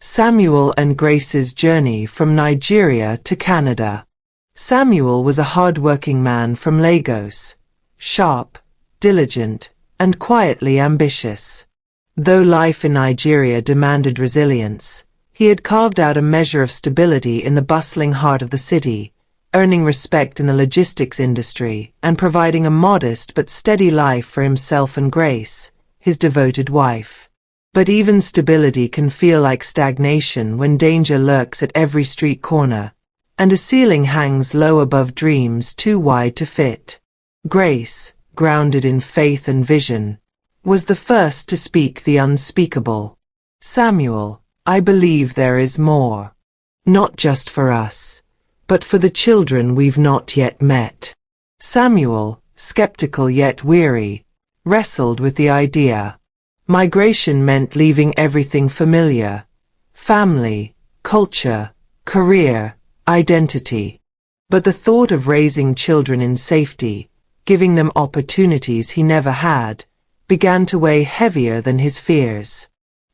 Samuel and Grace's journey from Nigeria to Canada. Samuel was a hard-working man from Lagos, sharp, diligent, and quietly ambitious. Though life in Nigeria demanded resilience, he had carved out a measure of stability in the bustling heart of the city, earning respect in the logistics industry and providing a modest but steady life for himself and Grace, his devoted wife. But even stability can feel like stagnation when danger lurks at every street corner, and a ceiling hangs low above dreams too wide to fit. Grace, grounded in faith and vision, was the first to speak the unspeakable. "Samuel, I believe there is more. Not just for us, but for the children we've not yet met." Samuel, skeptical yet weary, wrestled with the idea. Migration meant leaving everything familiar: family, culture, career, identity. But the thought of raising children in safety, giving them opportunities he never had, began to weigh heavier than his fears.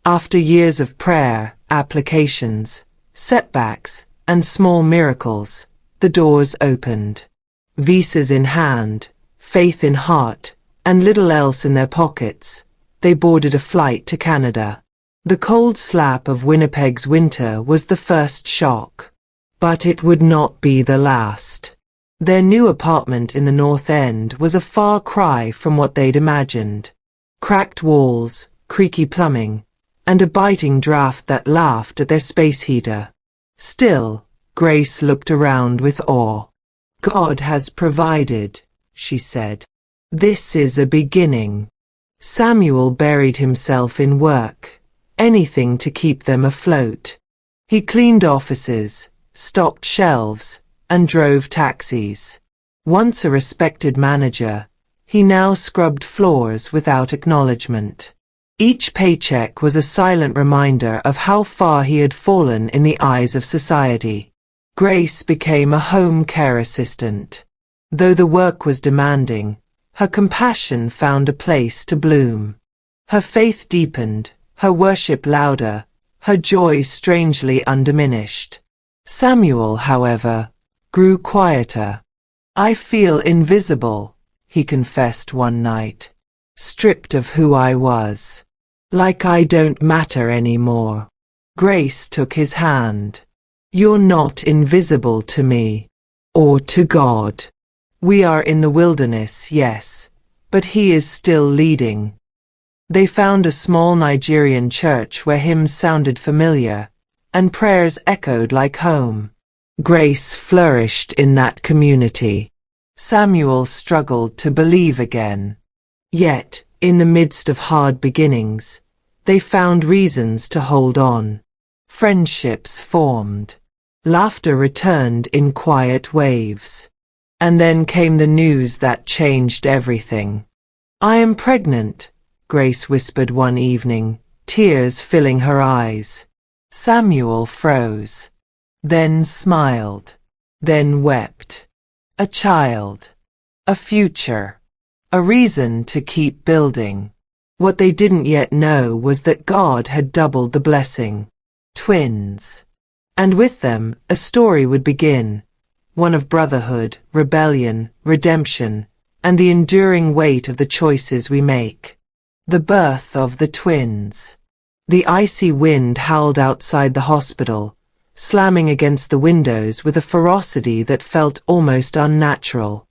After years of prayer, applications, setbacks, and small miracles, the doors opened. Visas in hand, faith in heart, and little else in their pockets, they boarded a flight to Canada. The cold slap of Winnipeg's winter was the first shock. But it would not be the last. Their new apartment in the North End was a far cry from what they'd imagined. Cracked walls, creaky plumbing, and a biting draft that laughed at their space heater. Still, Grace looked around with awe. "God has provided," she said. "This is a beginning." Samuel buried himself in work, anything to keep them afloat. He cleaned offices, stocked shelves, and drove taxis. Once a respected manager, he now scrubbed floors without acknowledgement. Each paycheck was a silent reminder of how far he had fallen in the eyes of society. Grace became a home care assistant. Though the work was demanding, her compassion found a place to bloom. Her faith deepened, her worship louder, her joy strangely undiminished. Samuel, however, grew quieter. "I feel invisible," he confessed one night, "stripped of who I was. Like I don't matter anymore." Grace took his hand. "You're not invisible to me, or to God. We are in the wilderness, yes, but He is still leading." They found a small Nigerian church where hymns sounded familiar, and prayers echoed like home. Grace flourished in that community. Samuel struggled to believe again. Yet, in the midst of hard beginnings, they found reasons to hold on. Friendships formed. Laughter returned in quiet waves. And then came the news that changed everything. "I am pregnant," Grace whispered one evening, tears filling her eyes. Samuel froze, then smiled, then wept. A child, a future, a reason to keep building. What they didn't yet know was that God had doubled the blessing. Twins. And with them, a story would begin. One of brotherhood, rebellion, redemption, and the enduring weight of the choices we make. The birth of the twins. The icy wind howled outside the hospital, slamming against the windows with a ferocity that felt almost unnatural.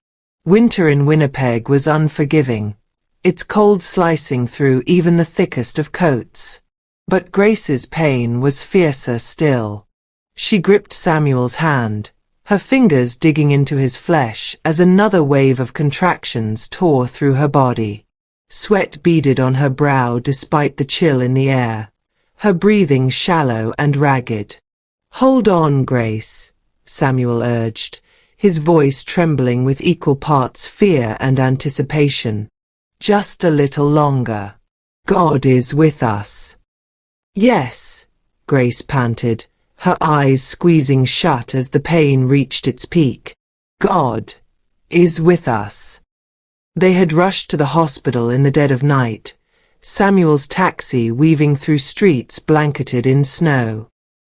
Winter in Winnipeg was unforgiving, its cold slicing through even the thickest of coats. But Grace's pain was fiercer still. She gripped Samuel's hand, her fingers digging into his flesh as another wave of contractions tore through her body. Sweat beaded on her brow despite the chill in the air, her breathing shallow and ragged. "Hold on, Grace," Samuel urged, his voice trembling with equal parts fear and anticipation. "Just a little longer. God is with us." "Yes," Grace panted, her eyes squeezing shut as the pain reached its peak. "God is with us." They had rushed to the hospital in the dead of night, Samuel's taxi weaving through streets blanketed in snow.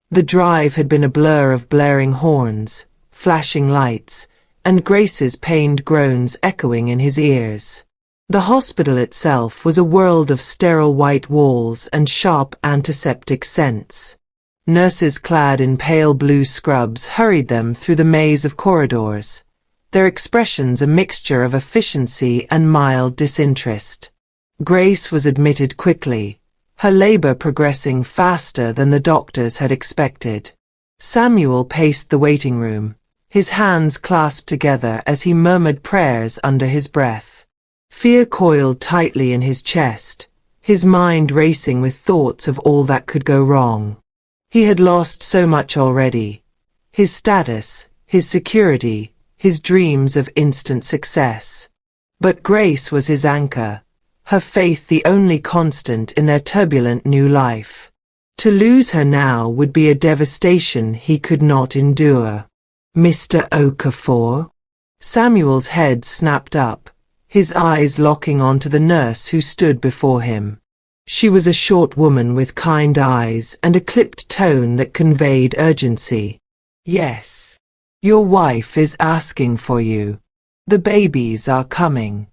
The drive had been a blur of blaring horns, flashing lights, and Grace's pained groans echoing in his ears. The hospital itself was a world of sterile white walls and sharp antiseptic scents. Nurses clad in pale blue scrubs hurried them through the maze of corridors, their expressions a mixture of efficiency and mild disinterest. Grace was admitted quickly, her labor progressing faster than the doctors had expected. Samuel paced the waiting room, his hands clasped together as he murmured prayers under his breath. Fear coiled tightly in his chest, his mind racing with thoughts of all that could go wrong. He had lost so much already. His status, his security, his dreams of instant success. But Grace was his anchor, her faith the only constant in their turbulent new life. To lose her now would be a devastation he could not endure. Mr. Okafor? Samuel's head snapped up, his eyes locking onto the nurse who stood before him. She was a short woman with kind eyes and a clipped tone that conveyed urgency. Yes. Your wife is asking for you. The babies are coming.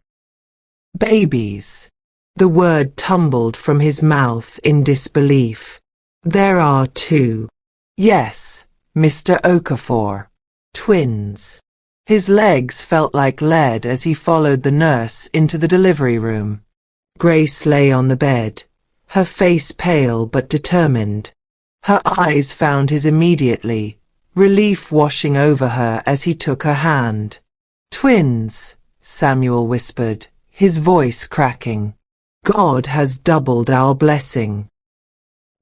Babies. The word tumbled from his mouth in disbelief. There are 2. Yes, Mr. Okafor. Twins. His legs felt like lead as he followed the nurse into the delivery room. Grace lay on the bed, her face pale but determined. Her eyes found his immediately, relief washing over her as he took her hand. Twins, Samuel whispered, his voice cracking. God has doubled our blessing.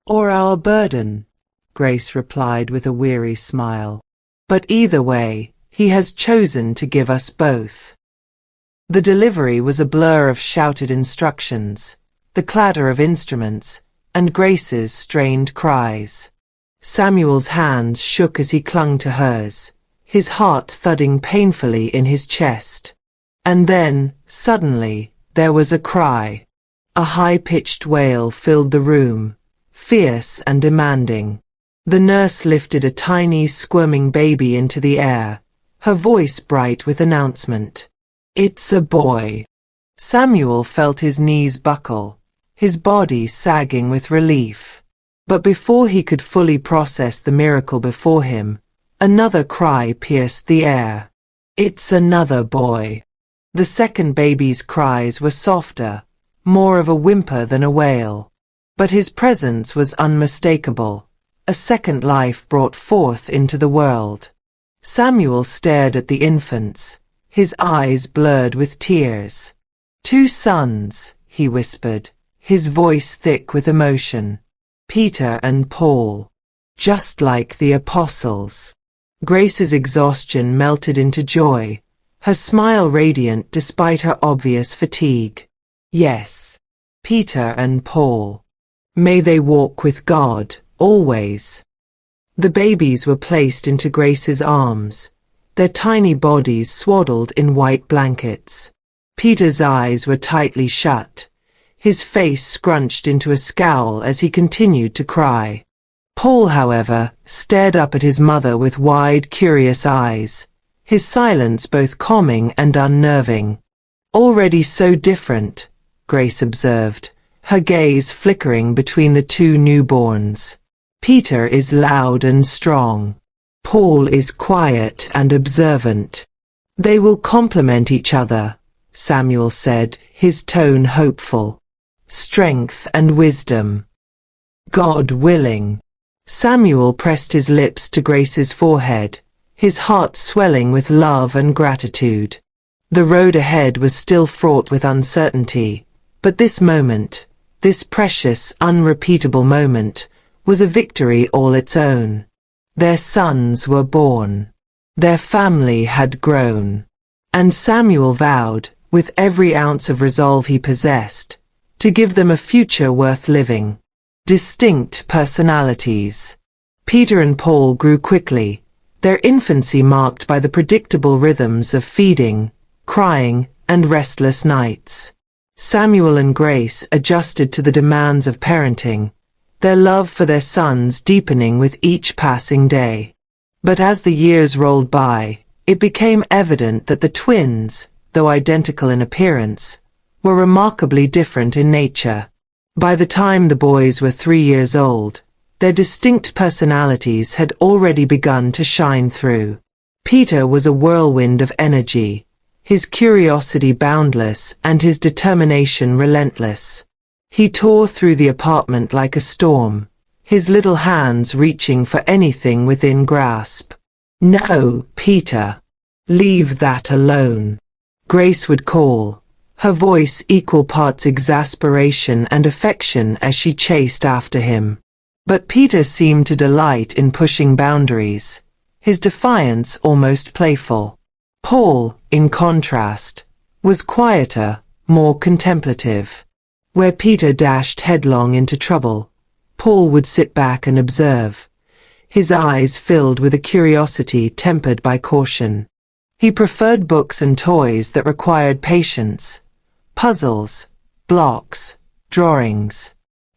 Or our burden, Grace replied with a weary smile. But either way, he has chosen to give us both. The delivery was a blur of shouted instructions, the clatter of instruments, and Grace's strained cries. Samuel's hands shook as he clung to hers, his heart thudding painfully in his chest. And then, suddenly, there was a cry. A high-pitched wail filled the room, fierce and demanding. The nurse lifted a tiny, squirming baby into the air, her voice bright with announcement. It's a boy. Samuel felt his knees buckle, his body sagging with relief. But before he could fully process the miracle before him, another cry pierced the air. It's another boy. The second baby's cries were softer, more of a whimper than a wail. But his presence was unmistakable, a second life brought forth into the world. Samuel stared at the infants, his eyes blurred with tears. 2 sons, he whispered, his voice thick with emotion. Peter and Paul. Just like the apostles. Grace's exhaustion melted into joy, her smile radiant despite her obvious fatigue. Yes, Peter and Paul. May they walk with God, always. The babies were placed into Grace's arms, their tiny bodies swaddled in white blankets. Peter's eyes were tightly shut, his face scrunched into a scowl as he continued to cry. Paul, however, stared up at his mother with wide, curious eyes, his silence both calming and unnerving. Already so different, Grace observed, her gaze flickering between the 2 newborns. Peter is loud and strong. Paul is quiet and observant. They will complement each other, Samuel said, his tone hopeful. Strength and wisdom. God willing. Samuel pressed his lips to Grace's forehead, his heart swelling with love and gratitude. The road ahead was still fraught with uncertainty, but this moment, this precious, unrepeatable moment, was a victory all its own. Their sons were born. Their family had grown. And Samuel vowed, with every ounce of resolve he possessed, to give them a future worth living. Distinct personalities. Peter and Paul grew quickly, their infancy marked by the predictable rhythms of feeding, crying, and restless nights. Samuel and Grace adjusted to the demands of parenting, their love for their sons deepening with each passing day. But as the years rolled by, it became evident that the twins, though identical in appearance, were remarkably different in nature. By the time the boys were 3 years old, their distinct personalities had already begun to shine through. Peter was a whirlwind of energy, his curiosity boundless and his determination relentless. He tore through the apartment like a storm, his little hands reaching for anything within grasp. "No, Peter. Leave that alone," Grace would call, her voice equal parts exasperation and affection as she chased after him. But Peter seemed to delight in pushing boundaries, his defiance almost playful. Paul, in contrast, was quieter, more contemplative. Where Peter dashed headlong into trouble, Paul would sit back and observe, his eyes filled with a curiosity tempered by caution. He preferred books and toys that required patience, puzzles, blocks, drawings.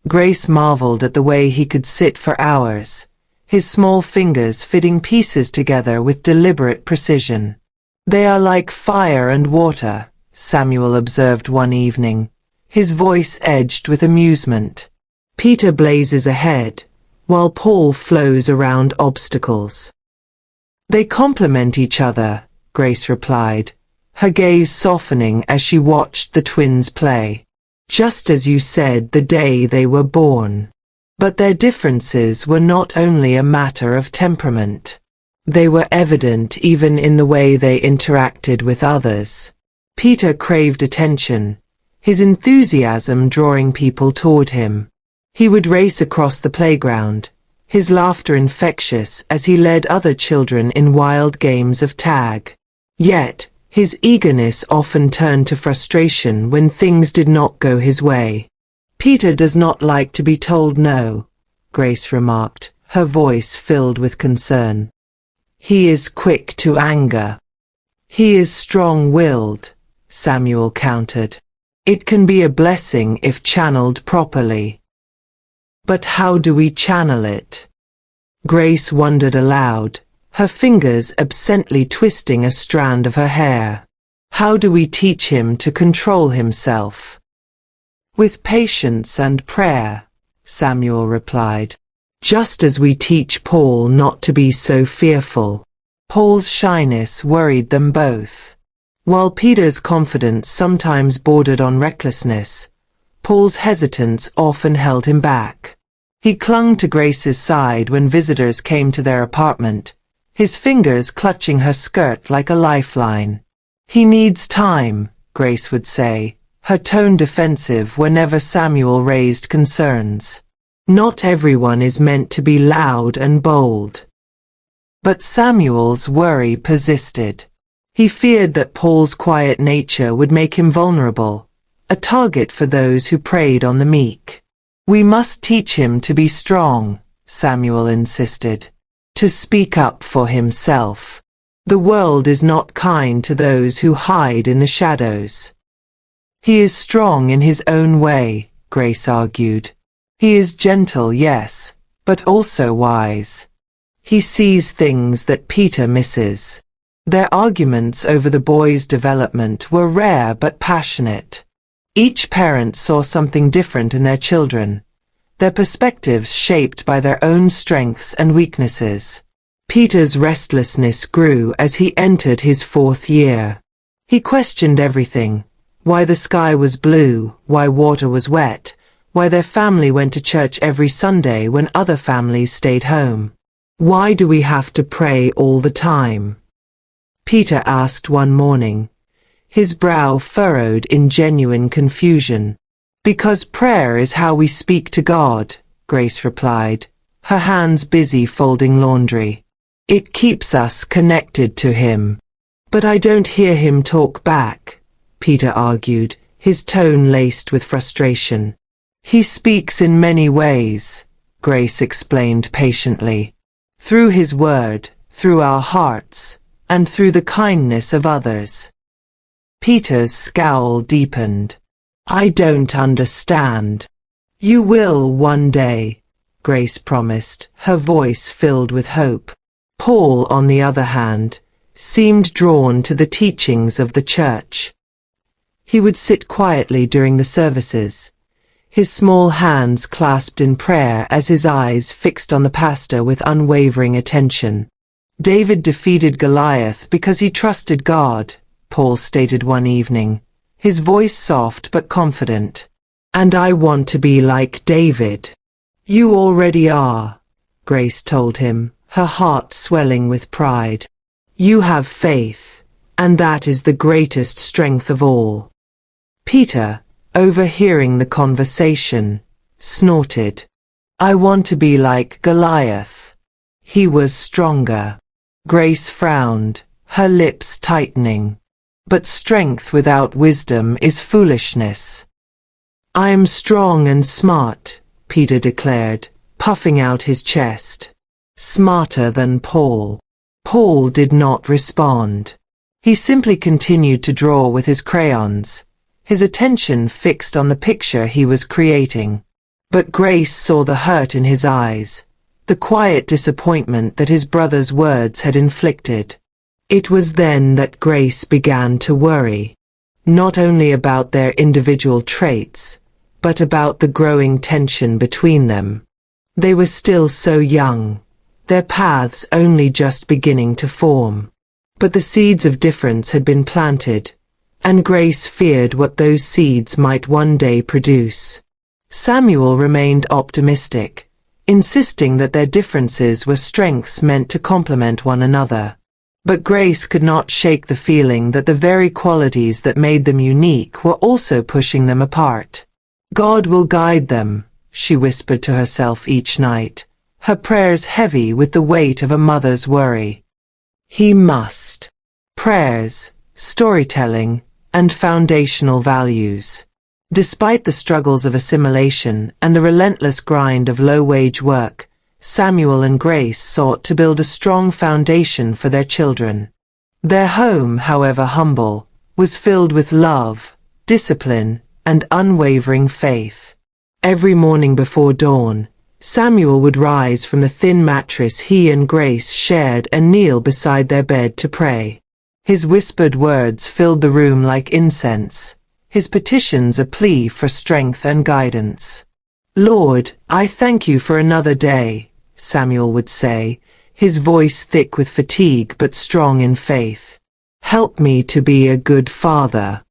Grace marveled at the way he could sit for hours, his small fingers fitting pieces together with deliberate precision. "They are like fire and water," Samuel observed one evening, his voice edged with amusement. "Peter blazes ahead, while Paul flows around obstacles." "They complement each other," Grace replied, her gaze softening as she watched the twins play. "Just as you said the day they were born." But their differences were not only a matter of temperament. They were evident even in the way they interacted with others. Peter craved attention, his enthusiasm drawing people toward him. He would race across the playground, his laughter infectious as he led other children in wild games of tag. Yet, his eagerness often turned to frustration when things did not go his way. "Peter does not like to be told no," Grace remarked, her voice filled with concern. "He is quick to anger." "He is strong-willed," Samuel countered. "It can be a blessing if channeled properly." "But how do we channel it?" Grace wondered aloud, her fingers absently twisting a strand of her hair. "How do we teach him to control himself?" "With patience and prayer," Samuel replied. "Just as we teach Paul not to be so fearful." Paul's shyness worried them both. While Peter's confidence sometimes bordered on recklessness, Paul's hesitance often held him back. He clung to Grace's side when visitors came to their apartment, his fingers clutching her skirt like a lifeline. "He needs time," Grace would say, her tone defensive whenever Samuel raised concerns. "Not everyone is meant to be loud and bold." But Samuel's worry persisted. He feared that Paul's quiet nature would make him vulnerable, a target for those who preyed on the meek. "We must teach him to be strong," Samuel insisted, "to speak up for himself. The world is not kind to those who hide in the shadows." "He is strong in his own way," Grace argued. "He is gentle, yes, but also wise. He sees things that Peter misses." Their arguments over the boys' development were rare but passionate. Each parent saw something different in their children, their perspectives shaped by their own strengths and weaknesses. Peter's restlessness grew as he entered his 4th year. He questioned everything: why the sky was blue, why water was wet, why their family went to church every Sunday when other families stayed home. "Why do we have to pray all the time?" Peter asked one morning, his brow furrowed in genuine confusion. "Because prayer is how we speak to God," Grace replied, her hands busy folding laundry. "It keeps us connected to him." "But I don't hear him talk back," Peter argued, his tone laced with frustration. "He speaks in many ways," Grace explained patiently. "Through his word, through our hearts, and through the kindness of others." Peter's scowl deepened. I don't understand. You will one day, Grace promised, her voice filled with hope. Paul, on the other hand, seemed drawn to the teachings of the church. He would sit quietly during the services, his small hands clasped in prayer as his eyes fixed on the pastor with unwavering attention. David defeated Goliath because he trusted God, Paul stated one evening, his voice soft but confident. And I want to be like David. You already are, Grace told him, her heart swelling with pride. You have faith, and that is the greatest strength of all. Peter, overhearing the conversation, snorted. I want to be like Goliath. He was stronger. Grace frowned, her lips tightening. But strength without wisdom is foolishness. I am strong and smart, Peter declared, puffing out his chest. Smarter than Paul. Paul did not respond. He simply continued to draw with his crayons, his attention fixed on the picture he was creating. But Grace saw the hurt in his eyes, the quiet disappointment that his brother's words had inflicted. It was then that Grace began to worry, not only about their individual traits, but about the growing tension between them. They were still so young, their paths only just beginning to form. But the seeds of difference had been planted, and Grace feared what those seeds might one day produce. Samuel remained optimistic, insisting that their differences were strengths meant to complement one another. But Grace could not shake the feeling that the very qualities that made them unique were also pushing them apart. God will guide them, she whispered to herself each night, her prayers heavy with the weight of a mother's worry. He must. Prayers, storytelling, and foundational values. Despite the struggles of assimilation and the relentless grind of low-wage work, Samuel and Grace sought to build a strong foundation for their children. Their home, however humble, was filled with love, discipline, and unwavering faith. Every morning before dawn, Samuel would rise from the thin mattress he and Grace shared and kneel beside their bed to pray. His whispered words filled the room like incense, his petitions a plea for strength and guidance. Lord, I thank you for another day, Samuel would say, his voice thick with fatigue but strong in faith. Help me to be a good father.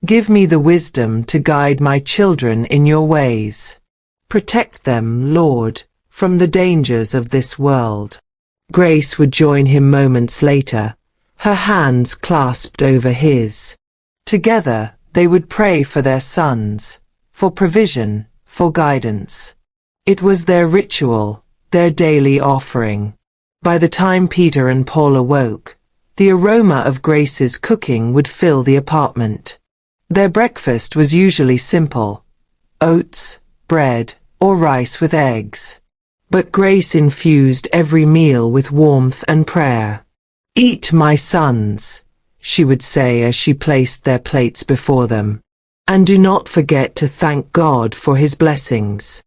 Give me the wisdom to guide my children in your ways. Protect them, Lord, from the dangers of this world. Grace would join him moments later, her hands clasped over his. Together, they would pray for their sons, for provision, for guidance. It was their ritual, their daily offering. By the time Peter and Paul awoke, the aroma of Grace's cooking would fill the apartment. Their breakfast was usually simple: oats, bread, or rice with eggs. But Grace infused every meal with warmth and prayer. Eat, my sons, she would say as she placed their plates before them, and do not forget to thank God for his blessings.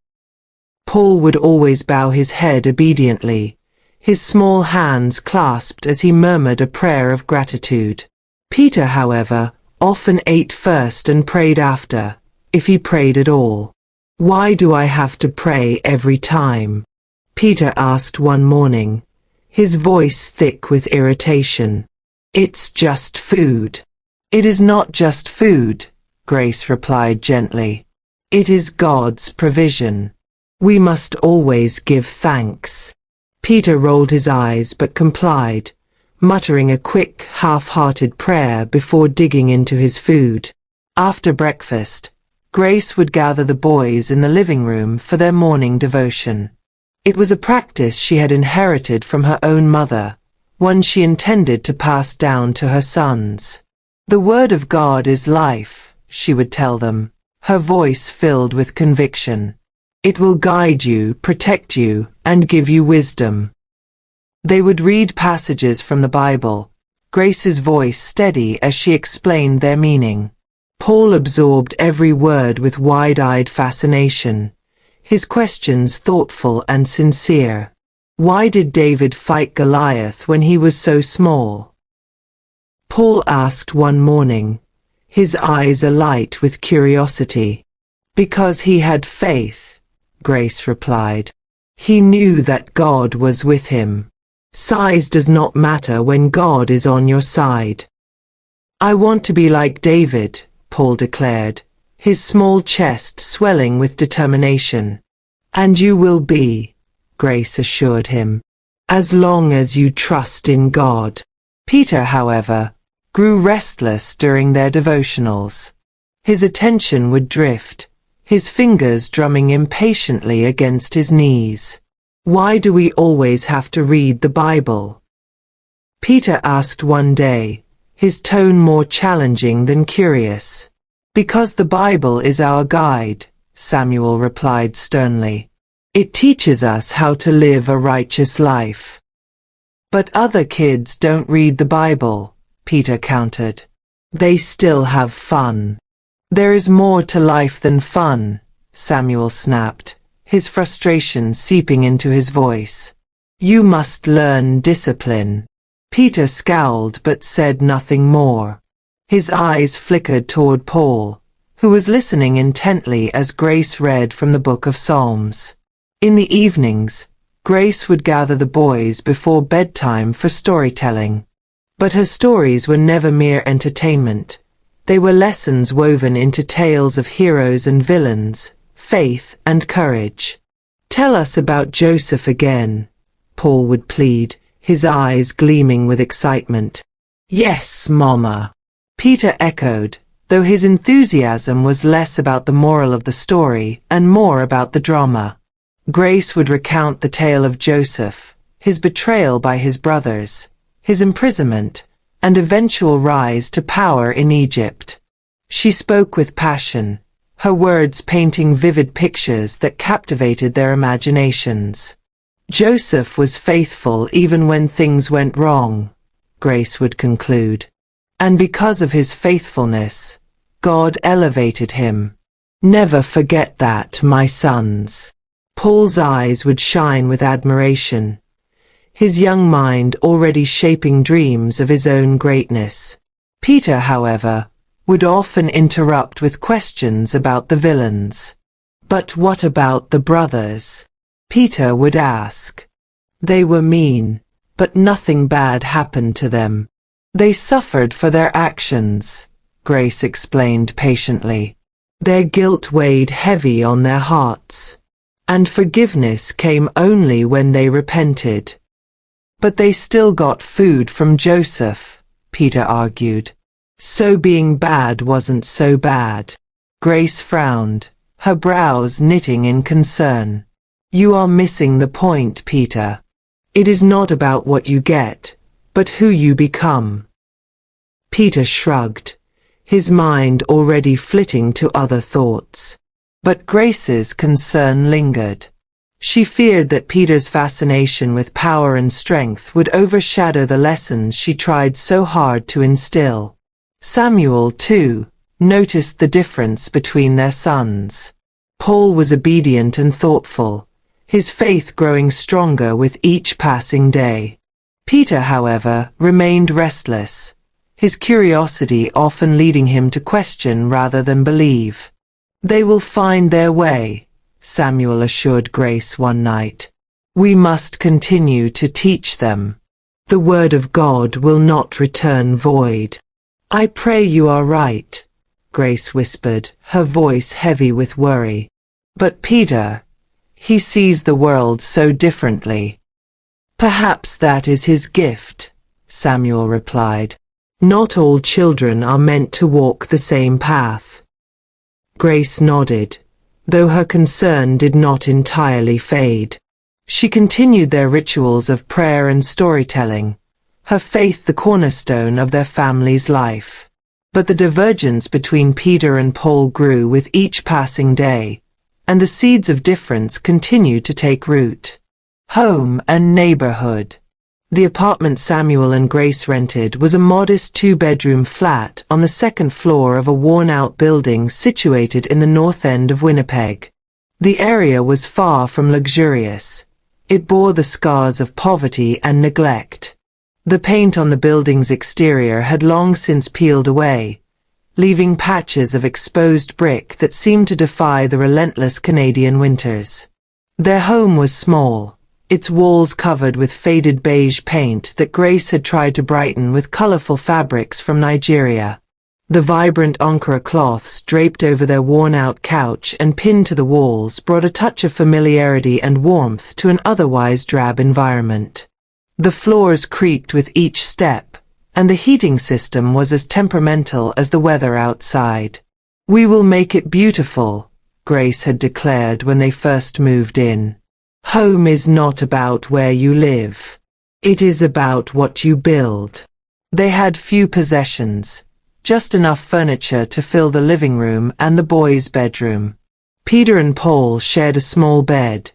Paul would always bow his head obediently, his small hands clasped as he murmured a prayer of gratitude. Peter, however, often ate first and prayed after, if he prayed at all. Why do I have to pray every time? Peter asked one morning, his voice thick with irritation. It's just food. It is not just food, Grace replied gently. It is God's provision. We must always give thanks. Peter rolled his eyes but complied, muttering a quick, half-hearted prayer before digging into his food. After breakfast, Grace would gather the boys in the living room for their morning devotion. It was a practice she had inherited from her own mother, one she intended to pass down to her sons. The Word of God is life, she would tell them, her voice filled with conviction. It will guide you, protect you, and give you wisdom. They would read passages from the Bible, Grace's voice steady as she explained their meaning. Paul absorbed every word with wide-eyed fascination, his questions thoughtful and sincere. Why did David fight Goliath when he was so small? Paul asked one morning, his eyes alight with curiosity. Because he had faith, Grace replied. He knew that God was with him. Size does not matter when God is on your side. I want to be like David, Paul declared, his small chest swelling with determination. And you will be, Grace assured him, as long as you trust in God. Peter, however, grew restless during their devotionals. His attention would drift, his fingers drumming impatiently against his knees. Why do we always have to read the Bible? Peter asked one day, his tone more challenging than curious. Because the Bible is our guide, Samuel replied sternly. It teaches us how to live a righteous life. But other kids don't read the Bible, Peter countered. They still have fun. There is more to life than fun, Samuel snapped, his frustration seeping into his voice. You must learn discipline. Peter scowled but said nothing more. His eyes flickered toward Paul, who was listening intently as Grace read from the book of Psalms. In the evenings, Grace would gather the boys before bedtime for storytelling. But her stories were never mere entertainment. They were lessons woven into tales of heroes and villains, faith and courage. Tell us about Joseph again, Paul would plead, his eyes gleaming with excitement. Yes, Mama, Peter echoed, though his enthusiasm was less about the moral of the story and more about the drama. Grace would recount the tale of Joseph, his betrayal by his brothers, his imprisonment, and eventual rise to power in Egypt. She spoke with passion, her words painting vivid pictures that captivated their imaginations. Joseph was faithful even when things went wrong, Grace would conclude. And because of his faithfulness, God elevated him. Never forget that, my sons. Paul's eyes would shine with admiration, his young mind already shaping dreams of his own greatness. Peter, however, would often interrupt with questions about the villains. But what about the brothers? Peter would ask. They were mean, but nothing bad happened to them. They suffered for their actions, Grace explained patiently. Their guilt weighed heavy on their hearts, and forgiveness came only when they repented. But they still got food from Joseph, Peter argued. So being bad wasn't so bad. Grace frowned, her brows knitting in concern. You are missing the point, Peter. It is not about what you get, but who you become. Peter shrugged, his mind already flitting to other thoughts. But Grace's concern lingered. She feared that Peter's fascination with power and strength would overshadow the lessons she tried so hard to instill. Samuel, too, noticed the difference between their sons. Paul was obedient and thoughtful, his faith growing stronger with each passing day. Peter, however, remained restless, his curiosity often leading him to question rather than believe. They will find their way, Samuel assured Grace one night. We must continue to teach them. The word of God will not return void. I pray you are right, Grace whispered, her voice heavy with worry. But Peter, he sees the world so differently. Perhaps that is his gift, Samuel replied. Not all children are meant to walk the same path. Grace nodded, though her concern did not entirely fade. She continued their rituals of prayer and storytelling, her faith the cornerstone of their family's life. But the divergence between Peter and Paul grew with each passing day, and the seeds of difference continued to take root. Home and neighborhood. The apartment Samuel and Grace rented was a modest two-bedroom flat on the second floor of a worn-out building situated in the north end of Winnipeg. The area was far from luxurious. It bore the scars of poverty and neglect. The paint on the building's exterior had long since peeled away, leaving patches of exposed brick that seemed to defy the relentless Canadian winters. Their home was small, its walls covered with faded beige paint that Grace had tried to brighten with colorful fabrics from Nigeria. The vibrant Ankara cloths draped over their worn-out couch and pinned to the walls brought a touch of familiarity and warmth to an otherwise drab environment. The floors creaked with each step, and the heating system was as temperamental as the weather outside. "We will make it beautiful," Grace had declared when they first moved in. "Home is not about where you live. It is about what you build." They had few possessions, just enough furniture to fill the living room and the boys' bedroom. Peter and Paul shared a small bed,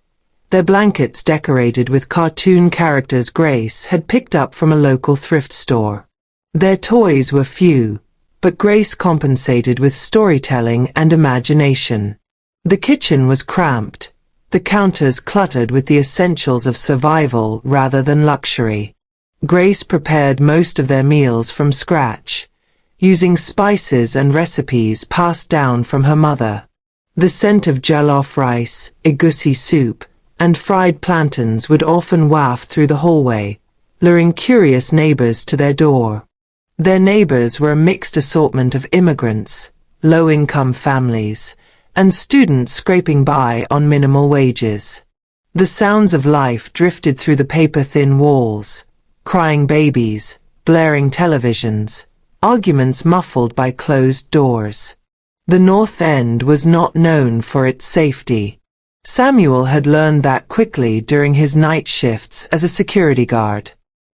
their blankets decorated with cartoon characters Grace had picked up from a local thrift store. Their toys were few, but Grace compensated with storytelling and imagination. The kitchen was cramped, the counters cluttered with the essentials of survival rather than luxury. Grace prepared most of their meals from scratch, using spices and recipes passed down from her mother. The scent of jollof rice, egusi soup, and fried plantains would often waft through the hallway, luring curious neighbors to their door. Their neighbors were a mixed assortment of immigrants, low-income families, and students scraping by on minimal wages. The sounds of life drifted through the paper-thin walls, crying babies, blaring televisions, arguments muffled by closed doors. The North End was not known for its safety. Samuel had learned that quickly during his night shifts as a security guard.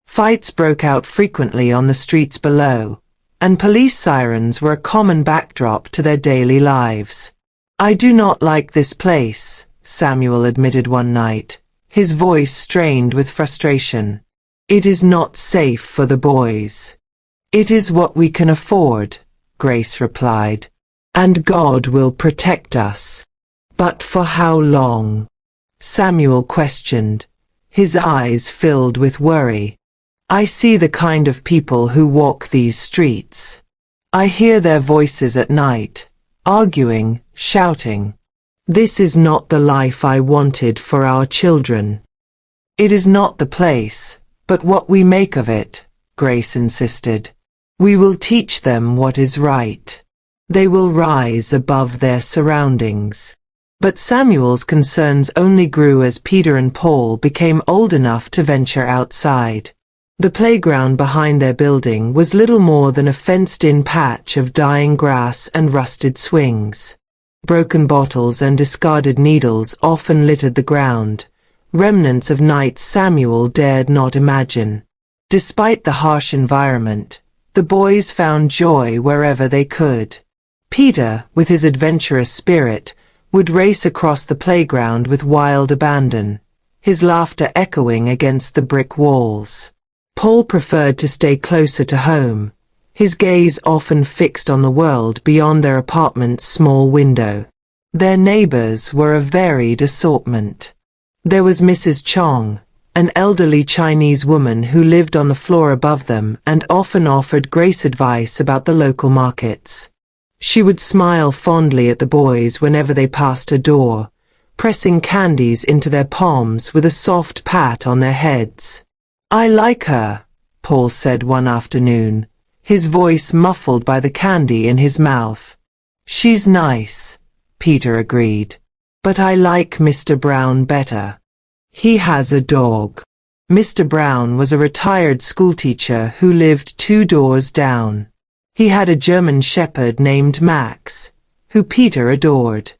Fights broke out frequently on the streets below, and police sirens were a common backdrop to their daily lives. "I do not like this place," Samuel admitted one night, his voice strained with frustration. "It is not safe for the boys." "It is what we can afford," Grace replied. "And God will protect us." "But for how long?" Samuel questioned, his eyes filled with worry. "I see the kind of people who walk these streets. I hear their voices at night, arguing, shouting. This is not the life I wanted for our children." "It is not the place, but what we make of it," Grace insisted. "We will teach them what is right. They will rise above their surroundings." But Samuel's concerns only grew as Peter and Paul became old enough to venture outside. The playground behind their building was little more than a fenced-in patch of dying grass and rusted swings. Broken bottles and discarded needles often littered the ground, remnants of nights Samuel dared not imagine. Despite the harsh environment, the boys found joy wherever they could. Peter, with his adventurous spirit, would race across the playground with wild abandon, his laughter echoing against the brick walls. Paul preferred to stay closer to home, his gaze often fixed on the world beyond their apartment's small window. Their neighbors were a varied assortment. There was Mrs. Chong, an elderly Chinese woman who lived on the floor above them and often offered Grace advice about the local markets. She would smile fondly at the boys whenever they passed her door, pressing candies into their palms with a soft pat on their heads. "I like her," Paul said one afternoon, his voice muffled by the candy in his mouth. "She's nice," Peter agreed. "But I like Mr. Brown better. He has a dog." Mr. Brown was a retired schoolteacher who lived 2 doors down. He had a German shepherd named Max, who Peter adored.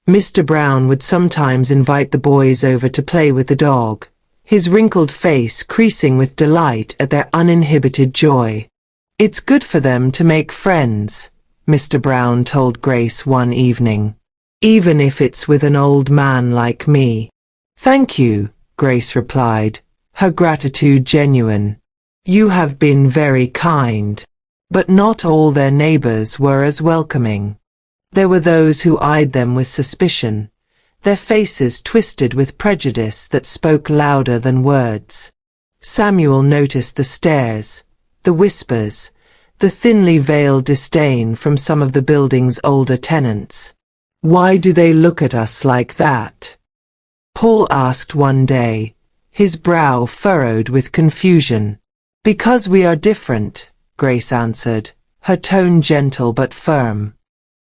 Mr. Brown would sometimes invite the boys over to play with the dog, his wrinkled face creasing with delight at their uninhibited joy. "It's good for them to make friends," Mr. Brown told Grace one evening. "Even if it's with an old man like me." "Thank you," Grace replied, her gratitude genuine. "You have been very kind." But not all their neighbors were as welcoming. There were those who eyed them with suspicion, their faces twisted with prejudice that spoke louder than words. Samuel noticed the stares, the whispers, the thinly veiled disdain from some of the building's older tenants. "Why do they look at us like that?" Paul asked one day, his brow furrowed with confusion. "Because we are different," Grace answered, her tone gentle but firm.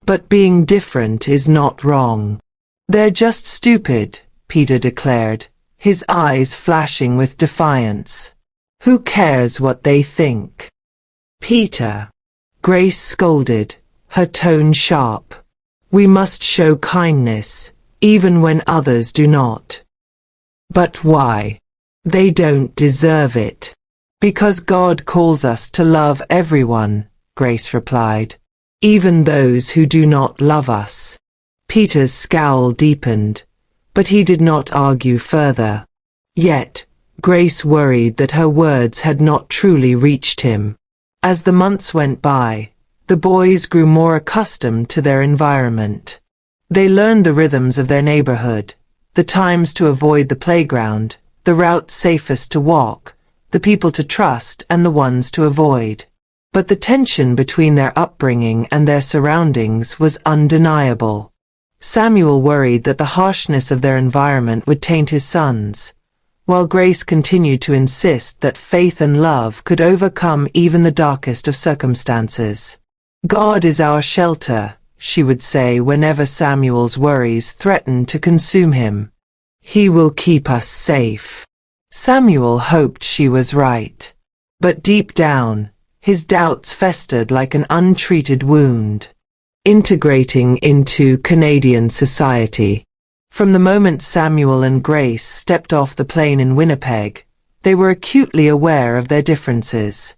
"But being different is not wrong." "They're just stupid," Peter declared, his eyes flashing with defiance. "Who cares what they think?" "Peter," Grace scolded, her tone sharp. "We must show kindness, even when others do not." "But why? They don't deserve it." "Because God calls us to love everyone," Grace replied, "even those who do not love us." Peter's scowl deepened, but he did not argue further. Yet, Grace worried that her words had not truly reached him. As the months went by, the boys grew more accustomed to their environment. They learned the rhythms of their neighborhood, the times to avoid the playground, the routes safest to walk, the people to trust and the ones to avoid. But the tension between their upbringing and their surroundings was undeniable. Samuel worried that the harshness of their environment would taint his sons, while Grace continued to insist that faith and love could overcome even the darkest of circumstances. "God is our shelter," she would say whenever Samuel's worries threatened to consume him. "He will keep us safe." Samuel hoped she was right. But deep down, his doubts festered like an untreated wound. Integrating into Canadian society. From the moment Samuel and Grace stepped off the plane in Winnipeg, they were acutely aware of their differences.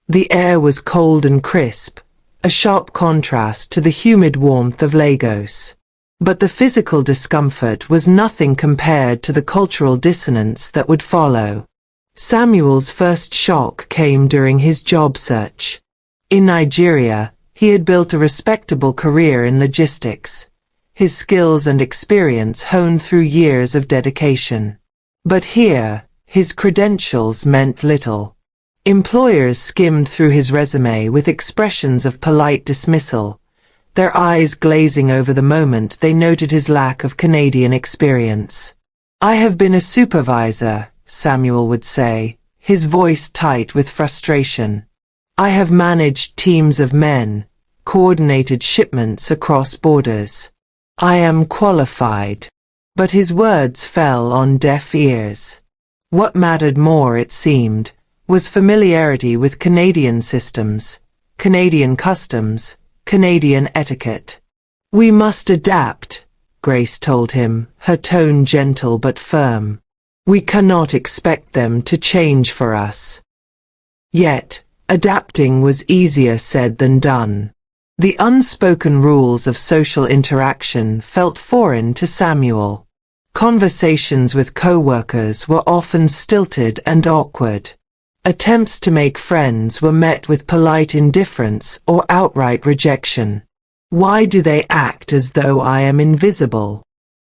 The air was cold and crisp, a sharp contrast to the humid warmth of Lagos. But the physical discomfort was nothing compared to the cultural dissonance that would follow. Samuel's first shock came during his job search. In Nigeria, he had built a respectable career in logistics, his skills and experience honed through years of dedication. But here, his credentials meant little. Employers skimmed through his resume with expressions of polite dismissal, their eyes glazing over the moment they noted his lack of Canadian experience. "I have been a supervisor," Samuel would say, his voice tight with frustration. "I have managed teams of men, coordinated shipments across borders. I am qualified." But his words fell on deaf ears. What mattered more, it seemed, was familiarity with Canadian systems, Canadian customs, Canadian etiquette. "We must adapt," Grace told him, her tone gentle but firm. "We cannot expect them to change for us." Yet, adapting was easier said than done. The unspoken rules of social interaction felt foreign to Samuel. Conversations with co-workers were often stilted and awkward. Attempts to make friends were met with polite indifference or outright rejection. "Why do they act as though I am invisible?"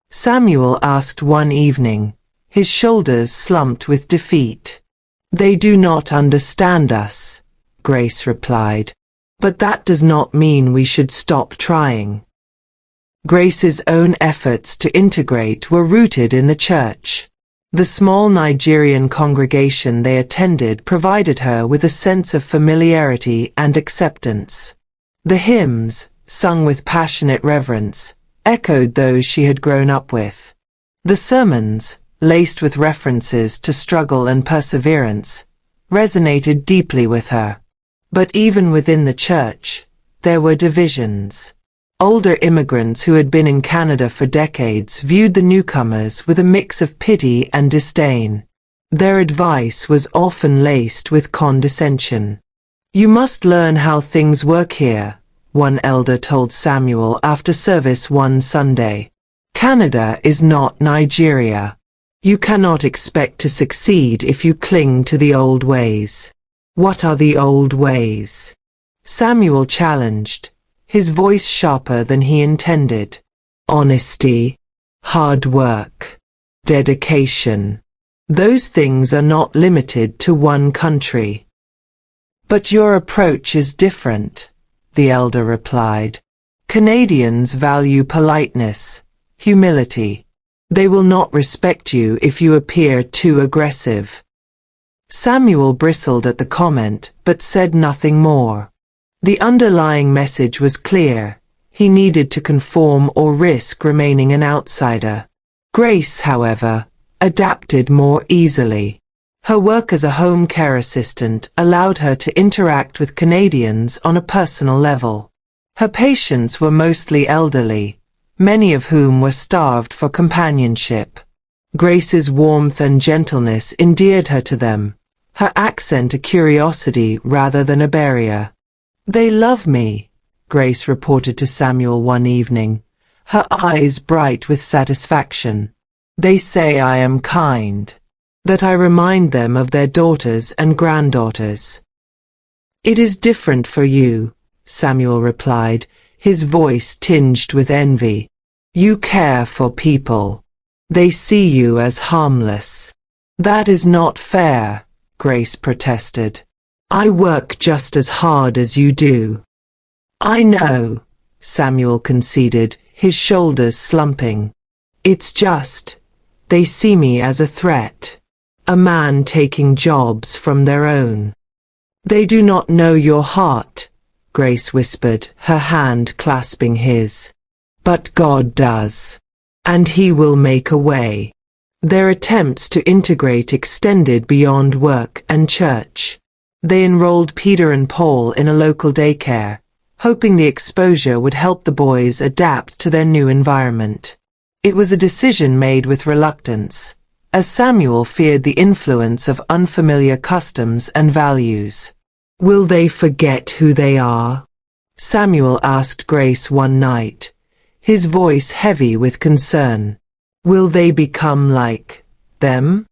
Samuel asked one evening, his shoulders slumped with defeat. "They do not understand us," Grace replied. "But that does not mean we should stop trying." Grace's own efforts to integrate were rooted in the church. The small Nigerian congregation they attended provided her with a sense of familiarity and acceptance. The hymns, sung with passionate reverence, echoed those she had grown up with. The sermons, laced with references to struggle and perseverance, resonated deeply with her. But even within the church, there were divisions. Older immigrants who had been in Canada for decades viewed the newcomers with a mix of pity and disdain. Their advice was often laced with condescension. "You must learn how things work here," one elder told Samuel after service one Sunday. "Canada is not Nigeria. You cannot expect to succeed if you cling to the old ways. What are the old ways? Samuel challenged, his voice sharper than he intended. Honesty, hard work, dedication. Those things are not limited to one country. But your approach is different, the elder replied. Canadians value politeness, humility. They will not respect you if you appear too aggressive. Samuel bristled at the comment, but said nothing more. The underlying message was clear. He needed to conform or risk remaining an outsider. Grace, however, adapted more easily. Her work as a home care assistant allowed her to interact with Canadians on a personal level. Her patients were mostly elderly, many of whom were starved for companionship. Grace's warmth and gentleness endeared her to them, her accent a curiosity rather than a barrier. They love me, Grace reported to Samuel one evening, her eyes bright with satisfaction. They say I am kind, that I remind them of their daughters and granddaughters. It is different for you, Samuel replied, his voice tinged with envy. You care for people. They see you as harmless. That is not fair, Grace protested. I work just as hard as you do. I know, Samuel conceded, his shoulders slumping. It's just, they see me as a threat, a man taking jobs from their own. They do not know your heart, Grace whispered, her hand clasping his. But God does, and He will make a way. Their attempts to integrate extended beyond work and church. They enrolled Peter and Paul in a local daycare, hoping the exposure would help the boys adapt to their new environment. It was a decision made with reluctance, as Samuel feared the influence of unfamiliar customs and values. Will they forget who they are? Samuel asked Grace one night, his voice heavy with concern. Will they become like them?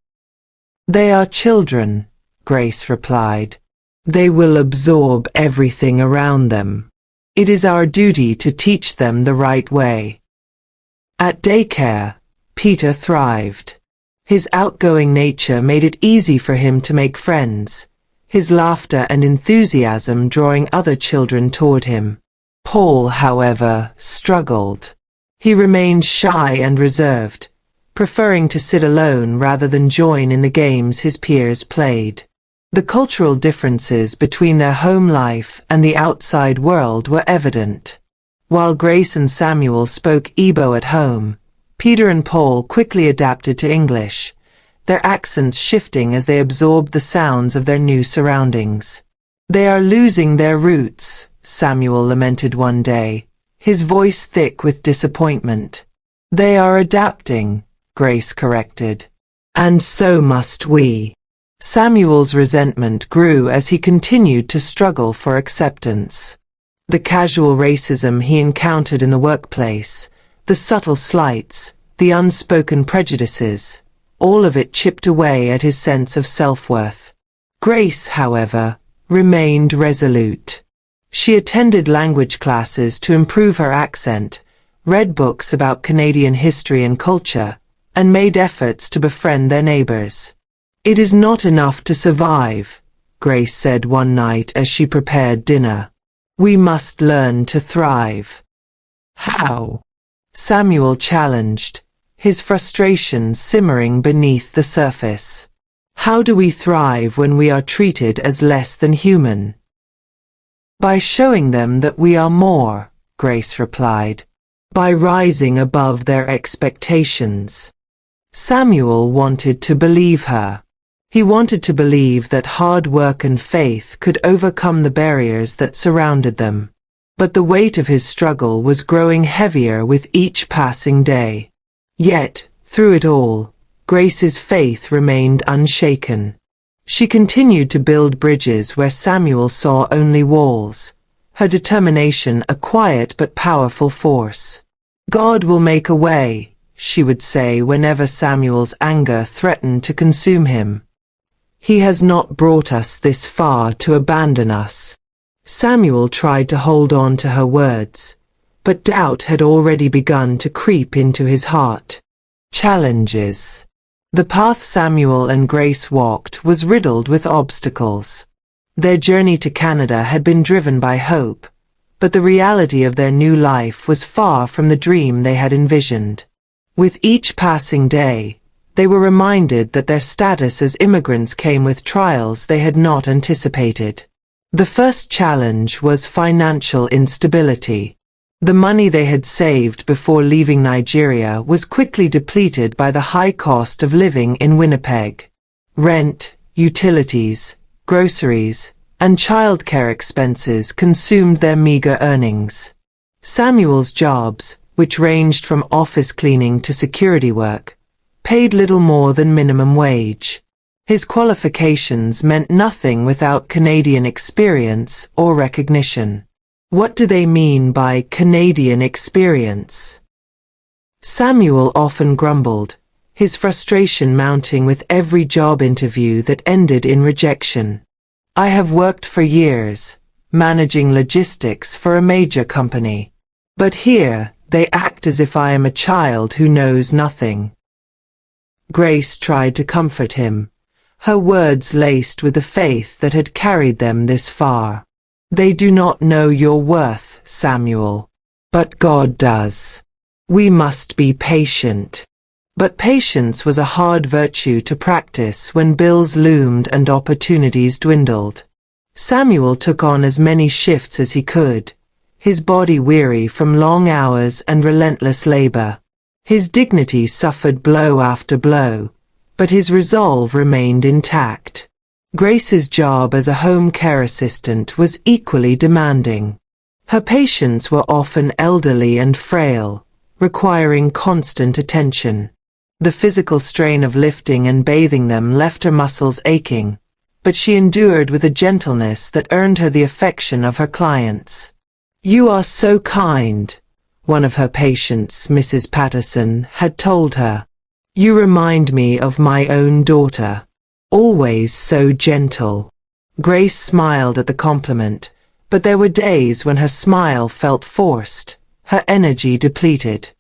They are children, Grace replied. They will absorb everything around them. It is our duty to teach them the right way. At daycare, Peter thrived. His outgoing nature made it easy for him to make friends, his laughter and enthusiasm drawing other children toward him. Paul, however, struggled. He remained shy and reserved, preferring to sit alone rather than join in the games his peers played. The cultural differences between their home life and the outside world were evident. While Grace and Samuel spoke Igbo at home, Peter and Paul quickly adapted to English, their accents shifting as they absorbed the sounds of their new surroundings. They are losing their roots, Samuel lamented one day, his voice thick with disappointment. They are adapting, Grace corrected. And so must we. Samuel's resentment grew as he continued to struggle for acceptance. The casual racism he encountered in the workplace, the subtle slights, the unspoken prejudices, all of it chipped away at his sense of self-worth. Grace, however, remained resolute. She attended language classes to improve her accent, read books about Canadian history and culture, and made efforts to befriend their neighbors. It is not enough to survive, Grace said one night as she prepared dinner. We must learn to thrive. How? Samuel challenged, his frustration simmering beneath the surface. How do we thrive when we are treated as less than human? By showing them that we are more, Grace replied. By rising above their expectations. Samuel wanted to believe her. He wanted to believe that hard work and faith could overcome the barriers that surrounded them. But the weight of his struggle was growing heavier with each passing day. Yet, through it all, Grace's faith remained unshaken. She continued to build bridges where Samuel saw only walls, her determination a quiet but powerful force. God will make a way, she would say whenever Samuel's anger threatened to consume him. He has not brought us this far to abandon us. Samuel tried to hold on to her words, but doubt had already begun to creep into his heart. Challenges. The path Samuel and Grace walked was riddled with obstacles. Their journey to Canada had been driven by hope, but the reality of their new life was far from the dream they had envisioned. With each passing day, they were reminded that their status as immigrants came with trials they had not anticipated. The first challenge was financial instability. The money they had saved before leaving Nigeria was quickly depleted by the high cost of living in Winnipeg. Rent, utilities, groceries, and childcare expenses consumed their meager earnings. Samuel's jobs, which ranged from office cleaning to security work, paid little more than minimum wage. His qualifications meant nothing without Canadian experience or recognition. What do they mean by Canadian experience? Samuel often grumbled, his frustration mounting with every job interview that ended in rejection. I have worked for years, managing logistics for a major company. But here, they act as if I am a child who knows nothing. Grace tried to comfort him, her words laced with the faith that had carried them this far. They do not know your worth, Samuel. But God does. We must be patient. But patience was a hard virtue to practice when bills loomed and opportunities dwindled. Samuel took on as many shifts as he could, his body weary from long hours and relentless labor. His dignity suffered blow after blow, but his resolve remained intact. Grace's job as a home care assistant was equally demanding. Her patients were often elderly and frail, requiring constant attention. The physical strain of lifting and bathing them left her muscles aching, but she endured with a gentleness that earned her the affection of her clients. "You are so kind," one of her patients, Mrs. Patterson, had told her. "You remind me of my own daughter. Always so gentle." Grace smiled at the compliment, but there were days when her smile felt forced, her energy depleted.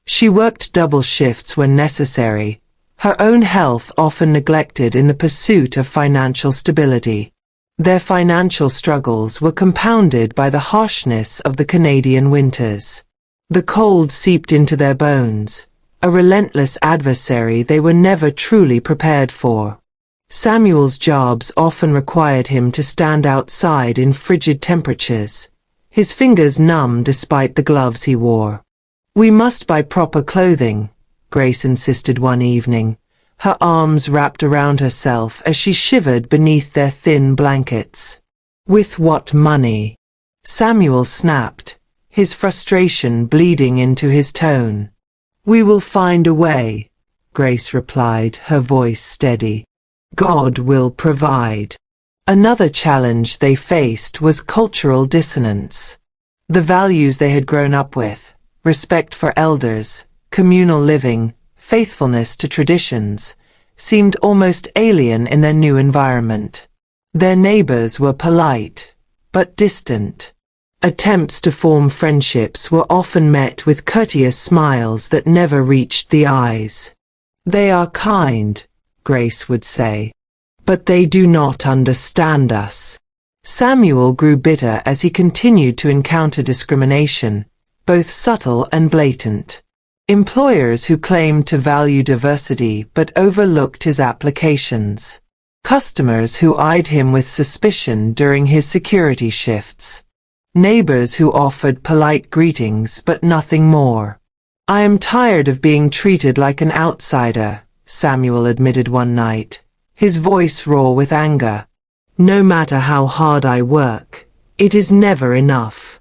She worked double shifts when necessary, her own health often neglected in the pursuit of financial stability. Their financial struggles were compounded by the harshness of the Canadian winters. The cold seeped into their bones, a relentless adversary they were never truly prepared for. Samuel's jobs often required him to stand outside in frigid temperatures, his fingers numb despite the gloves he wore. "We must buy proper clothing," Grace insisted one evening, her arms wrapped around herself as she shivered beneath their thin blankets. "With what money?" Samuel snapped, his frustration bleeding into his tone. "We will find a way," Grace replied, her voice steady. "God will provide." Another challenge they faced was cultural dissonance. The values they had grown up with, respect for elders, communal living, faithfulness to traditions, seemed almost alien in their new environment. Their neighbors were polite, but distant. Attempts to form friendships were often met with courteous smiles that never reached the eyes. "They are kind," Grace would say, "but they do not understand us." Samuel grew bitter as he continued to encounter discrimination, both subtle and blatant. Employers who claimed to value diversity but overlooked his applications. Customers who eyed him with suspicion during his security shifts. Neighbors who offered polite greetings but nothing more. "I am tired of being treated like an outsider," Samuel admitted one night, his voice raw with anger. "No matter how hard I work, it is never enough."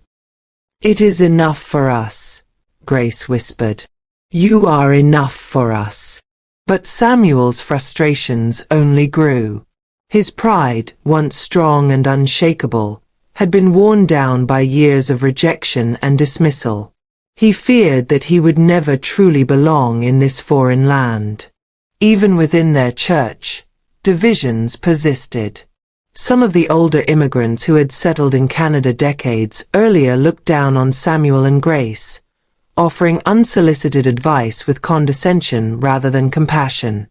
"It is enough for us," Grace whispered. "You are enough for us." But Samuel's frustrations only grew. His pride, once strong and unshakable, had been worn down by years of rejection and dismissal. He feared that he would never truly belong in this foreign land. Even within their church, divisions persisted. Some of the older immigrants who had settled in Canada decades earlier looked down on Samuel and Grace, offering unsolicited advice with condescension rather than compassion.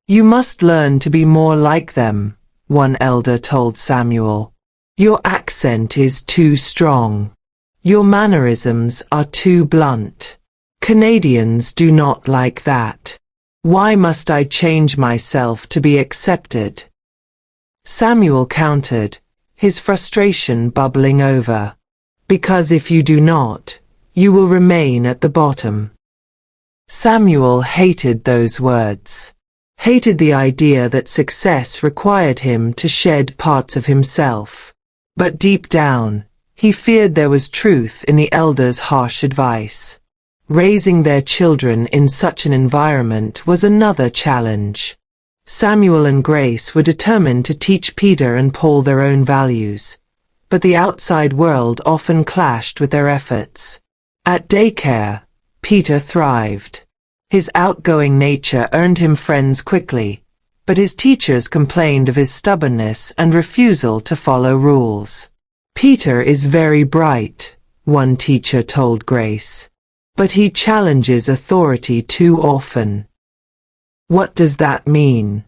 "You must learn to be more like them," one elder told Samuel. "Your accent is too strong. Your mannerisms are too blunt. Canadians do not like that. Why must I change myself to be accepted?" Samuel countered, his frustration bubbling over. "Because if you do not, you will remain at the bottom." Samuel hated those words. Hated the idea that success required him to shed parts of himself. But deep down, he feared there was truth in the elders' harsh advice. Raising their children in such an environment was another challenge. Samuel and Grace were determined to teach Peter and Paul their own values, but the outside world often clashed with their efforts. At daycare, Peter thrived. His outgoing nature earned him friends quickly, but his teachers complained of his stubbornness and refusal to follow rules. "Peter is very bright," one teacher told Grace, "but he challenges authority too often." "What does that mean?"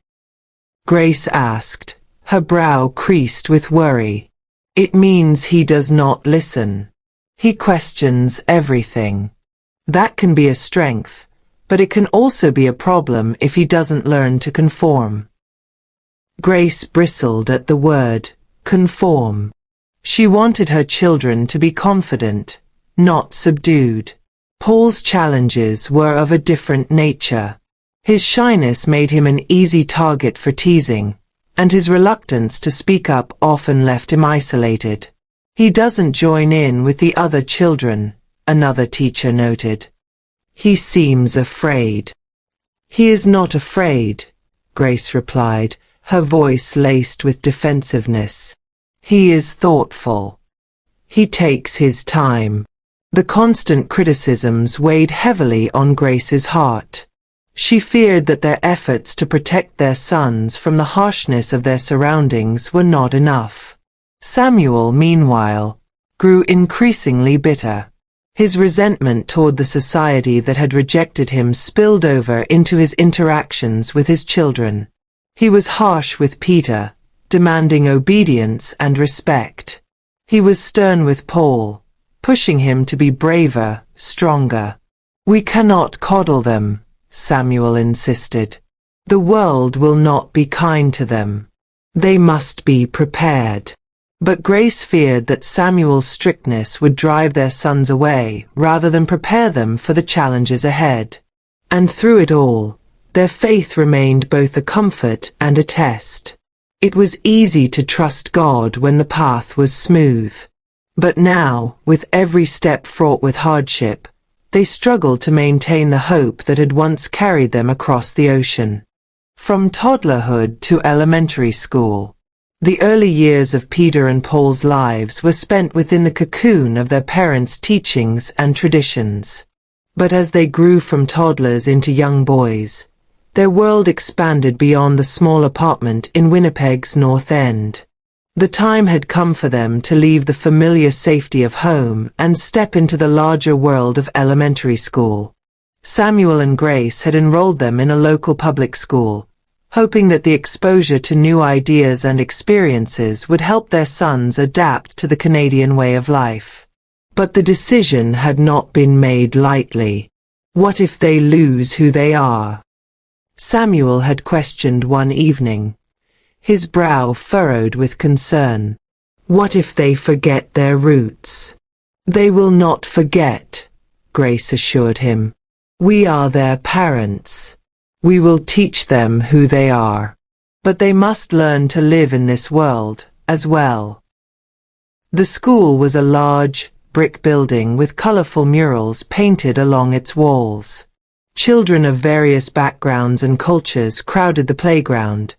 Grace asked, her brow creased with worry. "It means he does not listen. He questions everything. That can be a strength, but it can also be a problem if he doesn't learn to conform." Grace bristled at the word, conform. She wanted her children to be confident, not subdued. Paul's challenges were of a different nature. His shyness made him an easy target for teasing, and his reluctance to speak up often left him isolated. "He doesn't join in with the other children," another teacher noted. "He seems afraid." "He is not afraid," Grace replied, her voice laced with defensiveness. "He is thoughtful. He takes his time." The constant criticisms weighed heavily on Grace's heart. She feared that their efforts to protect their sons from the harshness of their surroundings were not enough. Samuel, meanwhile, grew increasingly bitter. His resentment toward the society that had rejected him spilled over into his interactions with his children. He was harsh with Peter, demanding obedience and respect. He was stern with Paul, pushing him to be braver, stronger. "We cannot coddle them," Samuel insisted. "The world will not be kind to them. They must be prepared." But Grace feared that Samuel's strictness would drive their sons away rather than prepare them for the challenges ahead. And through it all, their faith remained both a comfort and a test. It was easy to trust God when the path was smooth. But now, with every step fraught with hardship, they struggled to maintain the hope that had once carried them across the ocean. From toddlerhood to elementary school, the early years of Peter and Paul's lives were spent within the cocoon of their parents' teachings and traditions. But as they grew from toddlers into young boys, their world expanded beyond the small apartment in Winnipeg's North End. The time had come for them to leave the familiar safety of home and step into the larger world of elementary school. Samuel and Grace had enrolled them in a local public school, hoping that the exposure to new ideas and experiences would help their sons adapt to the Canadian way of life. But the decision had not been made lightly. What if they lose who they are? Samuel had questioned one evening, his brow furrowed with concern. What if they forget their roots? They will not forget, Grace assured him. We are their parents. We will teach them who they are. But they must learn to live in this world, as well. The school was a large, brick building with colorful murals painted along its walls. Children of various backgrounds and cultures crowded the playground,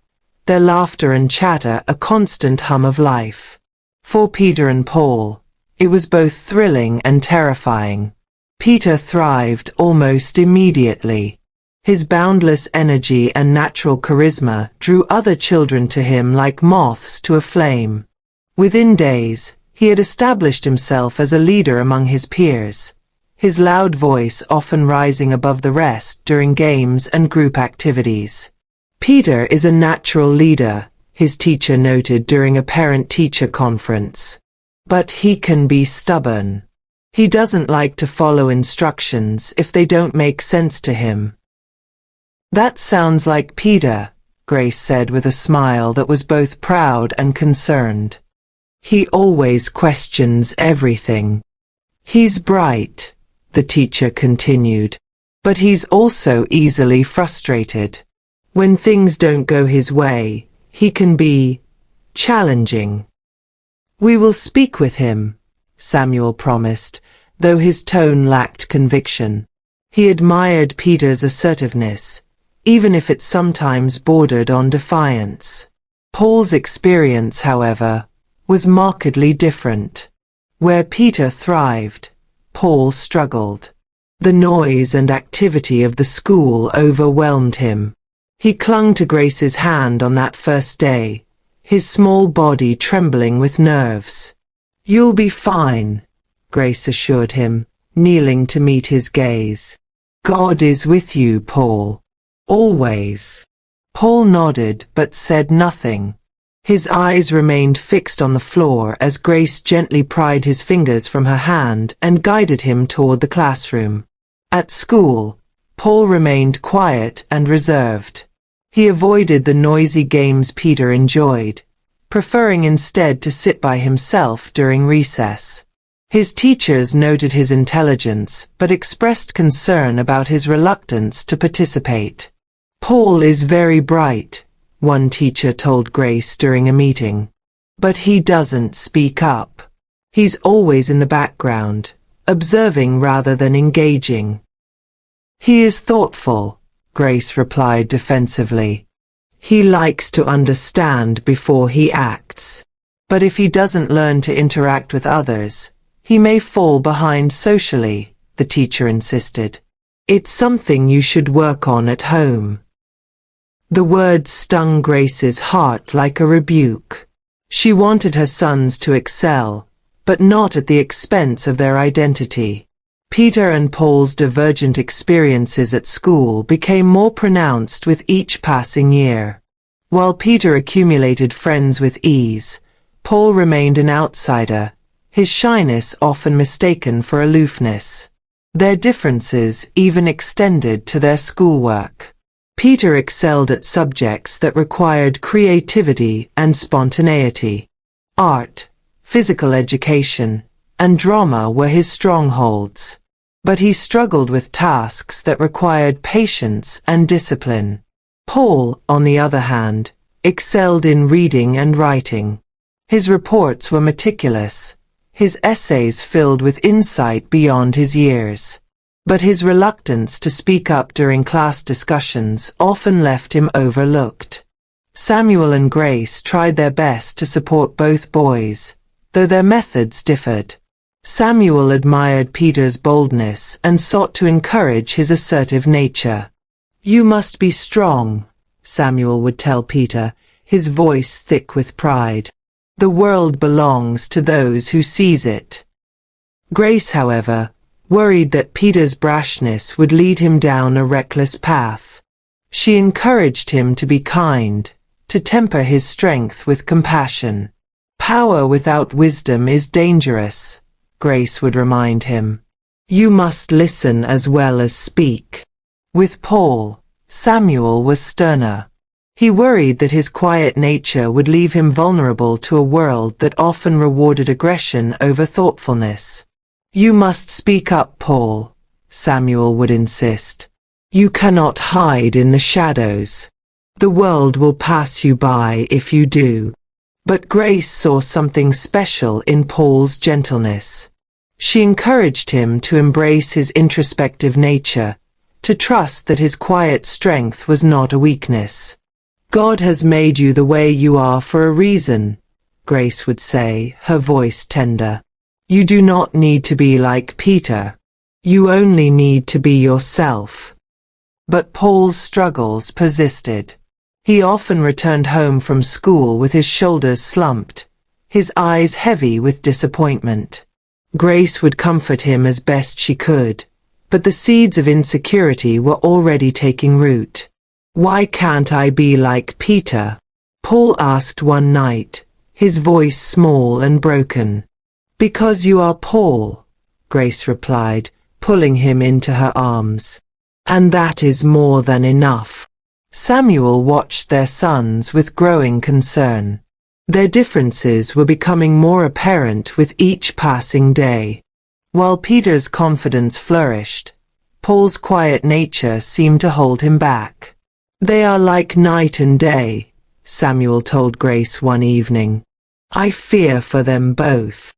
their laughter and chatter a constant hum of life. For Peter and Paul, it was both thrilling and terrifying. Peter thrived almost immediately. His boundless energy and natural charisma drew other children to him like moths to a flame. Within days, he had established himself as a leader among his peers, his loud voice often rising above the rest during games and group activities. Peter is a natural leader, his teacher noted during a parent-teacher conference. But he can be stubborn. He doesn't like to follow instructions if they don't make sense to him. That sounds like Peter, Grace said with a smile that was both proud and concerned. He always questions everything. He's bright, the teacher continued, but he's also easily frustrated. When things don't go his way, he can be challenging. We will speak with him, Samuel promised, though his tone lacked conviction. He admired Peter's assertiveness, even if it sometimes bordered on defiance. Paul's experience, however, was markedly different. Where Peter thrived, Paul struggled. The noise and activity of the school overwhelmed him. He clung to Grace's hand on that first day, his small body trembling with nerves. "You'll be fine," Grace assured him, kneeling to meet his gaze. "God is with you, Paul. Always." Paul nodded but said nothing. His eyes remained fixed on the floor as Grace gently pried his fingers from her hand and guided him toward the classroom. At school, Paul remained quiet and reserved. He avoided the noisy games Peter enjoyed, preferring instead to sit by himself during recess. His teachers noted his intelligence but expressed concern about his reluctance to participate. "Paul is very bright," one teacher told Grace during a meeting. "But he doesn't speak up. He's always in the background, observing rather than engaging." "He is thoughtful," Grace replied defensively. "He likes to understand before he acts. But if he doesn't learn to interact with others, he may fall behind socially," the teacher insisted. "It's something you should work on at home." The words stung Grace's heart like a rebuke. She wanted her sons to excel, but not at the expense of their identity. Peter and Paul's divergent experiences at school became more pronounced with each passing year. While Peter accumulated friends with ease, Paul remained an outsider, his shyness often mistaken for aloofness. Their differences even extended to their schoolwork. Peter excelled at subjects that required creativity and spontaneity. Art, physical education, and drama were his strongholds. But he struggled with tasks that required patience and discipline. Paul, on the other hand, excelled in reading and writing. His reports were meticulous, his essays filled with insight beyond his years. But his reluctance to speak up during class discussions often left him overlooked. Samuel and Grace tried their best to support both boys, though their methods differed. Samuel admired Peter's boldness and sought to encourage his assertive nature. "You must be strong," Samuel would tell Peter, his voice thick with pride. "The world belongs to those who seize it." Grace, however, worried that Peter's brashness would lead him down a reckless path. She encouraged him to be kind, to temper his strength with compassion. "Power without wisdom is dangerous," Grace would remind him. "You must listen as well as speak." With Paul, Samuel was sterner. He worried that his quiet nature would leave him vulnerable to a world that often rewarded aggression over thoughtfulness. "You must speak up, Paul," Samuel would insist. "You cannot hide in the shadows. The world will pass you by if you do." But Grace saw something special in Paul's gentleness. She encouraged him to embrace his introspective nature, to trust that his quiet strength was not a weakness. "God has made you the way you are for a reason," Grace would say, her voice tender. "You do not need to be like Peter." You only need to be yourself. But Paul's struggles persisted. He often returned home from school with his shoulders slumped, his eyes heavy with disappointment. Grace would comfort him as best she could, but the seeds of insecurity were already taking root. "Why can't I be like Peter?" Paul asked one night, his voice small and broken. "Because you are Paul," Grace replied, pulling him into her arms. "And that is more than enough." Samuel watched their sons with growing concern. Their differences were becoming more apparent with each passing day. While Peter's confidence flourished, Paul's quiet nature seemed to hold him back. "They are like night and day," Samuel told Grace one evening. "I fear for them both."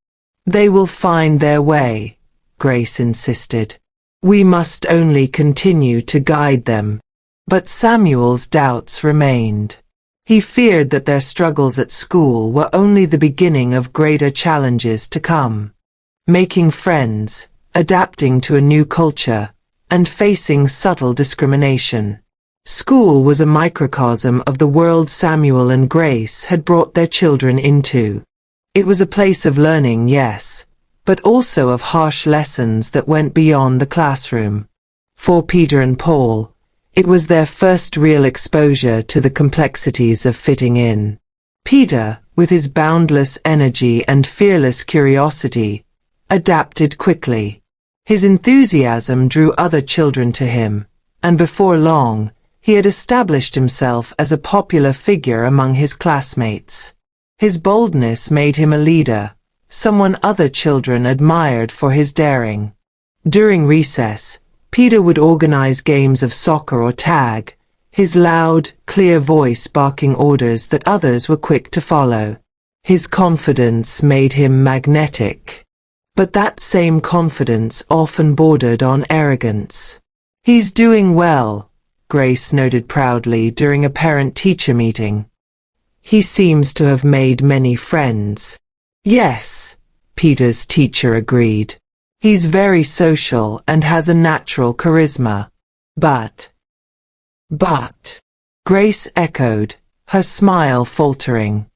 "They will find their way," Grace insisted. "We must only continue to guide them." But Samuel's doubts remained. He feared that their struggles at school were only the beginning of greater challenges to come. Making friends, adapting to a new culture, and facing subtle discrimination. School was a microcosm of the world Samuel and Grace had brought their children into. It was a place of learning, yes, but also of harsh lessons that went beyond the classroom. For Peter and Paul, it was their first real exposure to the complexities of fitting in. Peter, with his boundless energy and fearless curiosity, adapted quickly. His enthusiasm drew other children to him, and before long, he had established himself as a popular figure among his classmates. His boldness made him a leader, someone other children admired for his daring. During recess, Peter would organize games of soccer or tag, his loud, clear voice barking orders that others were quick to follow. His confidence made him magnetic. But that same confidence often bordered on arrogance. "He's doing well," Grace noted proudly during a parent-teacher meeting. "He seems to have made many friends." "Yes," Peter's teacher agreed. "He's very social and has a natural charisma." But, Grace echoed, her smile faltering.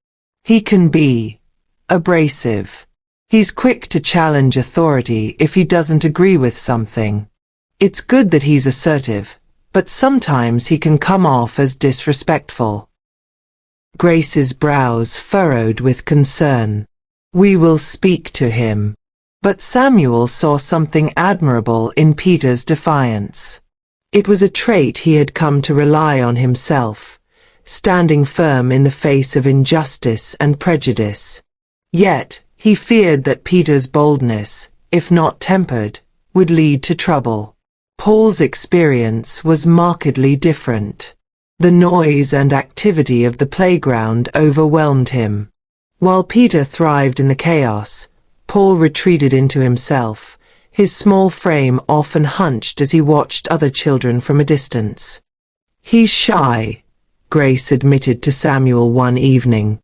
"He can be abrasive. He's quick to challenge authority if he doesn't agree with something. It's good that he's assertive, but sometimes he can come off as disrespectful." Grace's brows furrowed with concern. "We will speak to him." But Samuel saw something admirable in Peter's defiance. It was a trait he had come to rely on himself, standing firm in the face of injustice and prejudice. Yet, he feared that Peter's boldness, if not tempered, would lead to trouble. Paul's experience was markedly different. The noise and activity of the playground overwhelmed him. While Peter thrived in the chaos, Paul retreated into himself, his small frame often hunched as he watched other children from a distance. "He's shy," Grace admitted to Samuel one evening.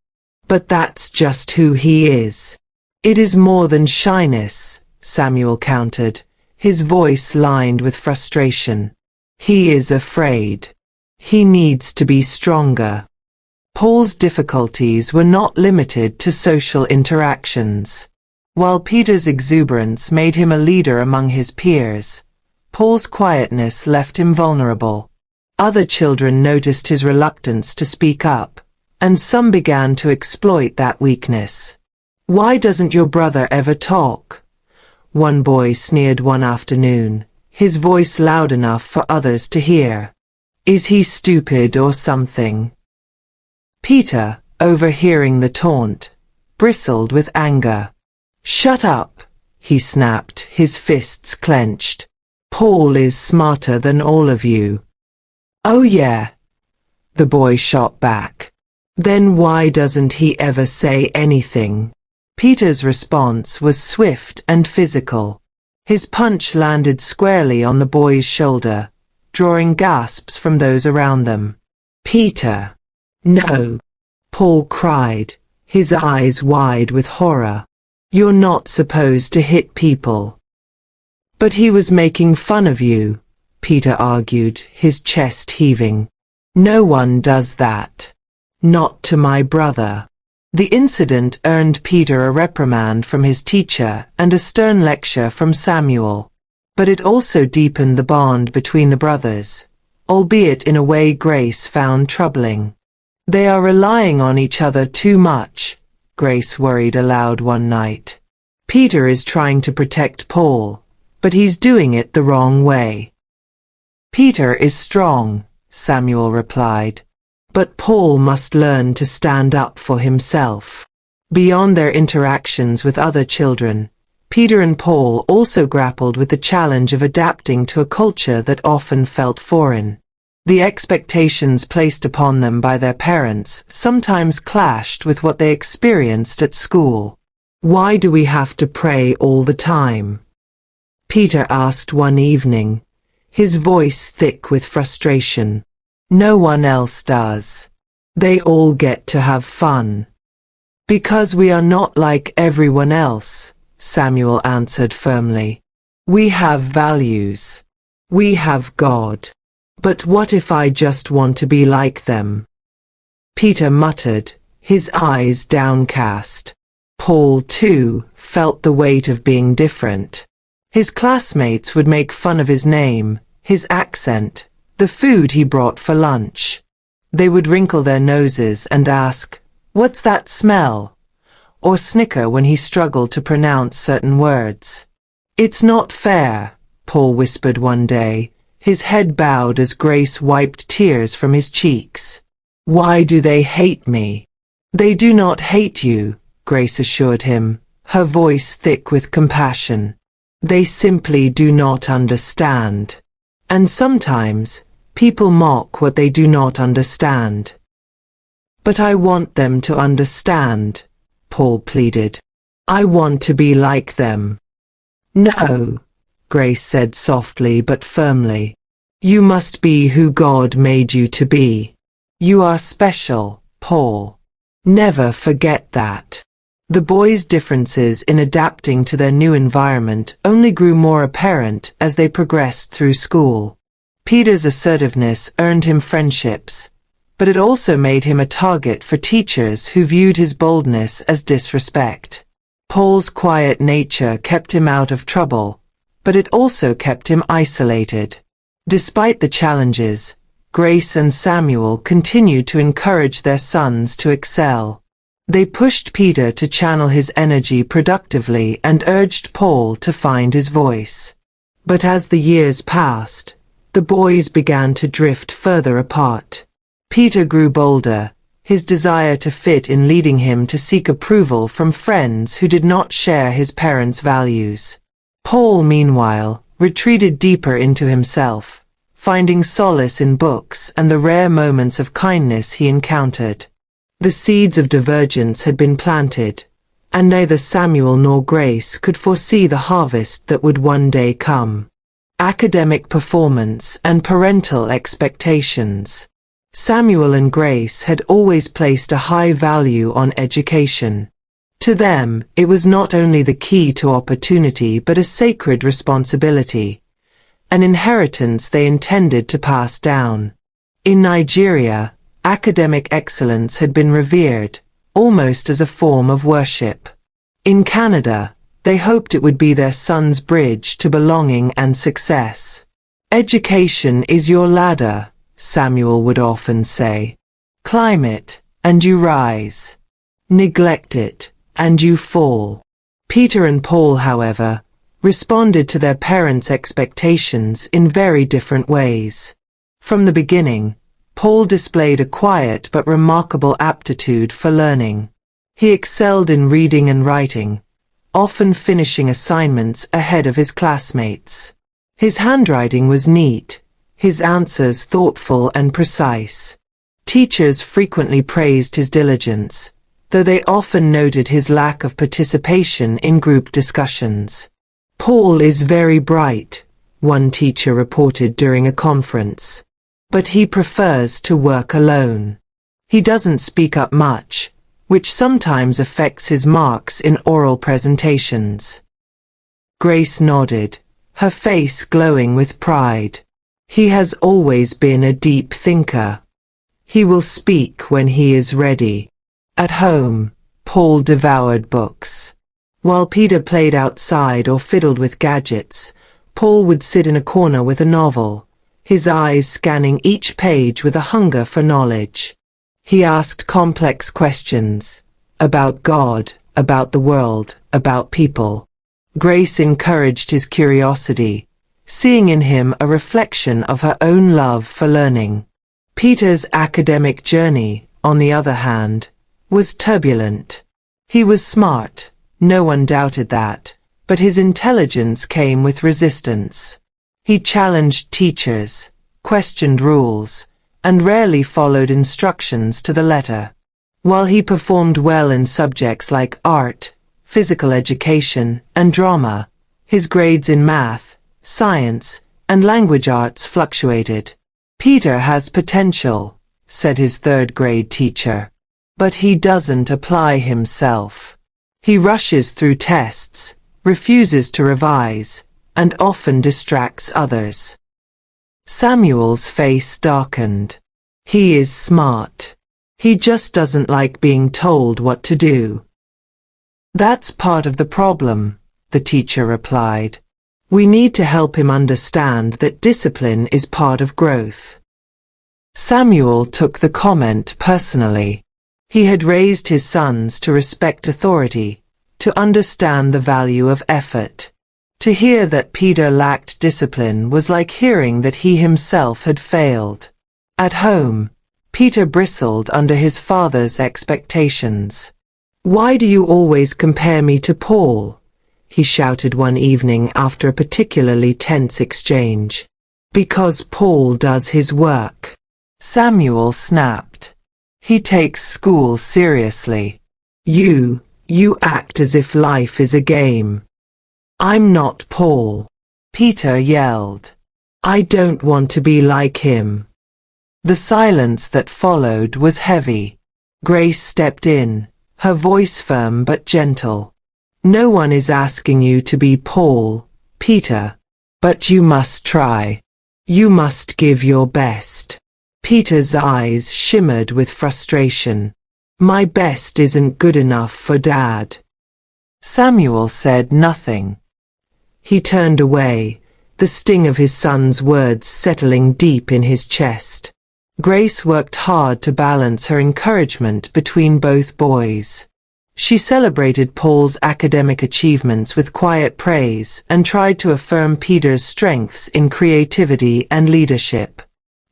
"But that's just who he is." "It is more than shyness," Samuel countered, his voice lined with frustration. "He is afraid. He needs to be stronger." Paul's difficulties were not limited to social interactions. While Peter's exuberance made him a leader among his peers, Paul's quietness left him vulnerable. Other children noticed his reluctance to speak up, and some began to exploit that weakness. "Why doesn't your brother ever talk?" one boy sneered one afternoon, his voice loud enough for others to hear. "Is he stupid or something?" Peter, overhearing the taunt, bristled with anger. "Shut up," he snapped, his fists clenched. "Paul is smarter than all of you." "Oh yeah," the boy shot back. "Then why doesn't he ever say anything?" Peter's response was swift and physical. His punch landed squarely on the boy's shoulder, drawing gasps from those around them. "Peter!" "No!" Paul cried, his eyes wide with horror. "You're not supposed to hit people." But he was making fun of you, Peter argued, his chest heaving. No one does that. Not to my brother. The incident earned Peter a reprimand from his teacher and a stern lecture from Samuel. But it also deepened the bond between the brothers, albeit in a way Grace found troubling. They are relying on each other too much, Grace worried aloud one night. Peter is trying to protect Paul, but he's doing it the wrong way. Peter is strong, Samuel replied. But Paul must learn to stand up for himself. Beyond their interactions with other children, Peter and Paul also grappled with the challenge of adapting to a culture that often felt foreign. The expectations placed upon them by their parents sometimes clashed with what they experienced at school. Why do we have to pray all the time? Peter asked one evening, his voice thick with frustration. No one else does. They all get to have fun. Because we are not like everyone else, Samuel answered firmly. We have values. We have God. But what if I just want to be like them? Peter muttered, his eyes downcast. Paul, too, felt the weight of being different. His classmates would make fun of his name, his accent, the food he brought for lunch. They would wrinkle their noses and ask, "What's that smell?" or snicker when he struggled to pronounce certain words. "It's not fair," Paul whispered one day, his head bowed as Grace wiped tears from his cheeks. "Why do they hate me?" "They do not hate you," Grace assured him, her voice thick with compassion. "They simply do not understand. And sometimes, people mock what they do not understand." "But I want them to understand," Paul pleaded. "I want to be like them." "No," Grace said softly but firmly. "You must be who God made you to be. You are special, Paul. Never forget that." The boys' differences in adapting to their new environment only grew more apparent as they progressed through school. Peter's assertiveness earned him friendships, but it also made him a target for teachers who viewed his boldness as disrespect. Paul's quiet nature kept him out of trouble, but it also kept him isolated. Despite the challenges, Grace and Samuel continued to encourage their sons to excel. They pushed Peter to channel his energy productively and urged Paul to find his voice. But as the years passed, the boys began to drift further apart. Peter grew bolder, his desire to fit in leading him to seek approval from friends who did not share his parents' values. Paul, meanwhile, retreated deeper into himself, finding solace in books and the rare moments of kindness he encountered. The seeds of divergence had been planted, and neither Samuel nor Grace could foresee the harvest that would one day come. Academic performance and parental expectations. Samuel and Grace had always placed a high value on education. To them, it was not only the key to opportunity but a sacred responsibility, an inheritance they intended to pass down. In Nigeria, academic excellence had been revered, almost as a form of worship. In Canada, they hoped it would be their son's bridge to belonging and success. "Education is your ladder," Samuel would often say. "Climb it, and you rise. Neglect it, and you fall." Peter and Paul, however, responded to their parents' expectations in very different ways. From the beginning, Paul displayed a quiet but remarkable aptitude for learning. He excelled in reading and writing, often finishing assignments ahead of his classmates. His handwriting was neat, his answers thoughtful and precise. Teachers frequently praised his diligence, though they often noted his lack of participation in group discussions. "Paul is very bright," one teacher reported during a conference. "But he prefers to work alone. He doesn't speak up much, which sometimes affects his marks in oral presentations." Grace nodded, her face glowing with pride. He has always been a deep thinker. He will speak when he is ready. At home, Paul devoured books. While Peter played outside or fiddled with gadgets, Paul would sit in a corner with a novel, his eyes scanning each page with a hunger for knowledge. He asked complex questions about God, about the world, about people. Grace encouraged his curiosity, seeing in him a reflection of her own love for learning. Peter's academic journey, on the other hand, was turbulent. He was smart, no one doubted that, but his intelligence came with resistance. He challenged teachers, questioned rules, and rarely followed instructions to the letter. While he performed well in subjects like art, physical education, and drama, his grades in math, science, and language arts fluctuated. "Peter has potential," said his third-grade teacher, "but he doesn't apply himself. He rushes through tests, refuses to revise, and often distracts others." Samuel's face darkened. "He is smart. He just doesn't like being told what to do." "That's part of the problem," the teacher replied. "We need to help him understand that discipline is part of growth." Samuel took the comment personally. He had raised his sons to respect authority, to understand the value of effort. To hear that Peter lacked discipline was like hearing that he himself had failed. At home, Peter bristled under his father's expectations. "Why do you always compare me to Paul?" he shouted one evening after a particularly tense exchange. "Because Paul does his work," Samuel snapped. "He takes school seriously. You act as if life is a game." "I'm not Paul," Peter yelled. "I don't want to be like him." The silence that followed was heavy. Grace stepped in, her voice firm but gentle. "No one is asking you to be Paul, Peter. But you must try. You must give your best." Peter's eyes shimmered with frustration. "My best isn't good enough for Dad." Samuel said nothing. He turned away, the sting of his son's words settling deep in his chest. Grace worked hard to balance her encouragement between both boys. She celebrated Paul's academic achievements with quiet praise and tried to affirm Peter's strengths in creativity and leadership.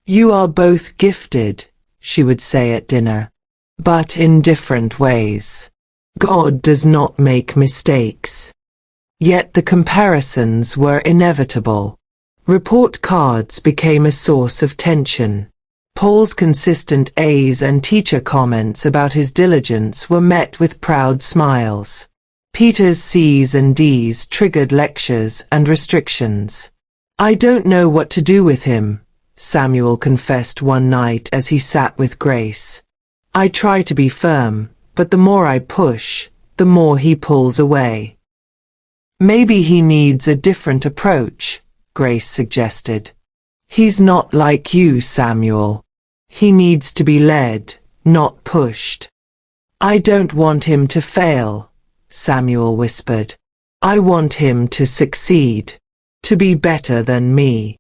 "You are both gifted," she would say at dinner, "but in different ways. God does not make mistakes." Yet the comparisons were inevitable. Report cards became a source of tension. Paul's consistent A's and teacher comments about his diligence were met with proud smiles. Peter's C's and D's triggered lectures and restrictions. "I don't know what to do with him," Samuel confessed one night as he sat with Grace. "I try to be firm, but the more I push, the more he pulls away." "Maybe he needs a different approach," Grace suggested. "He's not like you, Samuel. He needs to be led, not pushed." "I don't want him to fail," Samuel whispered. "I want him to succeed, to be better than me."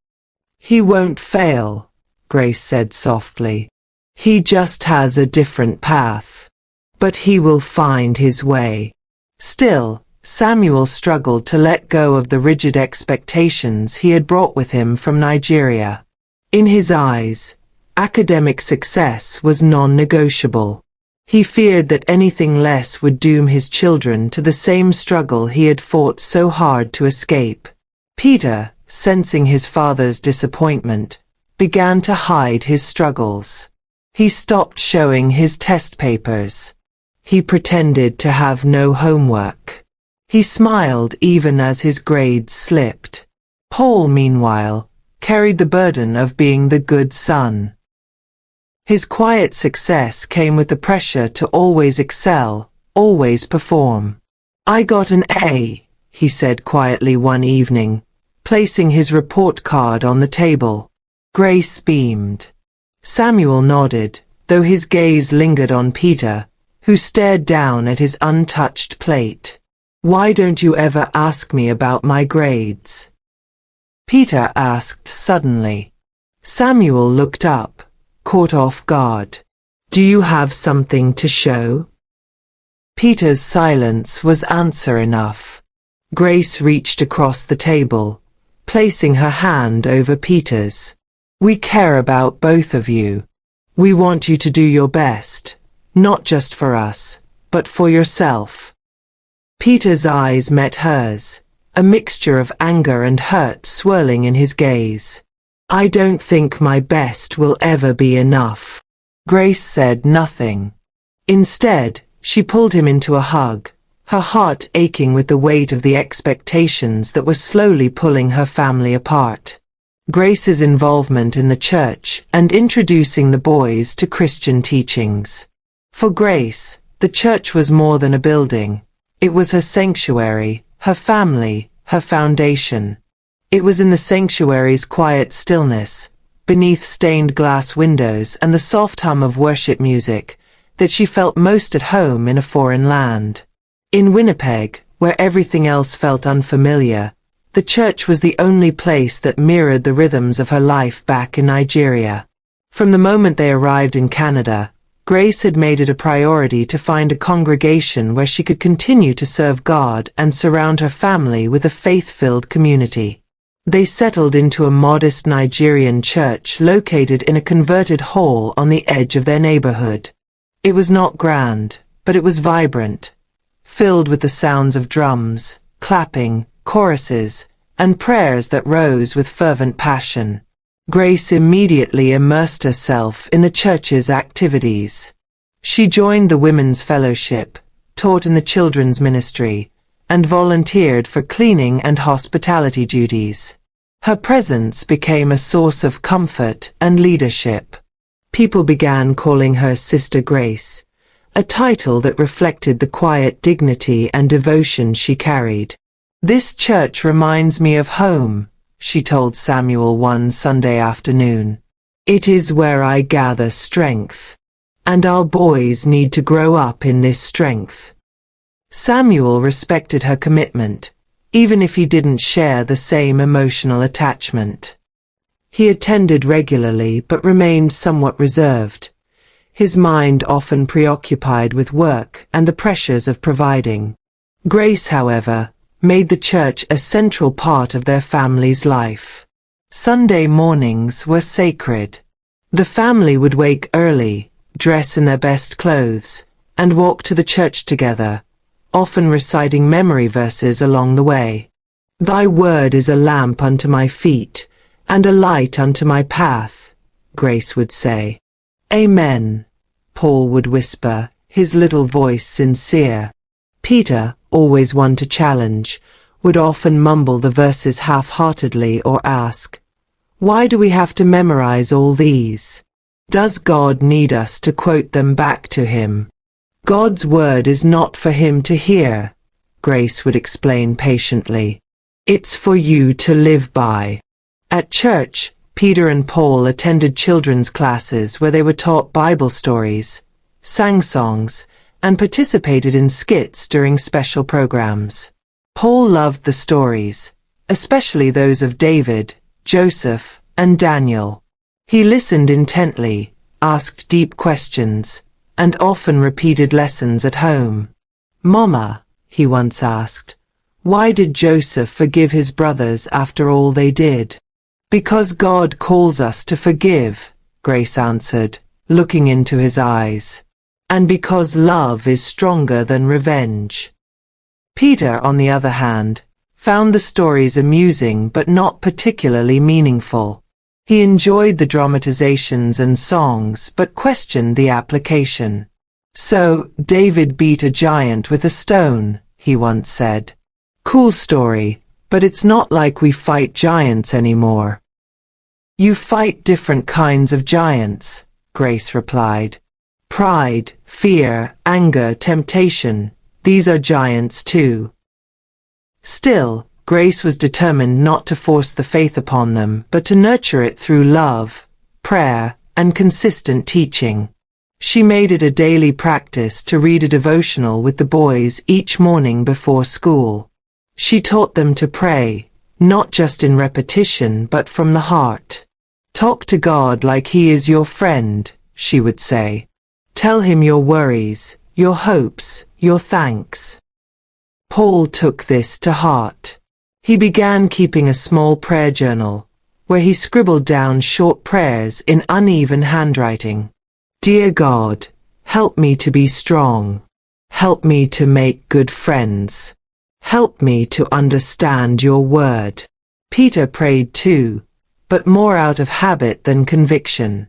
"He won't fail," Grace said softly. "He just has a different path. But he will find his way." Still, Samuel struggled to let go of the rigid expectations he had brought with him from Nigeria. In his eyes, academic success was non-negotiable. He feared that anything less would doom his children to the same struggle he had fought so hard to escape. Peter, sensing his father's disappointment, began to hide his struggles. He stopped showing his test papers. He pretended to have no homework. He smiled even as his grades slipped. Paul, meanwhile, carried the burden of being the good son. His quiet success came with the pressure to always excel, always perform. "I got an A," he said quietly one evening, placing his report card on the table. Grace beamed. Samuel nodded, though his gaze lingered on Peter, who stared down at his untouched plate. "Why don't you ever ask me about my grades?" Peter asked suddenly. Samuel looked up, caught off guard. "Do you have something to show?" Peter's silence was answer enough. Grace reached across the table, placing her hand over Peter's. "We care about both of you. We want you to do your best, not just for us, but for yourself." Peter's eyes met hers, a mixture of anger and hurt swirling in his gaze. "I don't think my best will ever be enough." Grace said nothing. Instead, she pulled him into a hug, her heart aching with the weight of the expectations that were slowly pulling her family apart. Grace's involvement in the church and introducing the boys to Christian teachings. For Grace, the church was more than a building. It was her sanctuary, her family, her foundation. It was in the sanctuary's quiet stillness, beneath stained glass windows and the soft hum of worship music, that she felt most at home in a foreign land. In Winnipeg, where everything else felt unfamiliar, the church was the only place that mirrored the rhythms of her life back in Nigeria. From the moment they arrived in Canada, Grace had made it a priority to find a congregation where she could continue to serve God and surround her family with a faith-filled community. They settled into a modest Nigerian church located in a converted hall on the edge of their neighborhood. It was not grand, but it was vibrant, filled with the sounds of drums, clapping, choruses, and prayers that rose with fervent passion. Grace immediately immersed herself in the church's activities. She joined the Women's Fellowship, taught in the children's ministry, and volunteered for cleaning and hospitality duties. Her presence became a source of comfort and leadership. People began calling her Sister Grace, a title that reflected the quiet dignity and devotion she carried. "This church reminds me of home," she told Samuel one Sunday afternoon. "It is where I gather strength, and our boys need to grow up in this strength." Samuel respected her commitment, even if he didn't share the same emotional attachment. He attended regularly but remained somewhat reserved, his mind often preoccupied with work and the pressures of providing. Grace, however, made the church a central part of their family's life. Sunday mornings were sacred. The family would wake early, dress in their best clothes, and walk to the church together, often reciting memory verses along the way. "Thy word is a lamp unto my feet, and a light unto my path," Grace would say. "Amen," Paul would whisper, his little voice sincere. Peter, always one to challenge, would often mumble the verses half-heartedly or ask, "Why do we have to memorize all these? Does God need us to quote them back to him?" "God's word is not for him to hear," Grace would explain patiently. "It's for you to live by." At church, Peter and Paul attended children's classes where they were taught Bible stories, sang songs, and participated in skits during special programs. Paul loved the stories, especially those of David, Joseph, and Daniel. He listened intently, asked deep questions, and often repeated lessons at home. "Mama," he once asked, "why did Joseph forgive his brothers after all they did?" "Because God calls us to forgive," Grace answered, looking into his eyes. "And because love is stronger than revenge." Peter, on the other hand, found the stories amusing but not particularly meaningful. He enjoyed the dramatizations and songs but questioned the application. "So, David beat a giant with a stone," he once said. "Cool story, but it's not like we fight giants anymore." "You fight different kinds of giants," Grace replied. "Pride, fear, anger, temptation, these are giants too." Still, Grace was determined not to force the faith upon them, but to nurture it through love, prayer, and consistent teaching. She made it a daily practice to read a devotional with the boys each morning before school. She taught them to pray, not just in repetition but from the heart. "Talk to God like He is your friend," she would say. "Tell Him your worries, your hopes, your thanks." Paul took this to heart. He began keeping a small prayer journal, where he scribbled down short prayers in uneven handwriting. "Dear God, help me to be strong. Help me to make good friends. Help me to understand your word." Peter prayed too, but more out of habit than conviction.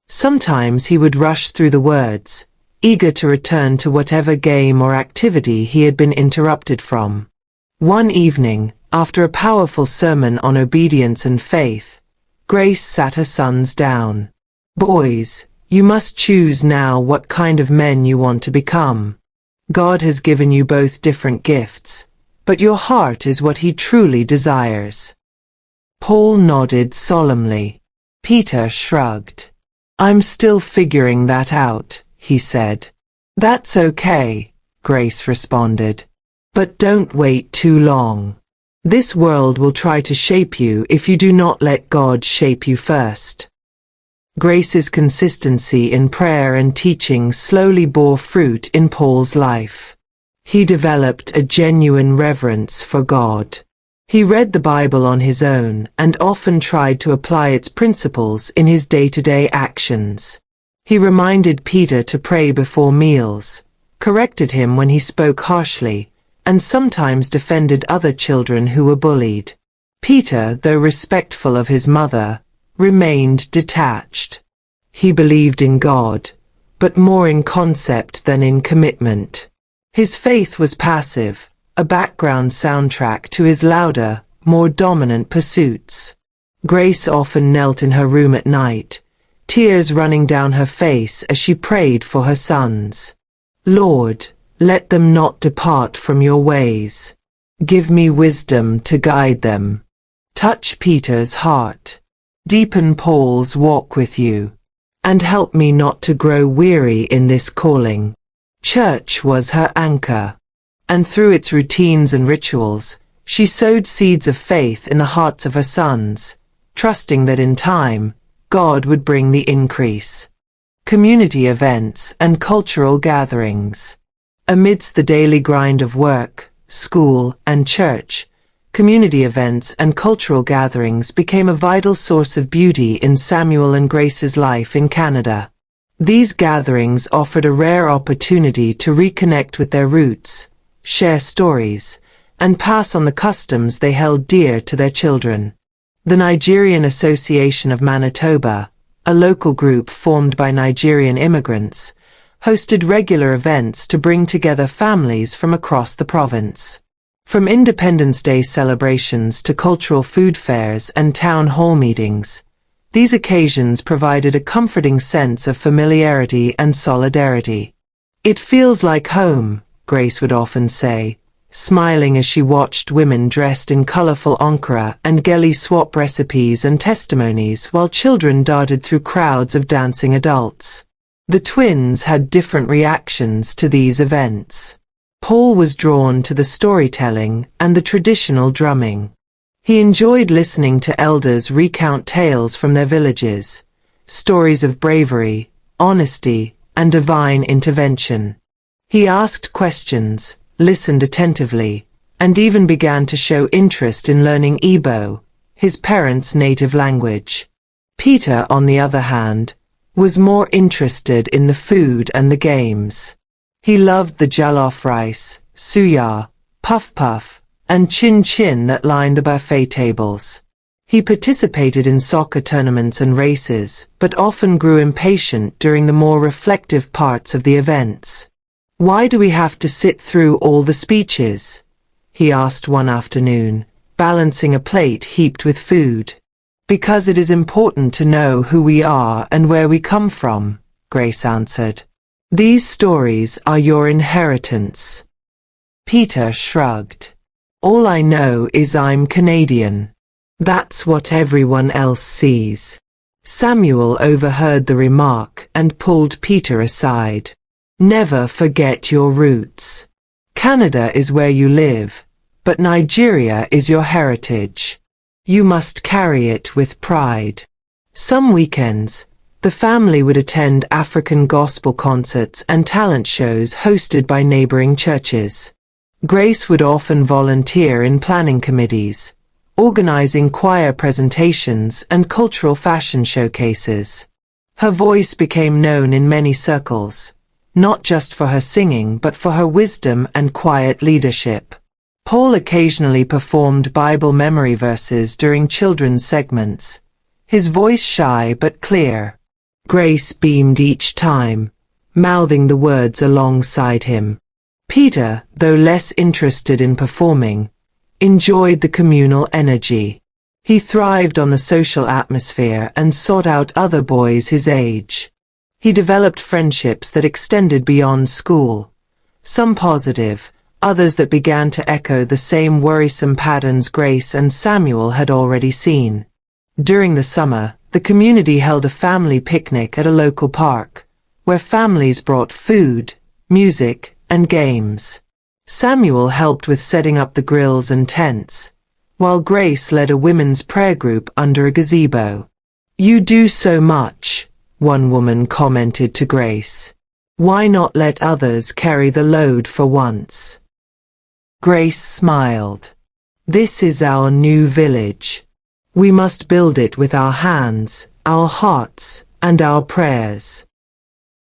Sometimes he would rush through the words, eager to return to whatever game or activity he had been interrupted from. One evening, after a powerful sermon on obedience and faith, Grace sat her sons down. "Boys, you must choose now what kind of men you want to become. God has given you both different gifts, but your heart is what He truly desires." Paul nodded solemnly. Peter shrugged. "I'm still figuring that out," he said. "That's okay," Grace responded. "But don't wait too long. This world will try to shape you if you do not let God shape you first." Grace's consistency in prayer and teaching slowly bore fruit in Paul's life. He developed a genuine reverence for God. He read the Bible on his own and often tried to apply its principles in his day-to-day actions. He reminded Peter to pray before meals, corrected him when he spoke harshly, and sometimes defended other children who were bullied. Peter, though respectful of his mother, remained detached. He believed in God, but more in concept than in commitment. His faith was passive, a background soundtrack to his louder, more dominant pursuits. Grace often knelt in her room at night, tears running down her face as she prayed for her sons. "Lord, let them not depart from your ways. Give me wisdom to guide them." Touch Peter's heart. Deepen Paul's walk with you. And help me not to grow weary in this calling. Church was her anchor, and through its routines and rituals, she sowed seeds of faith in the hearts of her sons, trusting that in time, God would bring the increase. Community events and cultural gatherings. Amidst the daily grind of work, school, and church, community events and cultural gatherings became a vital source of beauty in Samuel and Grace's life in Canada. These gatherings offered a rare opportunity to reconnect with their roots, share stories, and pass on the customs they held dear to their children. The Nigerian Association of Manitoba, a local group formed by Nigerian immigrants, hosted regular events to bring together families from across the province. From Independence Day celebrations to cultural food fairs and town hall meetings, these occasions provided a comforting sense of familiarity and solidarity. "It feels like home," Grace would often say, smiling as she watched women dressed in colorful ankara and geli swap recipes and testimonies while children darted through crowds of dancing adults. The twins had different reactions to these events. Paul was drawn to the storytelling and the traditional drumming. He enjoyed listening to elders recount tales from their villages, stories of bravery, honesty, and divine intervention. He asked questions, listened attentively, and even began to show interest in learning Igbo, his parents' native language. Peter, on the other hand, was more interested in the food and the games. He loved the jollof rice, suya, puff-puff, and chin-chin that lined the buffet tables. He participated in soccer tournaments and races, but often grew impatient during the more reflective parts of the events. "Why do we have to sit through all the speeches?" he asked one afternoon, balancing a plate heaped with food. "Because it is important to know who we are and where we come from," Grace answered. "These stories are your inheritance." Peter shrugged. All I know is I'm Canadian. That's what everyone else sees. Samuel overheard the remark and pulled Peter aside. Never forget your roots. Canada is where you live, but Nigeria is your heritage. You must carry it with pride. Some weekends, the family would attend African gospel concerts and talent shows hosted by neighboring churches. Grace would often volunteer in planning committees, organizing choir presentations and cultural fashion showcases. Her voice became known in many circles, not just for her singing but for her wisdom and quiet leadership. Paul occasionally performed Bible memory verses during children's segments, his voice shy but clear. Grace beamed each time, mouthing the words alongside him. Peter, though less interested in performing, enjoyed the communal energy. He thrived on the social atmosphere and sought out other boys his age. He developed friendships that extended beyond school, some positive, others that began to echo the same worrisome patterns Grace and Samuel had already seen. During the summer, the community held a family picnic at a local park, where families brought food, music, and games. Samuel helped with setting up the grills and tents, while Grace led a women's prayer group under a gazebo. "You do so much," one woman commented to Grace. "Why not let others carry the load for once?" Grace smiled. "This is our new village. We must build it with our hands, our hearts, and our prayers."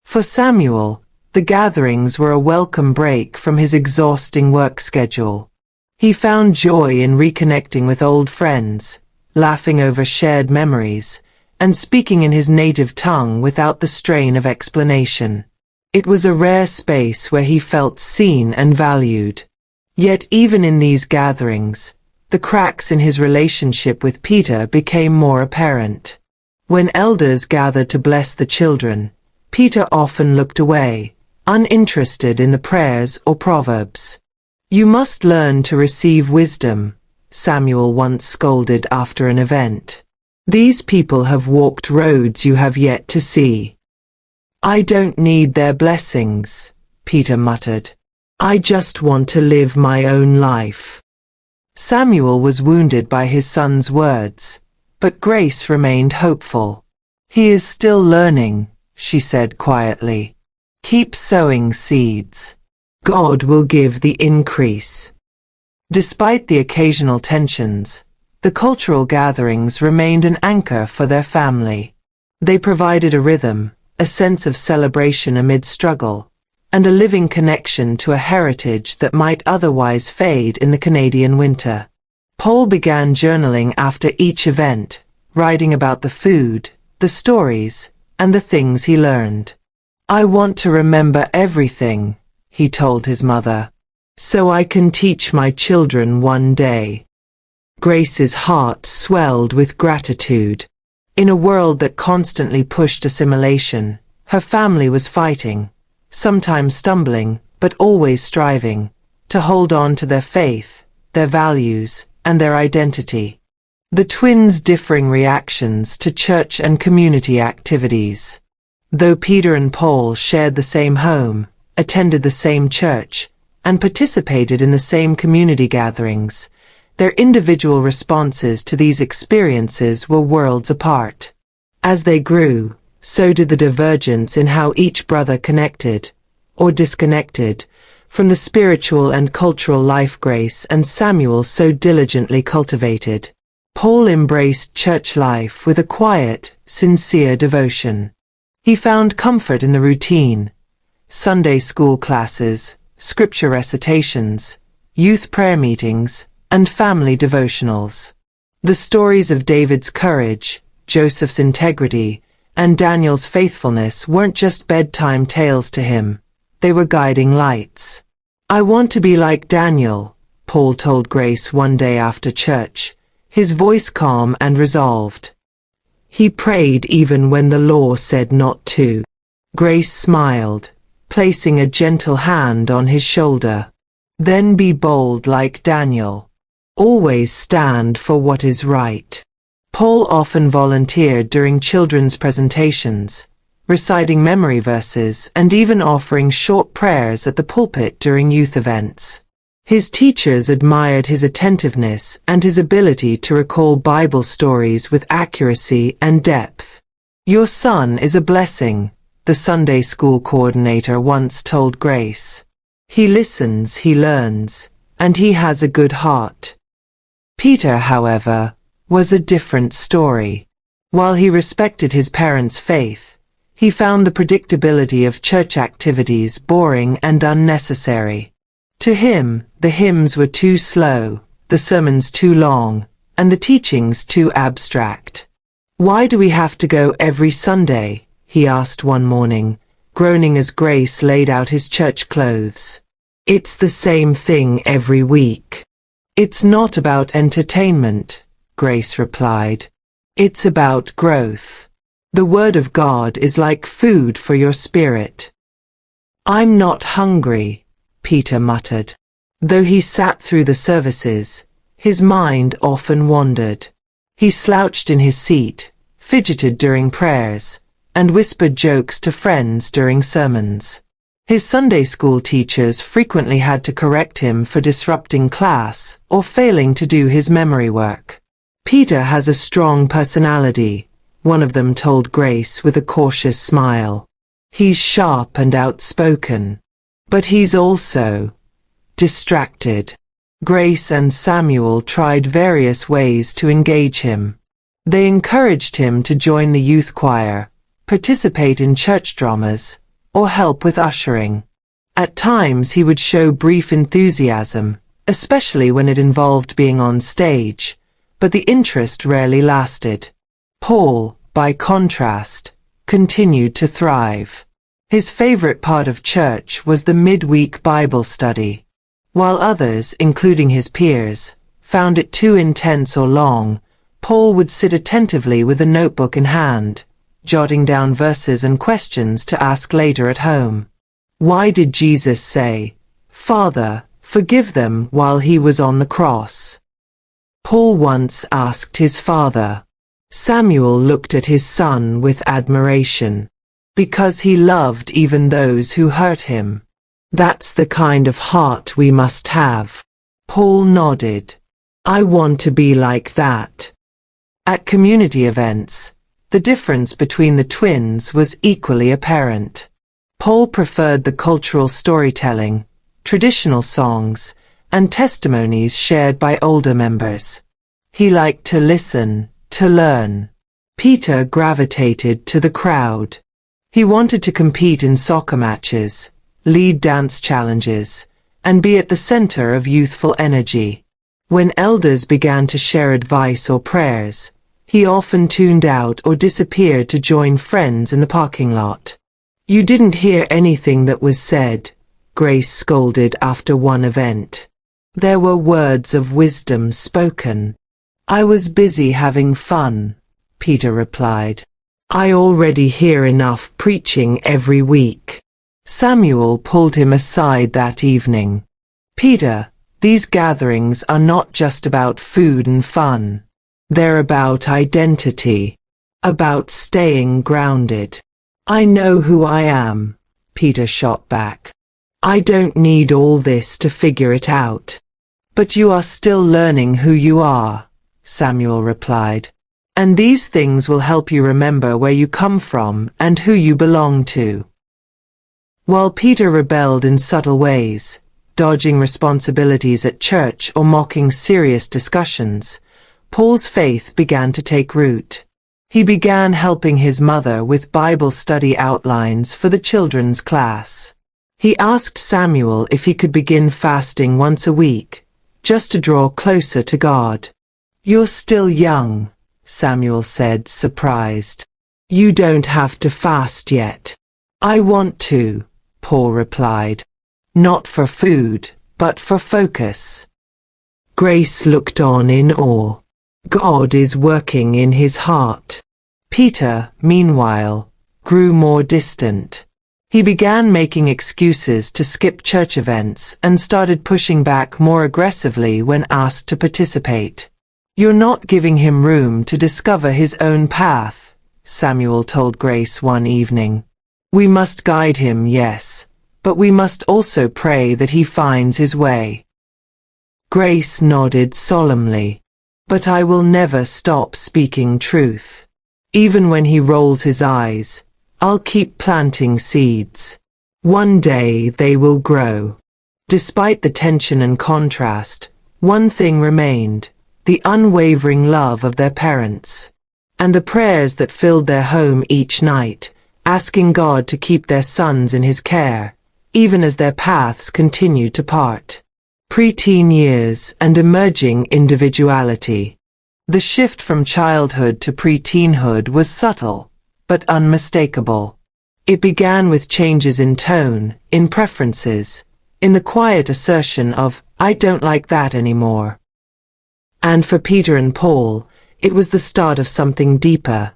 For Samuel, the gatherings were a welcome break from his exhausting work schedule. He found joy in reconnecting with old friends, laughing over shared memories, and speaking in his native tongue without the strain of explanation. It was a rare space where he felt seen and valued. Yet even in these gatherings, the cracks in his relationship with Peter became more apparent. When elders gathered to bless the children, Peter often looked away, uninterested in the prayers or proverbs. "You must learn to receive wisdom," Samuel once scolded after an event. "These people have walked roads you have yet to see." "I don't need their blessings," Peter muttered. "I just want to live my own life." Samuel was wounded by his son's words, but Grace remained hopeful. "He is still learning," she said quietly. "Keep sowing seeds. God will give the increase." Despite the occasional tensions, the cultural gatherings remained an anchor for their family. They provided a rhythm, a sense of celebration amid struggle, and a living connection to a heritage that might otherwise fade in the Canadian winter. Paul began journaling after each event, writing about the food, the stories, and the things he learned. "I want to remember everything," he told his mother, "so I can teach my children one day." Grace's heart swelled with gratitude. In a world that constantly pushed assimilation, her family was fighting, sometimes stumbling, but always striving, to hold on to their faith, their values, and their identity. The twins' differing reactions to church and community activities. Though Peter and Paul shared the same home, attended the same church, and participated in the same community gatherings, their individual responses to these experiences were worlds apart. As they grew, so did the divergence in how each brother connected, or disconnected, from the spiritual and cultural life Grace and Samuel so diligently cultivated. Paul embraced church life with a quiet, sincere devotion. He found comfort in the routine: Sunday school classes, scripture recitations, youth prayer meetings, and family devotionals. The stories of David's courage, Joseph's integrity, and Daniel's faithfulness weren't just bedtime tales to him, they were guiding lights. "I want to be like Daniel," Paul told Grace one day after church, his voice calm and resolved. "He prayed even when the law said not to." Grace smiled, placing a gentle hand on his shoulder. "Then be bold like Daniel." Always stand for what is right. Paul often volunteered during children's presentations, reciting memory verses and even offering short prayers at the pulpit during youth events. His teachers admired his attentiveness and his ability to recall Bible stories with accuracy and depth. "Your son is a blessing," the Sunday school coordinator once told Grace. "He listens, he learns, and he has a good heart." Peter, however, was a different story. While he respected his parents' faith, he found the predictability of church activities boring and unnecessary. To him, the hymns were too slow, the sermons too long, and the teachings too abstract. "Why do we have to go every Sunday?" he asked one morning, groaning as Grace laid out his church clothes. "It's the same thing every week." "It's not about entertainment," Grace replied. "It's about growth. The Word of God is like food for your spirit." "I'm not hungry," Peter muttered. Though he sat through the services, his mind often wandered. He slouched in his seat, fidgeted during prayers, and whispered jokes to friends during sermons. His Sunday school teachers frequently had to correct him for disrupting class or failing to do his memory work. "Peter has a strong personality," one of them told Grace with a cautious smile. "He's sharp and outspoken. But he's also distracted." Grace and Samuel tried various ways to engage him. They encouraged him to join the youth choir, participate in church dramas, or help with ushering. At times he would show brief enthusiasm, especially when it involved being on stage, but the interest rarely lasted. Paul, by contrast, continued to thrive. His favorite part of church was the midweek Bible study. While others, including his peers, found it too intense or long, Paul would sit attentively with a notebook in hand, jotting down verses and questions to ask later at home. Why did Jesus say, "Father, forgive them," while he was on the cross? Paul once asked his father. Samuel looked at his son with admiration. Because he loved even those who hurt him. "That's the kind of heart we must have." Paul nodded. "I want to be like that." At community events, the difference between the twins was equally apparent. Paul preferred the cultural storytelling, traditional songs, and testimonies shared by older members. He liked to listen, to learn. Peter gravitated to the crowd. He wanted to compete in soccer matches, lead dance challenges, and be at the center of youthful energy. When elders began to share advice or prayers, he often tuned out or disappeared to join friends in the parking lot. "You didn't hear anything that was said," Grace scolded after one event. "There were words of wisdom spoken." "I was busy having fun," Peter replied. "I already hear enough preaching every week." Samuel pulled him aside that evening. "Peter, these gatherings are not just about food and fun. They're about identity, about staying grounded." "I know who I am," Peter shot back. "I don't need all this to figure it out." "But you are still learning who you are," Samuel replied. "And these things will help you remember where you come from and who you belong to." While Peter rebelled in subtle ways, dodging responsibilities at church or mocking serious discussions, Paul's faith began to take root. He began helping his mother with Bible study outlines for the children's class. He asked Samuel if he could begin fasting once a week, just to draw closer to God. "You're still young," Samuel said, surprised. "You don't have to fast yet." "I want to," Paul replied. "Not for food, but for focus." Grace looked on in awe. God is working in his heart. Peter, meanwhile, grew more distant. He began making excuses to skip church events and started pushing back more aggressively when asked to participate. "You're not giving him room to discover his own path," Samuel told Grace one evening. "We must guide him, yes, but we must also pray that he finds his way." Grace nodded solemnly. "But I will never stop speaking truth. Even when he rolls his eyes, I'll keep planting seeds. One day they will grow." Despite the tension and contrast, one thing remained: the unwavering love of their parents, and the prayers that filled their home each night, asking God to keep their sons in his care, even as their paths continued to part. Preteen years and emerging individuality. The shift from childhood to preteenhood was subtle, but unmistakable. It began with changes in tone, in preferences, in the quiet assertion of, "I don't like that anymore." And for Peter and Paul, it was the start of something deeper,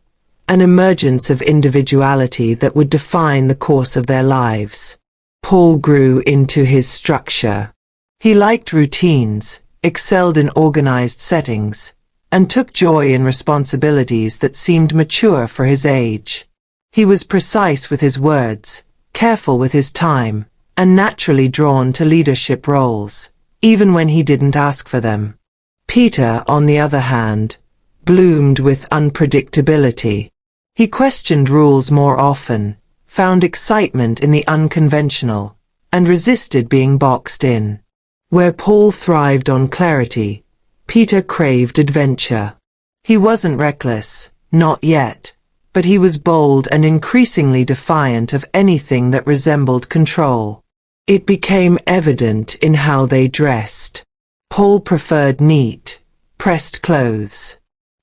an emergence of individuality that would define the course of their lives. Paul grew into his structure. He liked routines, excelled in organized settings, and took joy in responsibilities that seemed mature for his age. He was precise with his words, careful with his time, and naturally drawn to leadership roles, even when he didn't ask for them. Peter, on the other hand, bloomed with unpredictability. He questioned rules more often, found excitement in the unconventional, and resisted being boxed in. Where Paul thrived on clarity, Peter craved adventure. He wasn't reckless, not yet, but he was bold and increasingly defiant of anything that resembled control. It became evident in how they dressed. Paul preferred neat, pressed clothes.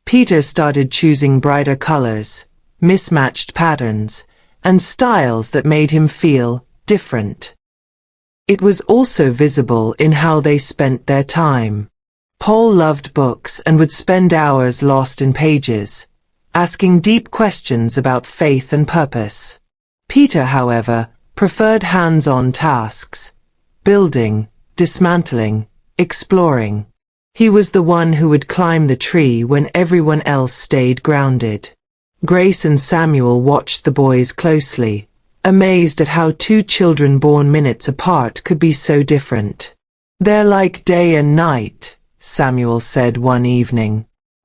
Peter started choosing brighter colors, mismatched patterns, and styles that made him feel different. It was also visible in how they spent their time. Paul loved books and would spend hours lost in pages, asking deep questions about faith and purpose. Peter, however, preferred hands-on tasks, building, dismantling, exploring. He was the one who would climb the tree when everyone else stayed grounded. Grace and Samuel watched the boys closely, amazed at how two children born minutes apart could be so different. "They're like day and night," Samuel said one evening.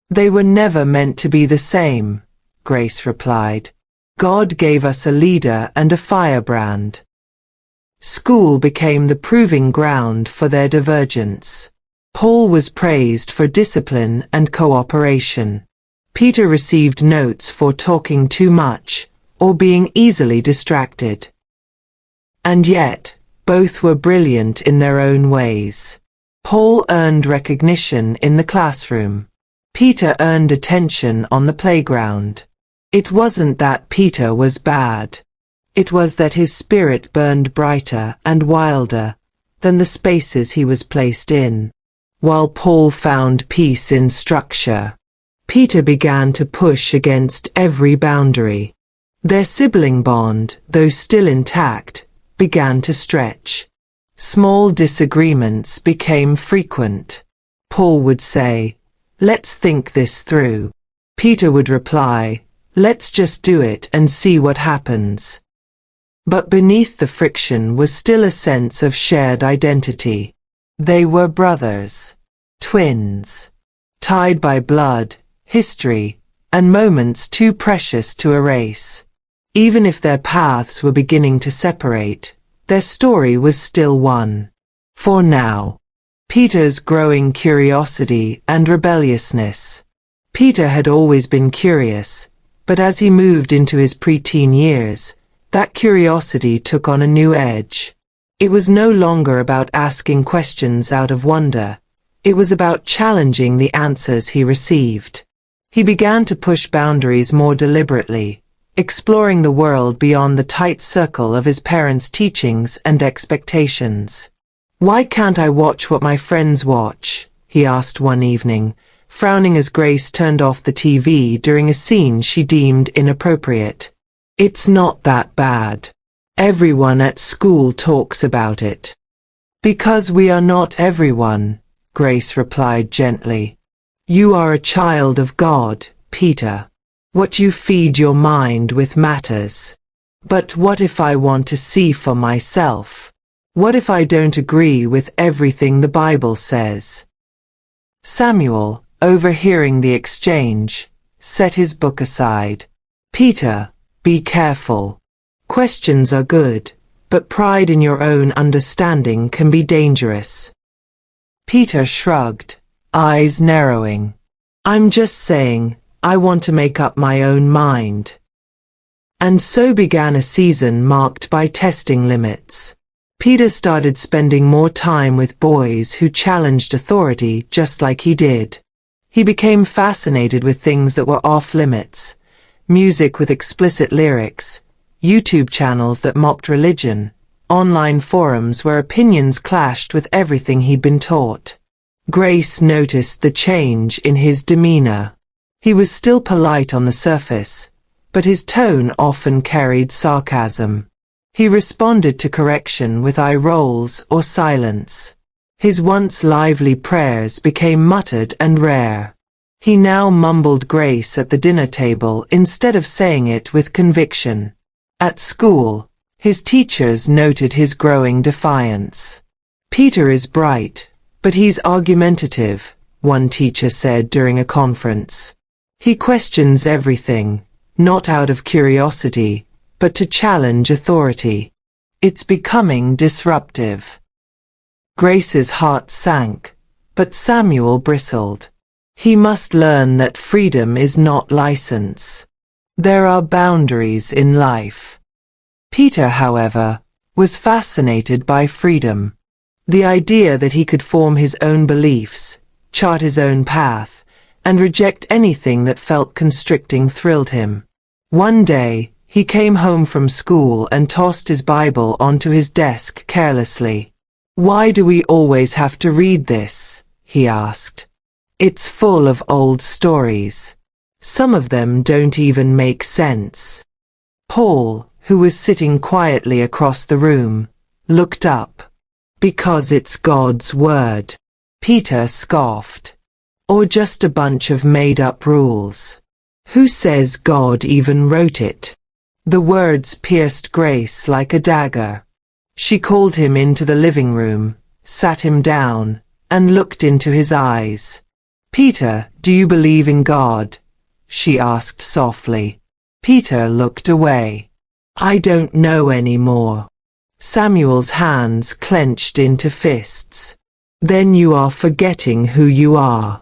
"They were never meant to be the same," Grace replied. "God gave us a leader and a firebrand." School became the proving ground for their divergence. Paul was praised for discipline and cooperation. Peter received notes for talking too much or being easily distracted. And yet, both were brilliant in their own ways. Paul earned recognition in the classroom. Peter earned attention on the playground. It wasn't that Peter was bad. It was that his spirit burned brighter and wilder than the spaces he was placed in. While Paul found peace in structure, Peter began to push against every boundary. Their sibling bond, though still intact, began to stretch. Small disagreements became frequent. Paul would say, "Let's think this through." Peter would reply, "Let's just do it and see what happens." But beneath the friction was still a sense of shared identity. They were brothers, twins, tied by blood, history, and moments too precious to erase. Even if their paths were beginning to separate, their story was still one. For now, Peter's growing curiosity and rebelliousness. Peter had always been curious, but as he moved into his preteen years, that curiosity took on a new edge. It was no longer about asking questions out of wonder. It was about challenging the answers he received. He began to push boundaries more deliberately, exploring the world beyond the tight circle of his parents' teachings and expectations. "Why can't I watch what my friends watch?" he asked one evening, frowning as Grace turned off the TV during a scene she deemed inappropriate. "It's not that bad," Everyone at school talks about it. Because we are not everyone, Grace replied gently. You are a child of God, Peter. What you feed your mind with matters. But what if I want to see for myself? What if I don't agree with everything the Bible says? Samuel, overhearing the exchange, set his book aside. Peter, be careful. Questions are good, but pride in your own understanding can be dangerous. Peter shrugged, eyes narrowing. I'm just saying, I want to make up my own mind. And so began a season marked by testing limits. Peter started spending more time with boys who challenged authority just like he did. He became fascinated with things that were off limits, music with explicit lyrics, YouTube channels that mocked religion, online forums where opinions clashed with everything he'd been taught. Grace noticed the change in his demeanor. He was still polite on the surface, but his tone often carried sarcasm. He responded to correction with eye rolls or silence. His once lively prayers became muttered and rare. He now mumbled grace at the dinner table instead of saying it with conviction. At school, his teachers noted his growing defiance. Peter is bright, but he's argumentative, one teacher said during a conference. He questions everything, not out of curiosity, but to challenge authority. It's becoming disruptive. Grace's heart sank, but Samuel bristled. He must learn that freedom is not license. There are boundaries in life. Peter, however, was fascinated by freedom. The idea that he could form his own beliefs, chart his own path, and reject anything that felt constricting thrilled him. One day, he came home from school and tossed his Bible onto his desk carelessly. Why do we always have to read this? He asked. It's full of old stories. Some of them don't even make sense. Paul, who was sitting quietly across the room, looked up. Because it's God's word. Peter scoffed. Or just a bunch of made-up rules. Who says God even wrote it? The words pierced Grace like a dagger. She called him into the living room, sat him down, and looked into his eyes. Peter, do you believe in God? She asked softly. Peter looked away. I don't know anymore. Samuel's hands clenched into fists. Then you are forgetting who you are.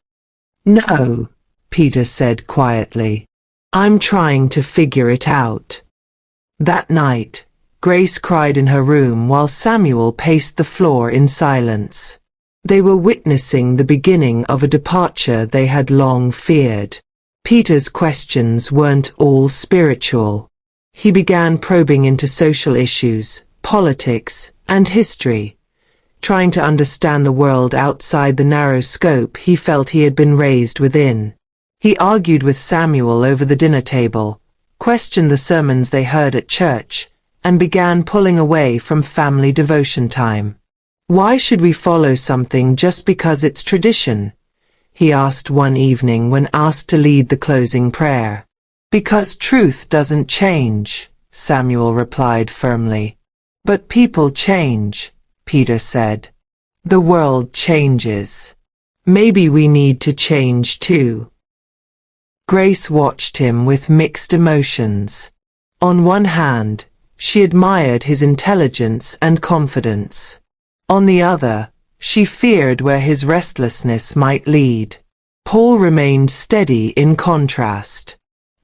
No, Peter said quietly. I'm trying to figure it out. That night, Grace cried in her room while Samuel paced the floor in silence. They were witnessing the beginning of a departure they had long feared. Peter's questions weren't all spiritual. He began probing into social issues, politics, and history, trying to understand the world outside the narrow scope he felt he had been raised within. He argued with Samuel over the dinner table, questioned the sermons they heard at church, and began pulling away from family devotion time. Why should we follow something just because it's tradition? He asked one evening when asked to lead the closing prayer. Because truth doesn't change, Samuel replied firmly. But people change, Peter said. The world changes. Maybe we need to change too. Grace watched him with mixed emotions. On one hand, she admired his intelligence and confidence. On the other, she feared where his restlessness might lead. Paul remained steady in contrast.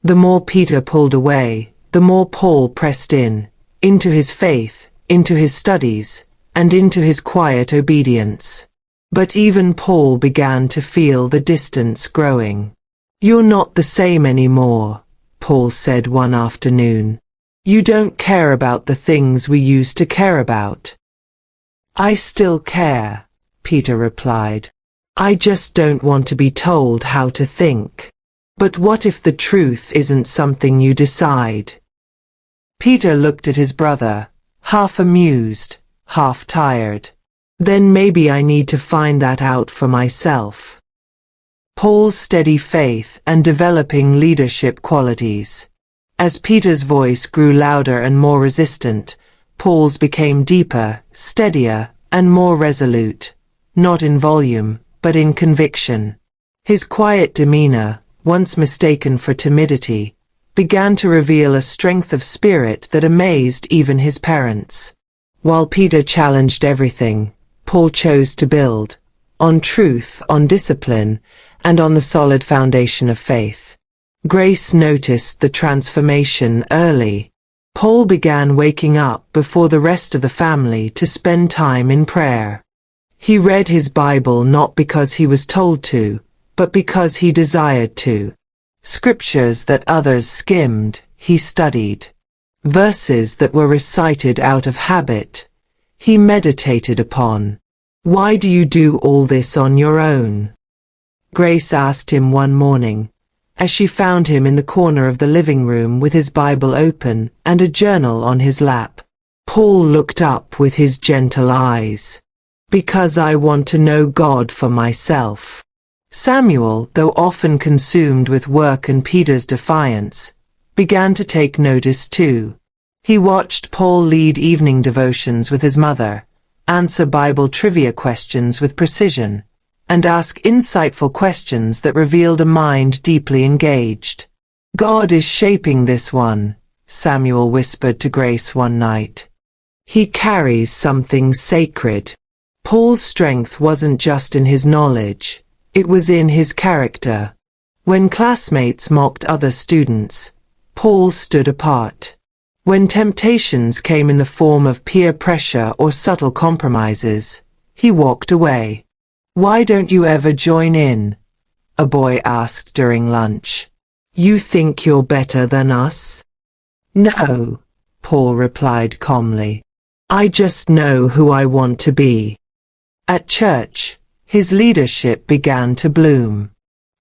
The more Peter pulled away, the more Paul pressed in, into his faith, into his studies, and into his quiet obedience. But even Paul began to feel the distance growing. You're not the same anymore, Paul said one afternoon. You don't care about the things we used to care about. I still care, Peter replied. I just don't want to be told how to think. But what if the truth isn't something you decide? Peter looked at his brother, half amused, half tired. Then maybe I need to find that out for myself. Paul's steady faith and developing leadership qualities. As Peter's voice grew louder and more resistant, Paul's became deeper, steadier, and more resolute, not in volume, but in conviction. His quiet demeanor, once mistaken for timidity, began to reveal a strength of spirit that amazed even his parents. While Peter challenged everything, Paul chose to build, on truth, on discipline, and on the solid foundation of faith. Grace noticed the transformation early. Paul began waking up before the rest of the family to spend time in prayer. He read his Bible not because he was told to, but because he desired to. Scriptures that others skimmed, he studied. Verses that were recited out of habit, he meditated upon. "Why do you do all this on your own?" Grace asked him one morning, as she found him in the corner of the living room with his Bible open and a journal on his lap. Paul looked up with his gentle eyes. "Because I want to know God for myself." Samuel, though often consumed with work and Peter's defiance, began to take notice too. He watched Paul lead evening devotions with his mother, answer Bible trivia questions with precision, and ask insightful questions that revealed a mind deeply engaged. "God is shaping this one," Samuel whispered to Grace one night. "He carries something sacred." Paul's strength wasn't just in his knowledge, it was in his character. When classmates mocked other students, Paul stood apart. When temptations came in the form of peer pressure or subtle compromises, he walked away. "Why don't you ever join in?" a boy asked during lunch. "You think you're better than us?" "No," Paul replied calmly. "I just know who I want to be." At church, his leadership began to bloom.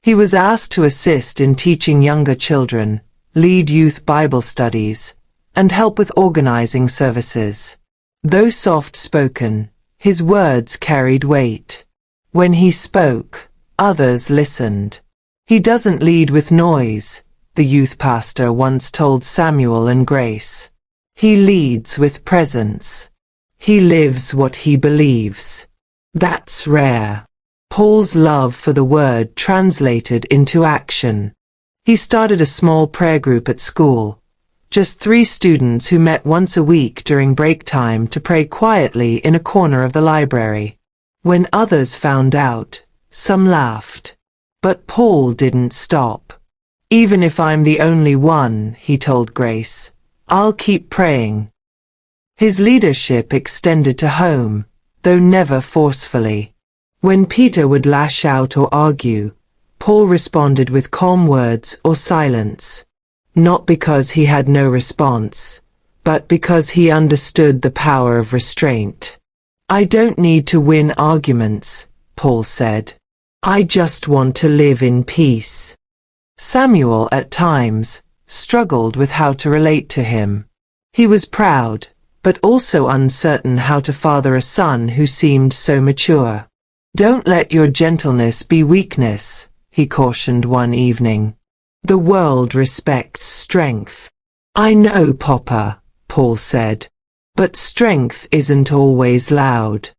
He was asked to assist in teaching younger children, lead youth Bible studies, and help with organizing services. Though soft-spoken, his words carried weight. When he spoke, others listened. "He doesn't lead with noise," the youth pastor once told Samuel and Grace. "He leads with presence. He lives what he believes." That's rare. Paul's love for the word translated into action. He started a small prayer group at school, just 3 students who met once a week during break time to pray quietly in a corner of the library. When others found out, some laughed. But Paul didn't stop. "Even if I'm the only one," he told Grace, "I'll keep praying." His leadership extended to home, though never forcefully. When Peter would lash out or argue, Paul responded with calm words or silence. Not because he had no response, but because he understood the power of restraint. "I don't need to win arguments," Paul said. "I just want to live in peace." Samuel, at times, struggled with how to relate to him. He was proud, but also uncertain how to father a son who seemed so mature. "Don't let your gentleness be weakness," he cautioned one evening. "The world respects strength." "I know, Papa," Paul said, "but strength isn't always loud."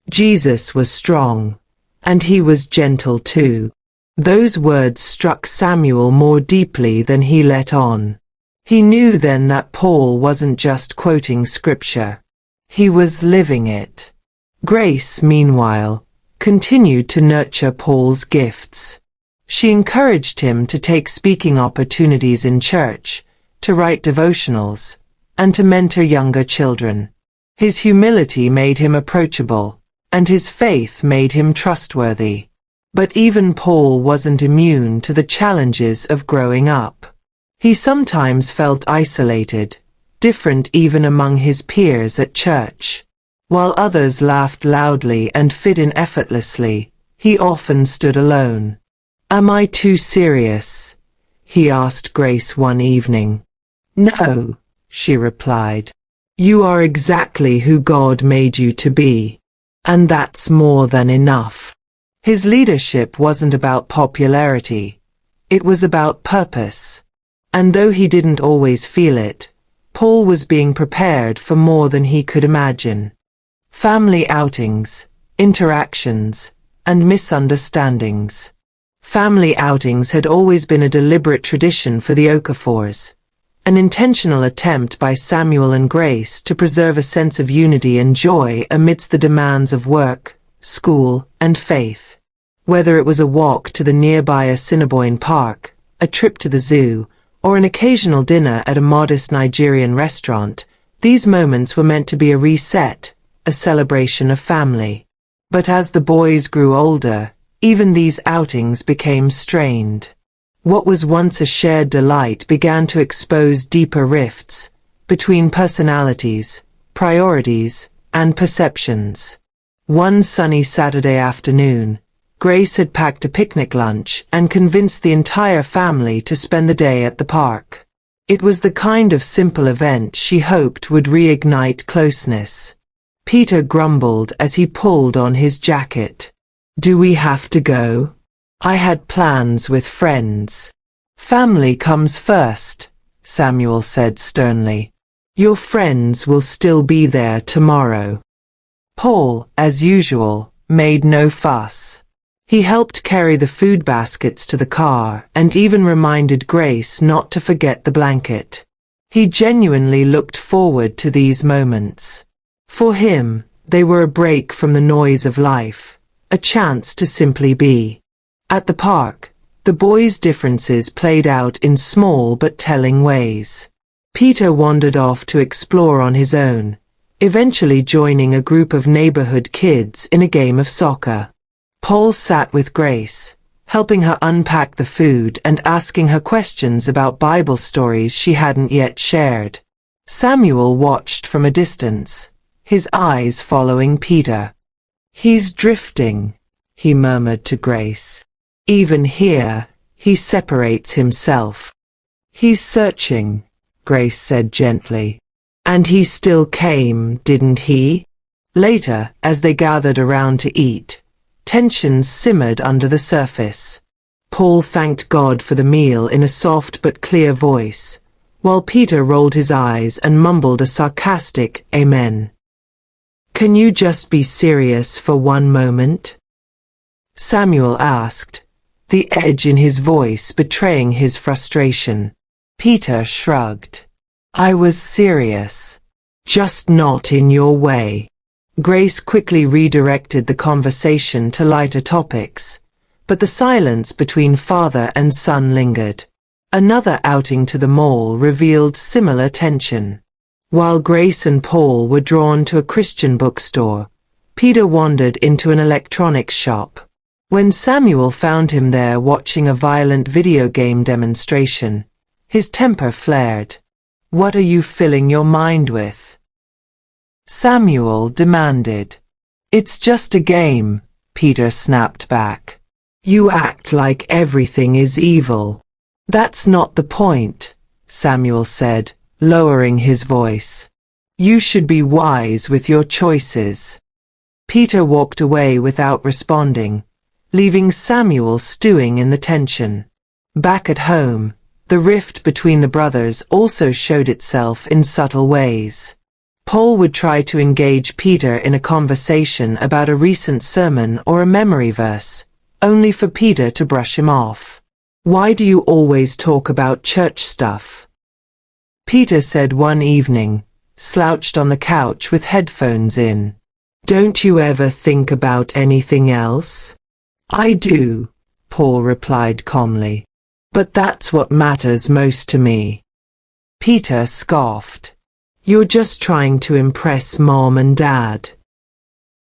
Jesus was strong, and he was gentle too. Those words struck Samuel more deeply than he let on. He knew then that Paul wasn't just quoting scripture. He was living it. Grace, meanwhile, continued to nurture Paul's gifts. She encouraged him to take speaking opportunities in church, to write devotionals, and to mentor younger children. His humility made him approachable, and his faith made him trustworthy. But even Paul wasn't immune to the challenges of growing up. He sometimes felt isolated, different even among his peers at church. While others laughed loudly and fit in effortlessly, he often stood alone. "Am I too serious?" he asked Grace one evening. "No," she replied. You are exactly who God made you to be. And that's more than enough. His leadership wasn't about popularity. It was about purpose. And though he didn't always feel it, Paul was being prepared for more than he could imagine. Family outings, interactions, and misunderstandings. Family outings had always been a deliberate tradition for the Okafors, an intentional attempt by Samuel and Grace to preserve a sense of unity and joy amidst the demands of work, school, and faith. Whether it was a walk to the nearby Assiniboine Park, a trip to the zoo, or an occasional dinner at a modest Nigerian restaurant, these moments were meant to be a reset, a celebration of family. But as the boys grew older, even these outings became strained. What was once a shared delight began to expose deeper rifts between personalities, priorities, and perceptions. One sunny Saturday afternoon, Grace had packed a picnic lunch and convinced the entire family to spend the day at the park. It was the kind of simple event she hoped would reignite closeness. Peter grumbled as he pulled on his jacket. "Do we have to go? I had plans with friends." "Family comes first," Samuel said sternly. "Your friends will still be there tomorrow." Paul, as usual, made no fuss. He helped carry the food baskets to the car and even reminded Grace not to forget the blanket. He genuinely looked forward to these moments. For him, they were a break from the noise of life, a chance to simply be. At the park, the boys' differences played out in small but telling ways. Peter wandered off to explore on his own, eventually joining a group of neighborhood kids in a game of soccer. Paul sat with Grace, helping her unpack the food and asking her questions about Bible stories she hadn't yet shared. Samuel watched from a distance, his eyes following Peter. "He's drifting," he murmured to Grace. "Even here, he separates himself." "He's searching," Grace said gently. "And he still came, didn't he?" Later, as they gathered around to eat, tensions simmered under the surface. Paul thanked God for the meal in a soft but clear voice, while Peter rolled his eyes and mumbled a sarcastic amen. "Can you just be serious for one moment?" Samuel asked, the edge in his voice betraying his frustration. Peter shrugged. "I was serious. Just not in your way." Grace quickly redirected the conversation to lighter topics, but the silence between father and son lingered. Another outing to the mall revealed similar tension. While Grace and Paul were drawn to a Christian bookstore, Peter wandered into an electronics shop. When Samuel found him there watching a violent video game demonstration, his temper flared. "What are you filling your mind with?" Samuel demanded. "It's just a game," Peter snapped back. "You act like everything is evil." "That's not the point," Samuel said, lowering his voice. "You should be wise with your choices." Peter walked away without responding, leaving Samuel stewing in the tension. Back at home, the rift between the brothers also showed itself in subtle ways. Paul would try to engage Peter in a conversation about a recent sermon or a memory verse, only for Peter to brush him off. "Why do you always talk about church stuff?" Peter said one evening, slouched on the couch with headphones in. "Don't you ever think about anything else?" "I do," Paul replied calmly. "But that's what matters most to me." Peter scoffed. "You're just trying to impress Mom and Dad."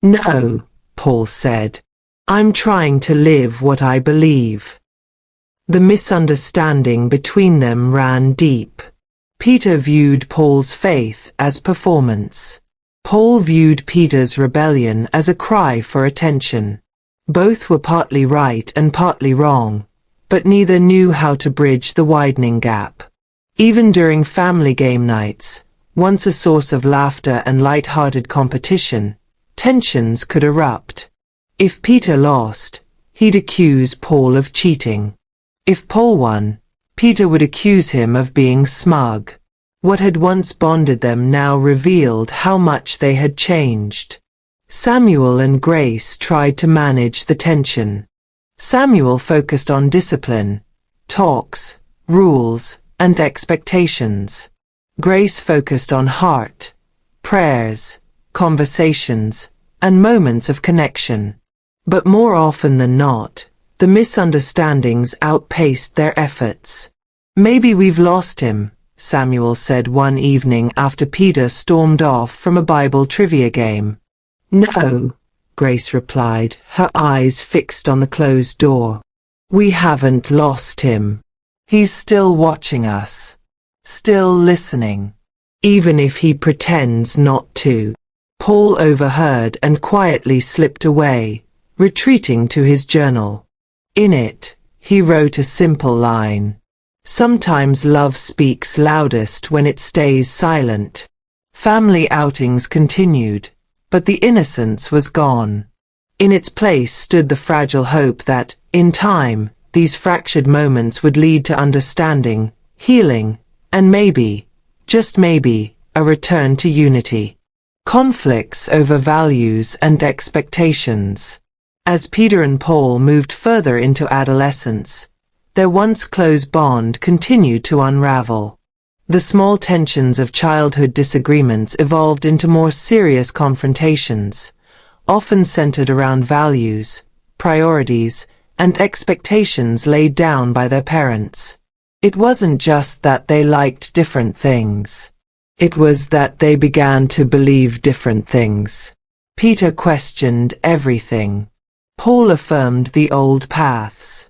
"No," Paul said. "I'm trying to live what I believe." The misunderstanding between them ran deep. Peter viewed Paul's faith as performance. Paul viewed Peter's rebellion as a cry for attention. Both were partly right and partly wrong, but neither knew how to bridge the widening gap. Even during family game nights, once a source of laughter and light-hearted competition, tensions could erupt. If Peter lost, he'd accuse Paul of cheating. If Paul won, Peter would accuse him of being smug. What had once bonded them now revealed how much they had changed. Samuel and Grace tried to manage the tension. Samuel focused on discipline, talks, rules, and expectations. Grace focused on heart, prayers, conversations, and moments of connection. But more often than not, the misunderstandings outpaced their efforts. "Maybe we've lost him," Samuel said one evening after Peter stormed off from a Bible trivia game. "No," Grace replied, her eyes fixed on the closed door. "We haven't lost him. He's still watching us. Still listening. Even if he pretends not to." Paul overheard and quietly slipped away, retreating to his journal. In it, he wrote a simple line. "Sometimes love speaks loudest when it stays silent." Family outings continued, but the innocence was gone. In its place stood the fragile hope that, in time, these fractured moments would lead to understanding, healing, and maybe, just maybe, a return to unity. Conflicts over values and expectations. As Peter and Paul moved further into adolescence, their once close bond continued to unravel. The small tensions of childhood disagreements evolved into more serious confrontations, often centered around values, priorities, and expectations laid down by their parents. It wasn't just that they liked different things. It was that they began to believe different things. Peter questioned everything. Paul affirmed the old paths.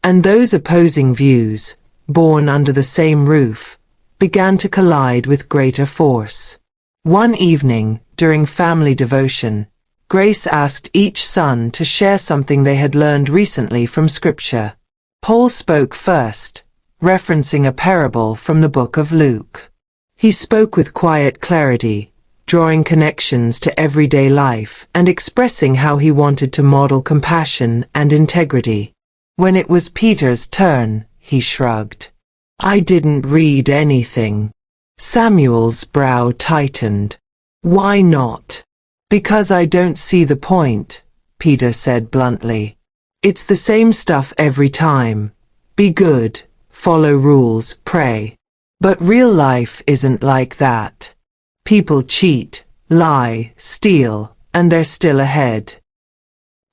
And those opposing views, born under the same roof, began to collide with greater force. One evening, during family devotion, Grace asked each son to share something they had learned recently from Scripture. Paul spoke first, referencing a parable from the book of Luke. He spoke with quiet clarity, drawing connections to everyday life and expressing how he wanted to model compassion and integrity. When it was Peter's turn, he shrugged. "I didn't read anything." Samuel's brow tightened. "Why not?" "Because I don't see the point," Peter said bluntly. "It's the same stuff every time. Be good, follow rules, pray. But real life isn't like that. People cheat, lie, steal, and they're still ahead."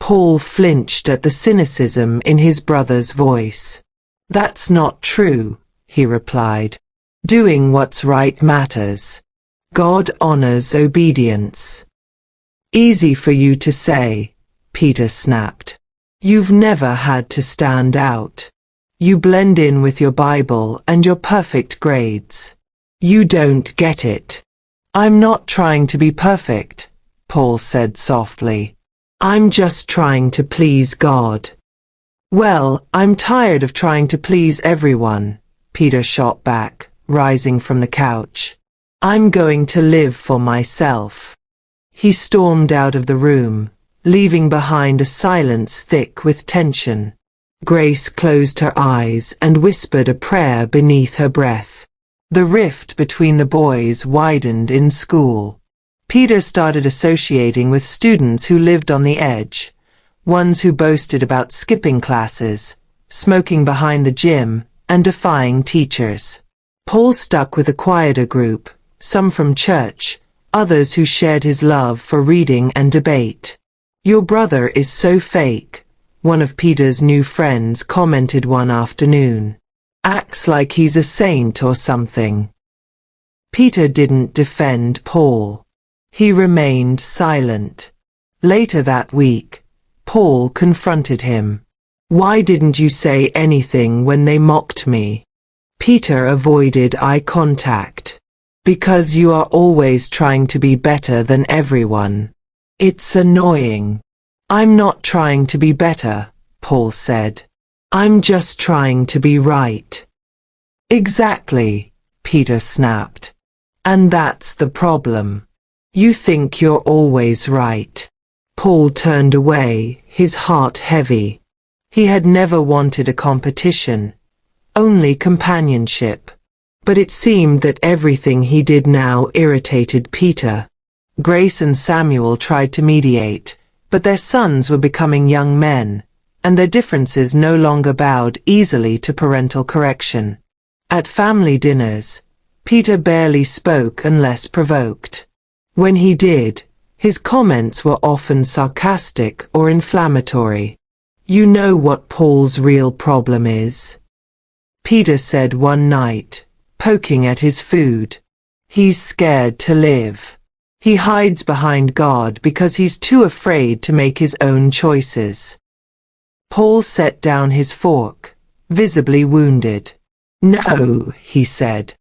Paul flinched at the cynicism in his brother's voice. "That's not true," he replied. "Doing what's right matters. God honors obedience." "Easy for you to say," Peter snapped. "You've never had to stand out. You blend in with your Bible and your perfect grades. You don't get it." "I'm not trying to be perfect," Paul said softly. "I'm just trying to please God." "Well, I'm tired of trying to please everyone," Peter shot back, rising from the couch. "I'm going to live for myself." He stormed out of the room, leaving behind a silence thick with tension. Grace closed her eyes and whispered a prayer beneath her breath. The rift between the boys widened in school. Peter started associating with students who lived on the edge, ones who boasted about skipping classes, smoking behind the gym, and defying teachers. Paul stuck with a quieter group, some from church, others who shared his love for reading and debate. "Your brother is so fake," one of Peter's new friends commented one afternoon. "Acts like he's a saint or something." Peter didn't defend Paul. He remained silent. Later that week, Paul confronted him. "Why didn't you say anything when they mocked me?" Peter avoided eye contact. "Because you are always trying to be better than everyone. It's annoying." "I'm not trying to be better," Paul said. "I'm just trying to be right." "Exactly," Peter snapped. And that's the problem. You think you're always right. Paul turned away, his heart heavy. He had never wanted a competition, only companionship. But it seemed that everything he did now irritated Peter. Grace and Samuel tried to mediate, but their sons were becoming young men, and their differences no longer bowed easily to parental correction. At family dinners, Peter barely spoke unless provoked. When he did, his comments were often sarcastic or inflammatory. "You know what Paul's real problem is?" Peter said one night, poking at his food. "He's scared to live. He hides behind God because he's too afraid to make his own choices." Paul set down his fork, visibly wounded. "No," he said.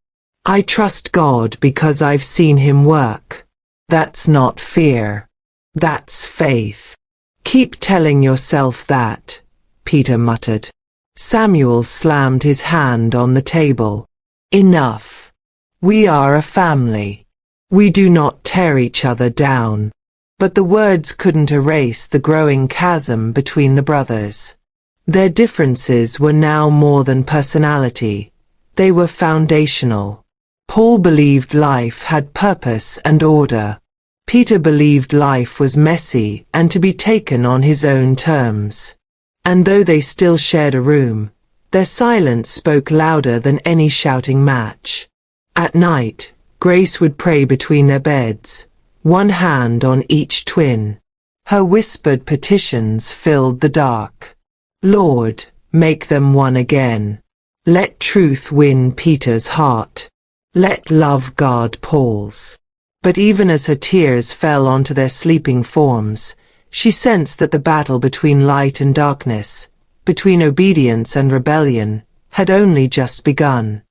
"I trust God because I've seen him work. That's not fear. That's faith." "Keep telling yourself that," Peter muttered. Samuel slammed his hand on the table. "Enough. We are a family. We do not tear each other down." But the words couldn't erase the growing chasm between the brothers. Their differences were now more than personality. They were foundational. Paul believed life had purpose and order. Peter believed life was messy and to be taken on his own terms. And though they still shared a room, their silence spoke louder than any shouting match. At night, Grace would pray between their beds, one hand on each twin. Her whispered petitions filled the dark. "Lord, make them one again. Let truth win Peter's heart. Let love guard Paul's." But even as her tears fell onto their sleeping forms, she sensed that the battle between light and darkness, between obedience and rebellion, had only just begun.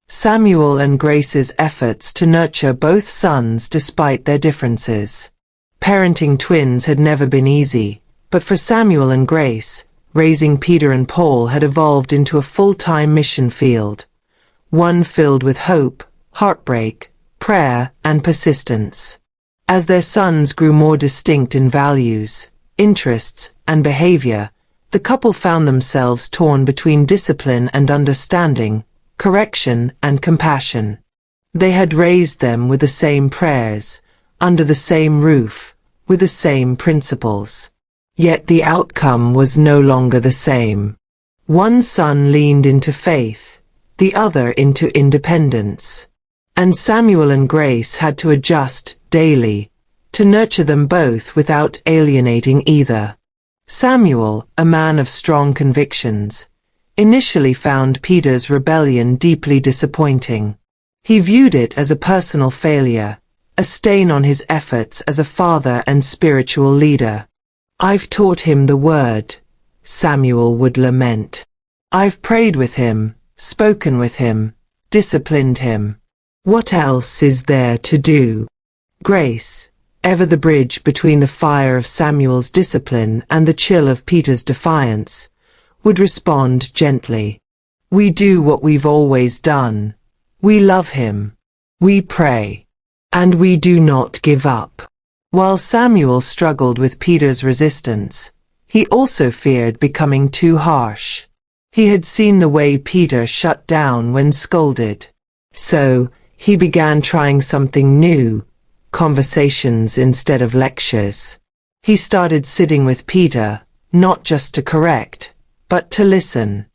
Samuel and Grace's efforts to nurture both sons despite their differences. Parenting twins had never been easy, but for Samuel and Grace, raising Peter and Paul had evolved into a full-time mission field, one filled with hope, heartbreak, prayer, and persistence. As their sons grew more distinct in values, interests, and behavior, the couple found themselves torn between discipline and understanding, correction and compassion. They had raised them with the same prayers, under the same roof, with the same principles. Yet the outcome was no longer the same. One son leaned into faith, the other into independence. And Samuel and Grace had to adjust daily, to nurture them both without alienating either. Samuel, a man of strong convictions, initially found Peter's rebellion deeply disappointing. He viewed it as a personal failure, a stain on his efforts as a father and spiritual leader. "I've taught him the word," Samuel would lament. "I've prayed with him, spoken with him, disciplined him. What else is there to do?" Grace, ever the bridge between the fire of Samuel's discipline and the chill of Peter's defiance, would respond gently. "We do what we've always done. We love him. We pray. And we do not give up." While Samuel struggled with Peter's resistance, he also feared becoming too harsh. He had seen the way Peter shut down when scolded. So, he began trying something new, conversations instead of lectures. He started sitting with Peter, not just to correct, but to listen.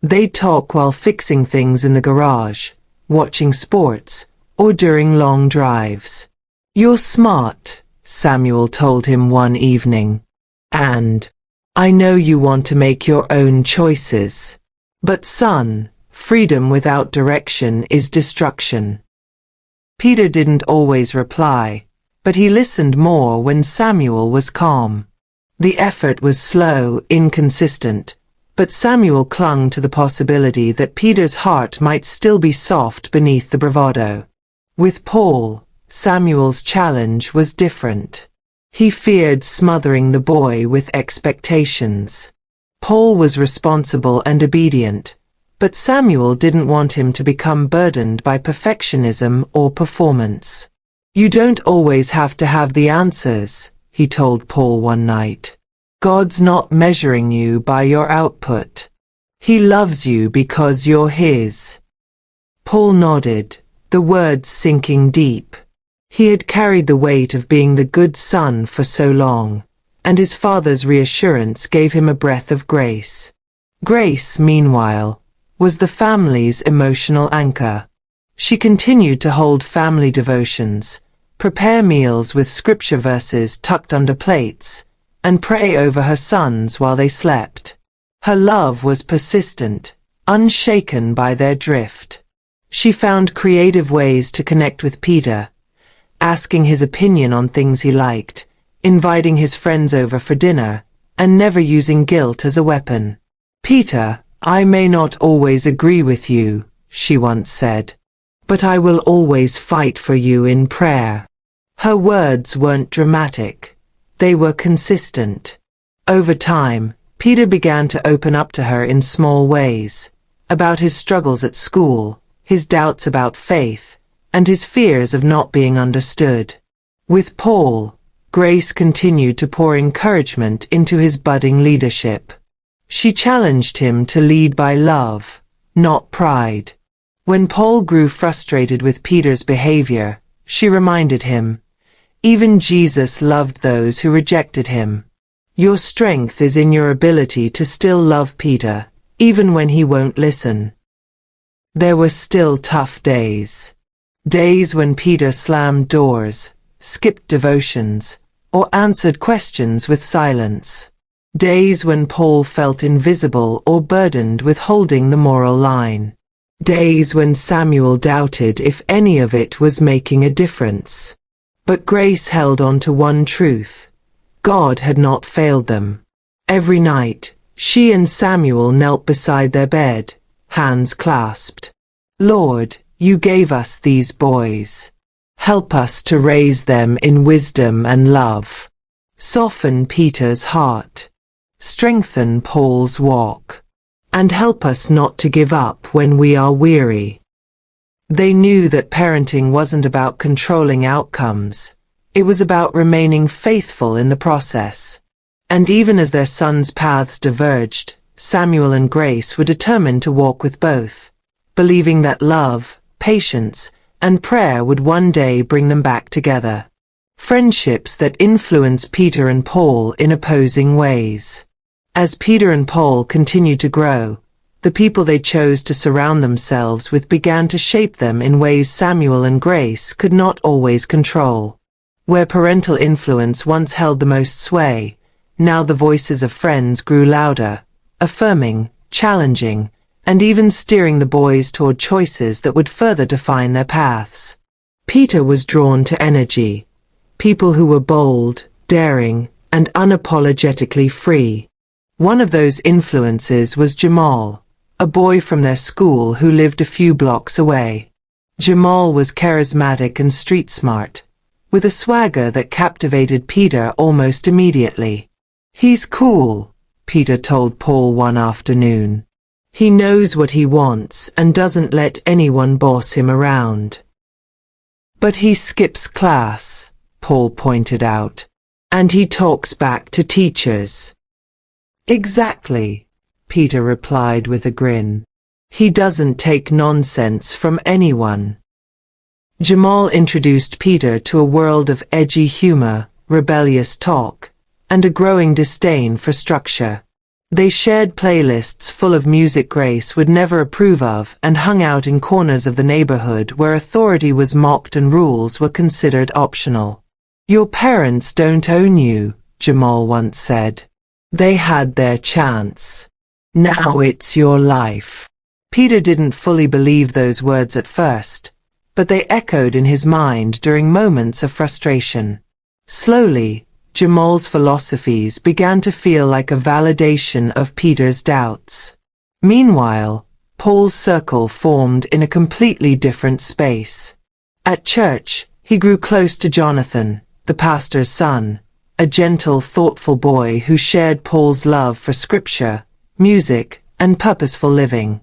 They'd talk while fixing things in the garage, watching sports, or during long drives. "You're smart," Samuel told him one evening. "And I know you want to make your own choices. But son, freedom without direction is destruction." Peter didn't always reply, but he listened more when Samuel was calm. The effort was slow, inconsistent, but Samuel clung to the possibility that Peter's heart might still be soft beneath the bravado. With Paul, Samuel's challenge was different. He feared smothering the boy with expectations. Paul was responsible and obedient, But Samuel didn't want him to become burdened by perfectionism or performance. "You don't always have to have the answers," he told Paul one night. "God's not measuring you by your output. He loves you because you're his." Paul nodded, the words sinking deep. He had carried the weight of being the good son for so long, and his father's reassurance gave him a breath of grace. Grace, meanwhile, was the family's emotional anchor. She continued to hold family devotions, prepare meals with scripture verses tucked under plates, and pray over her sons while they slept. Her love was persistent, unshaken by their drift. She found creative ways to connect with Peter, asking his opinion on things he liked, inviting his friends over for dinner, and never using guilt as a weapon. "Peter, I may not always agree with you," she once said, "but I will always fight for you in prayer." Her words weren't dramatic. They were consistent. Over time, Peter began to open up to her in small ways, about his struggles at school, his doubts about faith, and his fears of not being understood. With Paul, Grace continued to pour encouragement into his budding leadership. She challenged him to lead by love, not pride. When Paul grew frustrated with Peter's behavior, she reminded him, "Even Jesus loved those who rejected him. Your strength is in your ability to still love Peter, even when he won't listen." There were still tough days. Days when Peter slammed doors, skipped devotions, or answered questions with silence. Days when Paul felt invisible or burdened with holding the moral line. Days when Samuel doubted if any of it was making a difference. But Grace held on to one truth. God had not failed them. Every night, she and Samuel knelt beside their bed, hands clasped. "Lord, you gave us these boys. Help us to raise them in wisdom and love. Soften Peter's heart. Strengthen Paul's walk. And help us not to give up when we are weary." They knew that parenting wasn't about controlling outcomes. It was about remaining faithful in the process. And even as their sons' paths diverged, Samuel and Grace were determined to walk with both, believing that love, patience, and prayer would one day bring them back together. Friendships that influence Peter and Paul in opposing ways. As Peter and Paul continued to grow, the people they chose to surround themselves with began to shape them in ways Samuel and Grace could not always control. Where parental influence once held the most sway, now the voices of friends grew louder, affirming, challenging, and even steering the boys toward choices that would further define their paths. Peter was drawn to energy, people who were bold, daring, and unapologetically free. One of those influences was Jamal, a boy from their school who lived a few blocks away. Jamal was charismatic and street-smart, with a swagger that captivated Peter almost immediately. "He's cool," Peter told Paul one afternoon. "He knows what he wants and doesn't let anyone boss him around." "But he skips class," Paul pointed out, "and he talks back to teachers." "Exactly," Peter replied with a grin. "He doesn't take nonsense from anyone." Jamal introduced Peter to a world of edgy humor, rebellious talk, and a growing disdain for structure. They shared playlists full of music Grace would never approve of and hung out in corners of the neighborhood where authority was mocked and rules were considered optional. "Your parents don't own you," Jamal once said. "They had their chance. Now it's your life." Peter didn't fully believe those words at first, but they echoed in his mind during moments of frustration. Slowly, Jamal's philosophies began to feel like a validation of Peter's doubts. Meanwhile, Paul's circle formed in a completely different space. At church, he grew close to Jonathan, the pastor's son, a gentle, thoughtful boy who shared Paul's love for scripture, music, and purposeful living.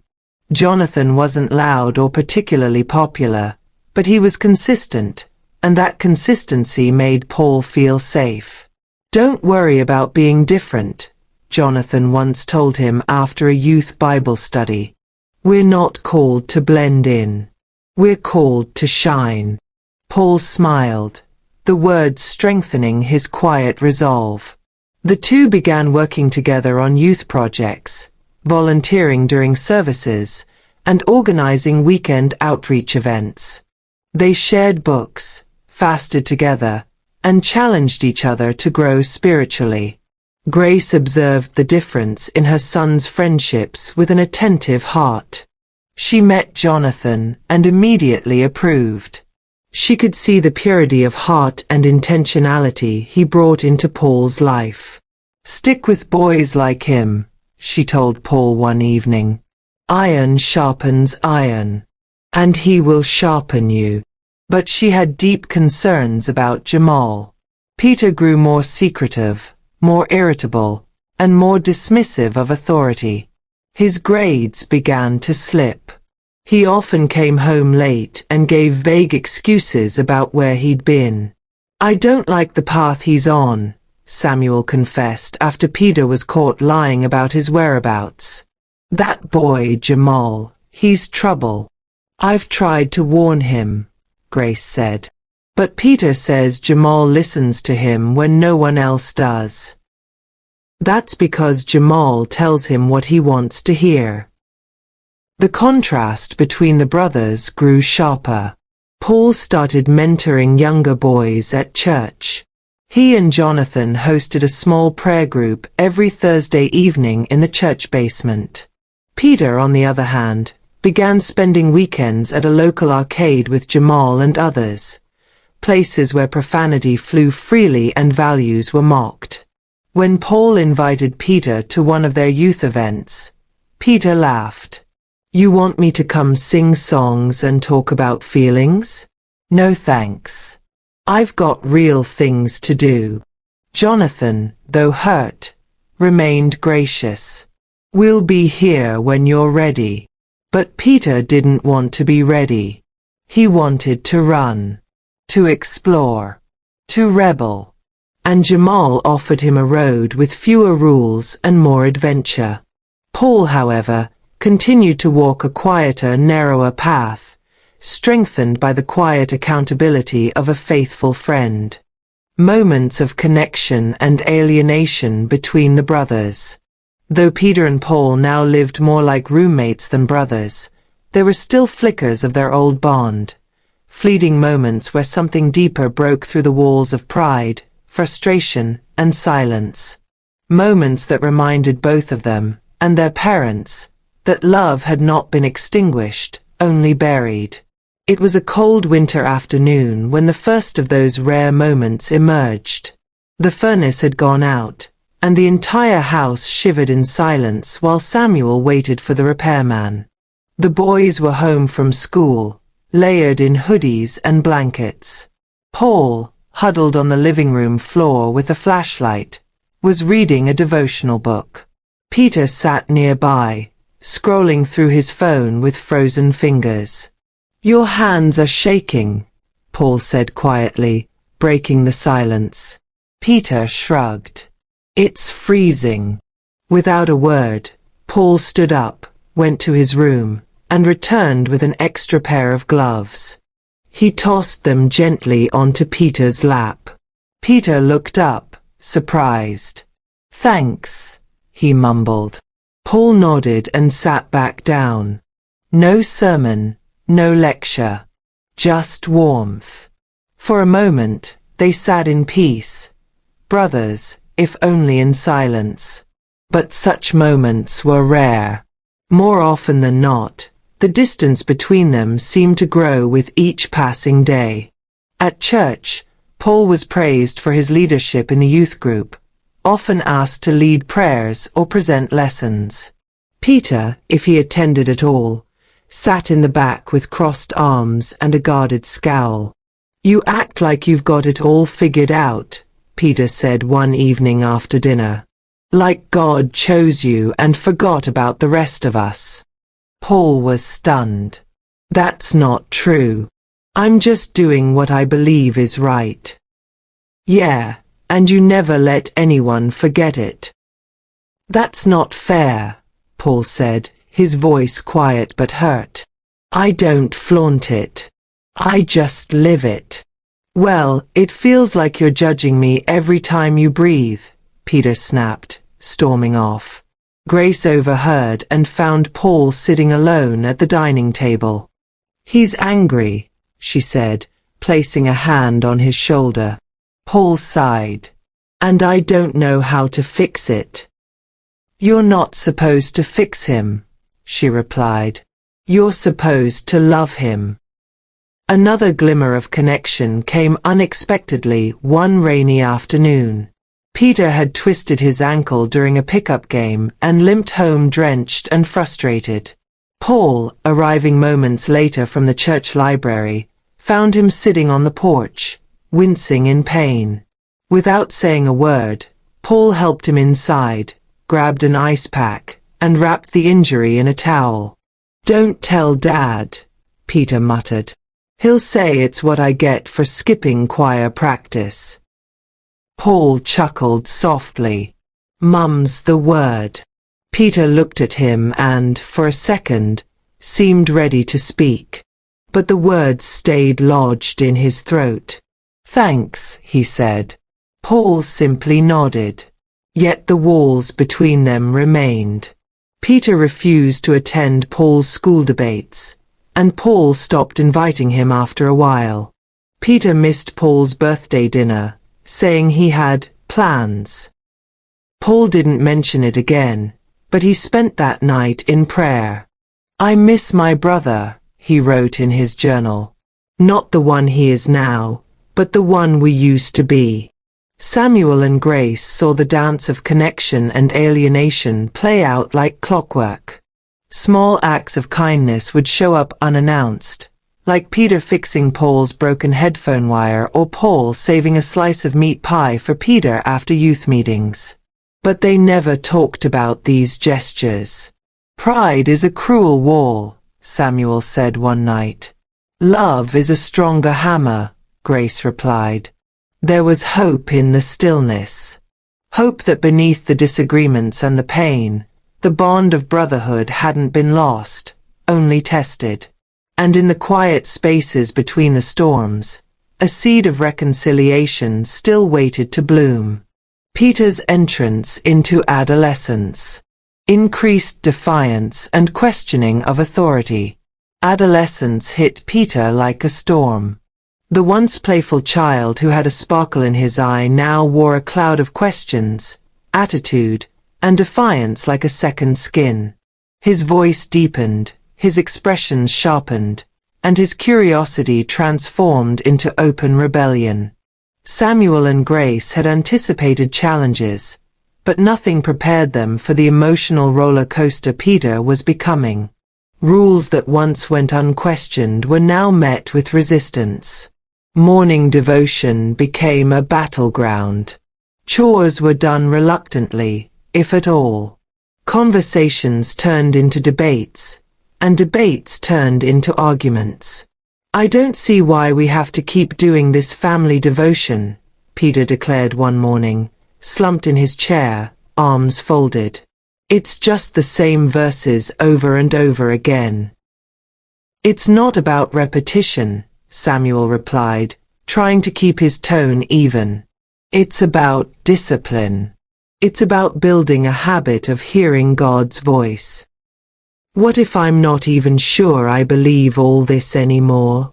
Jonathan wasn't loud or particularly popular, but he was consistent, and that consistency made Paul feel safe. "Don't worry about being different," Jonathan once told him after a youth Bible study. "We're not called to blend in. We're called to shine." Paul smiled, the words strengthening his quiet resolve. The two began working together on youth projects, volunteering during services, and organizing weekend outreach events. They shared books, fasted together, and challenged each other to grow spiritually. Grace observed the difference in her son's friendships with an attentive heart. She met Jonathan and immediately approved. She could see the purity of heart and intentionality he brought into Paul's life. "Stick with boys like him," she told Paul one evening. "Iron sharpens iron, and he will sharpen you." But she had deep concerns about Jamal. Peter grew more secretive, more irritable, and more dismissive of authority. His grades began to slip. He often came home late and gave vague excuses about where he'd been. "I don't like the path he's on," Samuel confessed after Peter was caught lying about his whereabouts. "That boy, Jamal, he's trouble. I've tried to warn him," Grace said. "But Peter says Jamal listens to him when no one else does." "That's because Jamal tells him what he wants to hear." The contrast between the brothers grew sharper. Paul started mentoring younger boys at church. He and Jonathan hosted a small prayer group every Thursday evening in the church basement. Peter, on the other hand, began spending weekends at a local arcade with Jamal and others, places where profanity flew freely and values were mocked. When Paul invited Peter to one of their youth events, Peter laughed. "You want me to come sing songs and talk about feelings? No thanks. I've got real things to do." Jonathan, though hurt, remained gracious. "We'll be here when you're ready." But Peter didn't want to be ready. He wanted to run, to explore, to rebel. And Jamal offered him a road with fewer rules and more adventure. Paul, however, continued to walk a quieter, narrower path, strengthened by the quiet accountability of a faithful friend. Moments of connection and alienation between the brothers. Though Peter and Paul now lived more like roommates than brothers, there were still flickers of their old bond, fleeting moments where something deeper broke through the walls of pride, frustration, and silence. Moments that reminded both of them, and their parents, that love had not been extinguished, only buried. It was a cold winter afternoon when the first of those rare moments emerged. The furnace had gone out, and the entire house shivered in silence while Samuel waited for the repairman. The boys were home from school, layered in hoodies and blankets. Paul, huddled on the living room floor with a flashlight, was reading a devotional book. Peter sat nearby, scrolling through his phone with frozen fingers. "Your hands are shaking," Paul said quietly, breaking the silence. Peter shrugged. "It's freezing." Without a word, Paul stood up, went to his room, and returned with an extra pair of gloves. He tossed them gently onto Peter's lap. Peter looked up, surprised. "Thanks," he mumbled. Paul nodded and sat back down. No sermon, no lecture, just warmth. For a moment, they sat in peace, brothers, if only in silence. But such moments were rare. More often than not, the distance between them seemed to grow with each passing day. At church, Paul was praised for his leadership in the youth group, often asked to lead prayers or present lessons. Peter, if he attended at all, sat in the back with crossed arms and a guarded scowl. "You act like you've got it all figured out," Peter said one evening after dinner. "Like God chose you and forgot about the rest of us." Paul was stunned. That's not true. I'm just doing what I believe is right. Yeah, and you never let anyone forget it. That's not fair, Paul said, his voice quiet but hurt. I don't flaunt it. I just live it. Well, it feels like you're judging me every time you breathe, Peter snapped, storming off. Grace overheard and found Paul sitting alone at the dining table. He's angry, she said, placing a hand on his shoulder. Paul sighed. And I don't know how to fix it. You're not supposed to fix him, she replied. You're supposed to love him. Another glimmer of connection came unexpectedly one rainy afternoon. Peter had twisted his ankle during a pickup game and limped home drenched and frustrated. Paul, arriving moments later from the church library, found him sitting on the porch, wincing in pain. Without saying a word, Paul helped him inside, grabbed an ice pack, and wrapped the injury in a towel. Don't tell Dad, Peter muttered. He'll say it's what I get for skipping choir practice. Paul chuckled softly. Mum's the word. Peter looked at him and, for a second, seemed ready to speak. But the words stayed lodged in his throat. Thanks, he said. Paul simply nodded. Yet the walls between them remained. Peter refused to attend Paul's school debates, and Paul stopped inviting him after a while. Peter missed Paul's birthday dinner, saying he had plans. Paul didn't mention it again, but he spent that night in prayer. I miss my brother, he wrote in his journal. Not the one he is now, but the one we used to be. Samuel and Grace saw the dance of connection and alienation play out like clockwork. Small acts of kindness would show up unannounced, like Peter fixing Paul's broken headphone wire or Paul saving a slice of meat pie for Peter after youth meetings. But they never talked about these gestures. Pride is a cruel wall, Samuel said one night. Love is a stronger hammer, Grace replied. There was hope in the stillness. Hope that beneath the disagreements and the pain, the bond of brotherhood hadn't been lost, only tested. And in the quiet spaces between the storms, a seed of reconciliation still waited to bloom. Peter's entrance into adolescence. Increased defiance and questioning of authority. Adolescence hit Peter like a storm. The once playful child who had a sparkle in his eye now wore a cloud of questions, attitude, and defiance like a second skin. His voice deepened, his expressions sharpened, and his curiosity transformed into open rebellion. Samuel and Grace had anticipated challenges, but nothing prepared them for the emotional roller coaster Peter was becoming. Rules that once went unquestioned were now met with resistance. Morning devotion became a battleground. Chores were done reluctantly, if at all. Conversations turned into debates, and debates turned into arguments. I don't see why we have to keep doing this family devotion, Peter declared one morning, slumped in his chair, arms folded. It's just the same verses over and over again. It's not about repetition, Samuel replied, trying to keep his tone even. It's about discipline. It's about building a habit of hearing God's voice. What if I'm not even sure I believe all this anymore?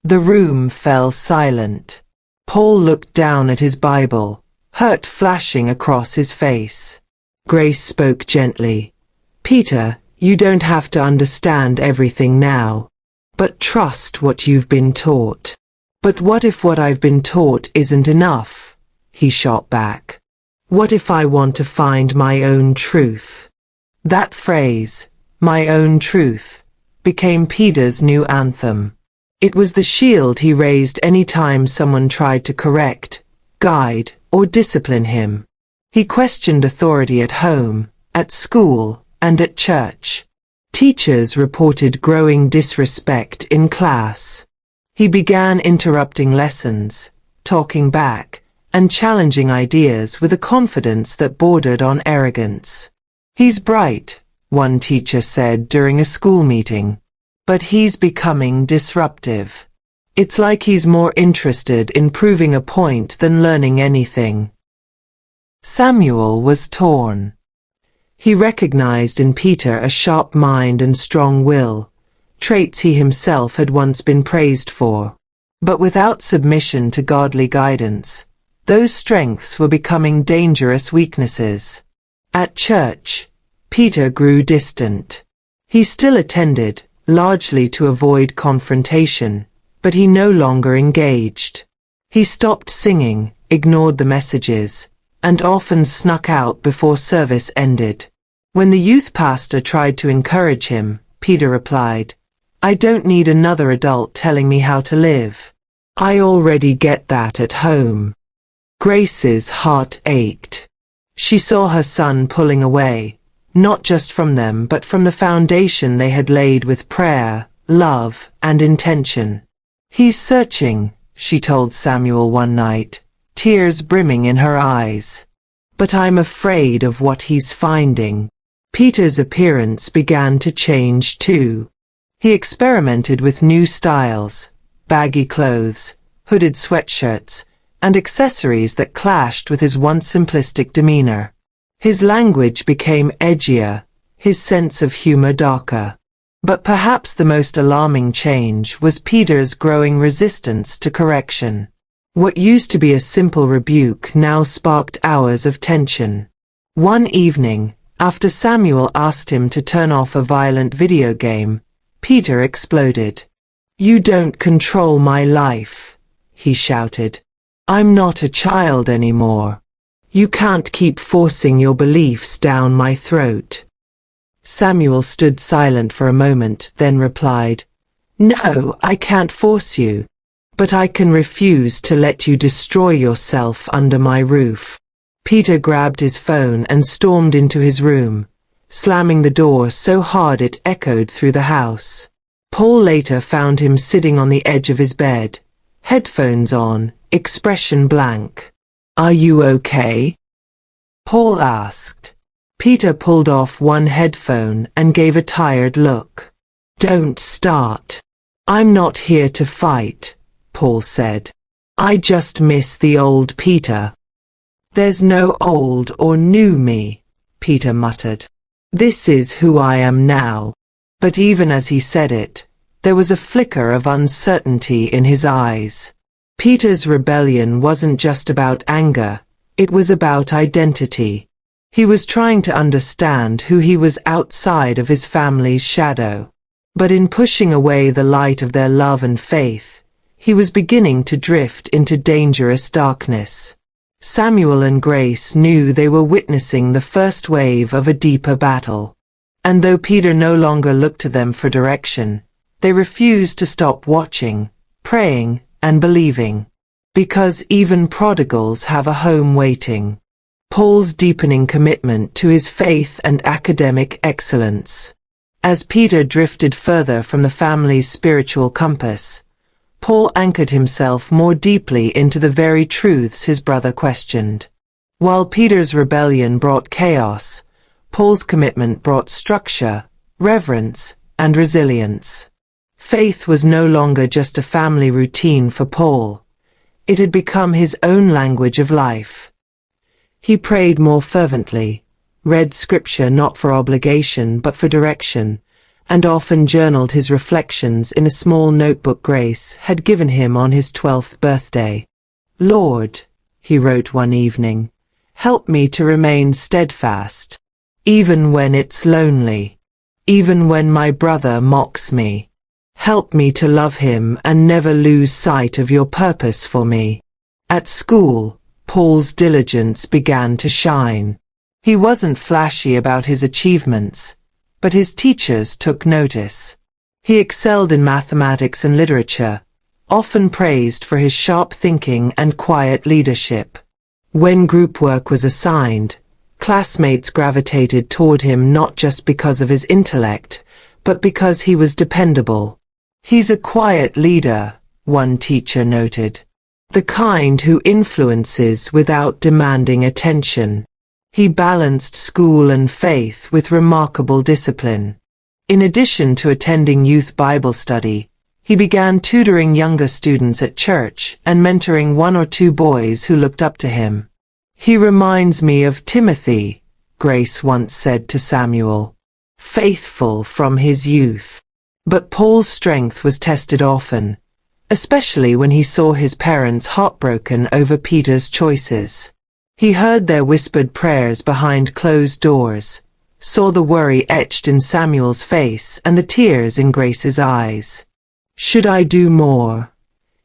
The room fell silent. Paul looked down at his Bible, hurt flashing across his face. Grace spoke gently. Peter, you don't have to understand everything now, but trust what you've been taught. But what if what I've been taught isn't enough? He shot back. What if I want to find my own truth? That phrase, my own truth, became Peter's new anthem. It was the shield he raised any time someone tried to correct, guide, or discipline him. He questioned authority at home, at school, and at church. Teachers reported growing disrespect in class. He began interrupting lessons, talking back, and challenging ideas with a confidence that bordered on arrogance. "He's bright," one teacher said during a school meeting, "but he's becoming disruptive. It's like he's more interested in proving a point than learning anything." Samuel was torn. He recognized in Peter a sharp mind and strong will, traits he himself had once been praised for. But without submission to godly guidance, those strengths were becoming dangerous weaknesses. At church, Peter grew distant. He still attended, largely to avoid confrontation, but he no longer engaged. He stopped singing, ignored the messages, and often snuck out before service ended. When the youth pastor tried to encourage him, Peter replied, "I don't need another adult telling me how to live. I already get that at home." Grace's heart ached. She saw her son pulling away, not just from them but from the foundation they had laid with prayer, love, and intention. "He's searching," she told Samuel one night, tears brimming in her eyes. "But I'm afraid of what he's finding." Peter's appearance began to change too. He experimented with new styles, baggy clothes, hooded sweatshirts, and accessories that clashed with his once simplistic demeanor. His language became edgier, his sense of humor darker. But perhaps the most alarming change was Peter's growing resistance to correction. What used to be a simple rebuke now sparked hours of tension. One evening, after Samuel asked him to turn off a violent video game, Peter exploded. "You don't control my life," he shouted. "I'm not a child anymore. You can't keep forcing your beliefs down my throat." Samuel stood silent for a moment, then replied, "No, I can't force you, but I can refuse to let you destroy yourself under my roof." Peter grabbed his phone and stormed into his room, slamming the door so hard it echoed through the house. Paul later found him sitting on the edge of his bed, headphones on, expression blank. "Are you okay?" Paul asked. Peter pulled off one headphone and gave a tired look. "Don't start. I'm not here to fight," Paul said. "I just miss the old Peter." "There's no old or new me," Peter muttered. "This is who I am now." But even as he said it, there was a flicker of uncertainty in his eyes. Peter's rebellion wasn't just about anger, it was about identity. He was trying to understand who he was outside of his family's shadow. But in pushing away the light of their love and faith, he was beginning to drift into dangerous darkness. Samuel and Grace knew they were witnessing the first wave of a deeper battle. And though Peter no longer looked to them for direction, they refused to stop watching, praying, and believing. Because even prodigals have a home waiting. Paul's deepening commitment to his faith and academic excellence. As Peter drifted further from the family's spiritual compass, Paul anchored himself more deeply into the very truths his brother questioned. While Peter's rebellion brought chaos, Paul's commitment brought structure, reverence, and resilience. Faith was no longer just a family routine for Paul. It had become his own language of life. He prayed more fervently, read scripture not for obligation but for direction, and often journaled his reflections in a small notebook Grace had given him on his 12th birthday. "Lord," he wrote one evening, "help me to remain steadfast, even when it's lonely, even when my brother mocks me. Help me to love him and never lose sight of your purpose for me." At school, Paul's diligence began to shine. He wasn't flashy about his achievements, but his teachers took notice. He excelled in mathematics and literature, often praised for his sharp thinking and quiet leadership. When group work was assigned, classmates gravitated toward him not just because of his intellect, but because he was dependable. He's a quiet leader, one teacher noted. The kind who influences without demanding attention. He balanced school and faith with remarkable discipline. In addition to attending youth Bible study, he began tutoring younger students at church and mentoring one or two boys who looked up to him. He reminds me of Timothy, Grace once said to Samuel. Faithful from his youth. But Paul's strength was tested often, especially when he saw his parents heartbroken over Peter's choices. He heard their whispered prayers behind closed doors, saw the worry etched in Samuel's face and the tears in Grace's eyes. Should I do more?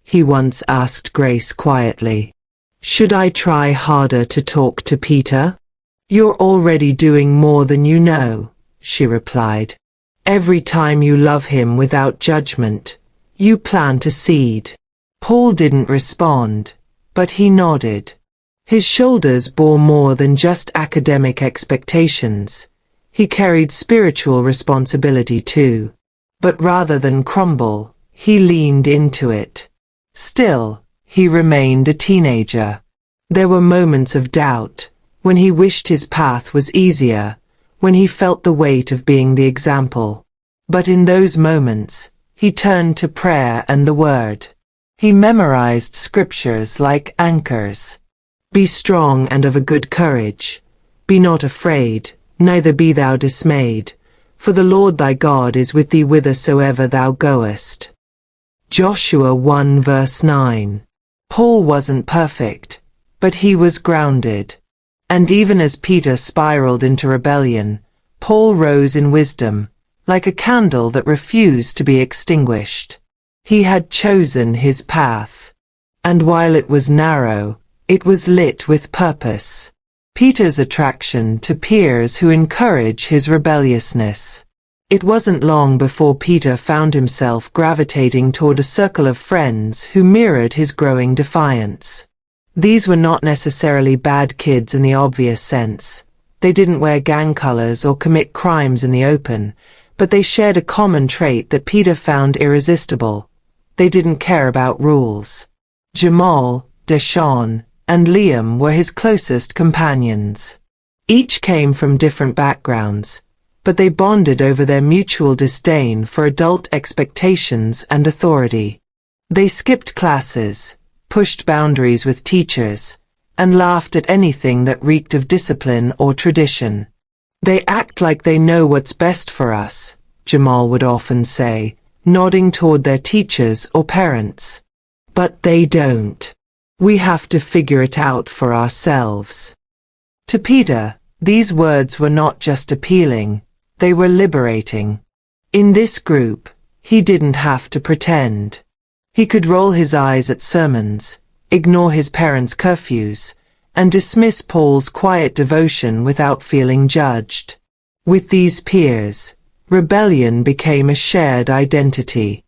He once asked Grace quietly. Should I try harder to talk to Peter? You're already doing more than you know, she replied. Every time you love him without judgment, you plant a seed. Paul didn't respond, but he nodded. His shoulders bore more than just academic expectations. He carried spiritual responsibility too. But rather than crumble, he leaned into it. Still, he remained a teenager. There were moments of doubt, when he wished his path was easier, when he felt the weight of being the example. But in those moments, he turned to prayer and the Word. He memorized scriptures like anchors. Be strong and of a good courage. Be not afraid, neither be thou dismayed, for the Lord thy God is with thee whithersoever thou goest. Joshua 1 verse 9. Paul wasn't perfect, but he was grounded. And even as Peter spiraled into rebellion, Paul rose in wisdom, like a candle that refused to be extinguished. He had chosen his path. And while it was narrow, it was lit with purpose. Peter's attraction to peers who encourage his rebelliousness. It wasn't long before Peter found himself gravitating toward a circle of friends who mirrored his growing defiance. These were not necessarily bad kids in the obvious sense. They didn't wear gang colors or commit crimes in the open, but they shared a common trait that Peter found irresistible. They didn't care about rules. Jamal, Deshaun, and Liam were his closest companions. Each came from different backgrounds, but they bonded over their mutual disdain for adult expectations and authority. They skipped classes, pushed boundaries with teachers, and laughed at anything that reeked of discipline or tradition. They act like they know what's best for us, Jamal would often say, nodding toward their teachers or parents. But they don't. We have to figure it out for ourselves. To Peter, these words were not just appealing, they were liberating. In this group, he didn't have to pretend. He could roll his eyes at sermons, ignore his parents' curfews, and dismiss Paul's quiet devotion without feeling judged. With these peers, rebellion became a shared identity.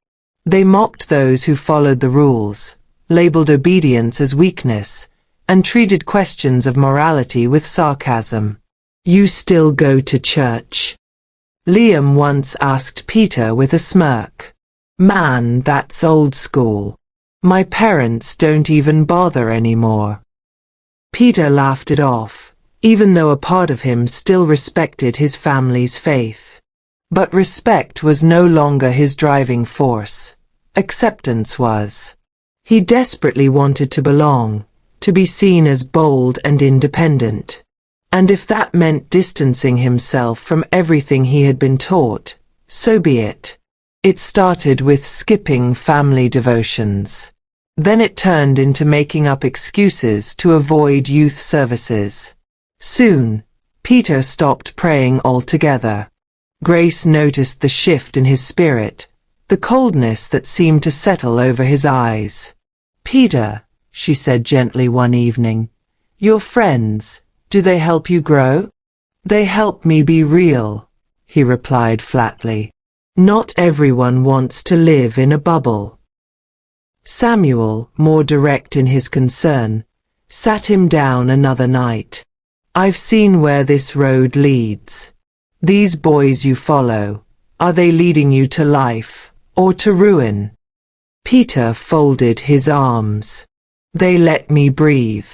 They mocked those who followed the rules, labeled obedience as weakness, and treated questions of morality with sarcasm. You still go to church? Liam once asked Peter with a smirk. Man, that's old school. My parents don't even bother anymore. Peter laughed it off, even though a part of him still respected his family's faith. But respect was no longer his driving force. Acceptance was. He desperately wanted to belong, to be seen as bold and independent. And if that meant distancing himself from everything he had been taught, so be it. It started with skipping family devotions. Then it turned into making up excuses to avoid youth services. Soon, Peter stopped praying altogether. Grace noticed the shift in his spirit, the coldness that seemed to settle over his eyes. Peter, she said gently one evening, your friends, do they help you grow? They help me be real, he replied flatly. Not everyone wants to live in a bubble. Samuel, more direct in his concern, sat him down another night. I've seen where this road leads. These boys you follow, Are they leading you to life, or to ruin? Peter folded his arms. They let me breathe.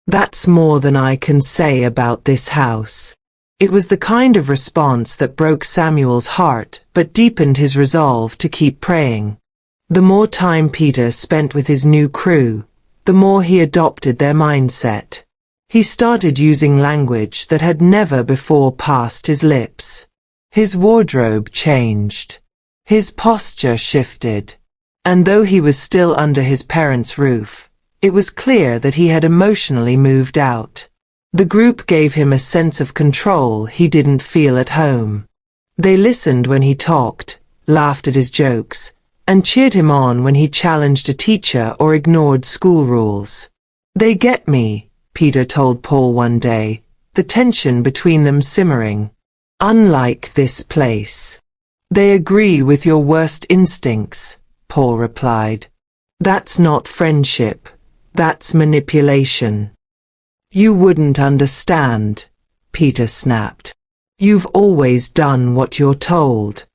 That's more than I can say about this house. It was the kind of response that broke Samuel's heart, but deepened his resolve to keep praying. The more time Peter spent with his new crew, the more he adopted their mindset. He started using language that had never before passed his lips. His wardrobe changed. His posture shifted. And though he was still under his parents' roof, it was clear that he had emotionally moved out. The group gave him a sense of control he didn't feel at home. They listened when he talked, laughed at his jokes, and cheered him on when he challenged a teacher or ignored school rules. They get me, Peter told Paul one day, the tension between them simmering. Unlike this place. They agree with your worst instincts, Paul replied. That's not friendship. That's manipulation. You wouldn't understand, Peter snapped. You've always done what you're told.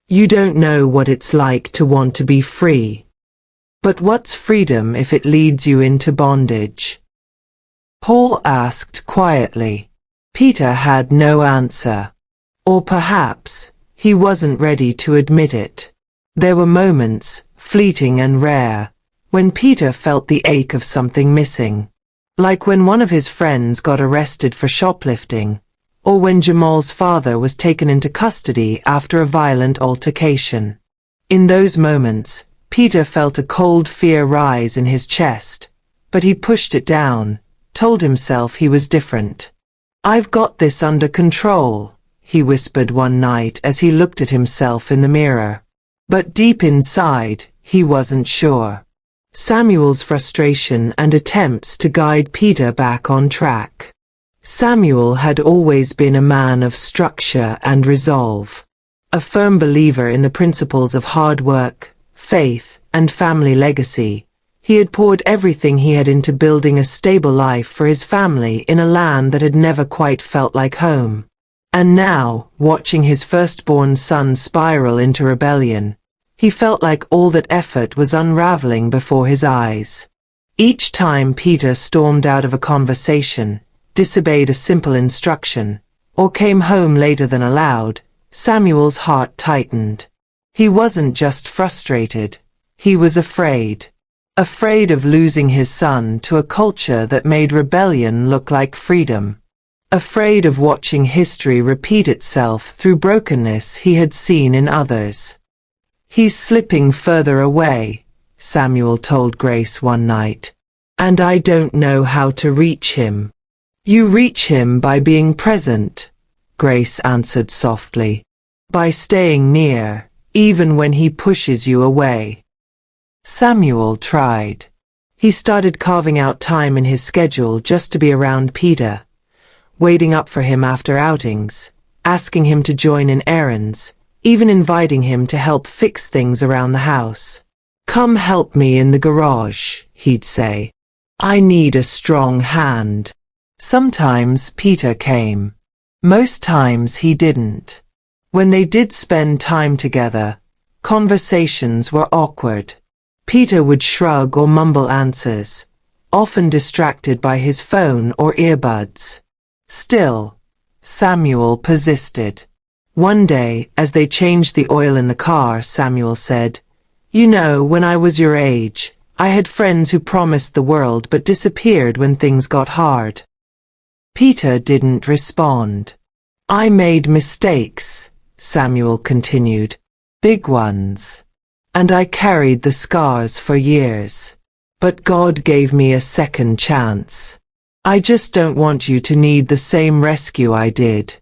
You don't know what it's like to want to be free. But what's freedom if it leads you into bondage? Paul asked quietly. Peter had no answer. Or perhaps he wasn't ready to admit it. There were moments, fleeting and rare, when Peter felt the ache of something missing. Like when one of his friends got arrested for shoplifting, or when Jamal's father was taken into custody after a violent altercation. In those moments, Peter felt a cold fear rise in his chest, but he pushed it down, told himself he was different. I've got this under control, he whispered one night as he looked at himself in the mirror. But deep inside, he wasn't sure. Samuel's frustration and attempts to guide Peter back on track. Samuel had always been a man of structure and resolve, a firm believer in the principles of hard work, faith, and family legacy. He had poured everything he had into building a stable life for his family in a land that had never quite felt like home. And now, watching his firstborn son spiral into rebellion, he felt like all that effort was unraveling before his eyes. Each time Peter stormed out of a conversation, disobeyed a simple instruction, or came home later than allowed, Samuel's heart tightened. He wasn't just frustrated, he was afraid. Afraid of losing his son to a culture that made rebellion look like freedom. Afraid of watching history repeat itself through brokenness he had seen in others. He's slipping further away, Samuel told Grace one night. And I don't know how to reach him. You reach him by being present, Grace answered softly. By staying near, even when he pushes you away. Samuel tried. He started carving out time in his schedule just to be around Peter, waiting up for him after outings, asking him to join in errands, even inviting him to help fix things around the house. Come help me in the garage, he'd say. I need a strong hand. Sometimes Peter came. Most times he didn't. When they did spend time together, conversations were awkward. Peter would shrug or mumble answers, often distracted by his phone or earbuds. Still, Samuel persisted. One day, as they changed the oil in the car, Samuel said, You know, when I was your age, I had friends who promised the world but disappeared when things got hard. Peter didn't respond. I made mistakes, Samuel continued. Big ones. And I carried the scars for years. But God gave me a second chance. I just don't want you to need the same rescue I did.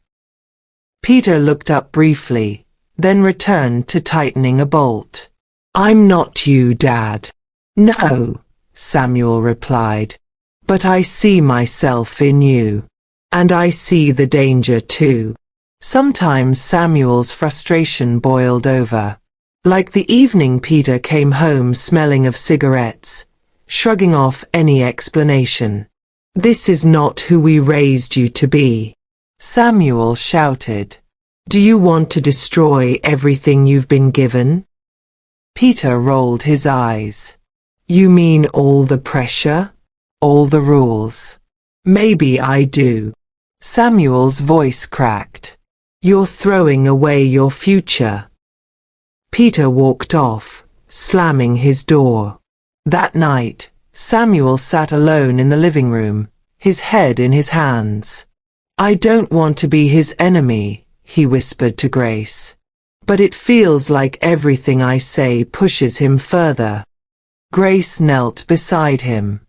Peter looked up briefly, then returned to tightening a bolt. I'm not you, Dad. No, Samuel replied. But I see myself in you. And I see the danger too. Sometimes Samuel's frustration boiled over. Like the evening Peter came home smelling of cigarettes, shrugging off any explanation. This is not who we raised you to be, Samuel shouted. Do you want to destroy everything you've been given? Peter rolled his eyes. You mean all the pressure? All the rules? Maybe I do. Samuel's voice cracked. You're throwing away your future. Peter walked off, slamming his door. That night, Samuel sat alone in the living room, his head in his hands. I don't want to be his enemy, he whispered to Grace. But it feels like everything I say pushes him further. Grace knelt beside him.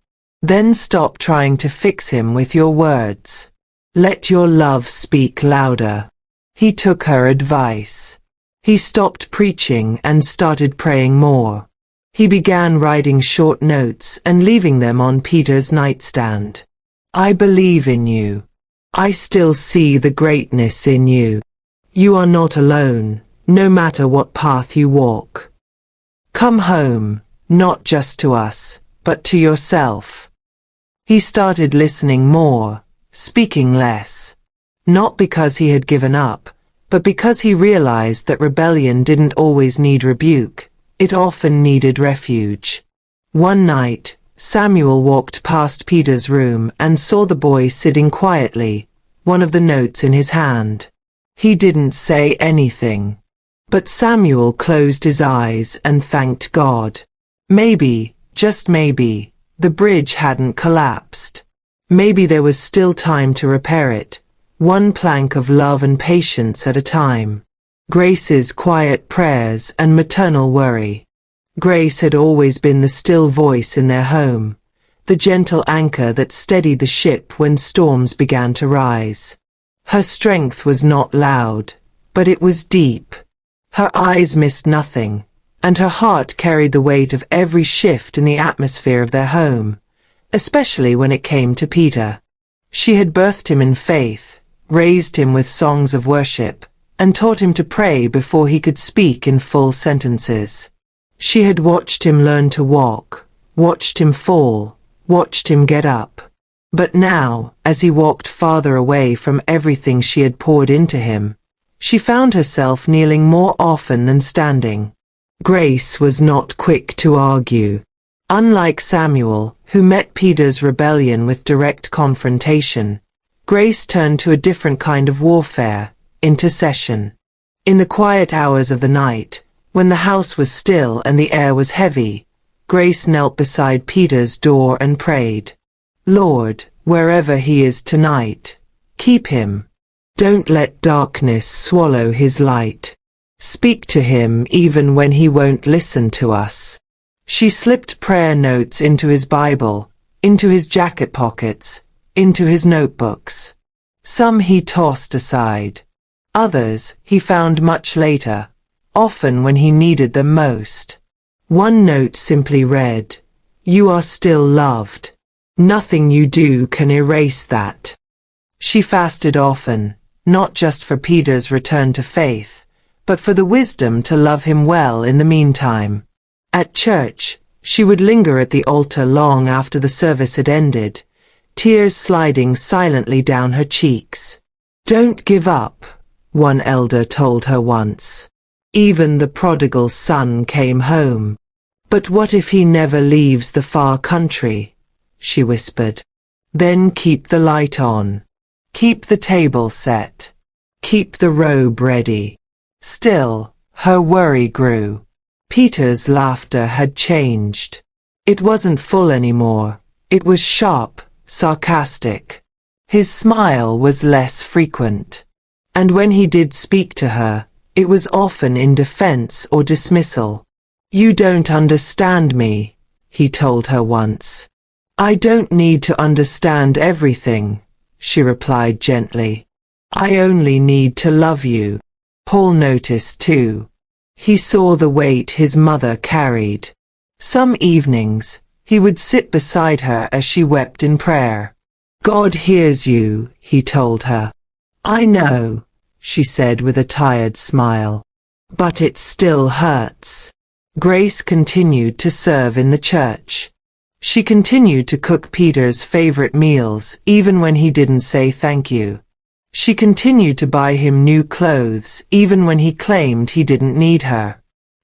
Then stop trying to fix him with your words. Let your love speak louder. He took her advice. He stopped preaching and started praying more. He began writing short notes and leaving them on Peter's nightstand. I believe in you. I still see the greatness in you. You are not alone, no matter what path you walk. Come home, not just to us, but to yourself. He started listening more, speaking less. Not because he had given up, but because he realized that rebellion didn't always need rebuke, it often needed refuge. One night, Samuel walked past Peter's room and saw the boy sitting quietly, one of the notes in his hand. He didn't say anything. But Samuel closed his eyes and thanked God. Maybe, just maybe, the bridge hadn't collapsed. Maybe there was still time to repair it, one plank of love and patience at a time. Grace's quiet prayers and maternal worry. Grace had always been the still voice in their home, the gentle anchor that steadied the ship when storms began to rise. Her strength was not loud, but it was deep. Her eyes missed nothing, and her heart carried the weight of every shift in the atmosphere of their home, especially when it came to Peter. She had birthed him in faith, raised him with songs of worship, and taught him to pray before he could speak in full sentences. She had watched him learn to walk, watched him fall, watched him get up. But now, as he walked farther away from everything she had poured into him, she found herself kneeling more often than standing. Grace was not quick to argue. Unlike Samuel, who met Peter's rebellion with direct confrontation, Grace turned to a different kind of warfare, intercession. In the quiet hours of the night, when the house was still and the air was heavy, Grace knelt beside Peter's door and prayed. Lord, wherever he is tonight, keep him. Don't let darkness swallow his light. Speak to him even when he won't listen to us. She slipped prayer notes into his Bible, into his jacket pockets, into his notebooks. Some he tossed aside. Others he found much later, often when he needed them most. One note simply read, "You are still loved. Nothing you do can erase that." She fasted often, not just for Peter's return to faith, but for the wisdom to love him well in the meantime. At church, she would linger at the altar long after the service had ended, tears sliding silently down her cheeks. Don't give up, one elder told her once. Even the prodigal son came home. But what if he never leaves the far country? She whispered. Then keep the light on. Keep the table set. Keep the robe ready. Still, her worry grew. Peter's laughter had changed. It wasn't full anymore. It was sharp, sarcastic. His smile was less frequent. And when he did speak to her, it was often in defense or dismissal. You don't understand me, he told her once. I don't need to understand everything, she replied gently. I only need to love you. Paul noticed too. He saw the weight his mother carried. Some evenings, he would sit beside her as she wept in prayer. God hears you, he told her. I know, she said with a tired smile. But it still hurts. Grace continued to serve in the church. She continued to cook Peter's favorite meals even when he didn't say thank you. She continued to buy him new clothes even when he claimed he didn't need her.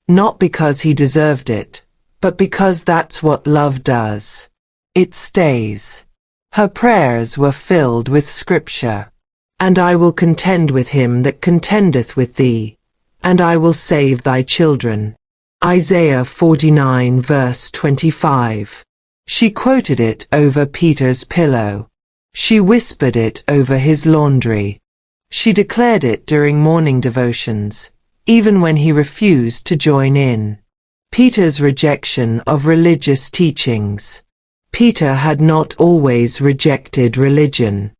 Not because he deserved it, but because that's what love does. It stays. Her prayers were filled with scripture. And I will contend with him that contendeth with thee, and I will save thy children. Isaiah 49 verse 25. She quoted it over Peter's pillow. She whispered it over his laundry. She declared it during morning devotions, even when he refused to join in. Peter's rejection of religious teachings. Peter had not always rejected religion.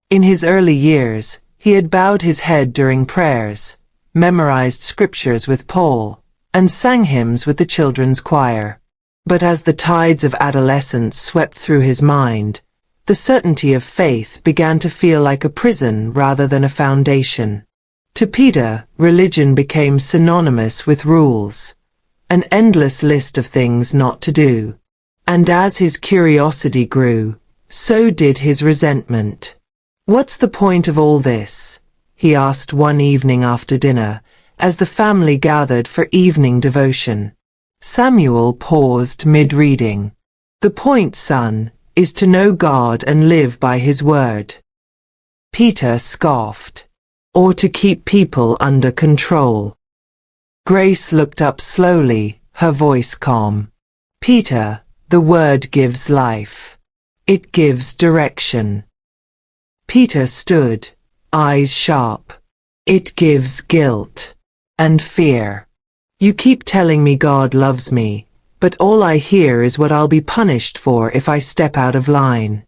In his early years, he had bowed his head during prayers, memorized scriptures with Paul, and sang hymns with the children's choir. But as the tides of adolescence swept through his mind, the certainty of faith began to feel like a prison rather than a foundation. To Peter, religion became synonymous with rules, an endless list of things not to do. And as his curiosity grew, so did his resentment. "What's the point of all this?" he asked one evening after dinner, as the family gathered for evening devotion. Samuel paused mid-reading. "The point, son, is to know God and live by his word." Peter scoffed. "Or to keep people under control." Grace looked up slowly, her voice calm. "Peter, the word gives life. It gives direction." Peter stood, eyes sharp. "It gives guilt and fear. You keep telling me God loves me, but all I hear is what I'll be punished for if I step out of line."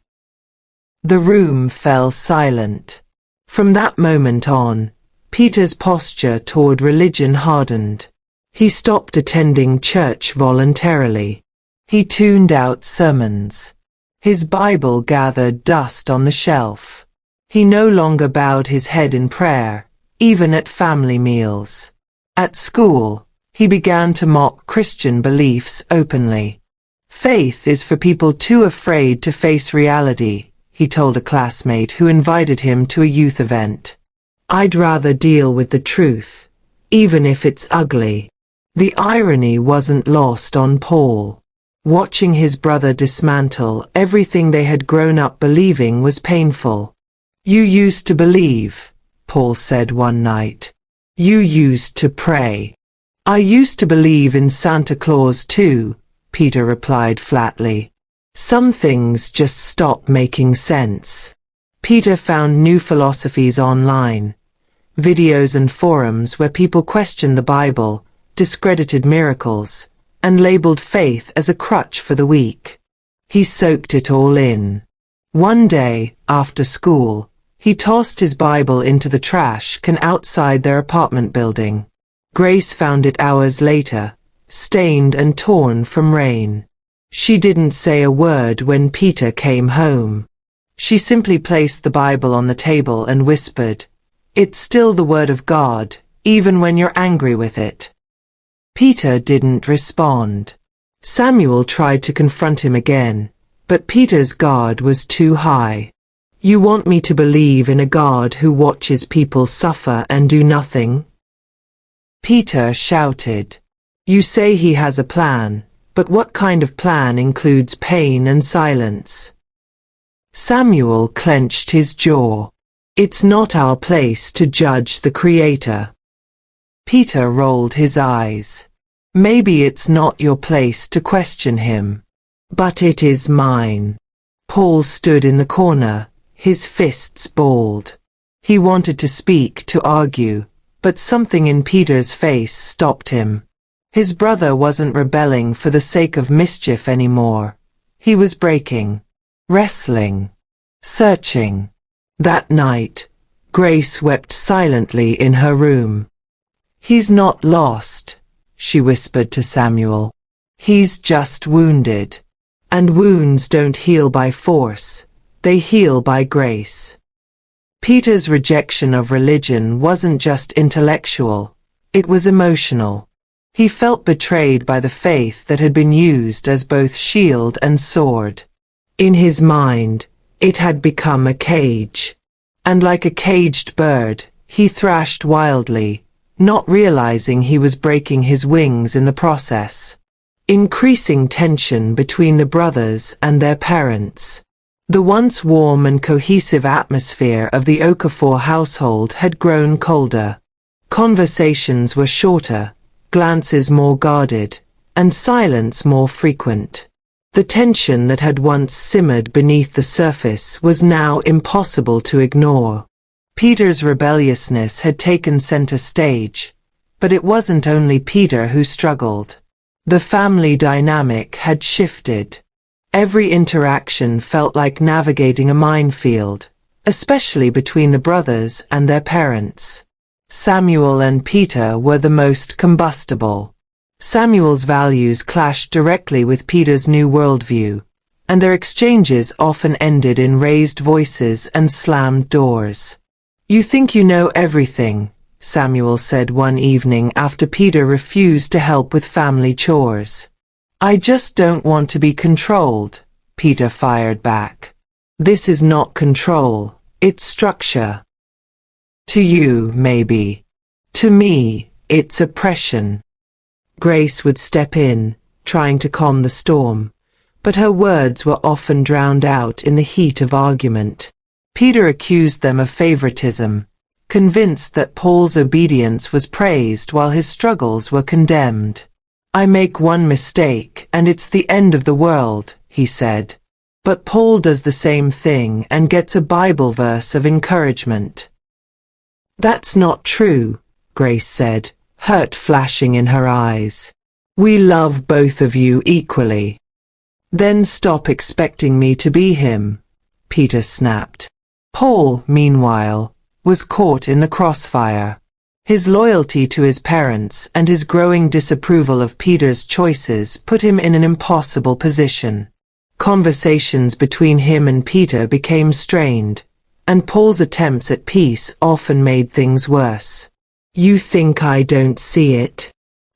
The room fell silent. From that moment on, Peter's posture toward religion hardened. He stopped attending church voluntarily. He tuned out sermons. His Bible gathered dust on the shelf. He no longer bowed his head in prayer, even at family meals. At school, he began to mock Christian beliefs openly. "Faith is for people too afraid to face reality," he told a classmate who invited him to a youth event. "I'd rather deal with the truth, even if it's ugly." The irony wasn't lost on Paul. Watching his brother dismantle everything they had grown up believing was painful. "You used to believe," Paul said one night. "You used to pray." "I used to believe in Santa Claus too," Peter replied flatly. "Some things just stop making sense." Peter found new philosophies online, videos and forums where people questioned the Bible, discredited miracles, and labeled faith as a crutch for the weak. He soaked it all in. One day, after school, he tossed his Bible into the trash can outside their apartment building. Grace found it hours later, stained and torn from rain. She didn't say a word when Peter came home. She simply placed the Bible on the table and whispered, "It's still the Word of God, even when you're angry with it." Peter didn't respond. Samuel tried to confront him again, but Peter's guard was too high. "You want me to believe in a God who watches people suffer and do nothing?" Peter shouted. "You say he has a plan, but what kind of plan includes pain and silence?" Samuel clenched his jaw. "It's not our place to judge the Creator." Peter rolled his eyes. "Maybe it's not your place to question him. But it is mine." Paul stood in the corner, his fists balled. He wanted to speak, to argue, but something in Peter's face stopped him. His brother wasn't rebelling for the sake of mischief anymore. He was breaking, wrestling, searching. That night, Grace wept silently in her room. "He's not lost," she whispered to Samuel. "He's just wounded. And wounds don't heal by force, they heal by grace." Peter's rejection of religion wasn't just intellectual, it was emotional. He felt betrayed by the faith that had been used as both shield and sword. In his mind, it had become a cage. And like a caged bird, he thrashed wildly, not realizing he was breaking his wings in the process. Increasing tension between the brothers and their parents. The once warm and cohesive atmosphere of the Okafor household had grown colder. Conversations were shorter, glances more guarded, and silence more frequent. The tension that had once simmered beneath the surface was now impossible to ignore. Peter's rebelliousness had taken center stage, but it wasn't only Peter who struggled. The family dynamic had shifted. Every interaction felt like navigating a minefield, especially between the brothers and their parents. Samuel and Peter were the most combustible. Samuel's values clashed directly with Peter's new worldview, and their exchanges often ended in raised voices and slammed doors. "You think you know everything," Samuel said one evening after Peter refused to help with family chores. "I just don't want to be controlled," Peter fired back. "This is not control, it's structure. To you, maybe. To me, it's oppression." Grace would step in, trying to calm the storm, but her words were often drowned out in the heat of argument. Peter accused them of favoritism, convinced that Paul's obedience was praised while his struggles were condemned. "I make one mistake and it's the end of the world," he said. "But Paul does the same thing and gets a Bible verse of encouragement." "That's not true," Grace said, hurt flashing in her eyes. "We love both of you equally." "Then stop expecting me to be him," Peter snapped. Paul, meanwhile, was caught in the crossfire. His loyalty to his parents and his growing disapproval of Peter's choices put him in an impossible position. Conversations between him and Peter became strained, and Paul's attempts at peace often made things worse. "You think I don't see it?"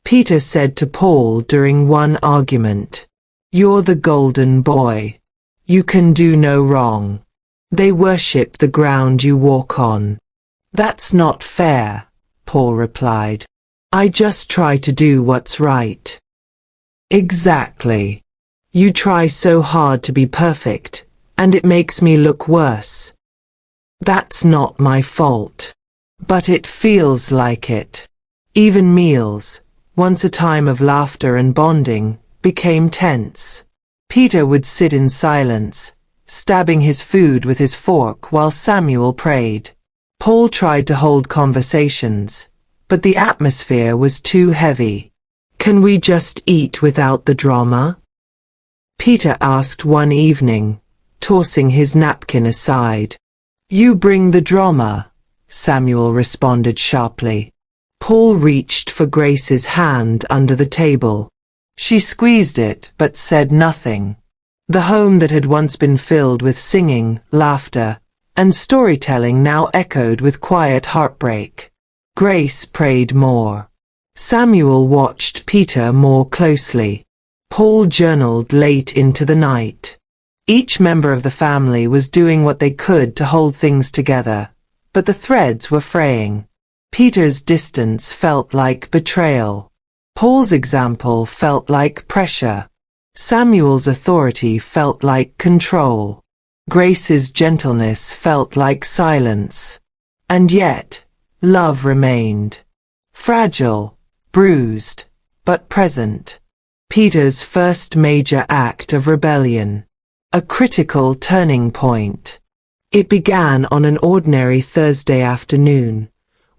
Peter said to Paul during one argument. "You're the golden boy. You can do no wrong. They worship the ground you walk on." "That's not fair," Paul replied. "I just try to do what's right." "Exactly. You try so hard to be perfect, and it makes me look worse." "That's not my fault. But it feels like it." Even meals, once a time of laughter and bonding, became tense. Peter would sit in silence, stabbing his food with his fork while Samuel prayed. Paul tried to hold conversations, but the atmosphere was too heavy. "Can we just eat without the drama?" Peter asked one evening, tossing his napkin aside. "You bring the drama," Samuel responded sharply. Paul reached for Grace's hand under the table. She squeezed it but said nothing. The home that had once been filled with singing, laughter, and storytelling now echoed with quiet heartbreak. Grace prayed more. Samuel watched Peter more closely. Paul journaled late into the night. Each member of the family was doing what they could to hold things together, but the threads were fraying. Peter's distance felt like betrayal. Paul's example felt like pressure. Samuel's authority felt like control. Grace's gentleness felt like silence. And yet, love remained. Fragile, bruised, but present. Peter's first major act of rebellion. A critical turning point. It began on an ordinary Thursday afternoon,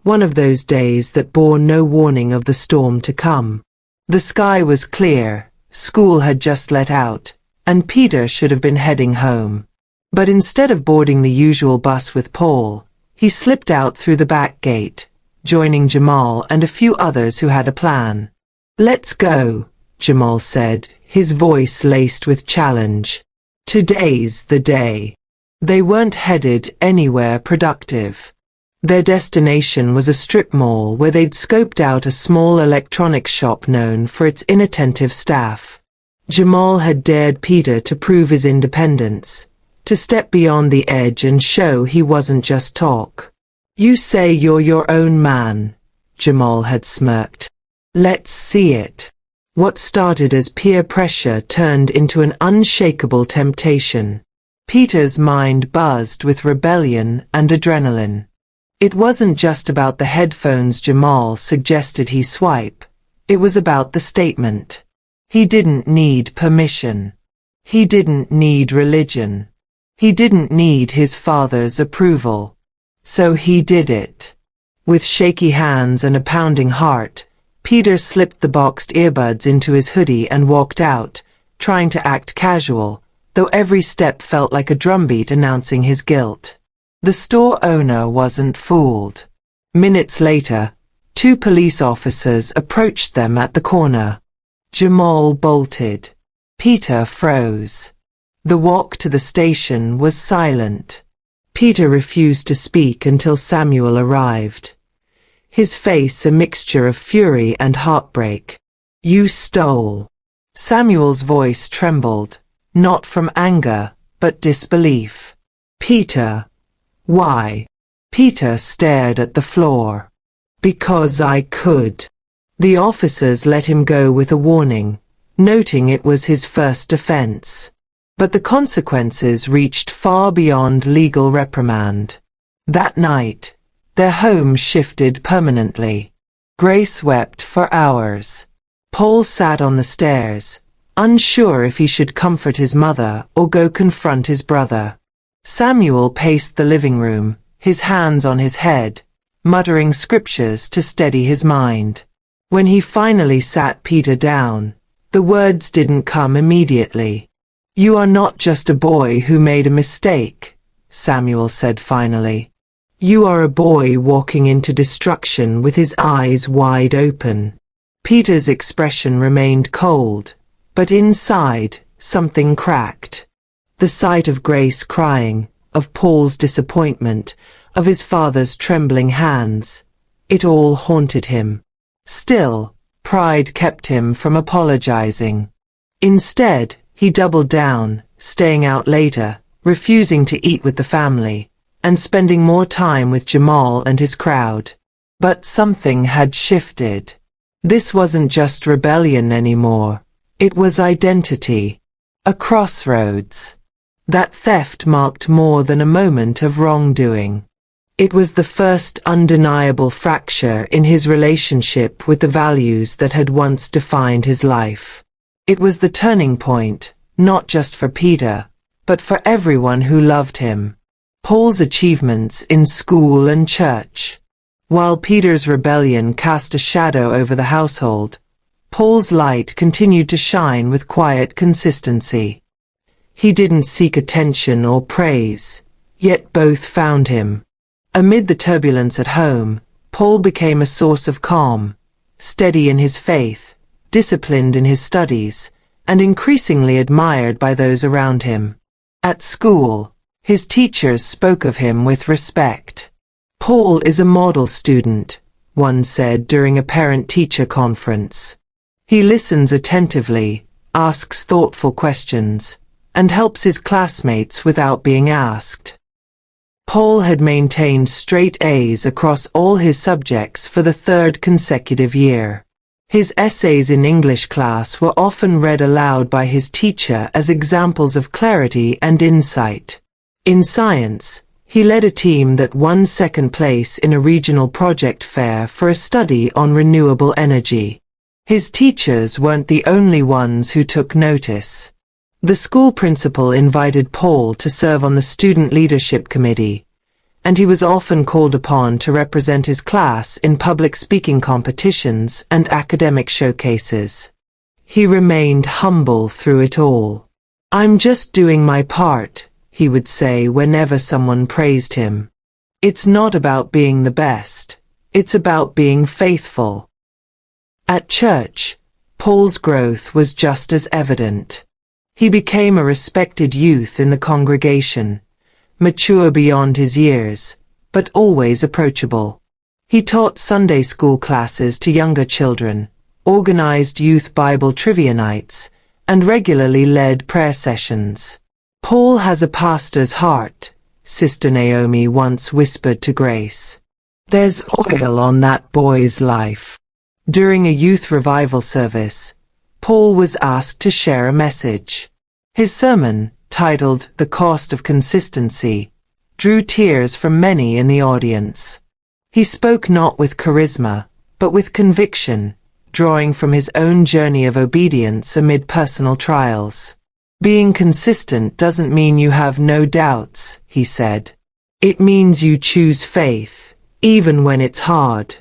one of those days that bore no warning of the storm to come. The sky was clear, school had just let out, and Peter should have been heading home. But instead of boarding the usual bus with Paul, he slipped out through the back gate, joining Jamal and a few others who had a plan. "Let's go," Jamal said, his voice laced with challenge. "Today's the day." They weren't headed anywhere productive. Their destination was a strip mall where they'd scoped out a small electronics shop known for its inattentive staff. Jamal had dared Peter to prove his independence, to step beyond the edge and show he wasn't just talk. "You say you're your own man," Jamal had smirked. "Let's see it." What started as peer pressure turned into an unshakable temptation. Peter's mind buzzed with rebellion and adrenaline. It wasn't just about the headphones Jamal suggested he swipe. It was about the statement. He didn't need permission. He didn't need religion. He didn't need his father's approval. So he did it. With shaky hands and a pounding heart, Peter slipped the boxed earbuds into his hoodie and walked out, trying to act casual, though every step felt like a drumbeat announcing his guilt. The store owner wasn't fooled. Minutes later, 2 police officers approached them at the corner. Jamal bolted. Peter froze. The walk to the station was silent. Peter refused to speak until Samuel arrived. His face a mixture of fury and heartbreak. "You stole." Samuel's voice trembled, not from anger, but disbelief. "Peter, why?" Peter stared at the floor. "Because I could." The officers let him go with a warning, noting it was his first offense. But the consequences reached far beyond legal reprimand. That night, their home shifted permanently. Grace wept for hours. Paul sat on the stairs, unsure if he should comfort his mother or go confront his brother. Samuel paced the living room, his hands on his head, muttering scriptures to steady his mind. When he finally sat Peter down, the words didn't come immediately. "You are not just a boy who made a mistake," Samuel said finally. "You are a boy walking into destruction with his eyes wide open." Peter's expression remained cold, but inside, something cracked. The sight of Grace crying, of Paul's disappointment, of his father's trembling hands, it all haunted him. Still, pride kept him from apologizing. Instead, he doubled down, staying out later, refusing to eat with the family, and spending more time with Jamal and his crowd. But something had shifted. This wasn't just rebellion anymore. It was identity. A crossroads. That theft marked more than a moment of wrongdoing. It was the first undeniable fracture in his relationship with the values that had once defined his life. It was the turning point, not just for Peter, but for everyone who loved him. Paul's achievements in school and church. While Peter's rebellion cast a shadow over the household, Paul's light continued to shine with quiet consistency. He didn't seek attention or praise, yet both found him. Amid the turbulence at home, Paul became a source of calm, steady in his faith, disciplined in his studies, and increasingly admired by those around him. At school, his teachers spoke of him with respect. "Paul is a model student," one said during a parent-teacher conference. "He listens attentively, asks thoughtful questions, and helps his classmates without being asked." Paul had maintained straight A's across all his subjects for the 3rd consecutive year. His essays in English class were often read aloud by his teacher as examples of clarity and insight. In science, he led a team that won 2nd place in a regional project fair for a study on renewable energy. His teachers weren't the only ones who took notice. The school principal invited Paul to serve on the student leadership committee, and he was often called upon to represent his class in public speaking competitions and academic showcases. He remained humble through it all. "I'm just doing my part," he would say whenever someone praised him. "It's not about being the best. It's about being faithful." At church, Paul's growth was just as evident. He became a respected youth in the congregation, mature beyond his years, but always approachable. He taught Sunday school classes to younger children, organized youth Bible trivia nights, and regularly led prayer sessions. Paul has a pastor's heart, Sister Naomi once whispered to Grace. There's oil on that boy's life. During a youth revival service, Paul was asked to share a message. His sermon, titled The Cost of Consistency, drew tears from many in the audience. He spoke not with charisma, but with conviction, drawing from his own journey of obedience amid personal trials. Being consistent doesn't mean you have no doubts, he said. It means you choose faith, even when it's hard.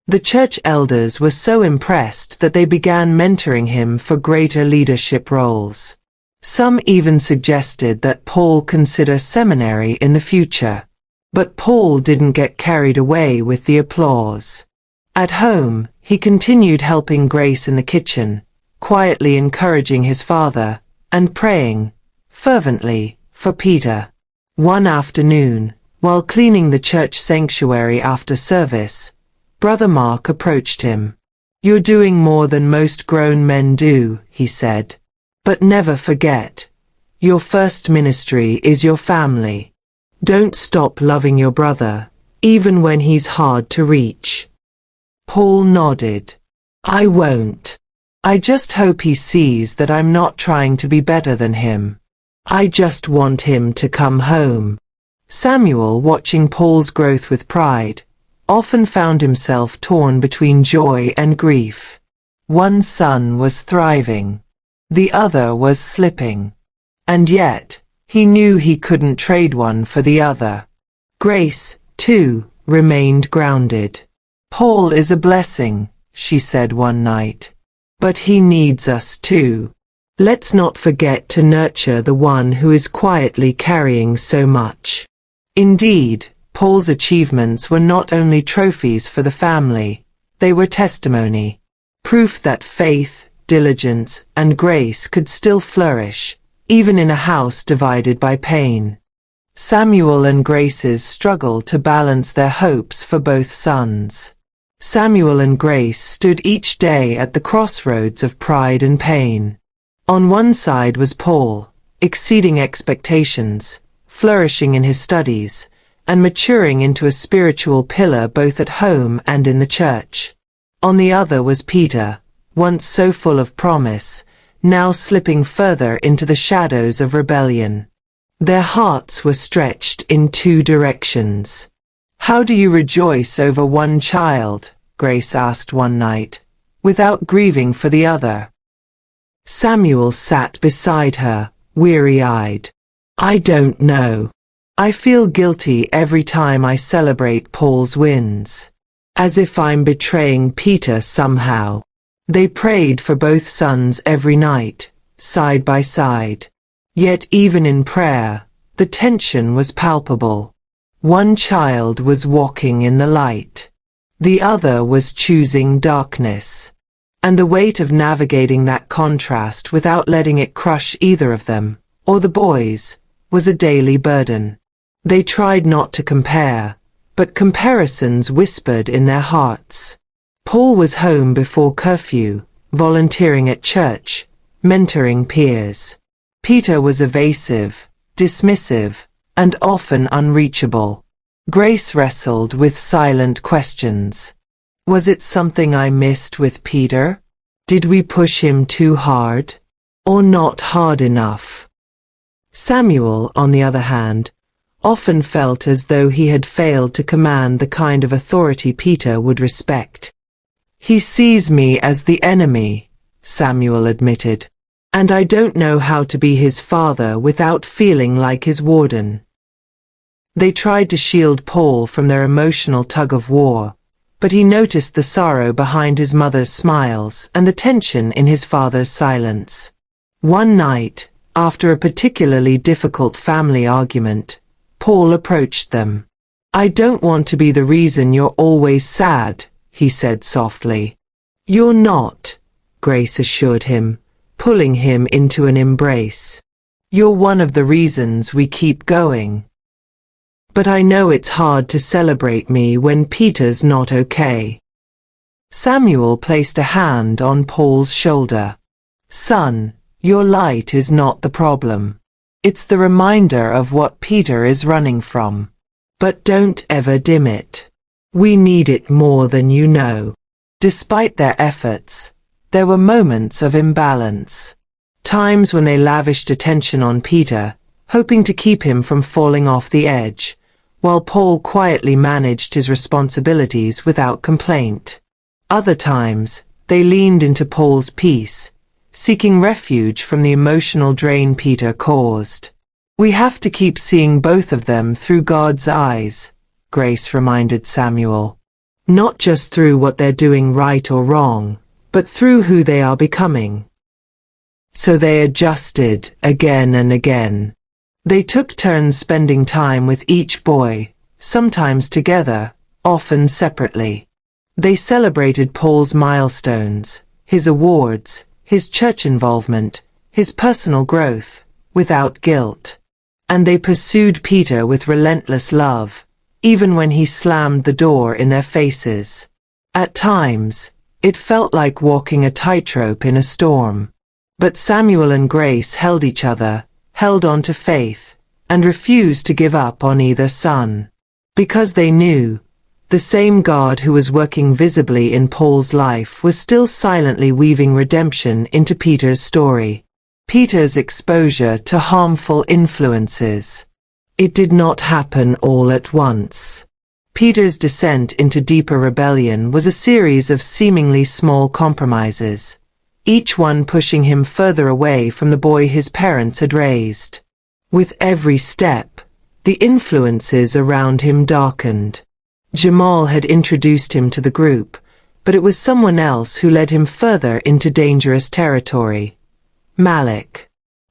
The church elders were so impressed that they began mentoring him for greater leadership roles. Some even suggested that Paul consider seminary in the future. But Paul didn't get carried away with the applause. At home, he continued helping Grace in the kitchen, quietly encouraging his father, and praying, fervently, for Peter. One afternoon, while cleaning the church sanctuary after service, Brother Mark approached him. You're doing more than most grown men do, he said. But never forget, your first ministry is your family. Don't stop loving your brother, even when he's hard to reach. Paul nodded. I won't. I just hope he sees that I'm not trying to be better than him. I just want him to come home. Samuel, watching Paul's growth with pride, often found himself torn between joy and grief. One son was thriving. The other was slipping. And yet, he knew he couldn't trade one for the other. Grace, too, remained grounded. Paul is a blessing, she said one night. But he needs us too. Let's not forget to nurture the one who is quietly carrying so much. Indeed, Paul's achievements were not only trophies for the family, they were testimony. Proof that faith, diligence, and grace could still flourish, even in a house divided by pain. Samuel and Grace's struggle to balance their hopes for both sons. Samuel and Grace stood each day at the crossroads of pride and pain. On one side was Paul, exceeding expectations, flourishing in his studies, and maturing into a spiritual pillar both at home and in the church. On the other was Peter, once so full of promise, now slipping further into the shadows of rebellion. Their hearts were stretched in two directions. How do you rejoice over one child, Grace asked one night, without grieving for the other? Samuel sat beside her, weary-eyed. I don't know. I feel guilty every time I celebrate Paul's wins. As if I'm betraying Peter somehow. They prayed for both sons every night, side by side. Yet even in prayer, the tension was palpable. One child was walking in the light. The other was choosing darkness. And the weight of navigating that contrast without letting it crush either of them, or the boys, was a daily burden. They tried not to compare, but comparisons whispered in their hearts. Paul was home before curfew, volunteering at church, mentoring peers. Peter was evasive, dismissive, and often unreachable. Grace wrestled with silent questions. Was it something I missed with Peter? Did we push him too hard? Or not hard enough? Samuel, on the other hand, often felt as though he had failed to command the kind of authority Peter would respect. He sees me as the enemy, Samuel admitted, and I don't know how to be his father without feeling like his warden. They tried to shield Paul from their emotional tug-of-war, but he noticed the sorrow behind his mother's smiles and the tension in his father's silence. One night, after a particularly difficult family argument, Paul approached them. I don't want to be the reason you're always sad, he said softly. You're not, Grace assured him, pulling him into an embrace. You're one of the reasons we keep going. But I know it's hard to celebrate me when Peter's not okay. Samuel placed a hand on Paul's shoulder. Son, your light is not the problem. It's the reminder of what Peter is running from. But don't ever dim it. We need it more than you know. Despite their efforts, there were moments of imbalance. Times when they lavished attention on Peter, hoping to keep him from falling off the edge, while Paul quietly managed his responsibilities without complaint. Other times, they leaned into Paul's peace, seeking refuge from the emotional drain Peter caused. We have to keep seeing both of them through God's eyes, Grace reminded Samuel. Not just through what they're doing right or wrong, but through who they are becoming. So they adjusted again and again. They took turns spending time with each boy, sometimes together, often separately. They celebrated Paul's milestones, his awards, his church involvement, his personal growth, without guilt. And they pursued Peter with relentless love, even when he slammed the door in their faces. At times, it felt like walking a tightrope in a storm. But Samuel and Grace held each other, held on to faith, and refused to give up on either son. Because they knew, the same God who was working visibly in Paul's life was still silently weaving redemption into Peter's story. Peter's exposure to harmful influences. It did not happen all at once. Peter's descent into deeper rebellion was a series of seemingly small compromises, each one pushing him further away from the boy his parents had raised. With every step, the influences around him darkened. Jamal had introduced him to the group, but it was someone else who led him further into dangerous territory. Malik.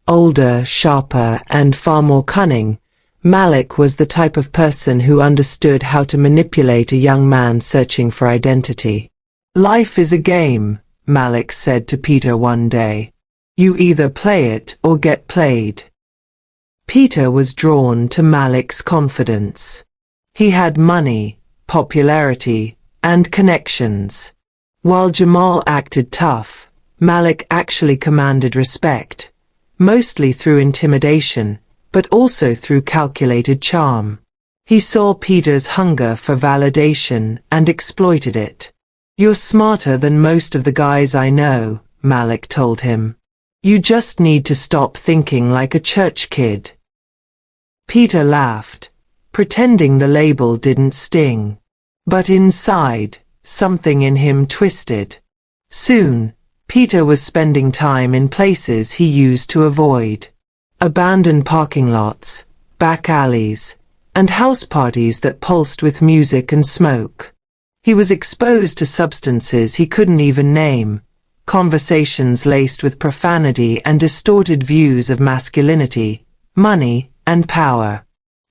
Older, sharper, and far more cunning, Malik was the type of person who understood how to manipulate a young man searching for identity. Life is a game, Malik said to Peter one day. You either play it or get played. Peter was drawn to Malik's confidence. He had money, popularity, and connections. While Jamal acted tough, Malik actually commanded respect, mostly through intimidation, but also through calculated charm. He saw Peter's hunger for validation and exploited it. You're smarter than most of the guys I know, Malik told him. You just need to stop thinking like a church kid. Peter laughed, pretending the label didn't sting. But inside, something in him twisted. Soon, Peter was spending time in places he used to avoid. Abandoned parking lots, back alleys, and house parties that pulsed with music and smoke. He was exposed to substances he couldn't even name, conversations laced with profanity and distorted views of masculinity, money, and power.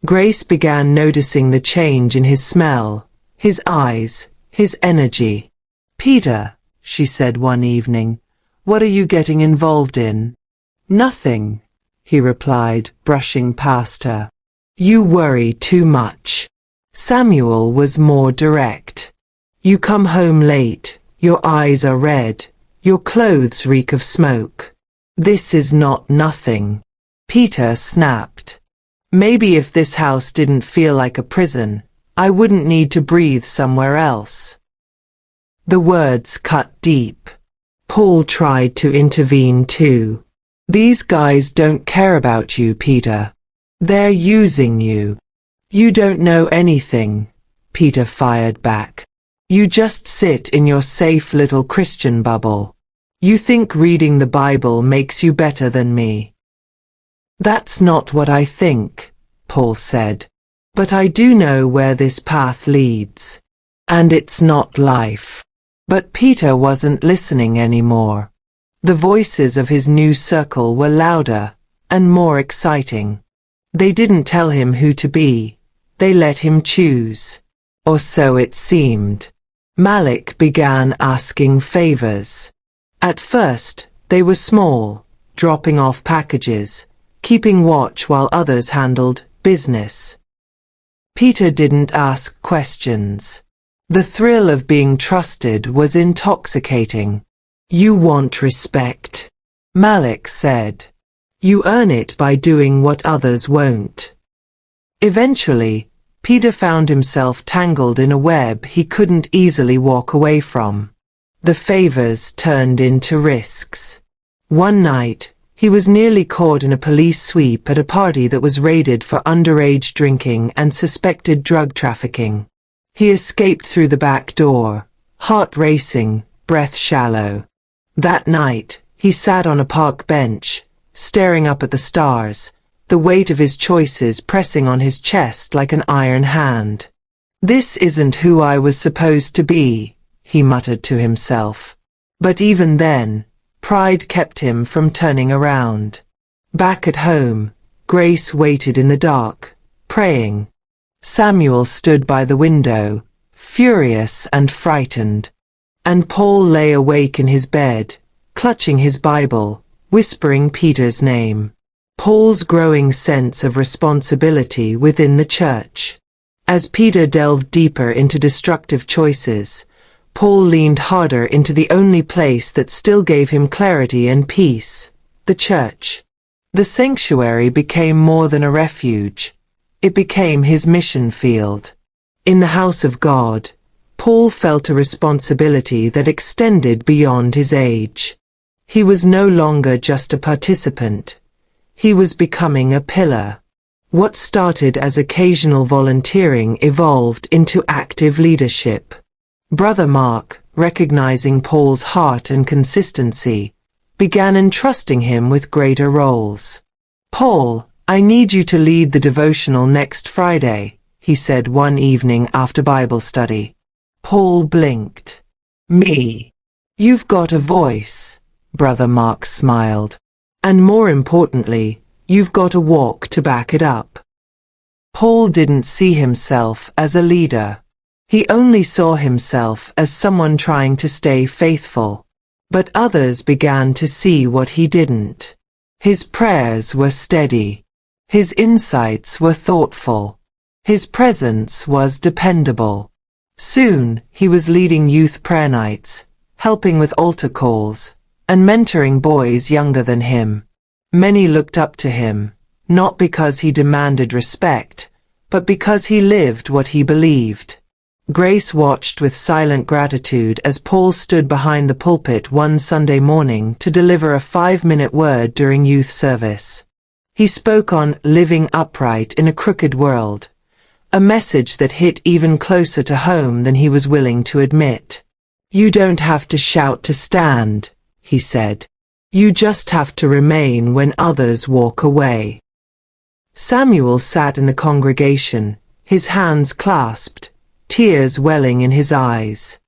Grace began noticing the change in his smell, his eyes, his energy. Peter, she said one evening, what are you getting involved in? Nothing, he replied, brushing past her. You worry too much. Samuel was more direct. You come home late, your eyes are red, your clothes reek of smoke. This is not nothing. Peter snapped. Maybe if this house didn't feel like a prison, I wouldn't need to breathe somewhere else. The words cut deep. Paul tried to intervene too. These guys don't care about you, Peter. They're using you. You don't know anything, Peter fired back. You just sit in your safe little Christian bubble. You think reading the Bible makes you better than me. That's not what I think, Paul said. But I do know where this path leads. And it's not life. But Peter wasn't listening anymore. The voices of his new circle were louder and more exciting. They didn't tell him who to be. They let him choose. Or so it seemed. Malik began asking favors. At first, they were small, dropping off packages, keeping watch while others handled business. Peter didn't ask questions. The thrill of being trusted was intoxicating. You want respect, Malik said. You earn it by doing what others won't. Eventually, Peter found himself tangled in a web he couldn't easily walk away from. The favors turned into risks. One night, he was nearly caught in a police sweep at a party that was raided for underage drinking and suspected drug trafficking. He escaped through the back door, heart racing, breath shallow. That night, he sat on a park bench, staring up at the stars, the weight of his choices pressing on his chest like an iron hand. This isn't who I was supposed to be, he muttered to himself. But even then, pride kept him from turning around. Back at home, Grace waited in the dark, praying. Samuel stood by the window, furious and frightened. And Paul lay awake in his bed, clutching his Bible, whispering Peter's name. Paul's growing sense of responsibility within the church. As Peter delved deeper into destructive choices, Paul leaned harder into the only place that still gave him clarity and peace, the church. The sanctuary became more than a refuge. It became his mission field. In the house of God, Paul felt a responsibility that extended beyond his age. He was no longer just a participant. He was becoming a pillar. What started as occasional volunteering evolved into active leadership. Brother Mark, recognizing Paul's heart and consistency, began entrusting him with greater roles. "Paul, I need you to lead the devotional next Friday," he said one evening after Bible study. Paul blinked. "Me? You've got a voice," Brother Mark smiled. "And more importantly, you've got a walk to back it up." Paul didn't see himself as a leader. He only saw himself as someone trying to stay faithful. But others began to see what he didn't. His prayers were steady. His insights were thoughtful. His presence was dependable. Soon, he was leading youth prayer nights, helping with altar calls, and mentoring boys younger than him. Many looked up to him, not because he demanded respect, but because he lived what he believed. Grace watched with silent gratitude as Paul stood behind the pulpit one Sunday morning to deliver a 5-minute word during youth service. He spoke on living upright in a crooked world, a message that hit even closer to home than he was willing to admit. "You don't have to shout to stand," he said. "You just have to remain when others walk away." Samuel sat in the congregation, his hands clasped, tears welling in his eyes.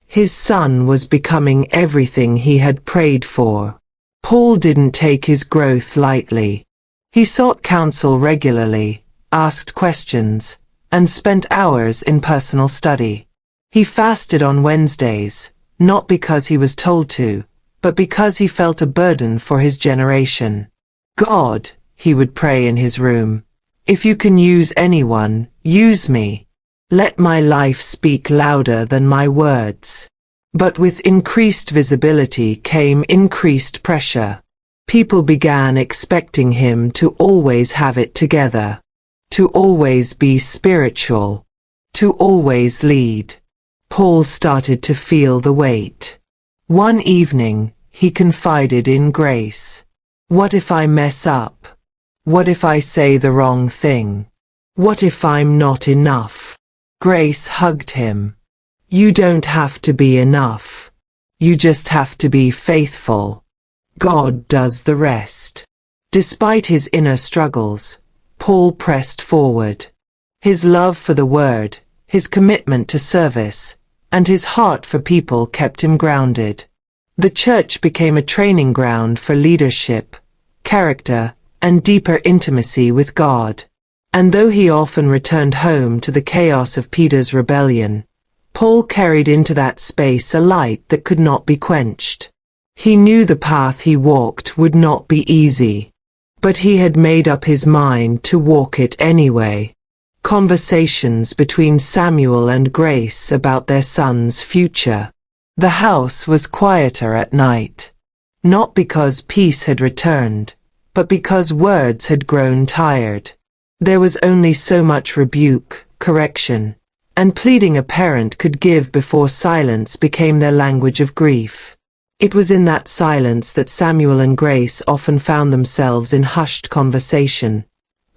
His son was becoming everything he had prayed for. Paul didn't take his growth lightly. He sought counsel regularly, asked questions, and spent hours in personal study. He fasted on Wednesdays, not because he was told to, but because he felt a burden for his generation. "God," he would pray in his room, "if you can use anyone, use me. Let my life speak louder than my words." But with increased visibility came increased pressure. People began expecting him to always have it together, to always be spiritual, to always lead. Paul started to feel the weight. One evening, he confided in Grace. "What if I mess up? What if I say the wrong thing? What if I'm not enough?" Grace hugged him. "You don't have to be enough. You just have to be faithful. God does the rest." Despite his inner struggles, Paul pressed forward. His love for the Word, his commitment to service, and his heart for people kept him grounded. The church became a training ground for leadership, character, and deeper intimacy with God. And though he often returned home to the chaos of Peter's rebellion, Paul carried into that space a light that could not be quenched. He knew the path he walked would not be easy, but he had made up his mind to walk it anyway. Conversations between Samuel and Grace about their son's future. The house was quieter at night. Not because peace had returned, but because words had grown tired. There was only so much rebuke, correction, and pleading a parent could give before silence became their language of grief. It was in that silence that Samuel and Grace often found themselves in hushed conversation,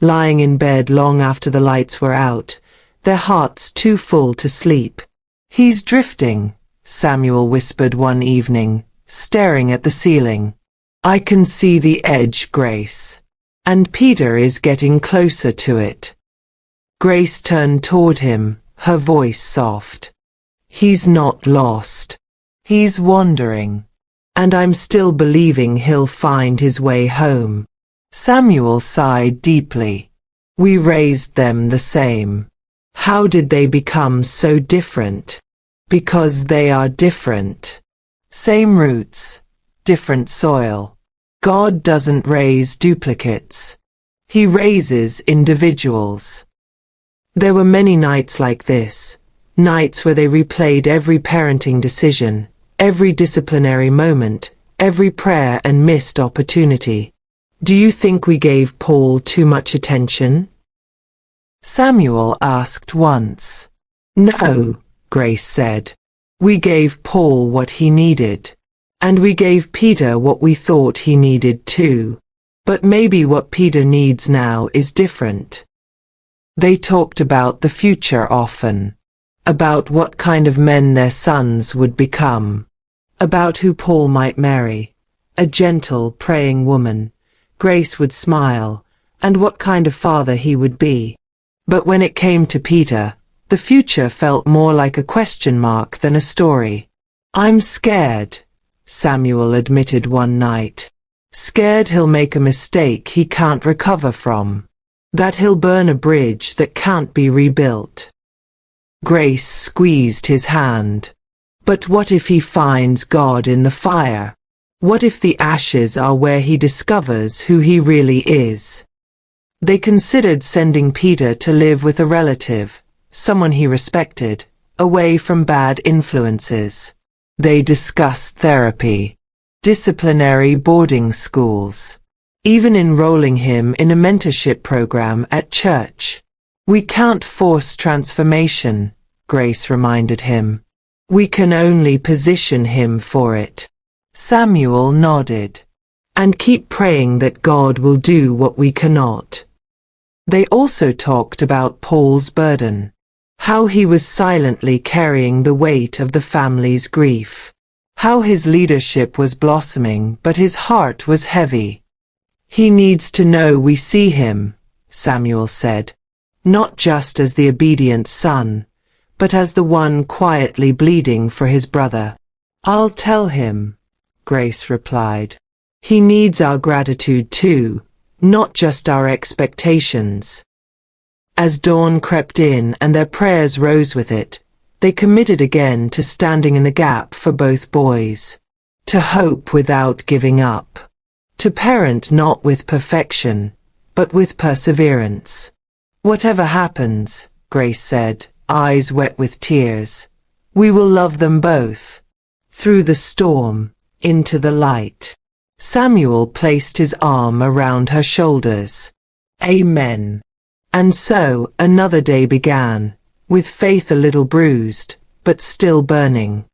lying in bed long after the lights were out, their hearts too full to sleep. "He's drifting," Samuel whispered one evening, staring at the ceiling. "I can see the edge, Grace. And Peter is getting closer to it." Grace turned toward him, her voice soft. "He's not lost. He's wandering. And I'm still believing he'll find his way home." Samuel sighed deeply. "We raised them the same. How did they become so different?" "Because they are different. Same roots, different soil. God doesn't raise duplicates. He raises individuals." There were many nights like this, nights where they replayed every parenting decision, every disciplinary moment, every prayer and missed opportunity. "Do you think we gave Paul too much attention?" Samuel asked once. "No," Grace said. "We gave Paul what he needed. And we gave Peter what we thought he needed too. But maybe what Peter needs now is different." They talked about the future often. About what kind of men their sons would become. About who Paul might marry. A gentle, praying woman. Grace would smile. And what kind of father he would be. But when it came to Peter, the future felt more like a question mark than a story. "I'm scared," Samuel admitted one night. "Scared he'll make a mistake he can't recover from. That he'll burn a bridge that can't be rebuilt." Grace squeezed his hand. "But what if he finds God in the fire? What if the ashes are where he discovers who he really is?" They considered sending Peter to live with a relative, someone he respected, away from bad influences. They discussed therapy, disciplinary boarding schools, even enrolling him in a mentorship program at church. "We can't force transformation," Grace reminded him. "We can only position him for it." Samuel nodded. "And keep praying that God will do what we cannot." They also talked about Paul's burden. How he was silently carrying the weight of the family's grief. How his leadership was blossoming, but his heart was heavy. "He needs to know we see him," Samuel said. "Not just as the obedient son, but as the one quietly bleeding for his brother." "I'll tell him," Grace replied. "He needs our gratitude too, not just our expectations." As dawn crept in and their prayers rose with it, they committed again to standing in the gap for both boys. To hope without giving up. To parent not with perfection, but with perseverance. "Whatever happens," Grace said, eyes wet with tears, "we will love them both. Through the storm, into the light." Samuel placed his arm around her shoulders. "Amen." And so, another day began, with faith a little bruised, but still burning.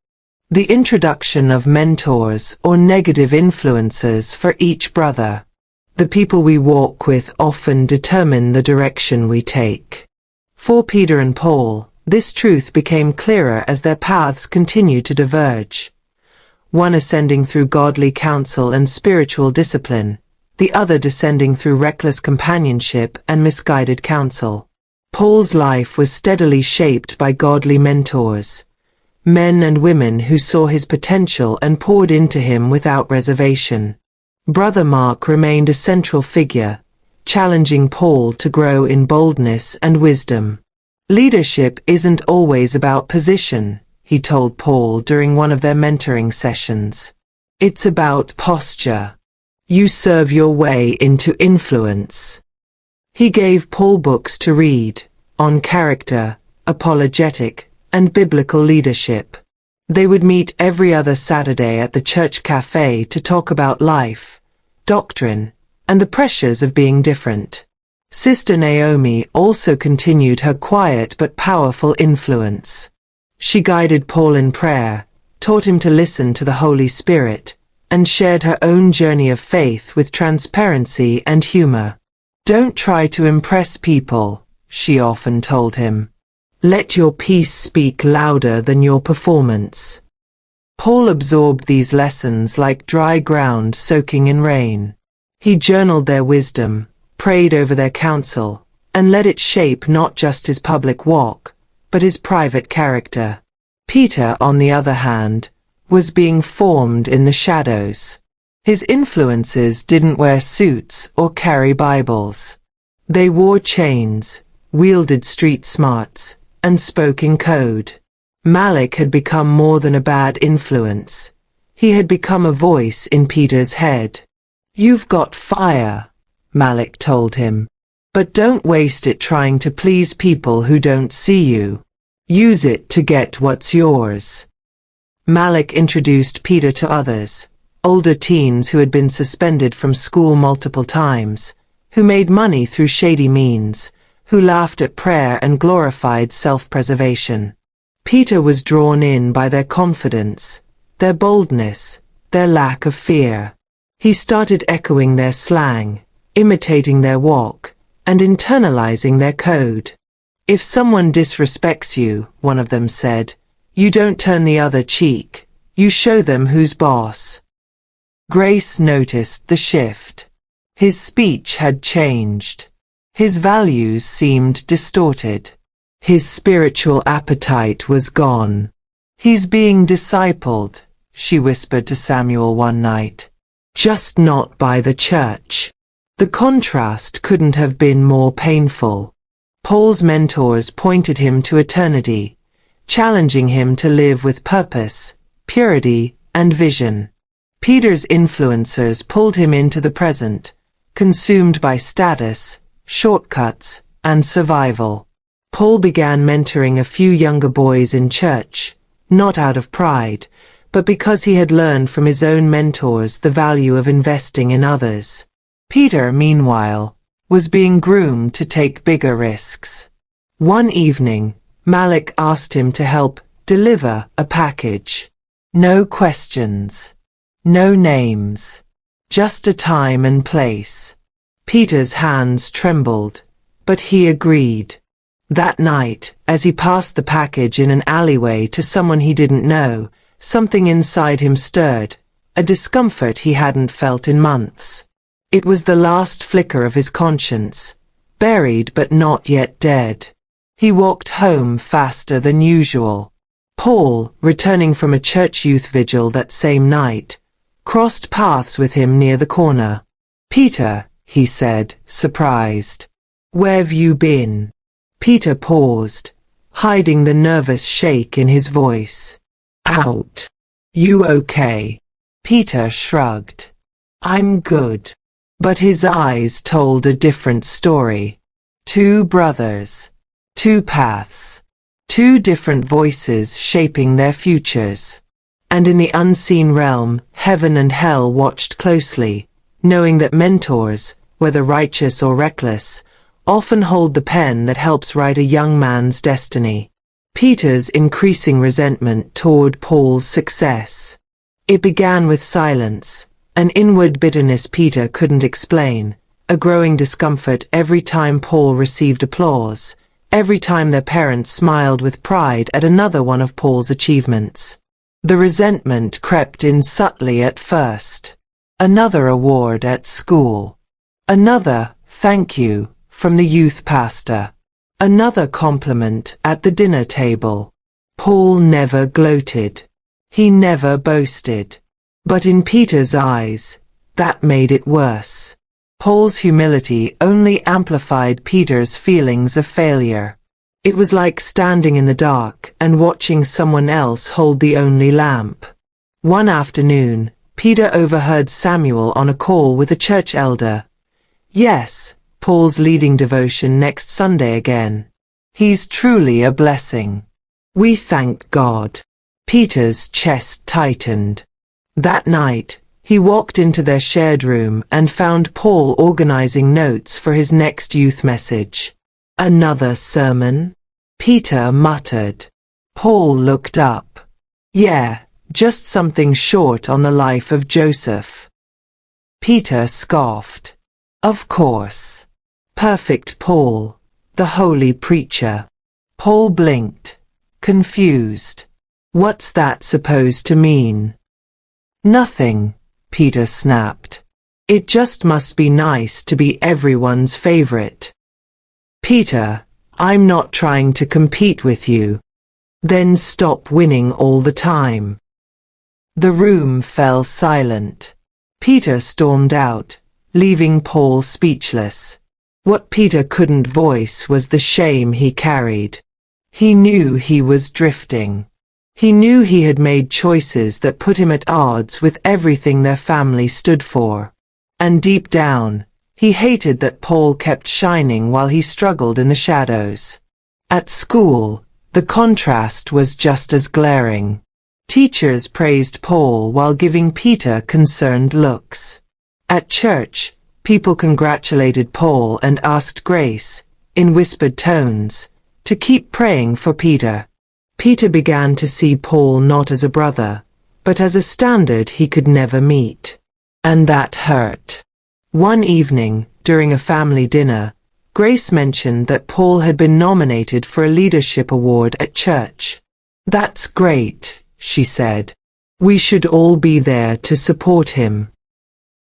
The introduction of mentors or negative influences for each brother. The people we walk with often determine the direction we take. For Peter and Paul, this truth became clearer as their paths continued to diverge. One ascending through godly counsel and spiritual discipline, the other descending through reckless companionship and misguided counsel. Paul's life was steadily shaped by godly mentors, men and women who saw his potential and poured into him without reservation. Brother Mark remained a central figure, challenging Paul to grow in boldness and wisdom. "Leadership isn't always about position," he told Paul during one of their mentoring sessions. "It's about posture. You serve your way into influence." He gave Paul books to read, on character, apologetic, and biblical leadership. They would meet every other Saturday at the church cafe to talk about life, doctrine, and the pressures of being different. Sister Naomi also continued her quiet but powerful influence. She guided Paul in prayer, taught him to listen to the Holy Spirit, and shared her own journey of faith with transparency and humor. "Don't try to impress people," she often told him. "Let your peace speak louder than your performance." Paul absorbed these lessons like dry ground soaking in rain. He journaled their wisdom, prayed over their counsel, and let it shape not just his public walk, but his private character. Peter, on the other hand, was being formed in the shadows. His influences didn't wear suits or carry Bibles. They wore chains, wielded street smarts, and spoke in code. Malik had become more than a bad influence. He had become a voice in Peter's head. "You've got fire," Malik told him, "but don't waste it trying to please people who don't see you. Use it to get what's yours." Malik introduced Peter to others, older teens who had been suspended from school multiple times, who made money through shady means, who laughed at prayer and glorified self-preservation. Peter was drawn in by their confidence, their boldness, their lack of fear. He started echoing their slang, imitating their walk, and internalizing their code. "If someone disrespects you," one of them said, "you don't turn the other cheek, you show them who's boss." Grace noticed the shift. His speech had changed. His values seemed distorted. His spiritual appetite was gone. "He's being discipled," she whispered to Samuel one night. "Just not by the church." The contrast couldn't have been more painful. Paul's mentors pointed him to eternity, challenging him to live with purpose, purity, and vision. Peter's influencers pulled him into the present, consumed by status, shortcuts, and survival. Paul began mentoring a few younger boys in church, not out of pride, but because he had learned from his own mentors the value of investing in others. Peter, meanwhile, was being groomed to take bigger risks. One evening, Malik asked him to help deliver a package. No questions. No names. Just a time and place. Peter's hands trembled, but he agreed. That night, as he passed the package in an alleyway to someone he didn't know, something inside him stirred, a discomfort he hadn't felt in months. It was the last flicker of his conscience, buried but not yet dead. He walked home faster than usual. Paul, returning from a church youth vigil that same night, crossed paths with him near the corner. "Peter," he said, surprised. "Where've you been?" Peter paused, hiding the nervous shake in his voice. "Out. You okay?" Peter shrugged. "I'm good." But his eyes told a different story. Two brothers. Two paths. Two different voices shaping their futures. And in the unseen realm, heaven and hell watched closely, knowing that mentors, whether righteous or reckless, often hold the pen that helps write a young man's destiny. Peter's increasing resentment toward Paul's success. It began with silence, an inward bitterness Peter couldn't explain, a growing discomfort every time Paul received applause, every time their parents smiled with pride at another one of Paul's achievements. The resentment crept in subtly at first. Another award at school. Another thank you from the youth pastor. Another compliment at the dinner table. Paul never gloated. He never boasted. But in Peter's eyes, that made it worse. Paul's humility only amplified Peter's feelings of failure. It was like standing in the dark and watching someone else hold the only lamp. One afternoon, Peter overheard Samuel on a call with a church elder. "Yes, Paul's leading devotion next Sunday again. He's truly a blessing. We thank God." Peter's chest tightened. That night, He walked into their shared room and found Paul organizing notes for his next youth message. "Another sermon?" Peter muttered. Paul looked up. "Yeah, just something short on the life of Joseph." Peter scoffed. "Of course. Perfect Paul, the holy preacher." Paul blinked, confused. "What's that supposed to mean?" "Nothing," Peter snapped. "It just must be nice to be everyone's favorite." "Peter, I'm not trying to compete with you." "Then stop winning all the time." The room fell silent. Peter stormed out, leaving Paul speechless. What Peter couldn't voice was the shame he carried. He knew he was drifting. He knew he had made choices that put him at odds with everything their family stood for. And deep down, he hated that Paul kept shining while he struggled in the shadows. At school, the contrast was just as glaring. Teachers praised Paul while giving Peter concerned looks. At church, people congratulated Paul and asked Grace, in whispered tones, to keep praying for Peter. Peter began to see Paul not as a brother, but as a standard he could never meet. And that hurt. One evening, during a family dinner, Grace mentioned that Paul had been nominated for a leadership award at church. "That's great," she said. "We should all be there to support him."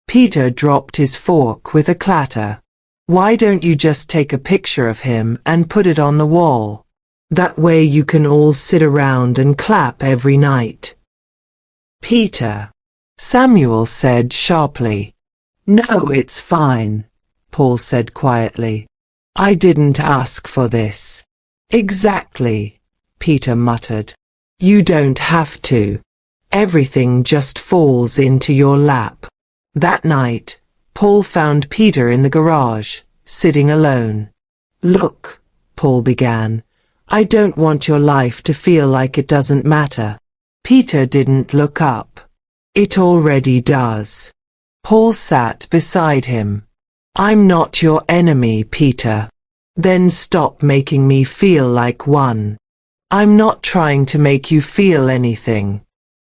Peter dropped his fork with a clatter. "Why don't you just take a picture of him and put it on the wall? That way you can all sit around and clap every night." "Peter," Samuel said sharply. "No, it's fine," Paul said quietly. "I didn't ask for this." "Exactly," Peter muttered. "You don't have to. Everything just falls into your lap." That night, Paul found Peter in the garage, sitting alone. "Look," Paul began, "I don't want your life to feel like it doesn't matter." Peter didn't look up. "It already does." Paul sat beside him. "I'm not your enemy, Peter. Then stop making me feel like one." "I'm not trying to make you feel anything.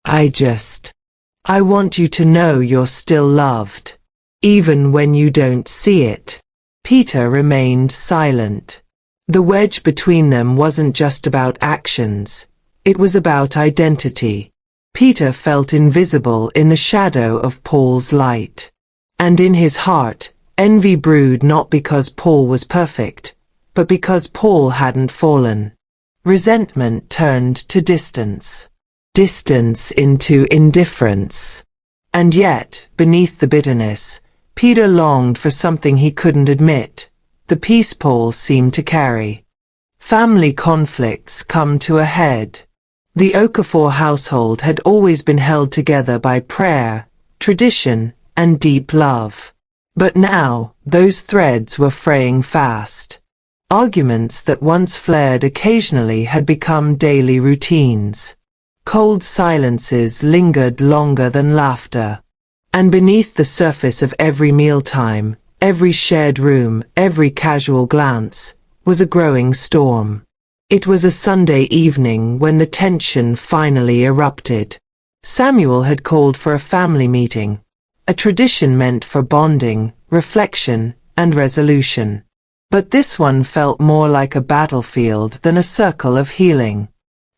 I want you to know you're still loved, even when you don't see it." Peter remained silent. The wedge between them wasn't just about actions, it was about identity. Peter felt invisible in the shadow of Paul's light. And in his heart, envy brewed not because Paul was perfect, but because Paul hadn't fallen. Resentment turned to distance. Distance into indifference. And yet, beneath the bitterness, Peter longed for something he couldn't admit, the peace Paul seemed to carry. Family conflicts come to a head. The Okafor household had always been held together by prayer, tradition, and deep love. But now, those threads were fraying fast. Arguments that once flared occasionally had become daily routines. Cold silences lingered longer than laughter. And beneath the surface of every mealtime, every shared room, every casual glance, was a growing storm. It was a Sunday evening when the tension finally erupted. Samuel had called for a family meeting, a tradition meant for bonding, reflection, and resolution. But this one felt more like a battlefield than a circle of healing.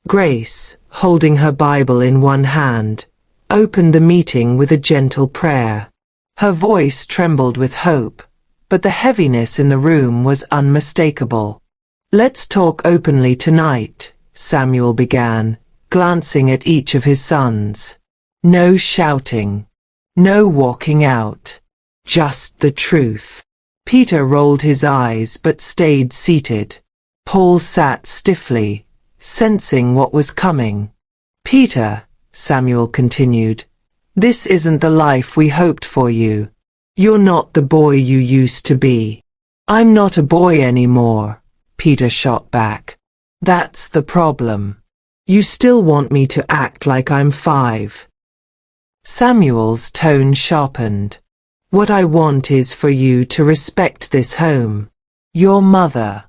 Grace, holding her Bible in one hand, opened the meeting with a gentle prayer. Her voice trembled with hope, but the heaviness in the room was unmistakable. "Let's talk openly tonight," Samuel began, glancing at each of his sons. "No shouting. No walking out. Just the truth." Peter rolled his eyes but stayed seated. Paul sat stiffly, sensing what was coming. "Peter," Samuel continued, "this isn't the life we hoped for you. You're not the boy you used to be." "I'm not a boy anymore," Peter shot back. "That's the problem. You still want me to act like I'm 5. Samuel's tone sharpened. What I want is for you to respect this home. Your mother.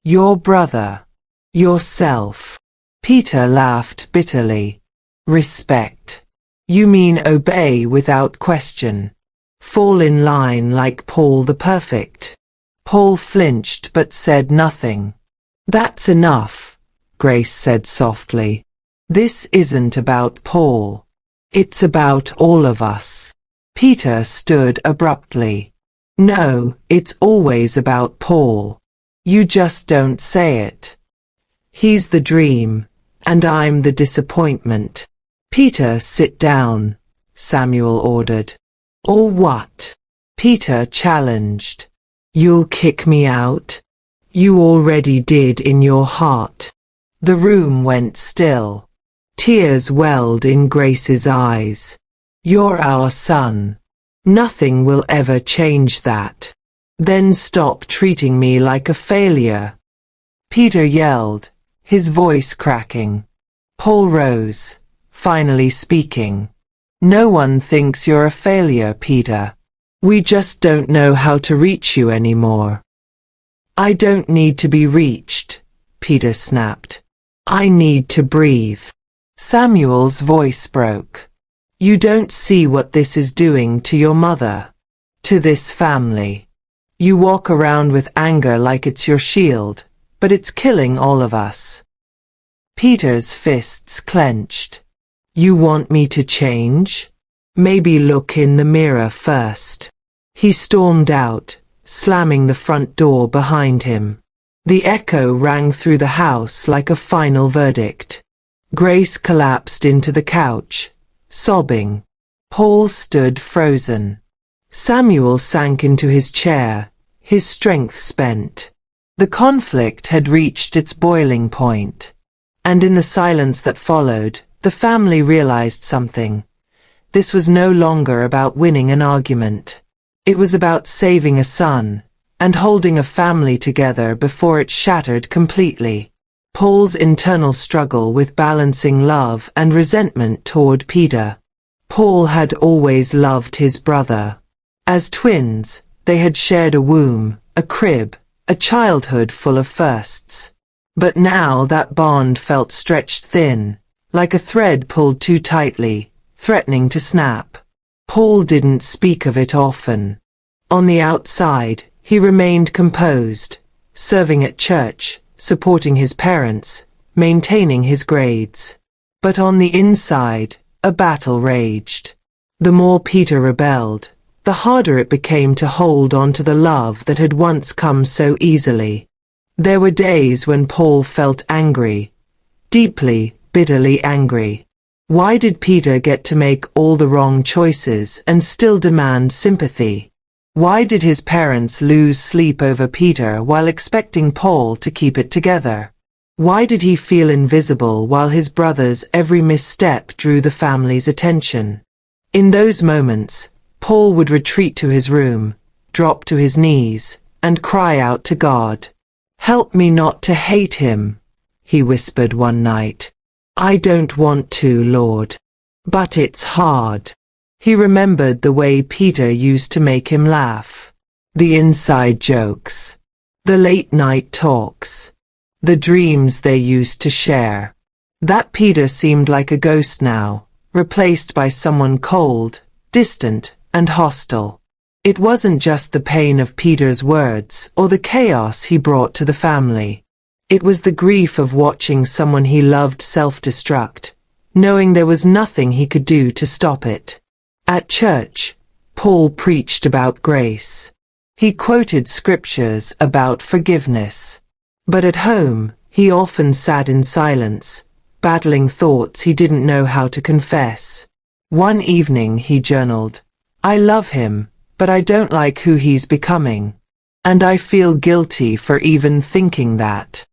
Your brother. Yourself. Peter laughed bitterly. Respect. You mean obey without question. Fall in line like Paul the Perfect. Paul flinched but said nothing. That's enough, Grace said softly. This isn't about Paul. It's about all of us. Peter stood abruptly. No, it's always about Paul. You just don't say it. He's the dream, and I'm the disappointment. Peter, sit down, Samuel ordered. Or what? Peter challenged. You'll kick me out? You already did in your heart. The room went still. Tears welled in Grace's eyes. You're our son. Nothing will ever change that. Then stop treating me like a failure. Peter yelled, his voice cracking. Paul rose, finally speaking. No one thinks you're a failure, Peter. We just don't know how to reach you anymore. I don't need to be reached, Peter snapped. I need to breathe. Samuel's voice broke. You don't see what this is doing to your mother, to this family. You walk around with anger like it's your shield, but it's killing all of us. Peter's fists clenched. You want me to change? Maybe look in the mirror first. He stormed out, slamming the front door behind him. The echo rang through the house like a final verdict. Grace collapsed into the couch, sobbing. Paul stood frozen. Samuel sank into his chair, his strength spent. The conflict had reached its boiling point. And in the silence that followed, the family realized something. This was no longer about winning an argument. It was about saving a son, and holding a family together before it shattered completely. Paul's internal struggle with balancing love and resentment toward Peter. Paul had always loved his brother. As twins, they had shared a womb, a crib, a childhood full of firsts. But now that bond felt stretched thin, like a thread pulled too tightly, threatening to snap. Paul didn't speak of it often. On the outside, he remained composed, serving at church, supporting his parents, maintaining his grades. But on the inside, a battle raged. The more Peter rebelled, the harder it became to hold on to the love that had once come so easily. There were days when Paul felt angry, deeply, bitterly angry. Why did Peter get to make all the wrong choices and still demand sympathy? Why did his parents lose sleep over Peter while expecting Paul to keep it together? Why did he feel invisible while his brother's every misstep drew the family's attention? In those moments, Paul would retreat to his room, drop to his knees, and cry out to God. Help me not to hate him, he whispered one night. I don't want to, Lord. But it's hard. He remembered the way Peter used to make him laugh. The inside jokes. The late-night talks. The dreams they used to share. That Peter seemed like a ghost now, replaced by someone cold, distant, and hostile. It wasn't just the pain of Peter's words or the chaos he brought to the family. It was the grief of watching someone he loved self-destruct, knowing there was nothing he could do to stop it. At church, Paul preached about grace. He quoted scriptures about forgiveness. But at home, he often sat in silence, battling thoughts he didn't know how to confess. One evening he journaled, I love him, but I don't like who he's becoming. And I feel guilty for even thinking that.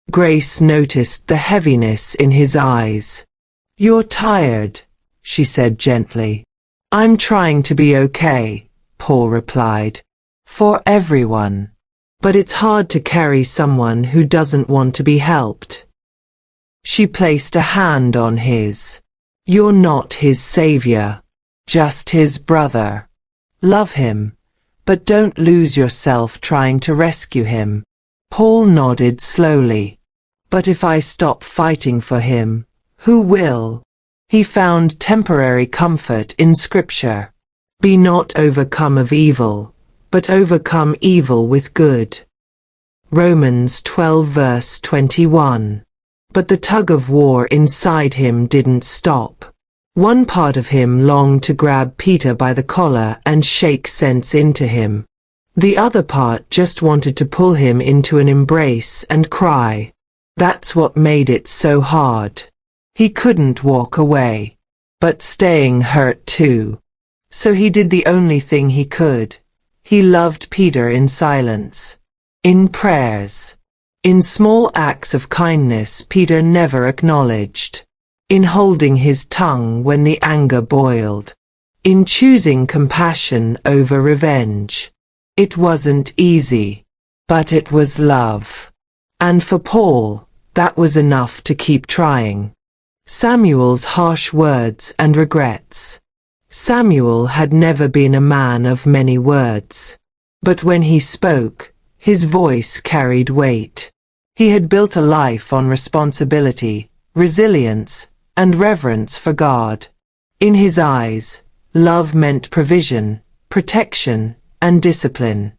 Grace noticed the heaviness in his eyes. You're tired, she said gently. I'm trying to be okay, Paul replied. For everyone. But it's hard to carry someone who doesn't want to be helped. She placed a hand on his. You're not his savior. just his brother. Love him, but don't lose yourself trying to rescue him. Paul nodded slowly. But if I stop fighting for him, who will? He found temporary comfort in Scripture. Be not overcome of evil, but overcome evil with good. Romans 12 verse 21. But the tug of war inside him didn't stop. One part of him longed to grab Peter by the collar and shake sense into him. The other part just wanted to pull him into an embrace and cry. That's what made it so hard. He couldn't walk away. But staying hurt too. So he did the only thing he could. He loved Peter in silence. In prayers. In small acts of kindness Peter never acknowledged. In holding his tongue when the anger boiled. In choosing compassion over revenge. It wasn't easy, but it was love. And for Paul, that was enough to keep trying. Samuel's harsh words and regrets. Samuel had never been a man of many words. But when he spoke, his voice carried weight. He had built a life on responsibility, resilience, and reverence for God. In his eyes, love meant provision, protection, and discipline.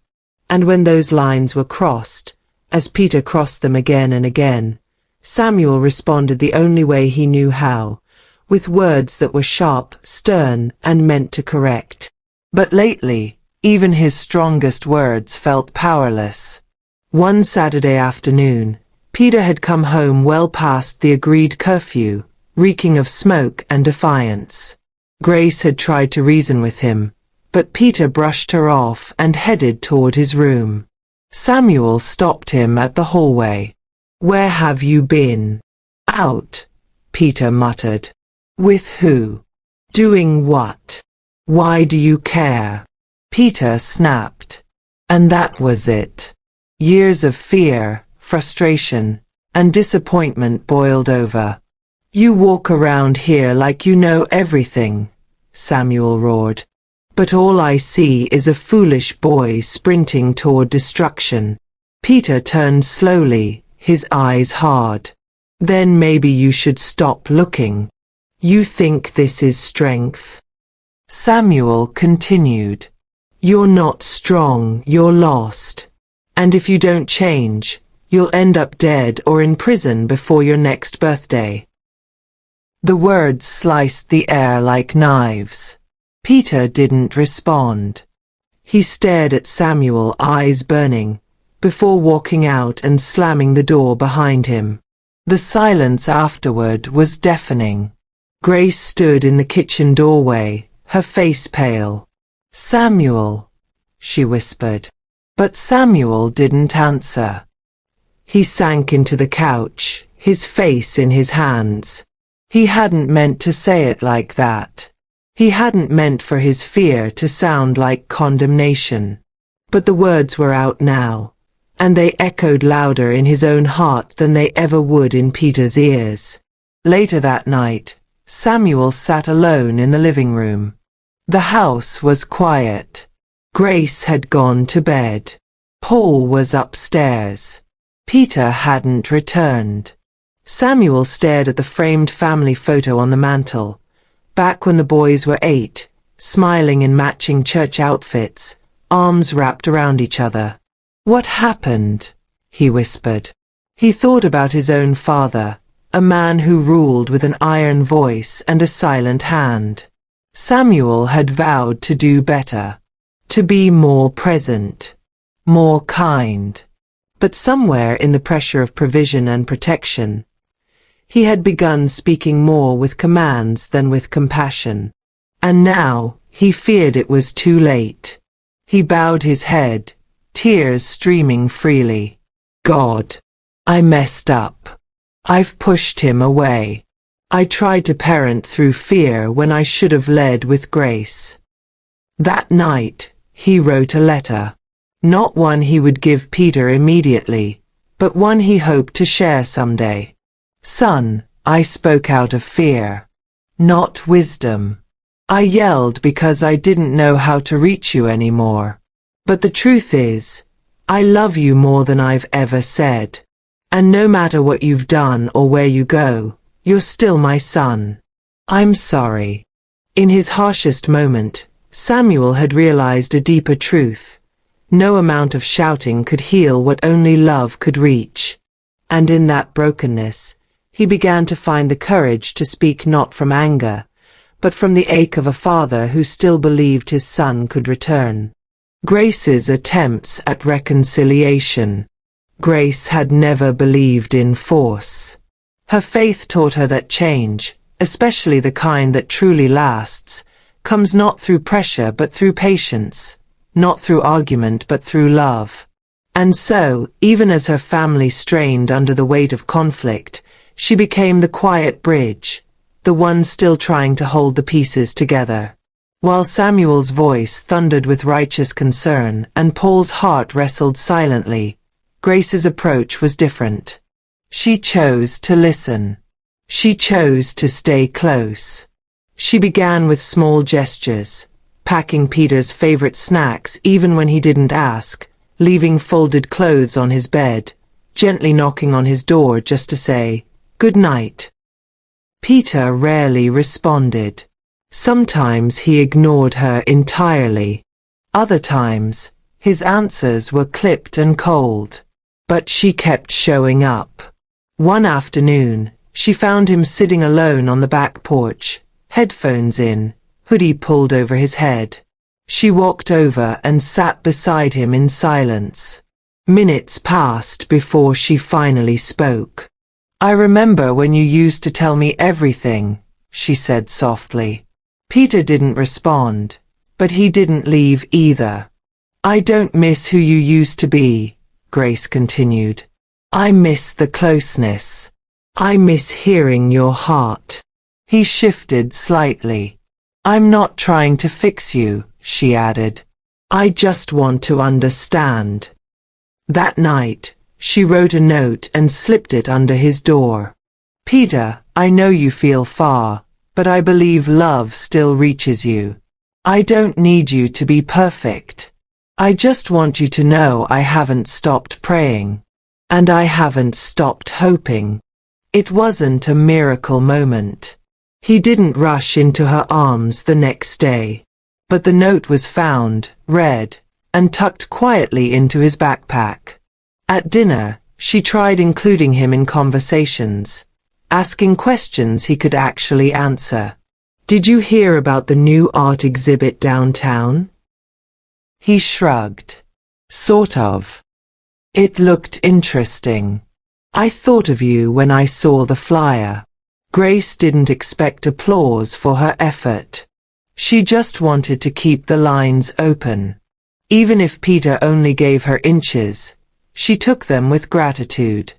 And when those lines were crossed, as Peter crossed them again and again, Samuel responded the only way he knew how, with words that were sharp, stern, and meant to correct. But lately, even his strongest words felt powerless. One Saturday afternoon, Peter had come home well past the agreed curfew, reeking of smoke and defiance. Grace had tried to reason with him, but Peter brushed her off and headed toward his room. Samuel stopped him at the hallway. "Where have you been?" "Out," Peter muttered. "With who? Doing what? Why do you care?" Peter snapped. And that was it. Years of fear, frustration, and disappointment boiled over. "You walk around here like you know everything," Samuel roared. "But all I see is a foolish boy sprinting toward destruction." Peter turned slowly, his eyes hard. "Then maybe you should stop looking. You think this is strength?" Samuel continued. "You're not strong, you're lost. And if you don't change, you'll end up dead or in prison before your next birthday." The words sliced the air like knives. Peter didn't respond. He stared at Samuel, eyes burning, before walking out and slamming the door behind him. The silence afterward was deafening. Grace stood in the kitchen doorway, her face pale. "Samuel," she whispered. But Samuel didn't answer. He sank into the couch, his face in his hands. He hadn't meant to say it like that. He hadn't meant for his fear to sound like condemnation. But the words were out now, and they echoed louder in his own heart than they ever would in Peter's ears. Later that night, Samuel sat alone in the living room. The house was quiet. Grace had gone to bed. Paul was upstairs. Peter hadn't returned. Samuel stared at the framed family photo on the mantel, back when the boys were 8, smiling in matching church outfits, arms wrapped around each other. "What happened?" he whispered. He thought about his own father, a man who ruled with an iron voice and a silent hand. Samuel had vowed to do better, to be more present, more kind. But somewhere in the pressure of provision and protection, he had begun speaking more with commands than with compassion. And now, he feared it was too late. He bowed his head, tears streaming freely. "God, I messed up. I've pushed him away. I tried to parent through fear when I should have led with grace." That night, he wrote a letter. Not one he would give Peter immediately, but one he hoped to share someday. "Son, I spoke out of fear, not wisdom. I yelled because I didn't know how to reach you anymore. But the truth is, I love you more than I've ever said. And no matter what you've done or where you go, you're still my son. I'm sorry." In his harshest moment, Samuel had realized a deeper truth. No amount of shouting could heal what only love could reach. And in that brokenness, he began to find the courage to speak not from anger, but from the ache of a father who still believed his son could return. Grace's attempts at reconciliation. Grace had never believed in force. Her faith taught her that change, especially the kind that truly lasts, comes not through pressure but through patience, not through argument but through love. And so, even as her family strained under the weight of conflict, she became the quiet bridge, the one still trying to hold the pieces together. While Samuel's voice thundered with righteous concern and Paul's heart wrestled silently, Grace's approach was different. She chose to listen. She chose to stay close. She began with small gestures, packing Peter's favorite snacks even when he didn't ask, leaving folded clothes on his bed, gently knocking on his door just to say, "Good night." Peter rarely responded. Sometimes he ignored her entirely. Other times, his answers were clipped and cold. But she kept showing up. One afternoon, she found him sitting alone on the back porch, headphones in, hoodie pulled over his head. She walked over and sat beside him in silence. Minutes passed before she finally spoke. "I remember when you used to tell me everything," she said softly. Peter didn't respond, but he didn't leave either. "I don't miss who you used to be," Grace continued. "I miss the closeness. I miss hearing your heart." He shifted slightly. "I'm not trying to fix you," she added. "I just want to understand." That night, she wrote a note and slipped it under his door. "Peter, I know you feel far, but I believe love still reaches you. I don't need you to be perfect. I just want you to know I haven't stopped praying. And I haven't stopped hoping." It wasn't a miracle moment. He didn't rush into her arms the next day. But the note was found, read, and tucked quietly into his backpack. At dinner, she tried including him in conversations, asking questions he could actually answer. "Did you hear about the new art exhibit downtown?" He shrugged. "Sort of. It looked interesting. I thought of you when I saw the flyer." Grace didn't expect applause for her effort. She just wanted to keep the lines open. Even if Peter only gave her inches, she took them with gratitude.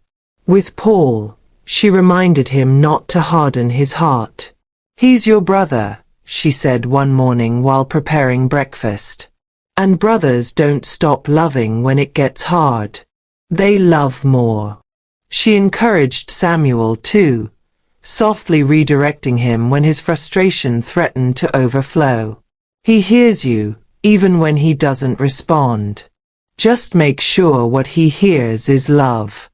With Paul, she reminded him not to harden his heart. "He's your brother," she said one morning while preparing breakfast. "And brothers don't stop loving when it gets hard. They love more." She encouraged Samuel too, softly redirecting him when his frustration threatened to overflow. "He hears you, even when he doesn't respond. Just make sure what he hears is love."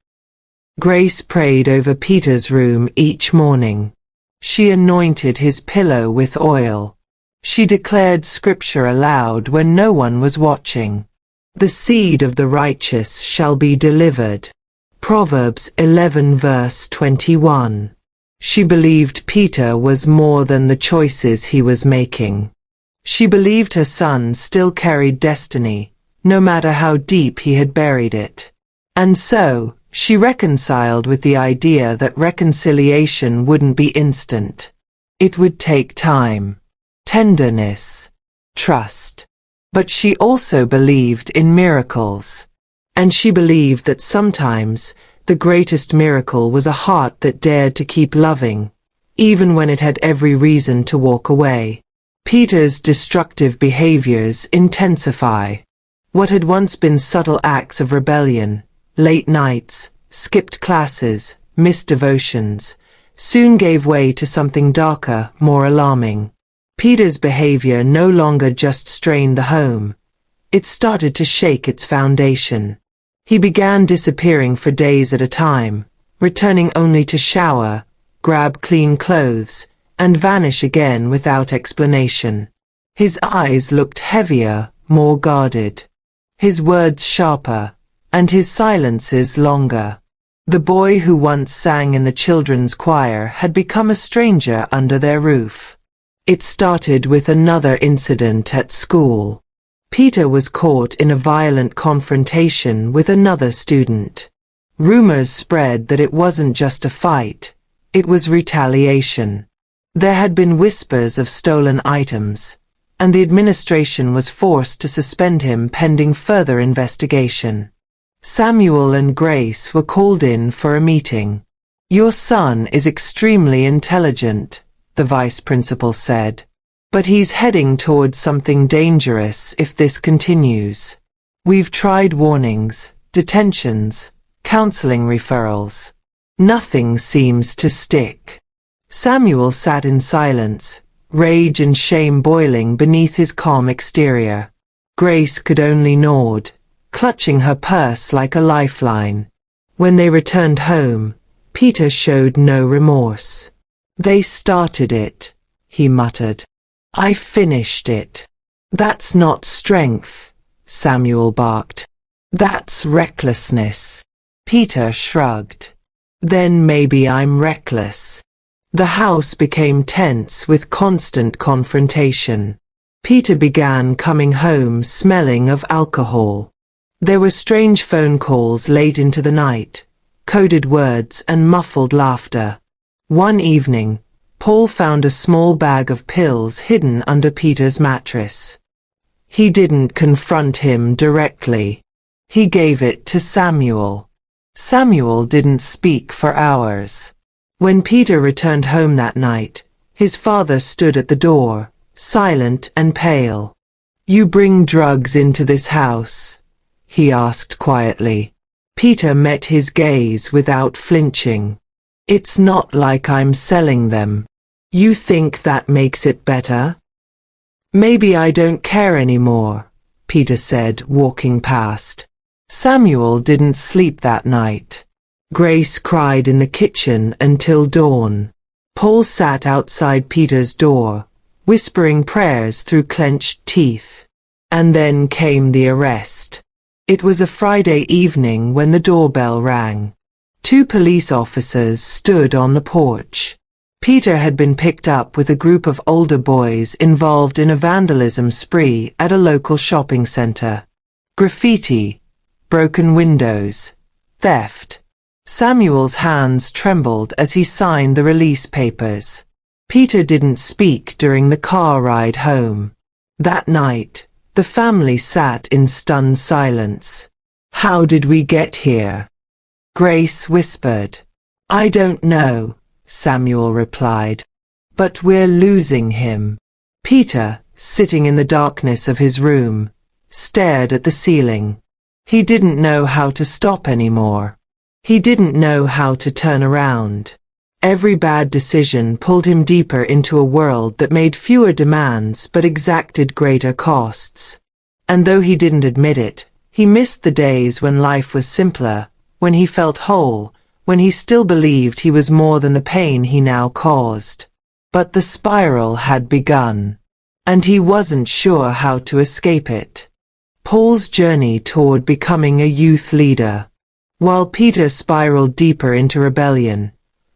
Grace prayed over Peter's room each morning. She anointed his pillow with oil. She declared scripture aloud when no one was watching. "The seed of the righteous shall be delivered." Proverbs 11 verse 21. She believed Peter was more than the choices he was making. She believed her son still carried destiny, no matter how deep he had buried it. And so, she reconciled with the idea that reconciliation wouldn't be instant. It would take time, tenderness, trust. But she also believed in miracles. And she believed that sometimes the greatest miracle was a heart that dared to keep loving, even when it had every reason to walk away. Peter's destructive behaviors intensify. What had once been subtle acts of rebellion, late nights, skipped classes, missed devotions, soon gave way to something darker, more alarming. Peter's behavior no longer just strained the home. It started to shake its foundation. He began disappearing for days at a time, returning only to shower, grab clean clothes, and vanish again without explanation. His eyes looked heavier, more guarded. His words sharper, and his silences longer. The boy who once sang in the children's choir had become a stranger under their roof. It started with another incident at school. Peter was caught in a violent confrontation with another student. Rumors spread that it wasn't just a fight, it was retaliation. There had been whispers of stolen items, and the administration was forced to suspend him pending further investigation. Samuel and Grace were called in for a meeting. "Your son is extremely intelligent," the vice principal said. "But he's heading towards something dangerous if this continues. We've tried warnings, detentions, counseling referrals. Nothing seems to stick." Samuel sat in silence, rage and shame boiling beneath his calm exterior. Grace could only nod, clutching her purse like a lifeline. When they returned home, Peter showed no remorse. "They started it," he muttered. "I finished it." "That's not strength," Samuel barked. "That's recklessness." Peter shrugged. "Then maybe I'm reckless." The house became tense with constant confrontation. Peter began coming home smelling of alcohol. There were strange phone calls late into the night, coded words and muffled laughter. One evening, Paul found a small bag of pills hidden under Peter's mattress. He didn't confront him directly. He gave it to Samuel. Samuel didn't speak for hours. When Peter returned home that night, his father stood at the door, silent and pale. "You bring drugs into this house?" he asked quietly. Peter met his gaze without flinching. "It's not like I'm selling them." "You think that makes it better?" "Maybe I don't care anymore," Peter said, walking past. Samuel didn't sleep that night. Grace cried in the kitchen until dawn. Paul sat outside Peter's door, whispering prayers through clenched teeth. And then came the arrest. It was a Friday evening when the doorbell rang. 2 police officers stood on the porch. Peter had been picked up with a group of older boys involved in a vandalism spree at a local shopping center. Graffiti, broken windows, theft. Samuel's hands trembled as he signed the release papers. Peter didn't speak during the car ride home. That night, the family sat in stunned silence. "How did we get here?" Grace whispered. "I don't know," Samuel replied. "But we're losing him." Peter, sitting in the darkness of his room, stared at the ceiling. He didn't know how to stop anymore. He didn't know how to turn around. Every bad decision pulled him deeper into a world that made fewer demands but exacted greater costs. And though he didn't admit it, he missed the days when life was simpler, when he felt whole, when he still believed he was more than the pain he now caused. But the spiral had begun, and he wasn't sure how to escape it. Paul's journey toward becoming a youth leader. While Peter spiraled deeper into rebellion,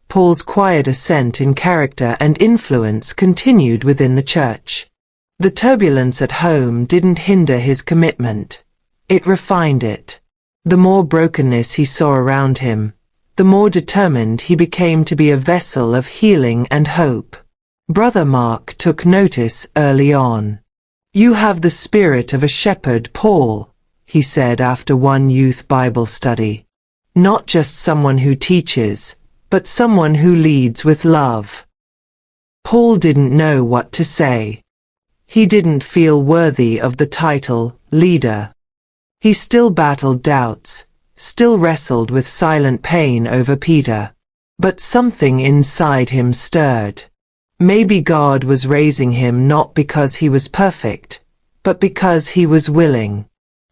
Paul's quiet ascent in character and influence continued within the church. The turbulence at home didn't hinder his commitment. It refined it. The more brokenness he saw around him, the more determined he became to be a vessel of healing and hope. Brother Mark took notice early on. "You have the spirit of a shepherd, Paul," he said after one youth Bible study. "Not just someone who teaches, but someone who leads with love." Paul didn't know what to say. He didn't feel worthy of the title, leader. He still battled doubts, still wrestled with silent pain over Peter. But something inside him stirred. Maybe God was raising him not because he was perfect, but because he was willing.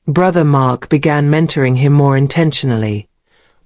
Brother Mark began mentoring him more intentionally,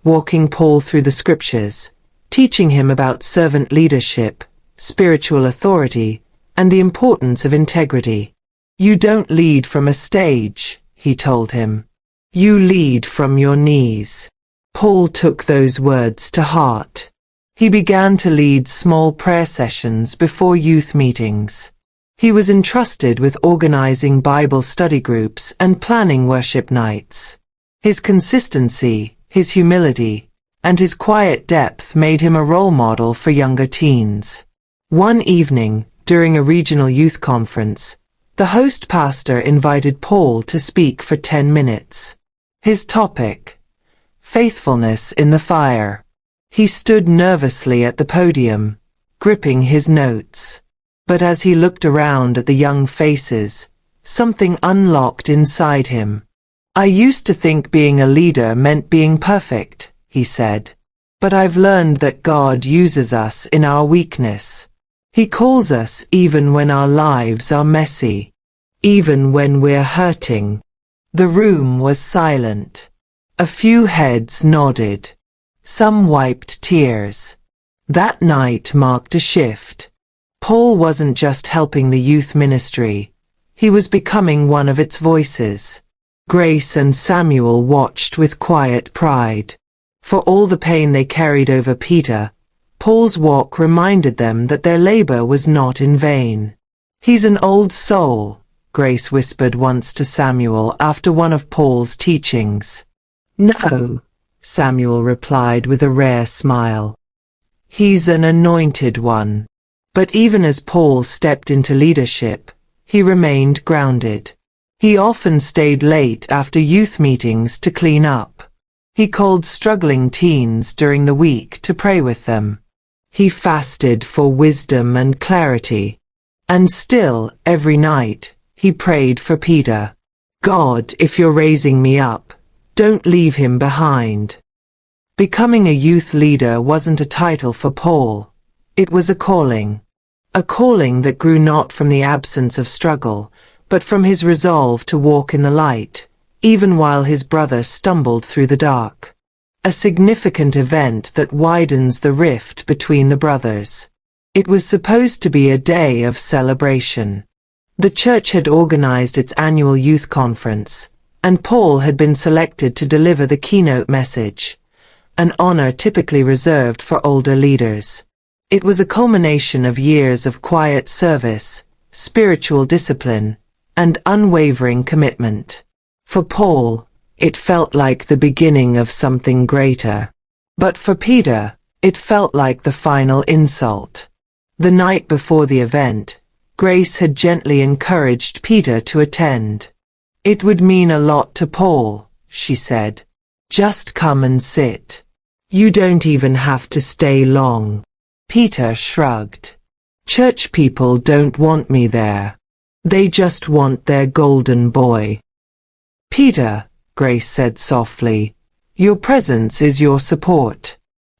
walking Paul through the scriptures, teaching him about servant leadership, spiritual authority, and the importance of integrity. You don't lead from a stage, he told him. You lead from your knees. Paul took those words to heart. He began to lead small prayer sessions before youth meetings. He was entrusted with organizing Bible study groups and planning worship nights. His consistency, his humility, and his quiet depth made him a role model for younger teens. One evening, during a regional youth conference, the host pastor invited Paul to speak for 10 minutes. His topic: faithfulness in the fire. He stood nervously at the podium, gripping his notes. But as he looked around at the young faces, something unlocked inside him. I used to think being a leader meant being perfect, he said. But I've learned that God uses us in our weakness. He calls us even when our lives are messy, even when we're hurting. The room was silent. A few heads nodded. Some wiped tears. That night marked a shift. Paul wasn't just helping the youth ministry. He was becoming one of its voices. Grace and Samuel watched with quiet pride. For all the pain they carried over Peter, Paul's walk reminded them that their labor was not in vain. He's an old soul, Grace whispered once to Samuel after one of Paul's teachings. No, Samuel replied with a rare smile. He's an anointed one. But even as Paul stepped into leadership, he remained grounded. He often stayed late after youth meetings to clean up. He called struggling teens during the week to pray with them. He fasted for wisdom and clarity. And still, every night, he prayed for Peter. God, if you're raising me up, don't leave him behind. Becoming a youth leader wasn't a title for Paul. It was a calling. A calling that grew not from the absence of struggle, but from his resolve to walk in the light, even while his brother stumbled through the dark. A significant event that widens the rift between the brothers. It was supposed to be a day of celebration. The church had organized its annual youth conference, and Paul had been selected to deliver the keynote message, an honor typically reserved for older leaders. It was a culmination of years of quiet service, spiritual discipline, and unwavering commitment. For Paul, it felt like the beginning of something greater. But for Peter, it felt like the final insult. The night before the event, Grace had gently encouraged Peter to attend. It would mean a lot to Paul, she said. Just come and sit. You don't even have to stay long. Peter shrugged. Church people don't want me there. They just want their golden boy. Peter, Grace said softly, your presence is your support.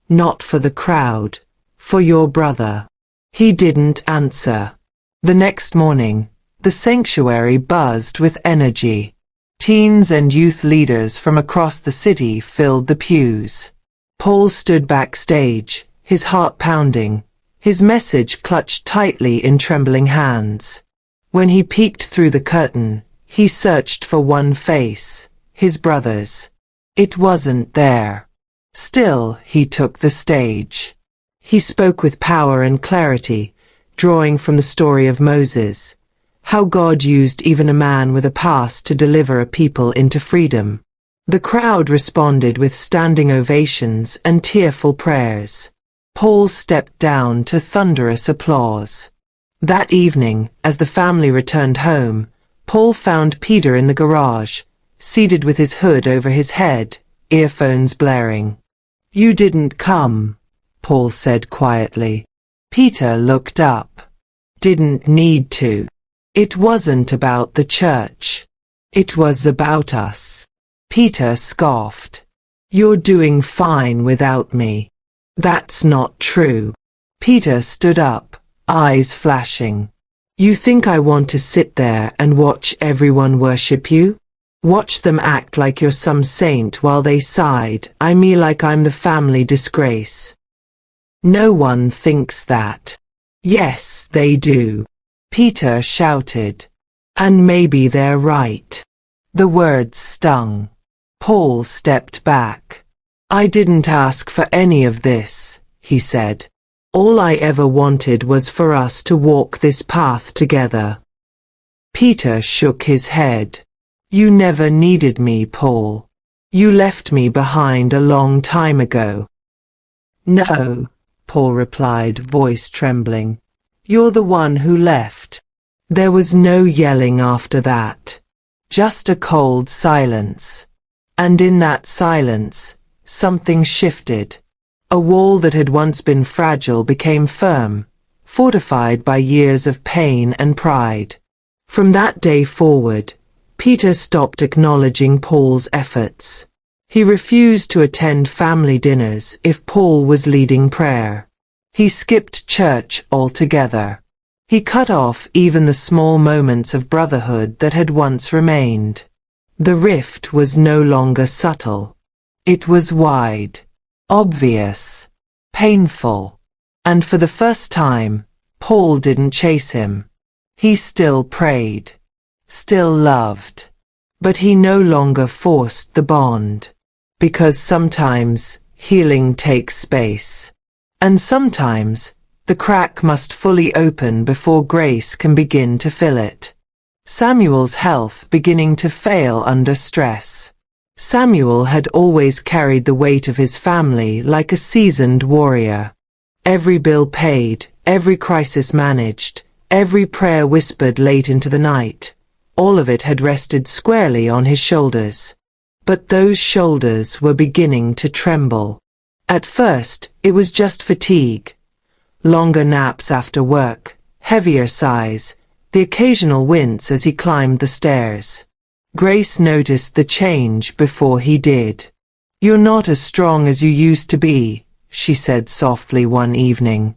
Not for the crowd, for your brother. He didn't answer. The next morning, the sanctuary buzzed with energy. Teens and youth leaders from across the city filled the pews. Paul stood backstage, his heart pounding, his message clutched tightly in trembling hands. When he peeked through the curtain, he searched for one face, his brother's. It wasn't there. Still, he took the stage. He spoke with power and clarity, drawing from the story of Moses, how God used even a man with a past to deliver a people into freedom. The crowd responded with standing ovations and tearful prayers. Paul stepped down to thunderous applause. That evening, as the family returned home, Paul found Peter in the garage, seated with his hood over his head, earphones blaring. You didn't come, Paul said quietly. Peter looked up. Didn't need to. It wasn't about the church. It was about us. Peter scoffed. You're doing fine without me. That's not true. Peter stood up, eyes flashing. You think I want to sit there and watch everyone worship you? Watch them act like you're some saint while they side eye me like I'm the family disgrace. No one thinks that. Yes, they do, Peter shouted. And maybe they're right. The words stung. Paul stepped back. I didn't ask for any of this, he said. All I ever wanted was for us to walk this path together. Peter shook his head. You never needed me, Paul. You left me behind a long time ago. No, Paul replied, voice trembling. You're the one who left. There was no yelling after that. Just a cold silence. And in that silence, something shifted. A wall that had once been fragile became firm, fortified by years of pain and pride. From that day forward, Peter stopped acknowledging Paul's efforts. He refused to attend family dinners if Paul was leading prayer. He skipped church altogether. He cut off even the small moments of brotherhood that had once remained. The rift was no longer subtle. It was wide, obvious, painful. And for the first time, Paul didn't chase him. He still prayed, still loved. But he no longer forced the bond. Because sometimes healing takes space. And sometimes the crack must fully open before grace can begin to fill it. Samuel's health beginning to fail under stress. Samuel had always carried the weight of his family like a seasoned warrior. Every bill paid, every crisis managed, every prayer whispered late into the night. All of it had rested squarely on his shoulders. But those shoulders were beginning to tremble. At first, it was just fatigue. Longer naps after work, heavier sighs, the occasional wince as he climbed the stairs. Grace noticed the change before he did. You're not as strong as you used to be, she said softly one evening.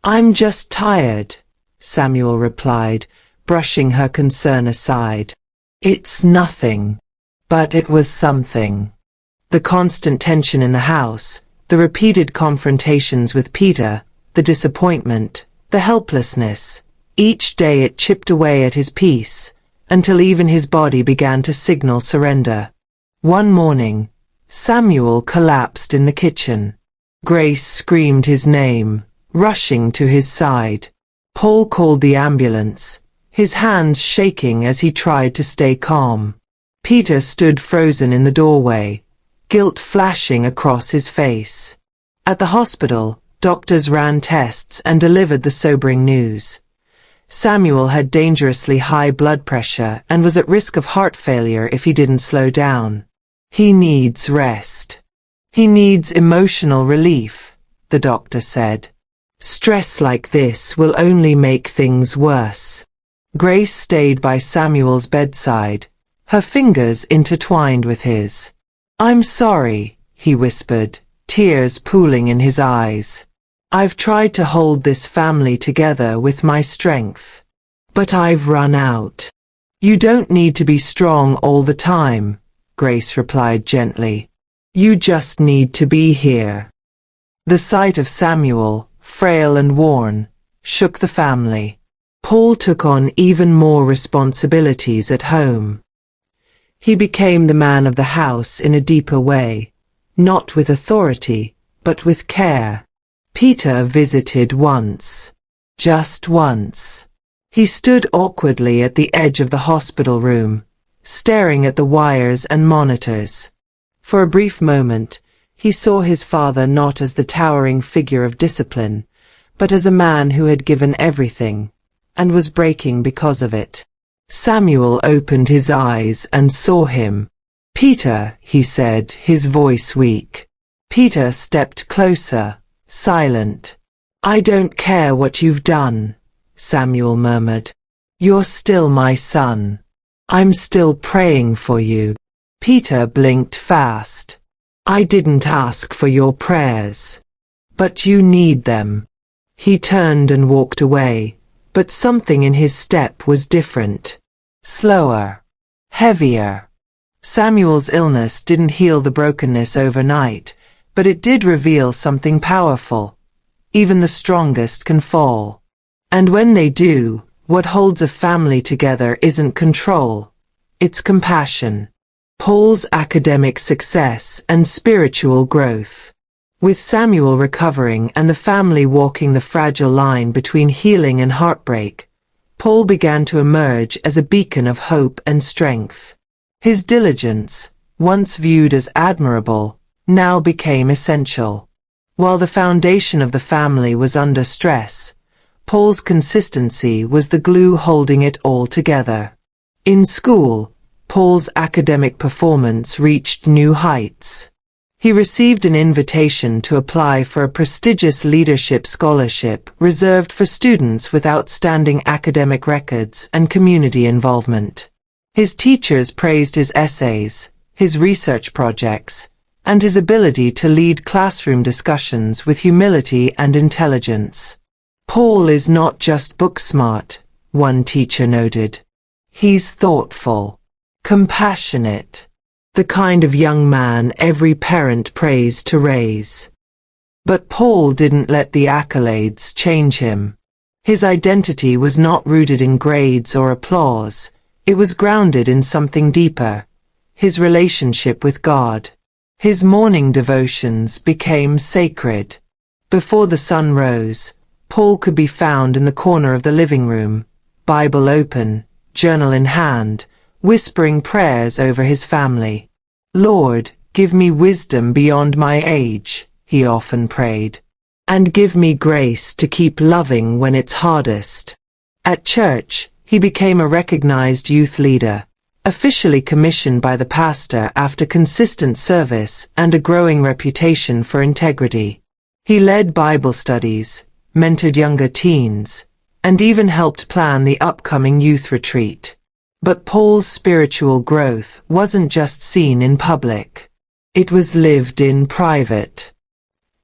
I'm just tired, Samuel replied, brushing her concern aside. It's nothing. But it was something. The constant tension in the house, the repeated confrontations with Peter, the disappointment, the helplessness. Each day it chipped away at his peace, until even his body began to signal surrender. One morning, Samuel collapsed in the kitchen. Grace screamed his name, rushing to his side. Paul called the ambulance, his hands shaking as he tried to stay calm. Peter stood frozen in the doorway, guilt flashing across his face. At the hospital, doctors ran tests and delivered the sobering news. Samuel had dangerously high blood pressure and was at risk of heart failure if he didn't slow down. He needs rest. He needs emotional relief, the doctor said. Stress like this will only make things worse. Grace stayed by Samuel's bedside, her fingers intertwined with his. I'm sorry, he whispered, tears pooling in his eyes. I've tried to hold this family together with my strength. But I've run out. You don't need to be strong all the time, Grace replied gently. You just need to be here. The sight of Samuel, frail and worn, shook the family. Paul took on even more responsibilities at home. He became the man of the house in a deeper way, not with authority, but with care. Peter visited once. Just once. He stood awkwardly at the edge of the hospital room, staring at the wires and monitors. For a brief moment, he saw his father not as the towering figure of discipline, but as a man who had given everything, and was breaking because of it. Samuel opened his eyes and saw him. Peter, he said, his voice weak. Peter stepped closer, silent. I don't care what you've done, Samuel murmured. You're still my son. I'm still praying for you. Peter blinked fast. I didn't ask for your prayers. But you need them. He turned and walked away, but something in his step was different. Slower. Heavier. Samuel's illness didn't heal the brokenness overnight, but it did reveal something powerful. Even the strongest can fall. And when they do, what holds a family together isn't control. It's compassion. Paul's academic success and spiritual growth. With Samuel recovering and the family walking the fragile line between healing and heartbreak, Paul began to emerge as a beacon of hope and strength. His diligence, once viewed as admirable, now became essential. While the foundation of the family was under stress, Paul's consistency was the glue holding it all together. In school, Paul's academic performance reached new heights. He received an invitation to apply for a prestigious leadership scholarship reserved for students with outstanding academic records and community involvement. His teachers praised his essays, his research projects, and his ability to lead classroom discussions with humility and intelligence. Paul is not just book smart, one teacher noted. He's thoughtful, compassionate, the kind of young man every parent prays to raise. But Paul didn't let the accolades change him. His identity was not rooted in grades or applause. It was grounded in something deeper, his relationship with God. His morning devotions became sacred. Before the sun rose, Paul could be found in the corner of the living room, Bible open, journal in hand, whispering prayers over his family. Lord, give me wisdom beyond my age, he often prayed, and give me grace to keep loving when it's hardest. At church, he became a recognized youth leader, officially commissioned by the pastor after consistent service and a growing reputation for integrity. He led Bible studies, mentored younger teens, and even helped plan the upcoming youth retreat. But Paul's spiritual growth wasn't just seen in public. It was lived in private.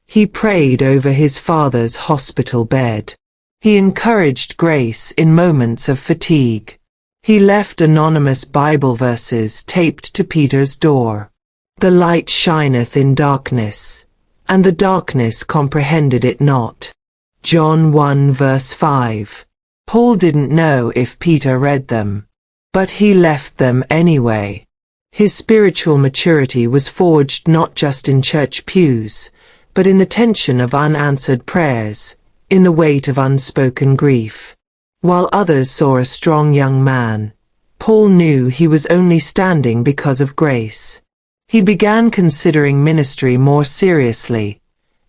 He prayed over his father's hospital bed. He encouraged grace in moments of fatigue. He left anonymous Bible verses taped to Peter's door. The light shineth in darkness, and the darkness comprehended it not. John 1 verse 5. Paul didn't know if Peter read them, but he left them anyway. His spiritual maturity was forged not just in church pews, but in the tension of unanswered prayers, in the weight of unspoken grief. While others saw a strong young man, Paul knew he was only standing because of grace. He began considering ministry more seriously,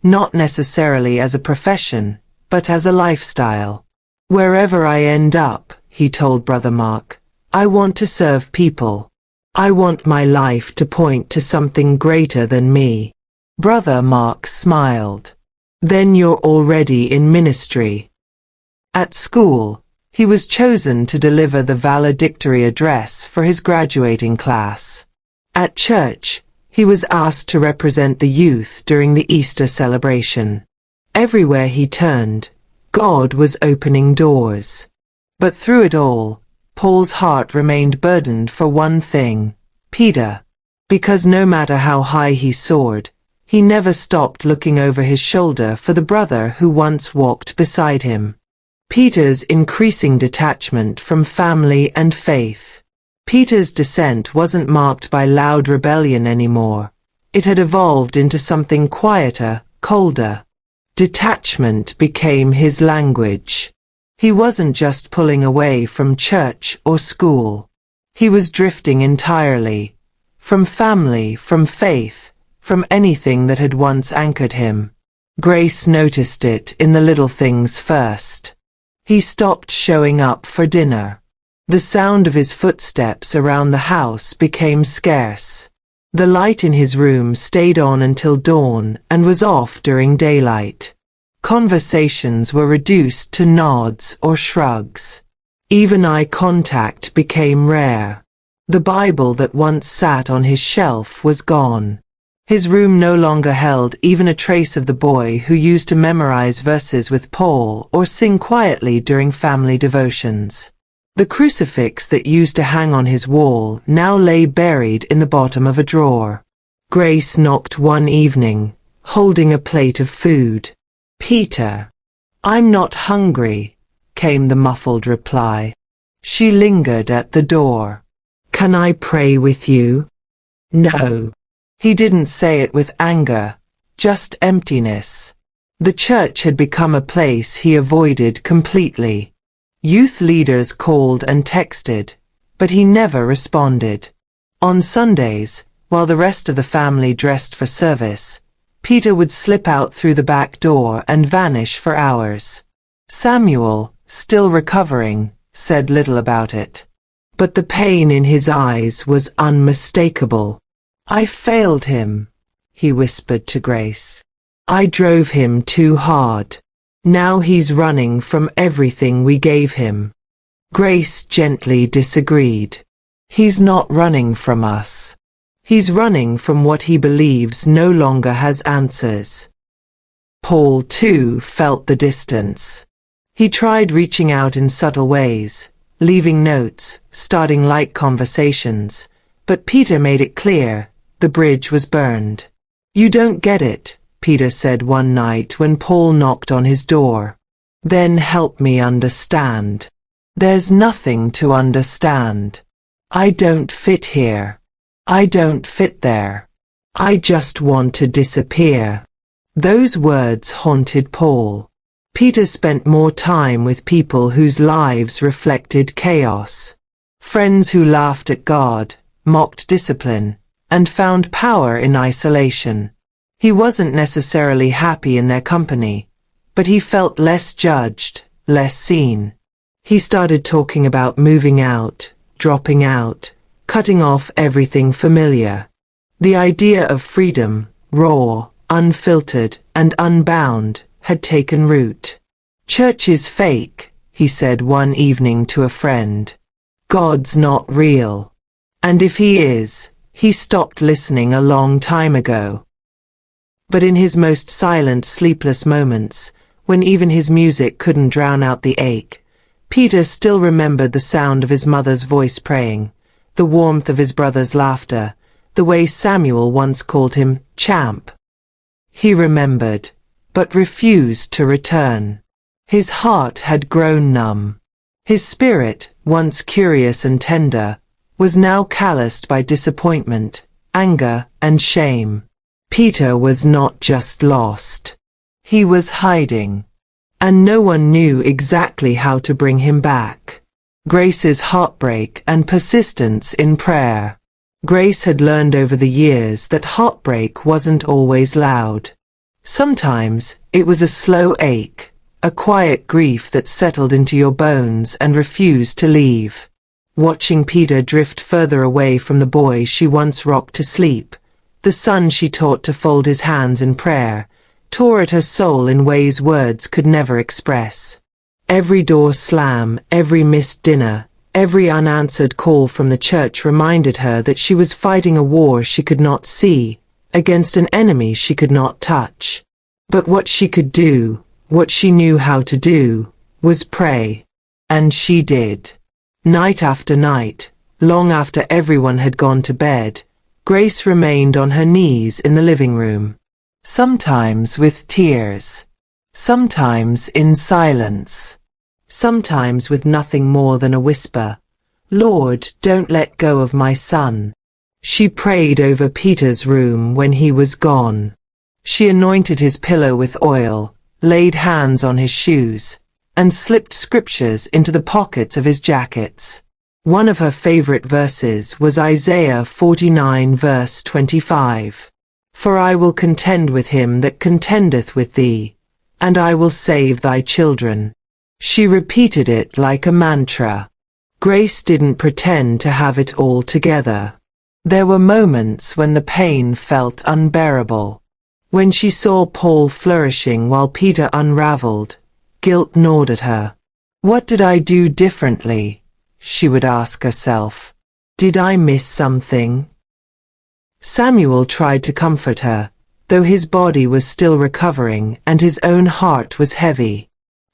not necessarily as a profession, but as a lifestyle. Wherever I end up, he told Brother Mark, I want to serve people. I want my life to point to something greater than me. Brother Mark smiled. Then you're already in ministry. At school, he was chosen to deliver the valedictory address for his graduating class. At church, he was asked to represent the youth during the Easter celebration. Everywhere he turned, God was opening doors. But through it all, Paul's heart remained burdened for one thing, Peter. Because no matter how high he soared, he never stopped looking over his shoulder for the brother who once walked beside him. Peter's increasing detachment from family and faith. Peter's descent wasn't marked by loud rebellion anymore. It had evolved into something quieter, colder. Detachment became his language. He wasn't just pulling away from church or school. He was drifting entirely. From family, from faith, from anything that had once anchored him. Grace noticed it in the little things first. He stopped showing up for dinner. The sound of his footsteps around the house became scarce. The light in his room stayed on until dawn and was off during daylight. Conversations were reduced to nods or shrugs. Even eye contact became rare. The Bible that once sat on his shelf was gone. His room no longer held even a trace of the boy who used to memorize verses with Paul or sing quietly during family devotions. The crucifix that used to hang on his wall now lay buried in the bottom of a drawer. Grace knocked one evening, holding a plate of food. "Peter, I'm not hungry," came the muffled reply. She lingered at the door. "Can I pray with you?" "No." He didn't say it with anger, just emptiness. The church had become a place he avoided completely. Youth leaders called and texted, but he never responded. On Sundays, while the rest of the family dressed for service, Peter would slip out through the back door and vanish for hours. Samuel, still recovering, said little about it. But the pain in his eyes was unmistakable. "I failed him," he whispered to Grace. "I drove him too hard. Now he's running from everything we gave him." Grace gently disagreed. "He's not running from us. He's running from what he believes no longer has answers." Paul, too, felt the distance. He tried reaching out in subtle ways, leaving notes, starting light conversations, but Peter made it clear the bridge was burned. "You don't get it," Peter said one night when Paul knocked on his door. "Then help me understand." "There's nothing to understand. I don't fit here. I don't fit there. I just want to disappear." Those words haunted Paul. Peter spent more time with people whose lives reflected chaos. Friends who laughed at God, mocked discipline, and found power in isolation. He wasn't necessarily happy in their company, but he felt less judged, less seen. He started talking about moving out, dropping out, cutting off everything familiar. The idea of freedom, raw, unfiltered, and unbound, had taken root. "Church is fake," he said one evening to a friend. "God's not real. And if he is, he stopped listening a long time ago." But in his most silent, sleepless moments, when even his music couldn't drown out the ache, Peter still remembered the sound of his mother's voice praying, the warmth of his brother's laughter, the way Samuel once called him champ. He remembered, but refused to return. His heart had grown numb. His spirit, once curious and tender, was now calloused by disappointment, anger, and shame. Peter was not just lost. He was hiding, and no one knew exactly how to bring him back. Grace's heartbreak and persistence in prayer. Grace had learned over the years that heartbreak wasn't always loud. Sometimes it was a slow ache, a quiet grief that settled into your bones and refused to leave. Watching Peter drift further away from the boy she once rocked to sleep, the son she taught to fold his hands in prayer, tore at her soul in ways words could never express. Every door slam, every missed dinner, every unanswered call from the church reminded her that she was fighting a war she could not see, against an enemy she could not touch. But what she could do, what she knew how to do, was pray. And she did. Night after night, long after everyone had gone to bed, Grace remained on her knees in the living room. Sometimes with tears, sometimes in silence, sometimes with nothing more than a whisper, "Lord, don't let go of my son." She prayed over Peter's room when he was gone. She anointed his pillow with oil, laid hands on his shoes, and slipped scriptures into the pockets of his jackets. One of her favorite verses was Isaiah 49 verse 25. "For I will contend with him that contendeth with thee, and I will save thy children." She repeated it like a mantra. Grace didn't pretend to have it all together. There were moments when the pain felt unbearable. When she saw Paul flourishing while Peter unraveled, guilt gnawed at her. What did I do differently? She would ask herself. Did I miss something? Samuel tried to comfort her, though his body was still recovering and his own heart was heavy.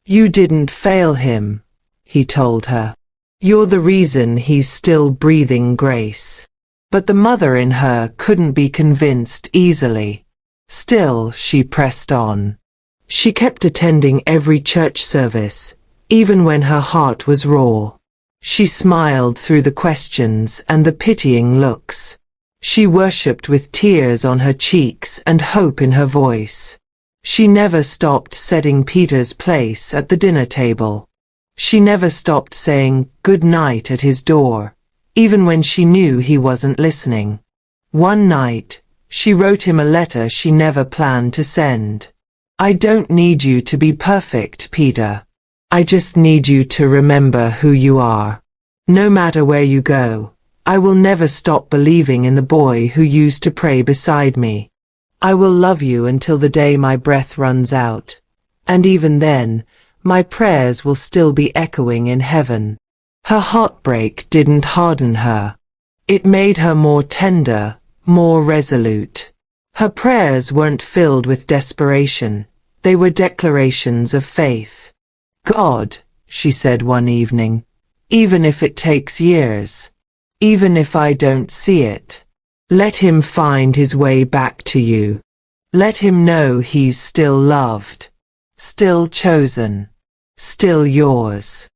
"You didn't fail him," he told her. "You're the reason he's still breathing, Grace." But the mother in her couldn't be convinced easily. Still, she pressed on. She kept attending every church service, even when her heart was raw. She smiled through the questions and the pitying looks. She worshipped with tears on her cheeks and hope in her voice. She never stopped setting Peter's place at the dinner table. She never stopped saying good night at his door, even when she knew he wasn't listening. One night, she wrote him a letter she never planned to send. "I don't need you to be perfect, Peter. I just need you to remember who you are. No matter where you go, I will never stop believing in the boy who used to pray beside me. I will love you until the day my breath runs out, and even then, my prayers will still be echoing in heaven." Her heartbreak didn't harden her. It made her more tender, more resolute. Her prayers weren't filled with desperation. They were declarations of faith. "God," she said one evening, "even if it takes years, even if I don't see it, let him find his way back to you. Let him know he's still loved, still chosen, still yours."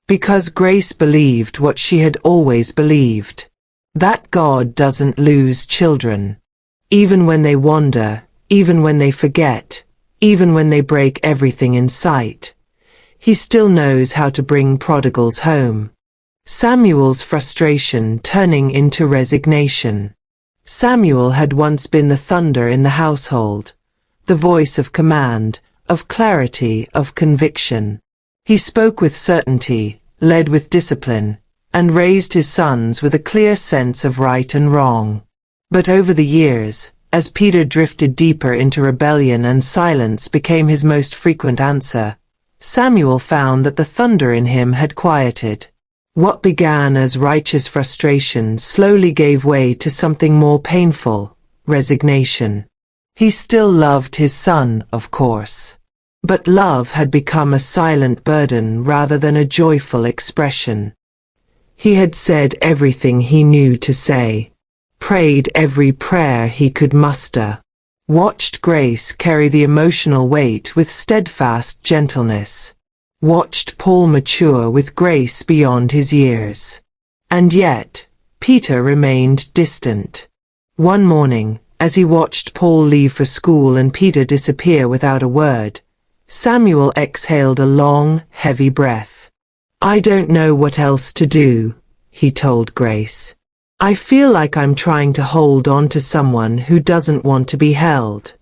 Because Grace believed what she had always believed, that God doesn't lose children. Even when they wander, even when they forget, even when they break everything in sight, he still knows how to bring prodigals home. Samuel's frustration turning into resignation. Samuel had once been the thunder in the household, the voice of command, of clarity, of conviction. He spoke with certainty, led with discipline, and raised his sons with a clear sense of right and wrong. But over the years, as Peter drifted deeper into rebellion and silence became his most frequent answer, Samuel found that the thunder in him had quieted. What began as righteous frustration slowly gave way to something more painful, resignation. He still loved his son, of course. But love had become a silent burden rather than a joyful expression. He had said everything he knew to say, prayed every prayer he could muster, watched Grace carry the emotional weight with steadfast gentleness, watched Paul mature with grace beyond his years. And yet, Peter remained distant. One morning, as he watched Paul leave for school and Peter disappear without a word, Samuel exhaled a long, heavy breath. "I don't know what else to do," he told Grace. "I feel like I'm trying to hold on to someone who doesn't want to be held."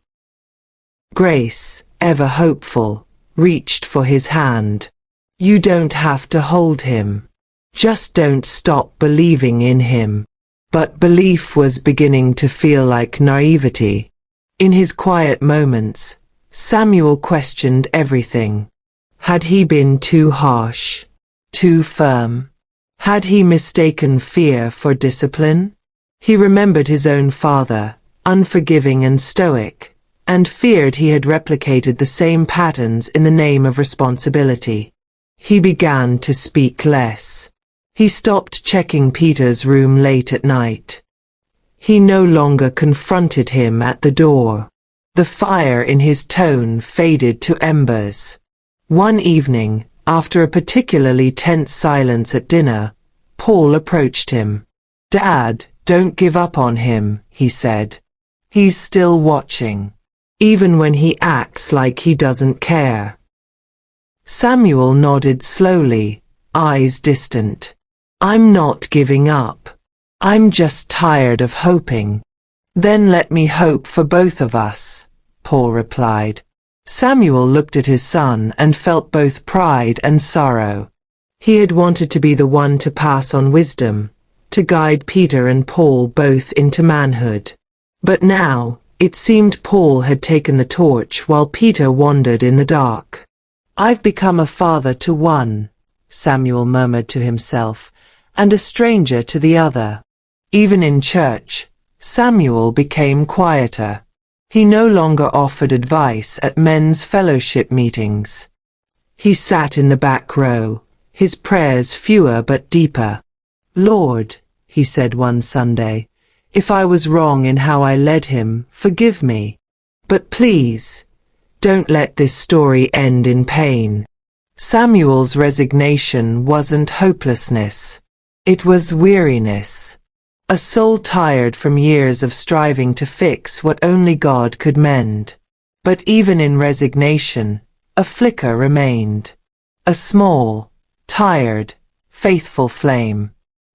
Grace, ever hopeful, reached for his hand. "You don't have to hold him. Just don't stop believing in him." But belief was beginning to feel like naivety. In his quiet moments, Samuel questioned everything. Had he been too harsh? Too firm? Had he mistaken fear for discipline? He remembered his own father, unforgiving and stoic, and feared he had replicated the same patterns in the name of responsibility. He began to speak less. He stopped checking Peter's room late at night. He no longer confronted him at the door. The fire in his tone faded to embers. One evening, after a particularly tense silence at dinner, Paul approached him. "Dad, don't give up on him," he said. "He's still watching, even when he acts like he doesn't care." Samuel nodded slowly, eyes distant. "I'm not giving up. I'm just tired of hoping." "Then let me hope for both of us," Paul replied. Samuel looked at his son and felt both pride and sorrow. He had wanted to be the one to pass on wisdom, to guide Peter and Paul both into manhood. But now, it seemed Paul had taken the torch while Peter wandered in the dark. "I've become a father to one," Samuel murmured to himself, "and a stranger to the other." Even in church, Samuel became quieter. He no longer offered advice at men's fellowship meetings. He sat in the back row, his prayers fewer but deeper. "Lord," he said one Sunday, "if I was wrong in how I led him, forgive me. But please, don't let this story end in pain." Samuel's resignation wasn't hopelessness. It was weariness. A soul tired from years of striving to fix what only God could mend. But even in resignation, a flicker remained. A small, tired, faithful flame.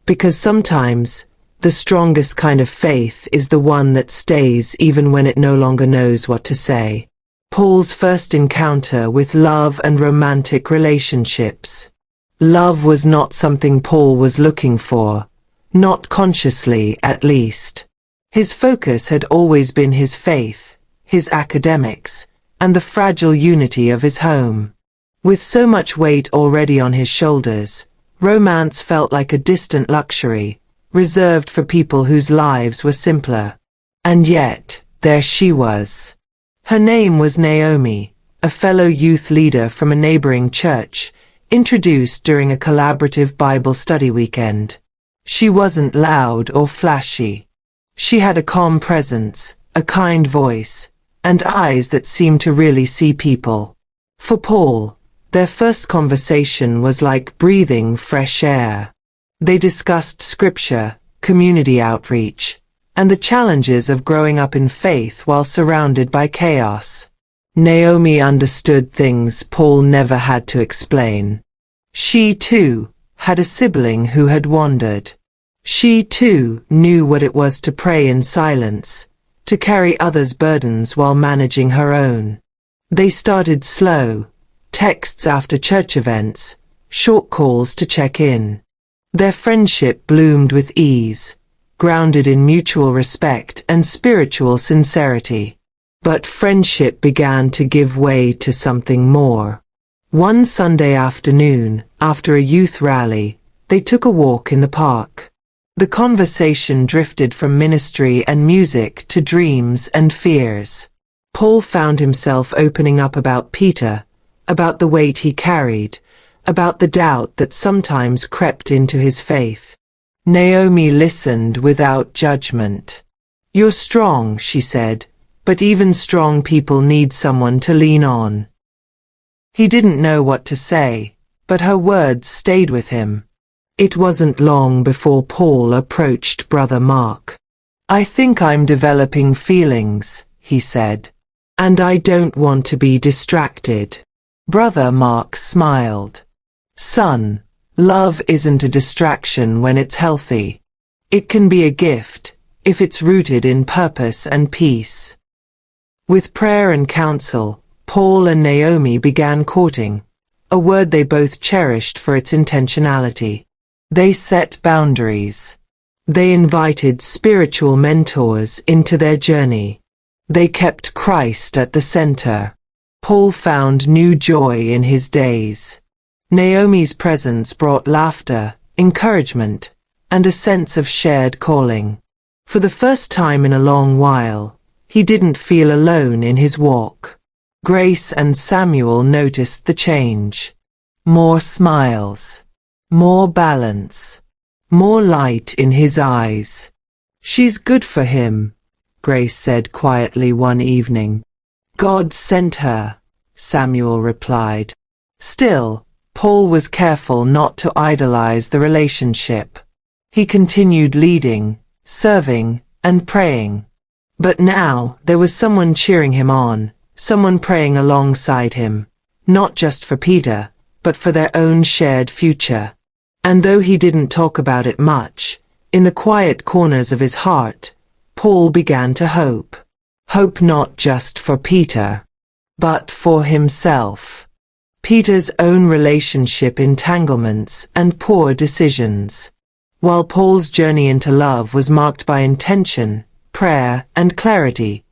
Because sometimes, the strongest kind of faith is the one that stays even when it no longer knows what to say. Paul's first encounter with love and romantic relationships. Love was not something Paul was looking for, not consciously at least. His focus had always been his faith, his academics, and the fragile unity of his home. With so much weight already on his shoulders, romance felt like a distant luxury, reserved for people whose lives were simpler. And yet, there she was. Her name was Naomi, a fellow youth leader from a neighboring church, introduced during a collaborative Bible study weekend. She wasn't loud or flashy. She had a calm presence, a kind voice, and eyes that seemed to really see people. For Paul, their first conversation was like breathing fresh air. They discussed scripture, community outreach, and the challenges of growing up in faith while surrounded by chaos. Naomi understood things Paul never had to explain. She, too, had a sibling who had wandered. She, too, knew what it was to pray in silence, to carry others' burdens while managing her own. They started slow, texts after church events, short calls to check in. Their friendship bloomed with ease, grounded in mutual respect and spiritual sincerity. But friendship began to give way to something more. One Sunday afternoon, after a youth rally, they took a walk in the park. The conversation drifted from ministry and music to dreams and fears. Paul found himself opening up about Peter, about the weight he carried, about the doubt that sometimes crept into his faith. Naomi listened without judgment. "You're strong," she said, "but even strong people need someone to lean on." He didn't know what to say, but her words stayed with him. It wasn't long before Paul approached Brother Mark. "I think I'm developing feelings," he said, "and I don't want to be distracted." Brother Mark smiled. "Son, love isn't a distraction when it's healthy. It can be a gift, if it's rooted in purpose and peace." With prayer and counsel, Paul and Naomi began courting, a word they both cherished for its intentionality. They set boundaries. They invited spiritual mentors into their journey. They kept Christ at the center. Paul found new joy in his days. Naomi's presence brought laughter, encouragement, and a sense of shared calling. For the first time in a long while, he didn't feel alone in his walk. Grace and Samuel noticed the change. More smiles, more balance, more light in his eyes. "She's good for him," Grace said quietly one evening. "God sent her," Samuel replied. Still, Paul was careful not to idolize the relationship. He continued leading, serving, and praying. But now there was someone cheering him on, someone praying alongside him, not just for Peter, but for their own shared future. And though he didn't talk about it much, in the quiet corners of his heart, Paul began to hope. Hope not just for Peter, but for himself. Peter's own relationship entanglements and poor decisions. While Paul's journey into love was marked by intention, prayer, and clarity,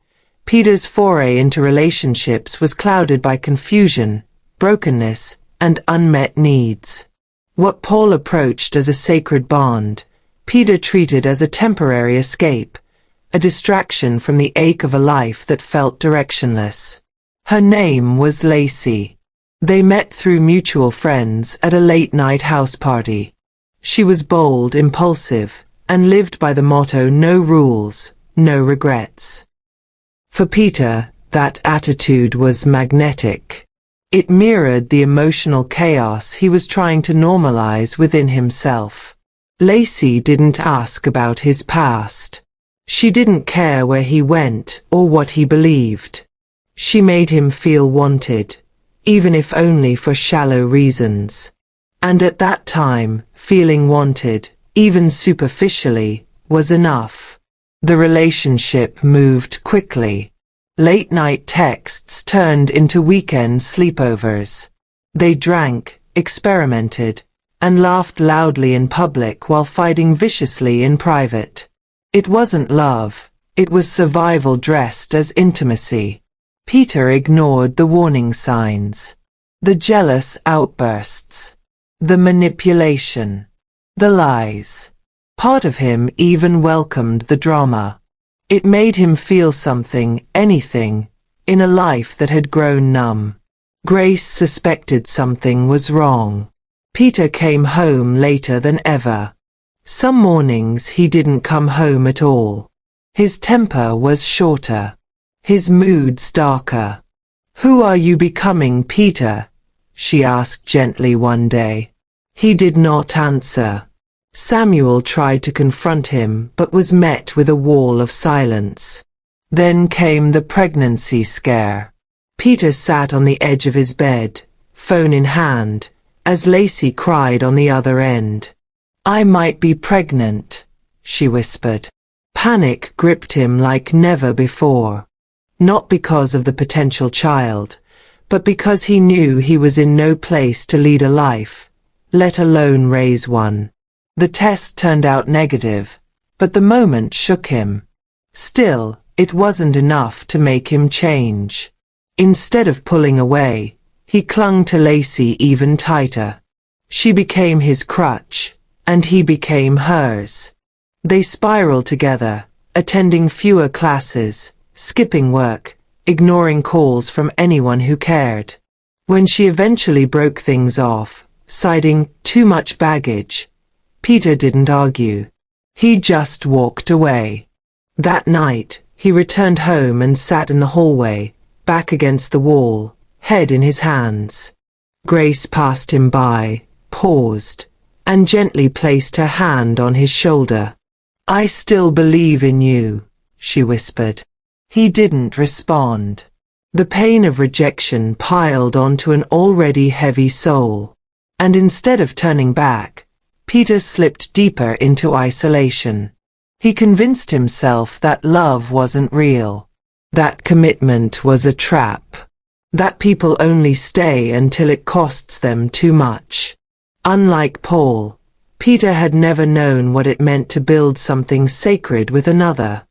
Peter's foray into relationships was clouded by confusion, brokenness, and unmet needs. What Paul approached as a sacred bond, Peter treated as a temporary escape, a distraction from the ache of a life that felt directionless. Her name was Lacey. They met through mutual friends at a late-night house party. She was bold, impulsive, and lived by the motto, no rules, no regrets. For Peter, that attitude was magnetic. It mirrored the emotional chaos he was trying to normalize within himself. Lacey didn't ask about his past. She didn't care where he went or what he believed. She made him feel wanted, even if only for shallow reasons. And at that time, feeling wanted, even superficially, was enough. The relationship moved quickly. Late-night texts turned into weekend sleepovers. They drank, experimented, and laughed loudly in public while fighting viciously in private. It wasn't love, it was survival dressed as intimacy. Peter ignored the warning signs. The jealous outbursts. The manipulation. The lies. Part of him even welcomed the drama. It made him feel something, anything, in a life that had grown numb. Grace suspected something was wrong. Peter came home later than ever. Some mornings he didn't come home at all. His temper was shorter. His moods darker. "Who are you becoming, Peter?" she asked gently one day. He did not answer. Samuel tried to confront him but was met with a wall of silence. Then came the pregnancy scare. Peter sat on the edge of his bed, phone in hand, as Lacey cried on the other end. "I might be pregnant," she whispered. Panic gripped him like never before. Not because of the potential child, but because he knew he was in no place to lead a life, let alone raise one. The test turned out negative, but the moment shook him. Still, it wasn't enough to make him change. Instead of pulling away, he clung to Lacey even tighter. She became his crutch, and he became hers. They spiraled together, attending fewer classes, skipping work, ignoring calls from anyone who cared. When she eventually broke things off, citing too much baggage, Peter didn't argue. He just walked away. That night, he returned home and sat in the hallway, back against the wall, head in his hands. Grace passed him by, paused, and gently placed her hand on his shoulder. "I still believe in you," she whispered. He didn't respond. The pain of rejection piled onto an already heavy soul. And instead of turning back, Peter slipped deeper into isolation. He convinced himself that love wasn't real, that commitment was a trap, that people only stay until it costs them too much. Unlike Paul, Peter had never known what it meant to build something sacred with another.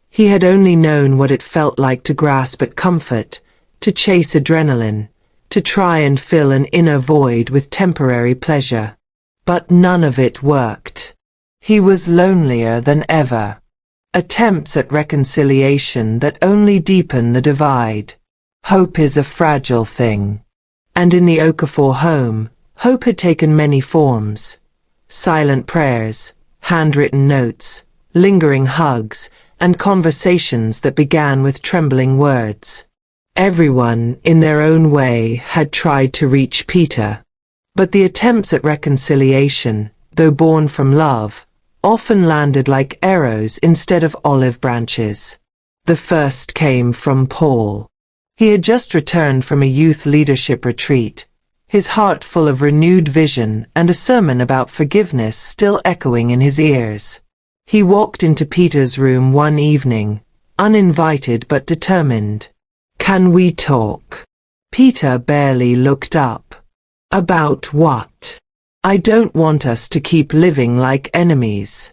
He had only known what it felt like to grasp at comfort, to chase adrenaline, to try and fill an inner void with temporary pleasure. But none of it worked. He was lonelier than ever. Attempts at reconciliation that only deepen the divide. Hope is a fragile thing. And in the Okafor home, hope had taken many forms. Silent prayers, handwritten notes, lingering hugs, and conversations that began with trembling words. Everyone, in their own way, had tried to reach Peter. But the attempts at reconciliation, though born from love, often landed like arrows instead of olive branches. The first came from Paul. He had just returned from a youth leadership retreat, his heart full of renewed vision and a sermon about forgiveness still echoing in his ears. He walked into Peter's room one evening, uninvited but determined. "Can we talk?" Peter barely looked up. "About what?" "I don't want us to keep living like enemies."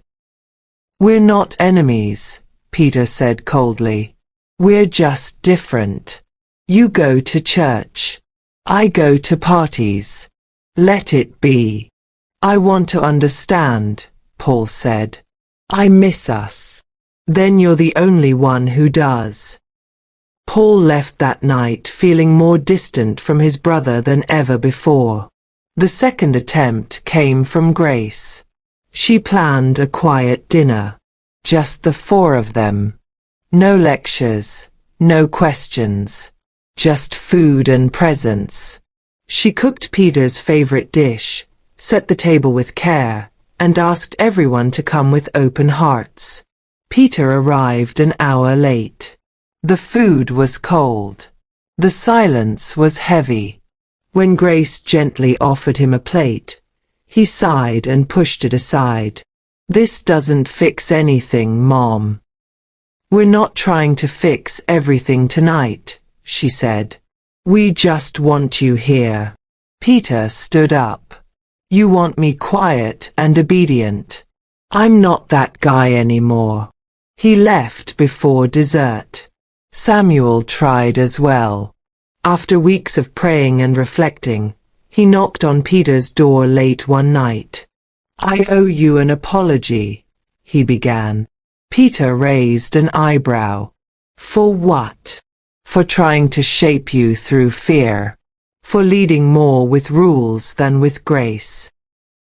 "We're not enemies," Peter said coldly. "We're just different. You go to church. I go to parties. Let it be." "I want to understand," Paul said. "I miss us. then you're the only one who does. Paul left that night feeling more distant from his brother than ever before. The second attempt came from Grace. She planned a quiet dinner. Just the four of them. No lectures, no questions. Just food and presents. She cooked Peter's favorite dish, set the table with care, and asked everyone to come with open hearts. Peter arrived an hour late. The food was cold. The silence was heavy. When Grace gently offered him a plate, he sighed and pushed it aside. "This doesn't fix anything, Mom." "We're not trying to fix everything tonight," she said. "We just want you here." Peter stood up. "You want me quiet and obedient. I'm not that guy anymore." He left before dessert. Samuel tried as well. After weeks of praying and reflecting, he knocked on Peter's door late one night. "I owe you an apology," he began. Peter raised an eyebrow. "For what?" "For trying to shape you through fear. For leading more with rules than with grace."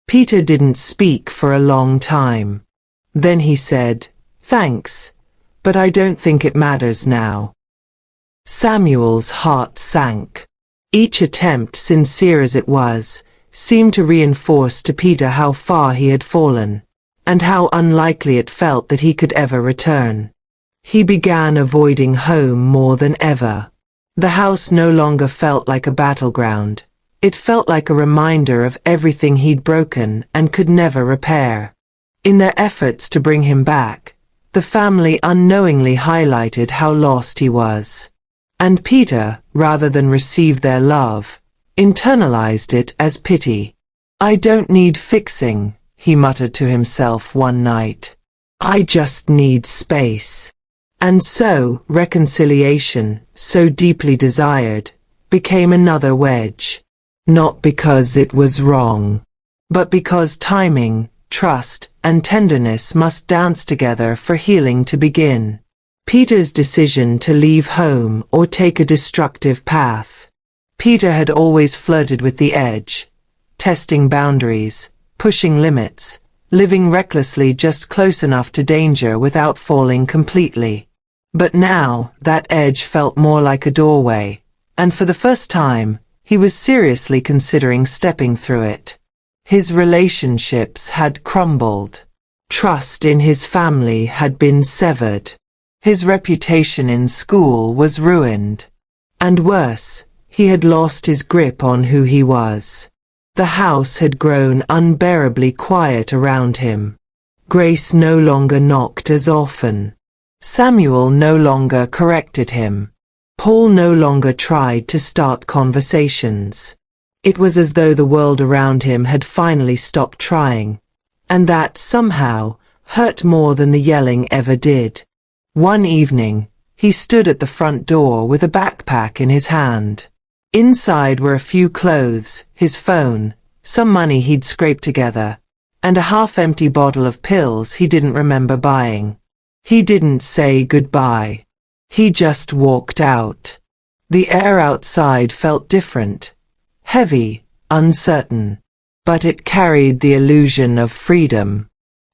Peter didn't speak for a long time. Then he said, "Thanks, but I don't think it matters now." Samuel's heart sank. Each attempt, sincere as it was, seemed to reinforce to Peter how far he had fallen, and how unlikely it felt that he could ever return. He began avoiding home more than ever. The house no longer felt like a battleground. It felt like a reminder of everything he'd broken and could never repair. In their efforts to bring him back, the family unknowingly highlighted how lost he was. And Peter, rather than receive their love, internalized it as pity. "I don't need fixing," he muttered to himself one night. "I just need space." And so, reconciliation, so deeply desired, became another wedge. Not because it was wrong, but because timing, trust, and tenderness must dance together for healing to begin. Peter's decision to leave home or take a destructive path. Peter had always flirted with the edge, testing boundaries, pushing limits, living recklessly just close enough to danger without falling completely. But now, that edge felt more like a doorway, and for the first time, he was seriously considering stepping through it. His relationships had crumbled. Trust in his family had been severed. His reputation in school was ruined. And worse, he had lost his grip on who he was. The house had grown unbearably quiet around him. Grace no longer knocked as often. Samuel no longer corrected him. Paul no longer tried to start conversations. It was as though the world around him had finally stopped trying, and that, somehow, hurt more than the yelling ever did. One evening, he stood at the front door with a backpack in his hand. Inside were a few clothes, his phone, some money he'd scraped together, and a half-empty bottle of pills he didn't remember buying. He didn't say goodbye. He just walked out. The air outside felt different, heavy, uncertain, but it carried the illusion of freedom.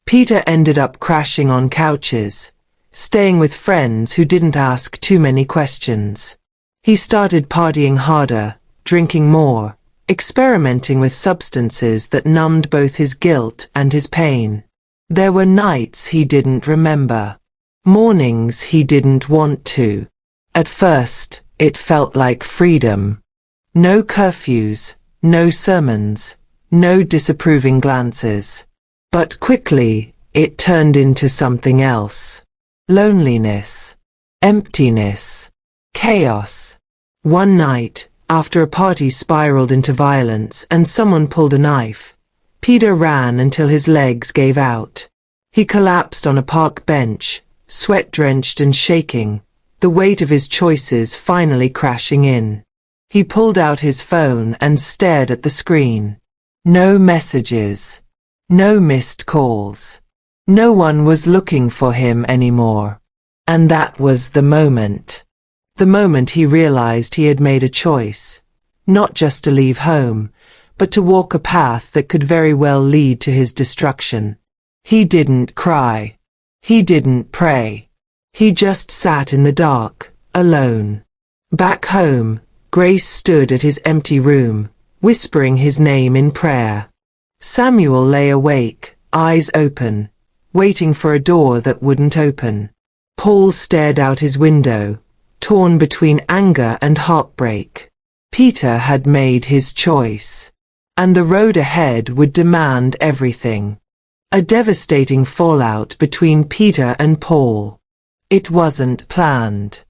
Peter ended up crashing on couches, staying with friends who didn't ask too many questions. He started partying harder, drinking more, experimenting with substances that numbed both his guilt and his pain. There were nights he didn't remember, mornings he didn't want to. At first, it felt like freedom. No curfews, no sermons, no disapproving glances. But quickly, it turned into something else. Loneliness, emptiness, chaos. One night, after a party spiraled into violence and someone pulled a knife, Peter ran until his legs gave out. He collapsed on a park bench, sweat-drenched and shaking, the weight of his choices finally crashing in. He pulled out his phone and stared at the screen. No messages. No missed calls. No one was looking for him anymore. And that was the moment. The moment he realized he had made a choice. Not just to leave home, but to walk a path that could very well lead to his destruction. He didn't cry. He didn't pray. He just sat in the dark, alone. Back home, Grace stood at his empty room, whispering his name in prayer. Samuel lay awake, eyes open, waiting for a door that wouldn't open. Paul stared out his window, torn between anger and heartbreak. Peter had made his choice, and the road ahead would demand everything. A devastating fallout between Peter and Paul. It wasn't planned.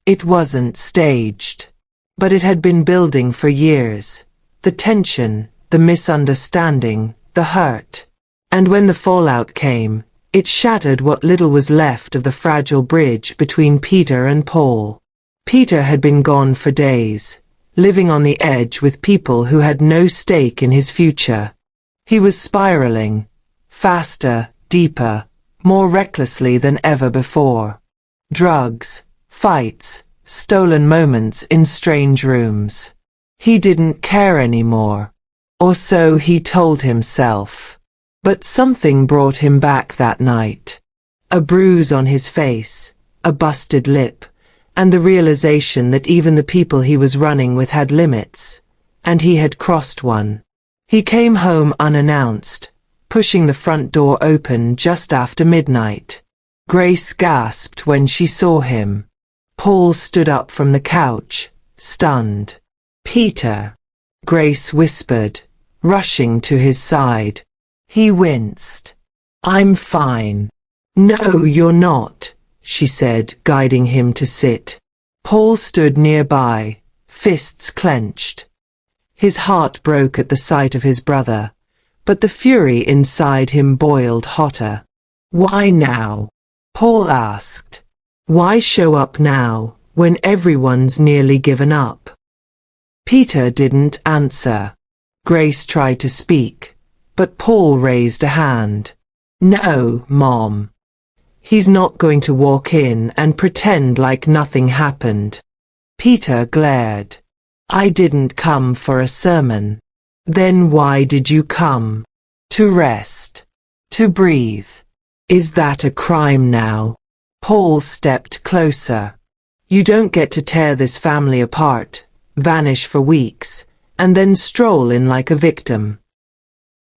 It wasn't staged. But it had been building for years. The tension, the misunderstanding, the hurt. And when the fallout came, it shattered what little was left of the fragile bridge between Peter and Paul. Peter had been gone for days, living on the edge with people who had no stake in his future. He was spiraling, faster, deeper, more recklessly than ever before. Drugs, fights, stolen moments in strange rooms. He didn't care anymore. Or so he told himself. But something brought him back that night. A bruise on his face, a busted lip, and the realization that even the people he was running with had limits, and he had crossed one. He came home unannounced, pushing the front door open just after midnight. Grace gasped when she saw him. Paul stood up from the couch, stunned. "Peter," Grace whispered, rushing to his side. He winced. "I'm fine." "No, you're not," she said, guiding him to sit. Paul stood nearby, fists clenched. His heart broke at the sight of his brother, but the fury inside him boiled hotter. "Why now?" Paul asked. "Why show up now, when everyone's nearly given up?" Peter didn't answer. Grace tried to speak, but Paul raised a hand. "No, Mom. He's not going to walk in and pretend like nothing happened." Peter glared. "I didn't come for a sermon." "Then why did you come?" "To rest. To breathe." "Is that a crime now?" Paul stepped closer. "You don't get to tear this family apart, vanish for weeks, and then stroll in like a victim."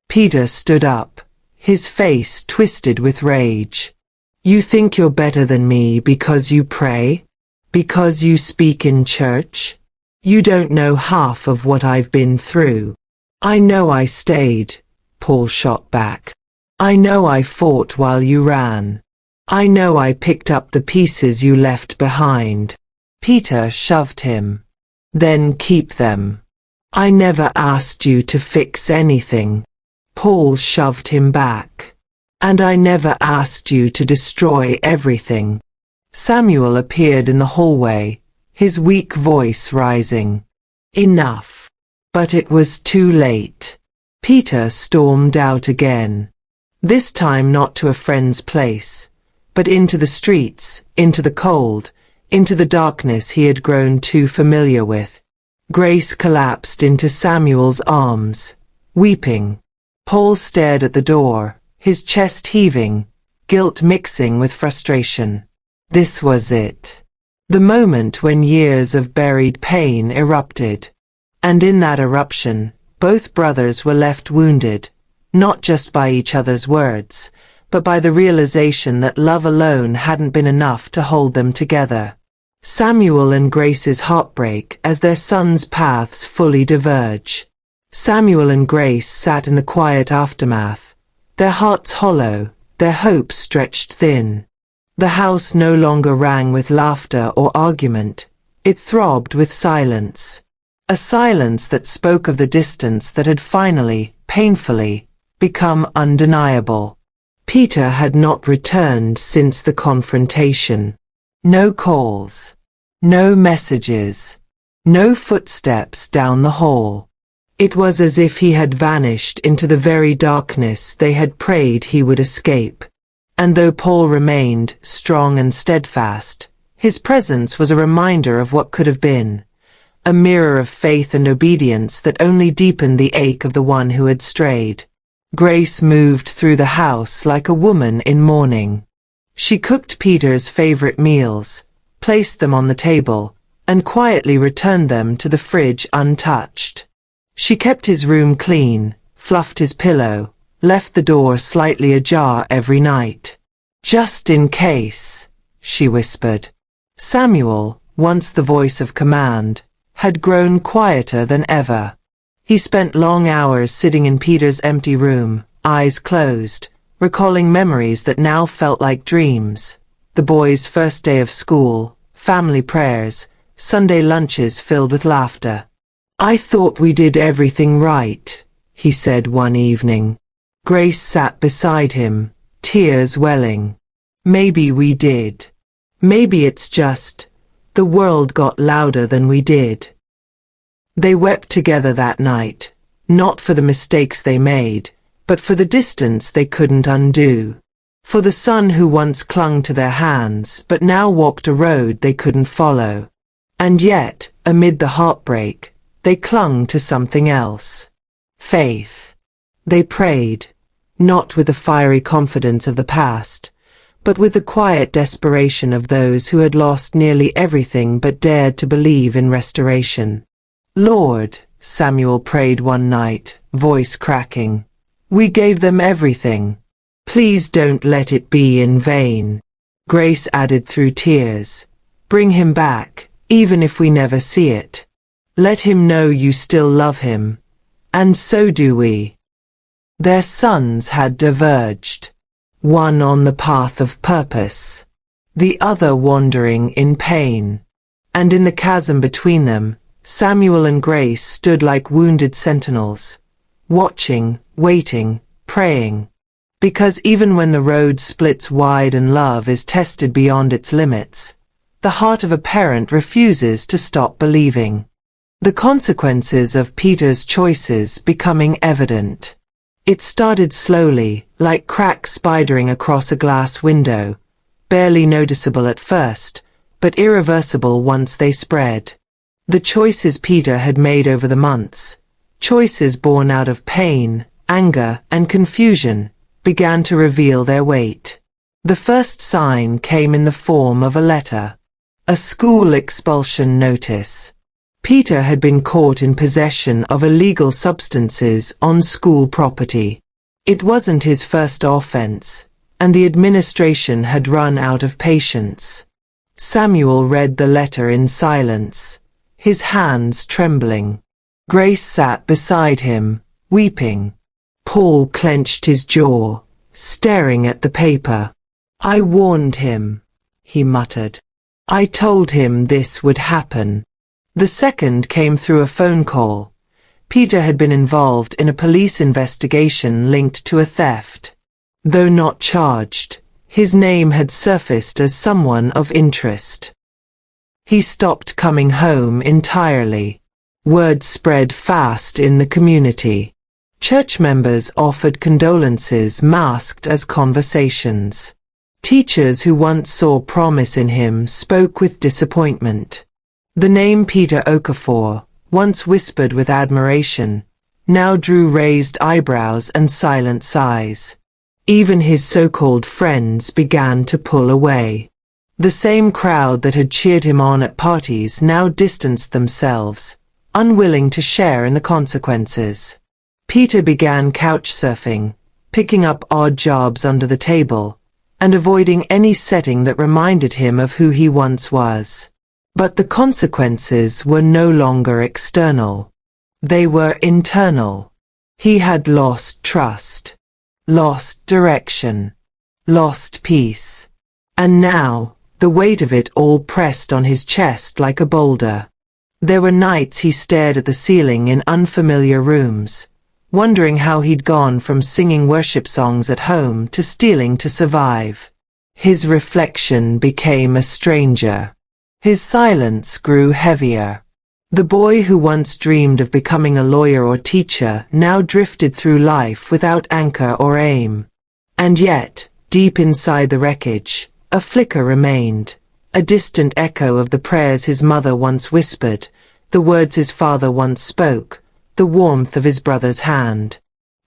Peter stood up, his face twisted with rage. "You think you're better than me because you pray? Because you speak in church? You don't know half of what I've been through." "I know I stayed," Paul shot back. "I know I fought while you ran. I know I picked up the pieces you left behind." Peter shoved him. "Then keep them. I never asked you to fix anything." Paul shoved him back. "And I never asked you to destroy everything." Samuel appeared in the hallway, his weak voice rising. "Enough." But it was too late. Peter stormed out again. This time not to a friend's place, but into the streets, into the cold, into the darkness he had grown too familiar with. Grace collapsed into Samuel's arms, weeping. Paul stared at the door, his chest heaving, guilt mixing with frustration. This was it. The moment when years of buried pain erupted. And in that eruption, both brothers were left wounded, not just by each other's words, but by the realization that love alone hadn't been enough to hold them together. Samuel and Grace's heartbreak as their sons' paths fully diverge. Samuel and Grace sat in the quiet aftermath, their hearts hollow, their hopes stretched thin. The house no longer rang with laughter or argument. It throbbed with silence. A silence that spoke of the distance that had finally, painfully, become undeniable. Peter had not returned since the confrontation. No calls. No messages. No footsteps down the hall. It was as if he had vanished into the very darkness they had prayed he would escape. And though Paul remained strong and steadfast, his presence was a reminder of what could have been, a mirror of faith and obedience that only deepened the ache of the one who had strayed. Grace moved through the house like a woman in mourning. She cooked Peter's favorite meals, placed them on the table, and quietly returned them to the fridge untouched. She kept his room clean, fluffed his pillow, left the door slightly ajar every night. "Just in case," she whispered. Samuel, once the voice of command, had grown quieter than ever. He spent long hours sitting in Peter's empty room, eyes closed, recalling memories that now felt like dreams. The boys' first day of school, family prayers, Sunday lunches filled with laughter. "I thought we did everything right," he said one evening. Grace sat beside him, tears welling. "Maybe we did. Maybe it's just, the world got louder than we did." They wept together that night, not for the mistakes they made, but for the distance they couldn't undo. For the son who once clung to their hands but now walked a road they couldn't follow. And yet, amid the heartbreak, they clung to something else. Faith. They prayed, not with the fiery confidence of the past, but with the quiet desperation of those who had lost nearly everything but dared to believe in restoration. "Lord," Samuel prayed one night, voice cracking, "we gave them everything. Please don't let it be in vain." Grace added through tears, "Bring him back, even if we never see it. Let him know you still love him. And so do we." Their sons had diverged, one on the path of purpose, the other wandering in pain. And in the chasm between them, Samuel and Grace stood like wounded sentinels, watching, waiting, praying. Because even when the road splits wide and love is tested beyond its limits, the heart of a parent refuses to stop believing. The consequences of Peter's choices becoming evident. It started slowly, like cracks spidering across a glass window, barely noticeable at first, but irreversible once they spread. The choices Peter had made over the months, choices born out of pain, anger, and confusion, began to reveal their weight. The first sign came in the form of a letter, a school expulsion notice. Peter had been caught in possession of illegal substances on school property. It wasn't his first offense, and the administration had run out of patience. Samuel read the letter in silence, his hands trembling. Grace sat beside him, weeping. Paul clenched his jaw, staring at the paper. "I warned him," he muttered. "I told him this would happen." The second came through a phone call. Peter had been involved in a police investigation linked to a theft. Though not charged, his name had surfaced as someone of interest. He stopped coming home entirely. Word spread fast in the community. Church members offered condolences masked as conversations. Teachers who once saw promise in him spoke with disappointment. The name Peter Okafor, once whispered with admiration, now drew raised eyebrows and silent sighs. Even his so-called friends began to pull away. The same crowd that had cheered him on at parties now distanced themselves, unwilling to share in the consequences. Peter began couch surfing, picking up odd jobs under the table, and avoiding any setting that reminded him of who he once was. But the consequences were no longer external. They were internal. He had lost trust, lost direction, lost peace. And now, the weight of it all pressed on his chest like a boulder. There were nights he stared at the ceiling in unfamiliar rooms, wondering how he'd gone from singing worship songs at home to stealing to survive. His reflection became a stranger. His silence grew heavier. The boy who once dreamed of becoming a lawyer or teacher now drifted through life without anchor or aim. And yet, Deep inside the wreckage, a flicker remained, a distant echo of the prayers his mother once whispered, the words his father once spoke, the warmth of his brother's hand.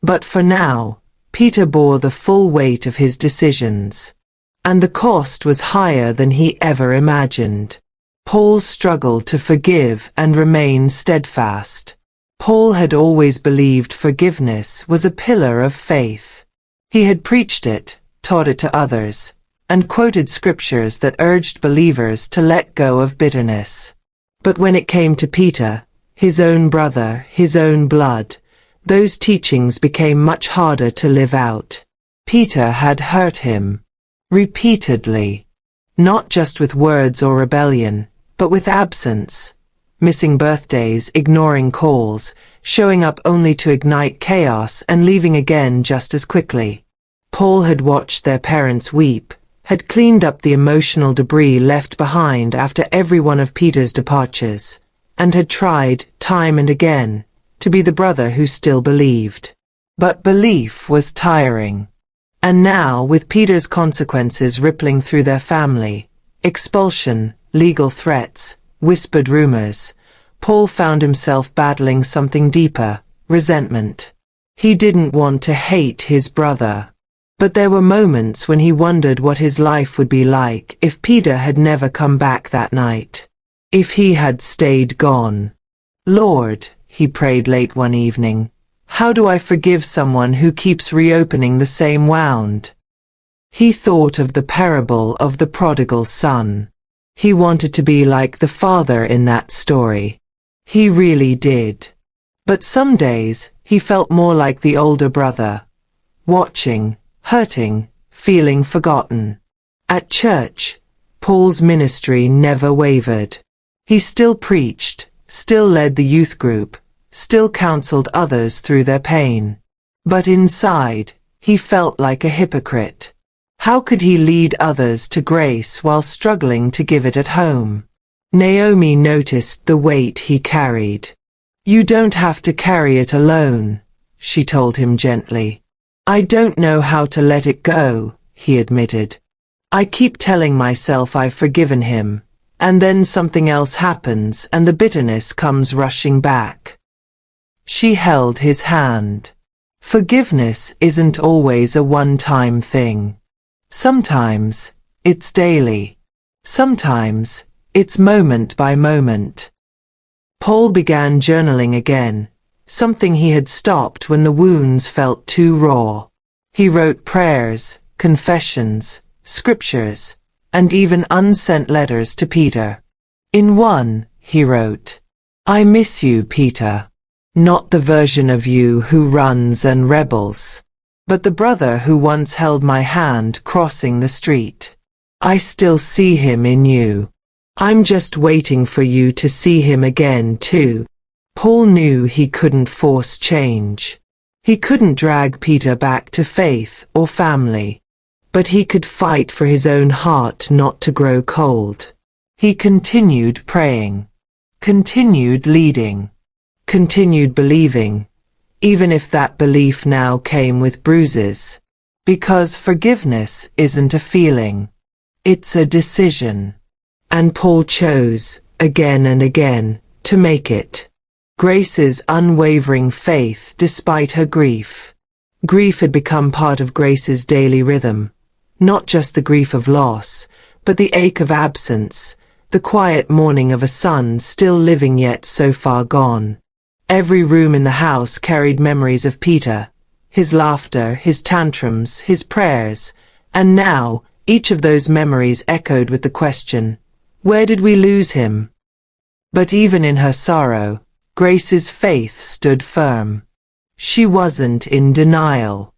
But for now, Peter bore the full weight of his decisions. And the cost was higher than he ever imagined. Paul struggled to forgive and remain steadfast. Paul had always believed forgiveness was a pillar of faith. He had preached it, taught it to others, and quoted scriptures that urged believers to let go of bitterness. But when it came to Peter, his own brother, his own blood, those teachings became much harder to live out. Peter had hurt him. Repeatedly. Not just with words or rebellion, but with absence. Missing birthdays, ignoring calls, showing up only to ignite chaos and leaving again just as quickly. Paul had watched their parents weep, had cleaned up the emotional debris left behind after every one of Peter's departures, and had tried, time and again, to be the brother who still believed. But belief was tiring. And now, with Peter's consequences rippling through their family, expulsion, legal threats, whispered rumors, Paul found himself battling something deeper, resentment. He didn't want to hate his brother. But there were moments when he wondered what his life would be like if Peter had never come back that night. If he had stayed gone. Lord, he prayed late one evening, how do I forgive someone who keeps reopening the same wound? He thought of the parable of the prodigal son. He wanted to be like the father in that story. He really did. But some days, he felt more like the older brother. Watching, hurting, feeling forgotten. At church, Paul's ministry never wavered. He still preached, still led the youth group, still counseled others through their pain. But inside, he felt like a hypocrite. How could he lead others to grace while struggling to give it at home? Naomi noticed the weight he carried. You don't have to carry it alone, she told him gently. I don't know how to let it go, he admitted. I keep telling myself I've forgiven him, and then something else happens and the bitterness comes rushing back. She held his hand. Forgiveness isn't always a one-time thing. Sometimes, it's daily. Sometimes, it's moment by moment. Paul began journaling again, something he had stopped when the wounds felt too raw. He wrote prayers, confessions, scriptures, and even unsent letters to Peter. In one, he wrote, I miss you, Peter. Not the version of you who runs and rebels, but the brother who once held my hand crossing the street. I still see him in you. I'm just waiting for you to see him again too. Paul knew he couldn't force change. He couldn't drag Peter back to faith or family. But he could fight for his own heart not to grow cold. He continued praying, continued leading, continued believing, even if that belief now came with bruises. Because forgiveness isn't a feeling. It's a decision. And Paul chose, again and again, to make it. Grace's unwavering faith despite her grief. Grief had become part of Grace's daily rhythm. Not just the grief of loss, but the ache of absence, the quiet mourning of a son still living yet so far gone. Every room in the house carried memories of Peter, his laughter, his tantrums, his prayers, and now, each of those memories echoed with the question, where did we lose him? But even in her sorrow, Grace's faith stood firm. She wasn't in denial.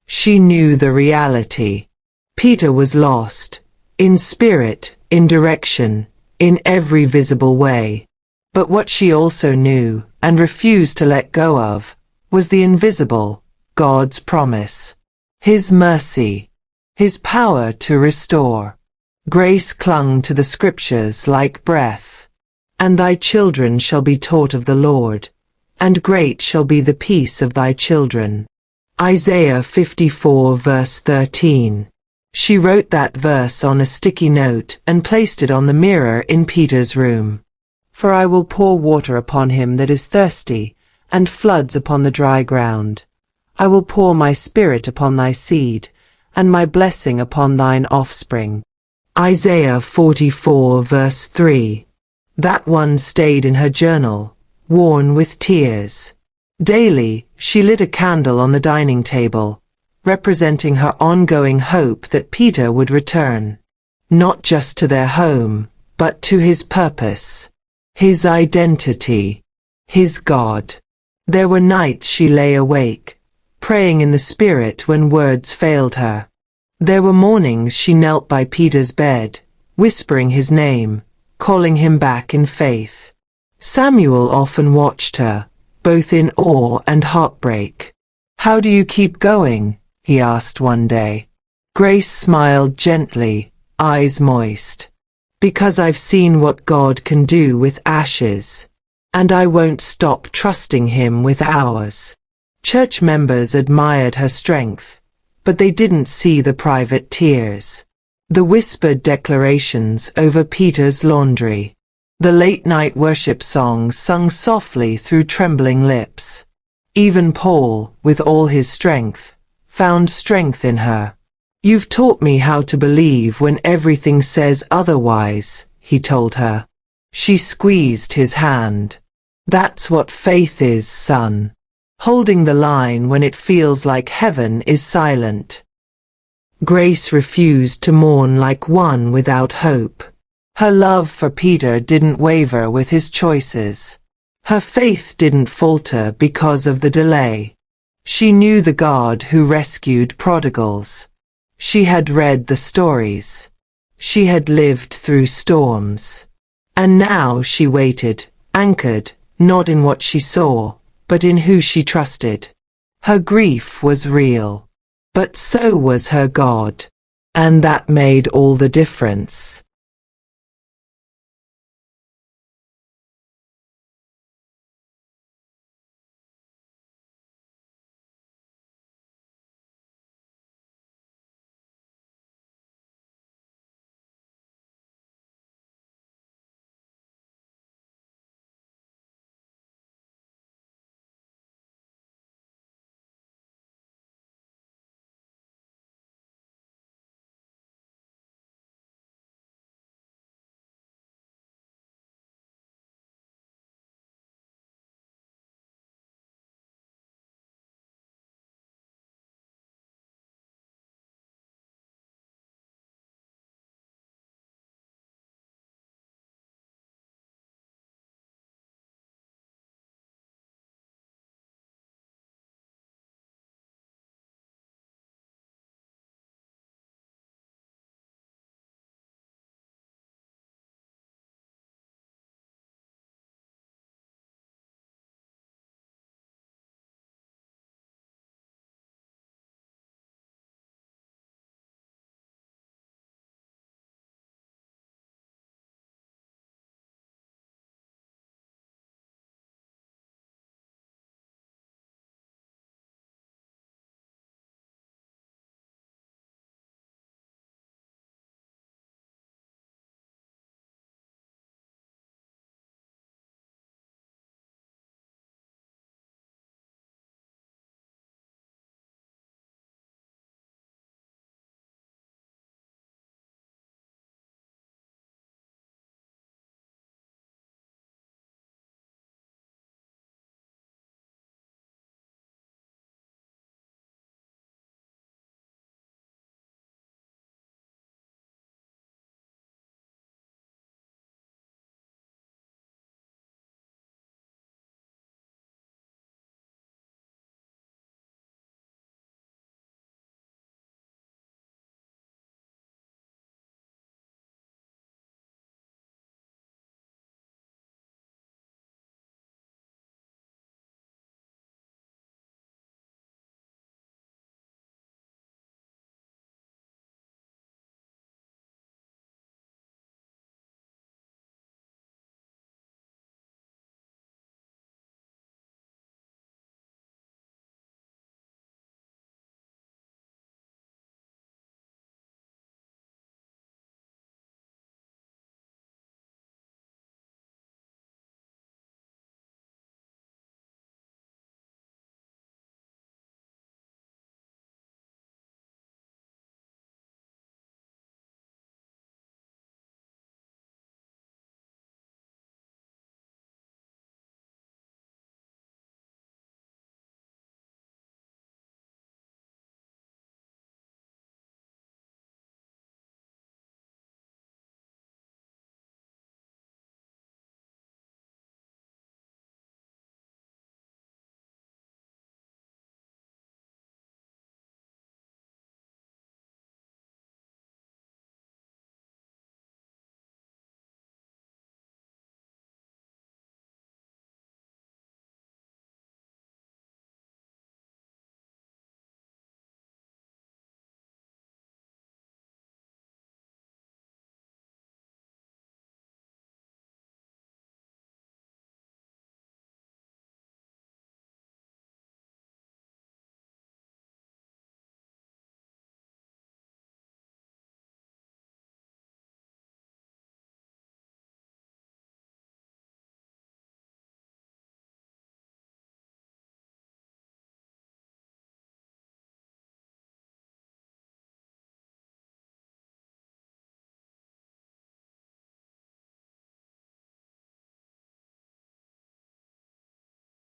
She knew the reality. Peter was lost, in spirit, in direction, in every visible way. But what she also knew, and refused to let go of, was the invisible, God's promise. His mercy. His power to restore. Grace clung to the scriptures like breath. And thy children shall be taught of the Lord, and great shall be the peace of thy children. Isaiah 54 verse 13. She wrote that verse on a sticky note and placed it on the mirror in Peter's room. For I will pour water upon him that is thirsty, and floods upon the dry ground. I will pour my spirit upon thy seed, and my blessing upon thine offspring. Isaiah 44 verse 3. That one stayed in her journal, worn with tears. Daily, she lit a candle on the dining table, representing her ongoing hope that Peter would return, not just to their home, but to his purpose, his identity, his God. There were nights she lay awake, praying in the Spirit when words failed her. There were mornings she knelt by Peter's bed, whispering his name, calling him back in faith. Samuel often watched her, both in awe and heartbreak. "How do you keep going?" he asked one day. Grace smiled gently, eyes moist. "Because I've seen what God can do with ashes, and I won't stop trusting him with ours." Church members admired her strength, but they didn't see the private tears, the whispered declarations over Peter's laundry, the late-night worship songs sung softly through trembling lips. Even Paul, with all his strength, found strength in her. "You've taught me how to believe when everything says otherwise," he told her. She squeezed his hand. "That's what faith is, son. Holding the line when it feels like heaven is silent." Grace refused to mourn like one without hope. Her love for Peter didn't waver with his choices. Her faith didn't falter because of the delay. She knew the God who rescued prodigals. She had read the stories. She had lived through storms. And now she waited, anchored, not in what she saw, but in who she trusted. Her grief was real, but so was her God, and that made all the difference.